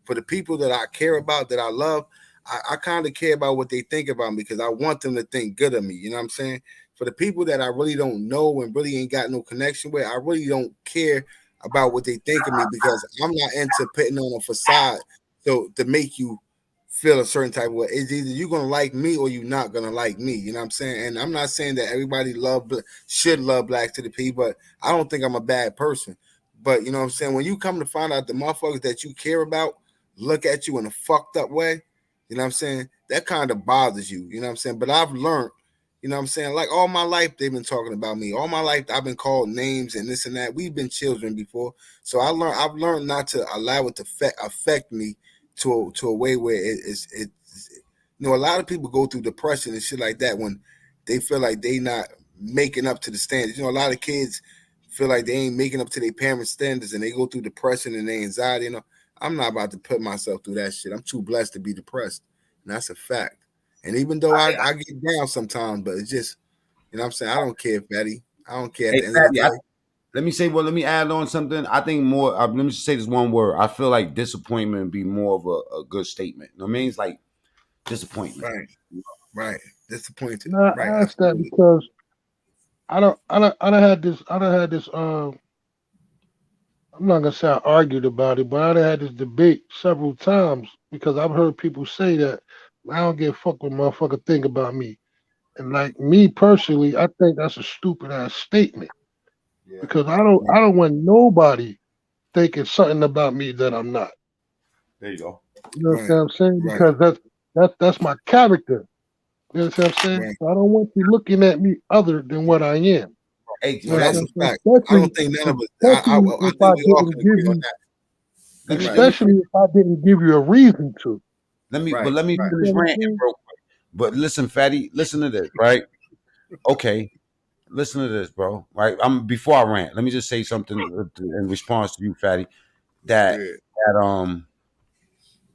for the people that I care about, that I love, I kind of care about what they think about me because I want them to think good of me. You know what I'm saying? For the people that I really don't know and really ain't got no connection with, I really don't care about what they think of me because I'm not into putting on a facade so to make you feel a certain type of way. It's either you're gonna like me or you're not gonna like me. You know what I'm saying? And I'm not saying that everybody should love Black to the P, but I don't think I'm a bad person. But you know what I'm saying? When you come to find out the motherfuckers that you care about look at you in a fucked up way, you know what I'm saying? That kind of bothers you. You know what I'm saying? But I've learned, you know what I'm saying? Like all my life they've been talking about me. All my life I've been called names and this and that. We've been children before. So I've learned not to allow it to affect me to a way where a lot of people go through depression and shit like that when they feel like they not making up to the standards. A lot of kids feel like they ain't making up to their parents' standards and they go through depression and their anxiety. I'm not about to put myself through that shit. I'm too blessed to be depressed. And that's a fact. And even though I get down sometimes, but it's just, you know what I'm saying? I don't care, Fatty. I don't care at Hey, the end of the Fatty, day. let me add on something. I think more, let me just say this one word. I feel like disappointment would be more of a good statement. You know what I mean? It's like disappointment. Right. Disappointed. Now Right. I asked that Absolutely. because I done had this I'm not gonna say I argued about it, but I done had this debate several times because I've heard people say that I don't give a fuck what motherfucker think about me. And like me personally, I think that's a stupid ass statement because I don't want nobody thinking something about me that I'm not. There you go. You know what I'm saying? Because that's my character. You know what I'm saying? So I don't want you looking at me other than what I am. Hey, You know that's what a I'm saying? fact. I don't think none of us. Especially I if I think we all didn't can give agree on you, that. especially if I didn't give you a reason to. Let me You finish know what I'm ranting saying? real quick. But listen, Fatty, listen to this, right? Okay, listen to this, bro. Right? I'm before I rant. Let me just say something in response to you, Fatty. That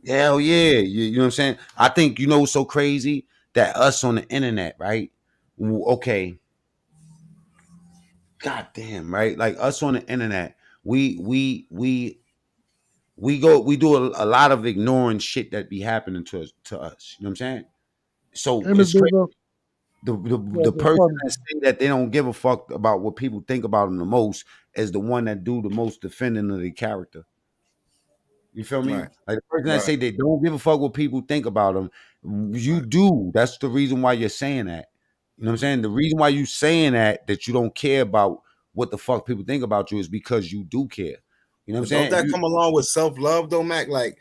hell yeah, you know what I'm saying? I think what's so crazy that us on the internet, right? Okay, goddamn, right? Like us on the internet, we do a lot of ignoring shit that be happening to us. You know what I'm saying? So And it's there's crazy. a The there's person probably that say that they don't give a fuck about what people think about them the most is the one that do the most defending of their character. You feel me? Right. Like the person that Right. say they don't give a fuck what people think about them, you do. That's the reason why you're saying that. You know what I'm saying? The reason why you saying that you don't care about what the fuck people think about you is because you do care. You know what I'm But don't saying? that come along with self-love though, Mac? Like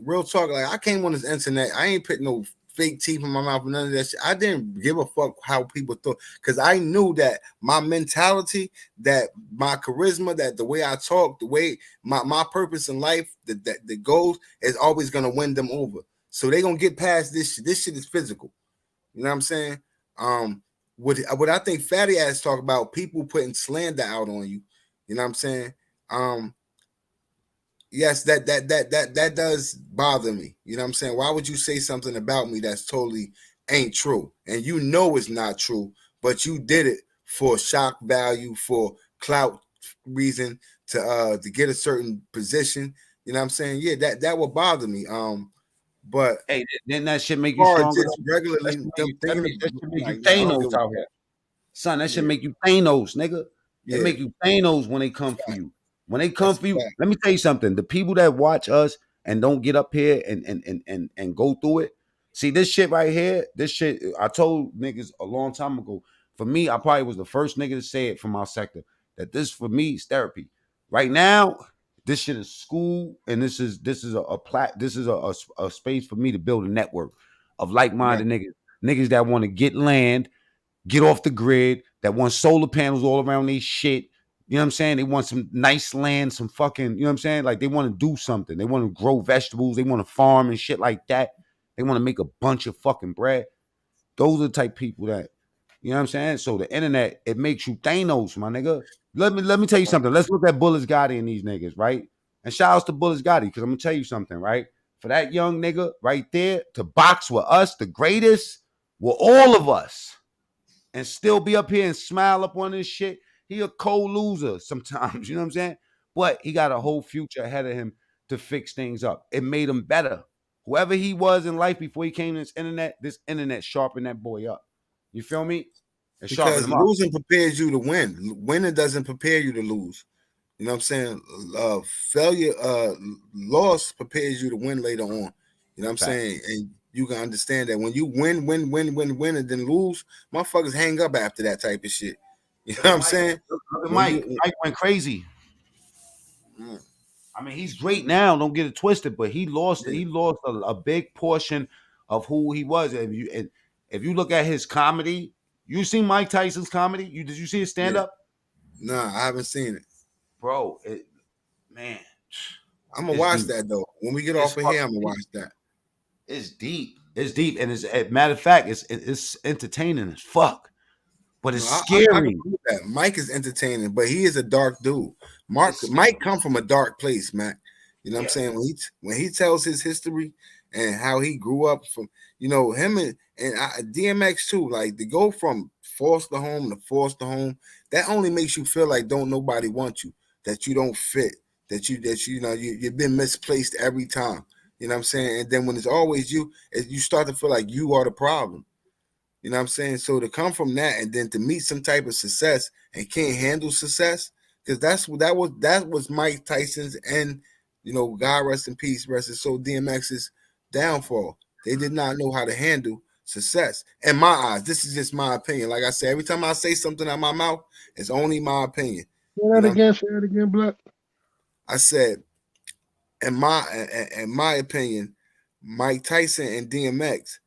real talk. Like I came on this internet. I ain't put no fake teeth in my mouth or none of that shit. I didn't give a fuck how people thought because I knew that my mentality, that my charisma, that the way I talk, the way my purpose in life, that the goals is always gonna win them over. So they gonna get past this shit. This shit is physical. You know what I'm saying? What I think Fatty ass talk about people putting slander out on you. You know what I'm saying? Yes, that does bother me. You know what I'm saying? Why would you say something about me that's totally ain't true? And you know it's not true, but you did it for shock value, for clout reason, to get a certain position. You know what I'm saying? Yeah, that would bother me. But Hey, didn't that shit make you or stronger? just regularly them That thinking should make you like, nah, I don't give Thanos a out fuck. here. Son, that should Yeah, make you Thanos, nigga. It yeah. make you Thanos when they come for you. When they come That's for a you, fact. let me tell you something. The people that watch us and don't get up here and go through it. See, this shit right here, this shit, I told niggas a long time ago. For me, I probably was the first nigga to say it from our sector that this for me is therapy. Right now, this shit is school, and this is a space for me to build a network of Right. like-minded niggas that want to get land, get off the grid, that want solar panels all around these shit. You know what I'm saying? They want some nice land, some fucking, you know what I'm saying? Like they want to do something. They want to grow vegetables. They want to farm and shit like that. They want to make a bunch of fucking bread. Those are the type of people that, you know what I'm saying? So the internet, it makes you Thanos, my nigga. Let me tell you something. Let's look at Bullets Gotti and these niggas, right? And shout outs to Bullets Gotti, because I'm gonna tell you something, right? For that young nigga right there to box with us, the greatest, with all of us, and still be up here and smile up on this shit. He a co-loser sometimes, you know what I'm saying? But he got a whole future ahead of him to fix things up. It made him better. Whoever he was in life before he came to this internet sharpened that boy up. You feel me? It sharpened Because him up. losing prepares you to win. Winning doesn't prepare you to lose. You know what I'm saying? Failure, loss prepares you to win later on. You know what I'm Fact. saying? And you can understand that when you win, and then lose, motherfuckers hang up after that type of shit. You know what I'm saying? Look at When Mike. you, Mike went crazy. mm, I mean, he's great now. Don't get it twisted, but he lost. yeah, He lost a big portion of who he was. If you look at his comedy, you seen Mike Tyson's comedy? Did you see his stand yeah. up, Nah, I haven't seen it. bro? Man, I'm gonna it's watch deep. that though. When we get It's off of here, fucking I'm gonna deep. watch that. It's deep. It's deep, and as matter of fact, it's entertaining as fuck, but it's No, I can scary. prove that. Mike is entertaining, but he is a dark dude. It's Mike come from a dark place, Mac. You know what I'm yeah, saying? When he tells his history and how he grew up from, him and DMX too, like to go from foster home to foster home, that only makes you feel like don't nobody want you, that you don't fit, you've been misplaced every time. You know what I'm saying? And then when it's always you, you start to feel like you are the problem. You know what I'm saying? So to come from that and then to meet some type of success and can't handle success, because that was Mike Tyson's and God rest in peace, rest his soul, DMX's downfall. They did not know how to handle success. In my eyes, this is just my opinion. Like I said, every time I say something out of my mouth, it's only my opinion. Say You that know, again. Say that again, Black. I said, in my opinion, Mike Tyson and DMX,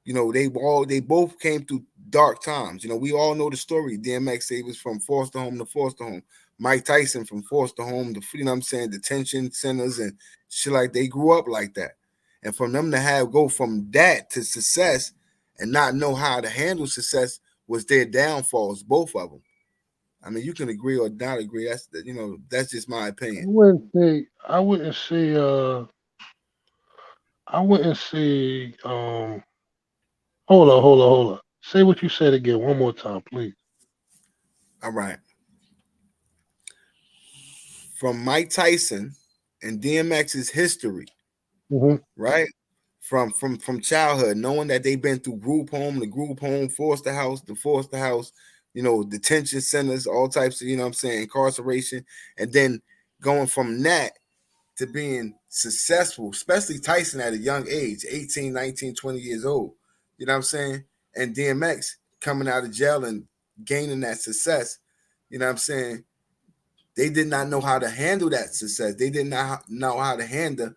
they both came through dark times. We all know the story. DMX say was from foster home to foster home. Mike Tyson from foster home to, what I'm saying, detention centers and shit, like they grew up like that. And for them to go from that to success and not know how to handle success was their downfalls, both of them. I mean, you can agree or not agree. That's just my opinion. I wouldn't say I wouldn't say hold on. Say what you said again one more time, please. All right. From Mike Tyson and DMX's history, Mm-hmm. right? From childhood, knowing that they've been through group home to group home, foster house to foster house, detention centers, all types of, I'm saying, incarceration, and then going from that to being successful, especially Tyson at a young age, 18, 19, 20 years old. You know what I'm saying? And DMX coming out of jail and gaining that success. You know what I'm saying? They did not know how to handle that success. They did not know how to handle,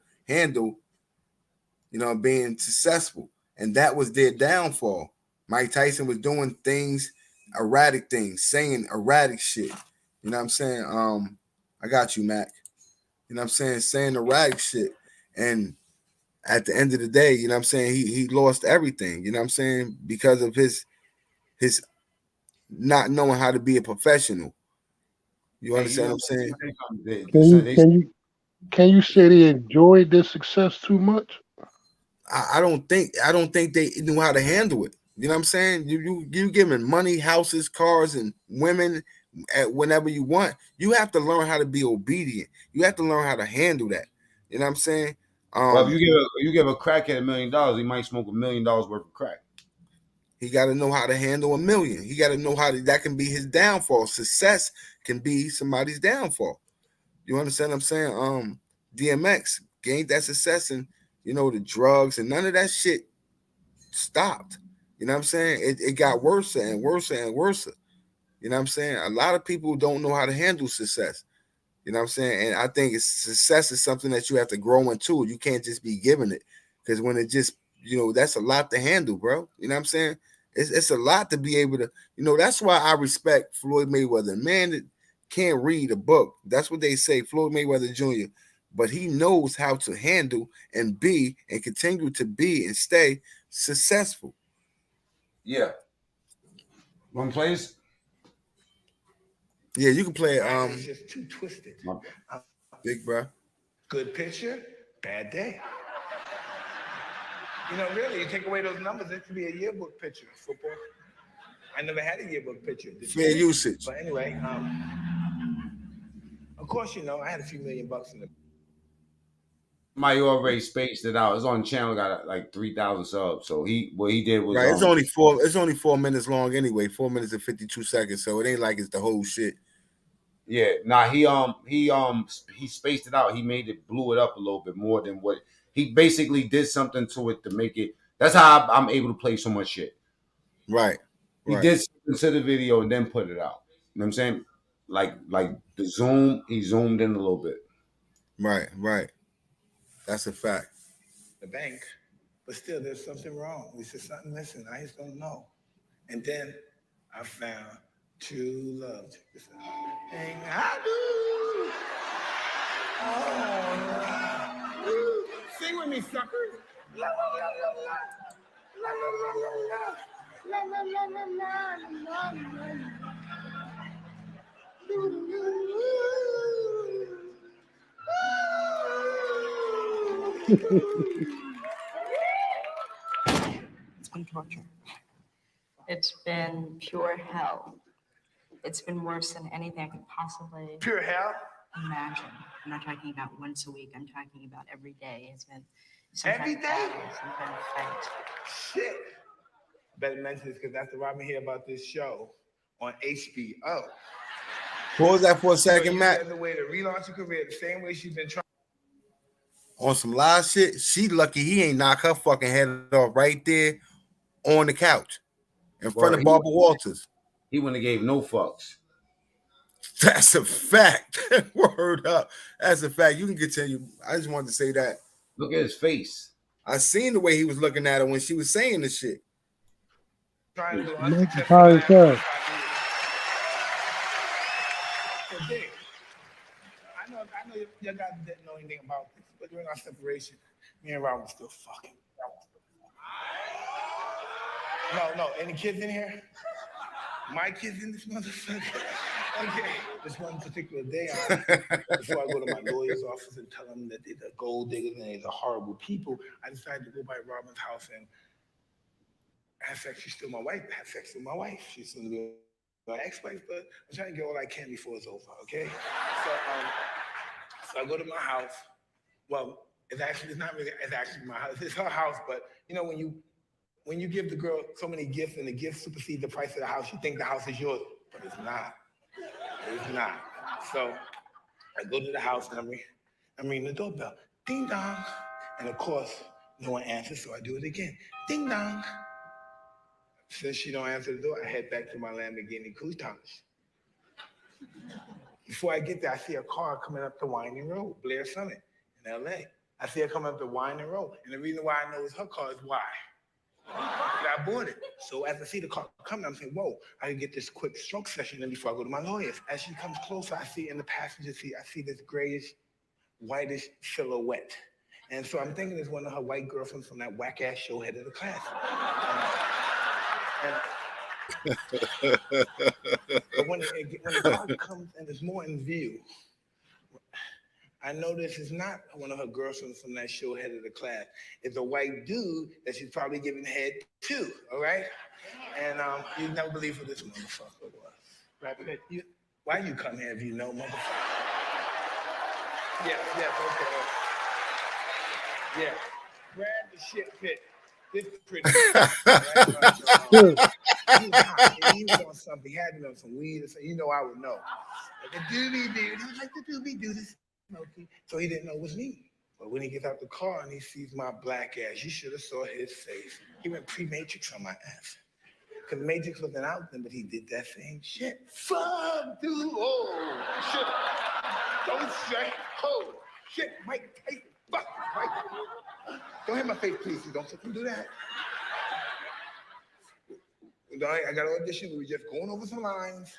being successful. And that was their downfall. Mike Tyson was doing things, erratic things, saying erratic shit. You know what I'm saying? I got you, Mac. You know what I'm saying erratic shit. And at the end of the day, you know what I'm saying, he lost everything, you know what I'm saying, because of his not knowing how to be a professional. You understand what I'm saying? Can you say they enjoyed their success too much? I don't think they knew how to handle it. You know what I'm saying? You giving money, houses, cars, and women at whenever you want. You have to learn how to be obedient. You have to learn how to handle that. You know what I'm saying? Well, if you give a crackhead $1 million, he might smoke $1 million worth of crack. He got to know how to handle $1 million. He got to know that can be his downfall. Success can be somebody's downfall. You understand what I'm saying? DMX gained that success, and the drugs and none of that shit stopped. You know what I'm saying? It got worse and worse and worse. You know what I'm saying? A lot of people don't know how to handle success. You know what I'm saying? And I think success is something that you have to grow into. You can't just be given it, because when it just, that's a lot to handle, bro. You know what I'm saying? It's a lot to be able to, that's why I respect Floyd Mayweather. Man that can't read a book. That's what they say, Floyd Mayweather Jr. But he knows how to handle and be and continue to be and stay successful. Yeah. One place? Yeah, you can play It's just too twisted. Big bro. Good picture, bad day. Really, you take away those numbers, it could be a yearbook picture of football. I never had a yearbook picture. Fair usage. But anyway, of course, I had a few $1 million in the. Somebody already spaced it out. It's on the channel, got like 3,000 subs. So what he did was right. It's only 4 minutes long anyway. 4 minutes and 52 seconds. So it ain't like it's the whole shit. Yeah, he spaced it out. He blew it up a little bit more than what he basically did something to it to make it. That's how I'm able to play so much shit. Right. He did something to the video and then put it out. You know what I'm saying? Like the zoom, he zoomed in a little bit. Right. That's a fact. The bank, but still there's something wrong. There's something missing. I just don't know. And then I found true love. Hey, I do. Oh, sing with me, suckers. La la la la la. La la la la la. La la la la la la la. It's been torture. It's been pure hell. It's been worse than anything I could possibly pure hell imagine. I'm not talking about once a week. I'm talking about every day. It's been every day. Some kind of fight. Shit. Better mention this because after Robin hear about this show on HBO. Pause that for a second, Matt. There's a way to relaunch her career the same way she's been trying. On some live shit, she lucky he ain't knock her fucking head off right there on the couch in front of Barbara Walters. He wouldn't have gave no fucks. That's a fact. Word up. That's a fact. You can continue. I just wanted to say that. Look at his face. I seen the way he was looking at her when she was saying the shit. Trying to do I know you guys didn't know anything about this, but during our separation, me and Rob were still fucking. No, any kids in here? My kids in this motherfucker? Okay, this one particular day, before I go to my lawyer's office and tell them that they're the gold diggers and they're horrible people, I decided to go by Robin's house and have sex. She's still my wife. Have sex with my wife. She's still my ex-wife, but I'm trying to get all I can before it's over, okay? So I go to my house. Well, it's actually my house. It's her house, but when you give the girl so many gifts and the gifts supersede the price of the house, you think the house is yours, but it's not. It's not. So I go to the house and I'm ringing the doorbell. Ding dong. And of course, no one answers, so I do it again. Ding dong. Since she don't answer the door, I head back to my Lamborghini Countach. Before I get there, I see a car coming up the winding road, Blair Summit in LA. I see her coming up the winding road. And the reason why I know it's her car is why? I bought it. So as I see the car coming, I'm saying, whoa, I can get this quick stroke session in before I go to my lawyers. As she comes closer, I see in the passenger seat, I see this grayish, whitish silhouette. And so I'm thinking it's one of her white girlfriends from that whack-ass show, Head of the Class. But when the car comes and there's more in view, I notice it's not one of her girlfriends from that show, Head of the Class. It's a white dude that she's probably giving head to, all right? And you'd never believe who this motherfucker was. Right? Why you come here if you know, motherfucker? Yes, okay. Yeah. Grab the shit pit. This is pretty good. He was on something. He had me on some weed or something. You know I would know. Like the doobie dude. He was like the doobie dude is smoky. So he didn't know it was me. But when he gets out the car and he sees my black ass, you should have saw his face. He went pre-Matrix on my ass. Because Matrix wasn't out then, but he did that same shit. Fuck, dude. Oh, shit. Don't say, oh, shit, Mike Tyson. Fuck, Mike. Don't hit my face, please. Don't fucking do that. I got an audition. We were just going over some lines.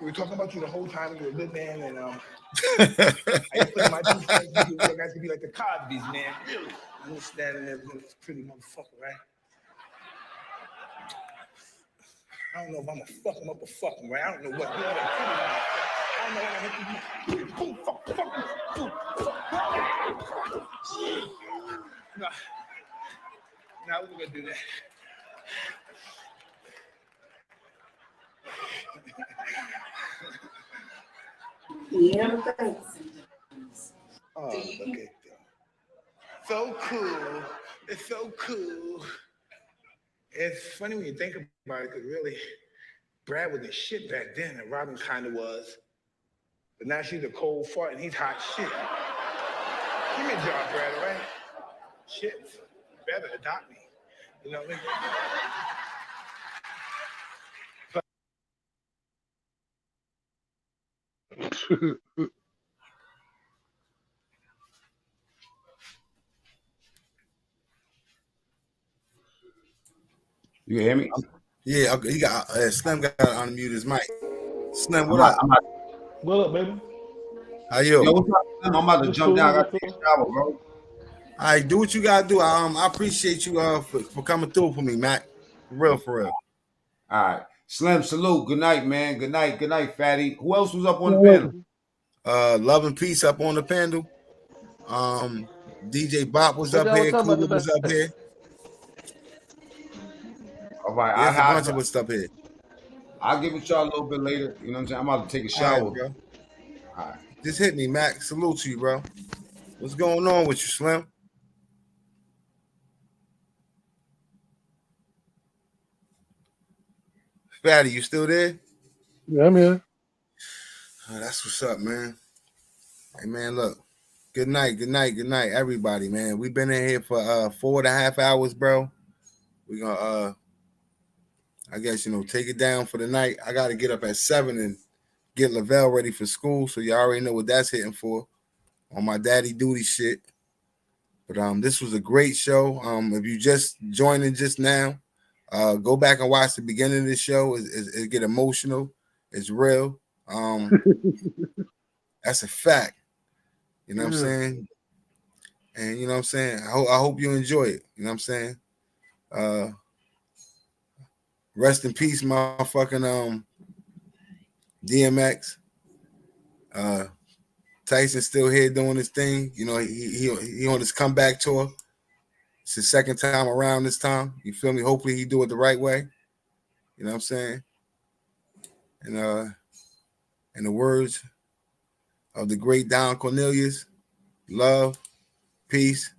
We were talking about you the whole time. You were a good man, and I put in my 2 cents. You guys could be like the Cosby's, man. Really? I'm just standing there with this pretty motherfucker, right? I don't know if I'm gonna fuck him up or fuck him, right? I don't know what. I don't know what I'm gonna do. Boom, fuck. No, we're gonna do that. Yeah. Oh, look at that. So cool. It's so cool. It's funny when you think about it, because really, Brad was the shit back then, and Robin kind of was. But now she's a cold fart, and he's hot shit. Give me a job, Brad, all right? Shit. You better adopt me. You know what I mean? You hear me? Yeah, he got Slim got to unmute his mic. Slim, what up? What up, baby? How you? Yo, what's up, Slim? I'm about to jump down. I got to take a shower, bro. All right, do what you gotta do. I appreciate you for coming through for me, Mac. For real. All right. Slim, salute. Good night, man. Good night, fatty. Who else was up on the panel? Love and Peace up on the panel. DJ Bop was up here. Kluber was up here. All right. There's a bunch of us up here. I'll give it y'all a little bit later. You know what I'm saying? I'm about to take a shower. All right, bro. All right. Just hit me, Mac. Salute to you, bro. What's going on with you, Slim? Fatty, you still there? Yeah, I'm here. Oh, that's what's up, man. Hey, man, look. Good night, everybody, man. We've been in here for 4.5 hours, bro. We're gonna I guess, take it down for the night. I gotta get up at 7 and get Lavelle ready for school, so you already know what that's hitting for on my daddy duty shit. But this was a great show. If you just joining just now, go back and watch the beginning of the show. It get emotional. It's real. That's a fact. You know what I'm saying? And you know what I'm saying? I hope you enjoy it. You know what I'm saying? Rest in peace, motherfucking DMX. Tyson's still here doing his thing. You know, he on his comeback tour. It's his second time around this time. You feel me? Hopefully he do it the right way. You know what I'm saying? And in the words of the great Don Cornelius, love, peace,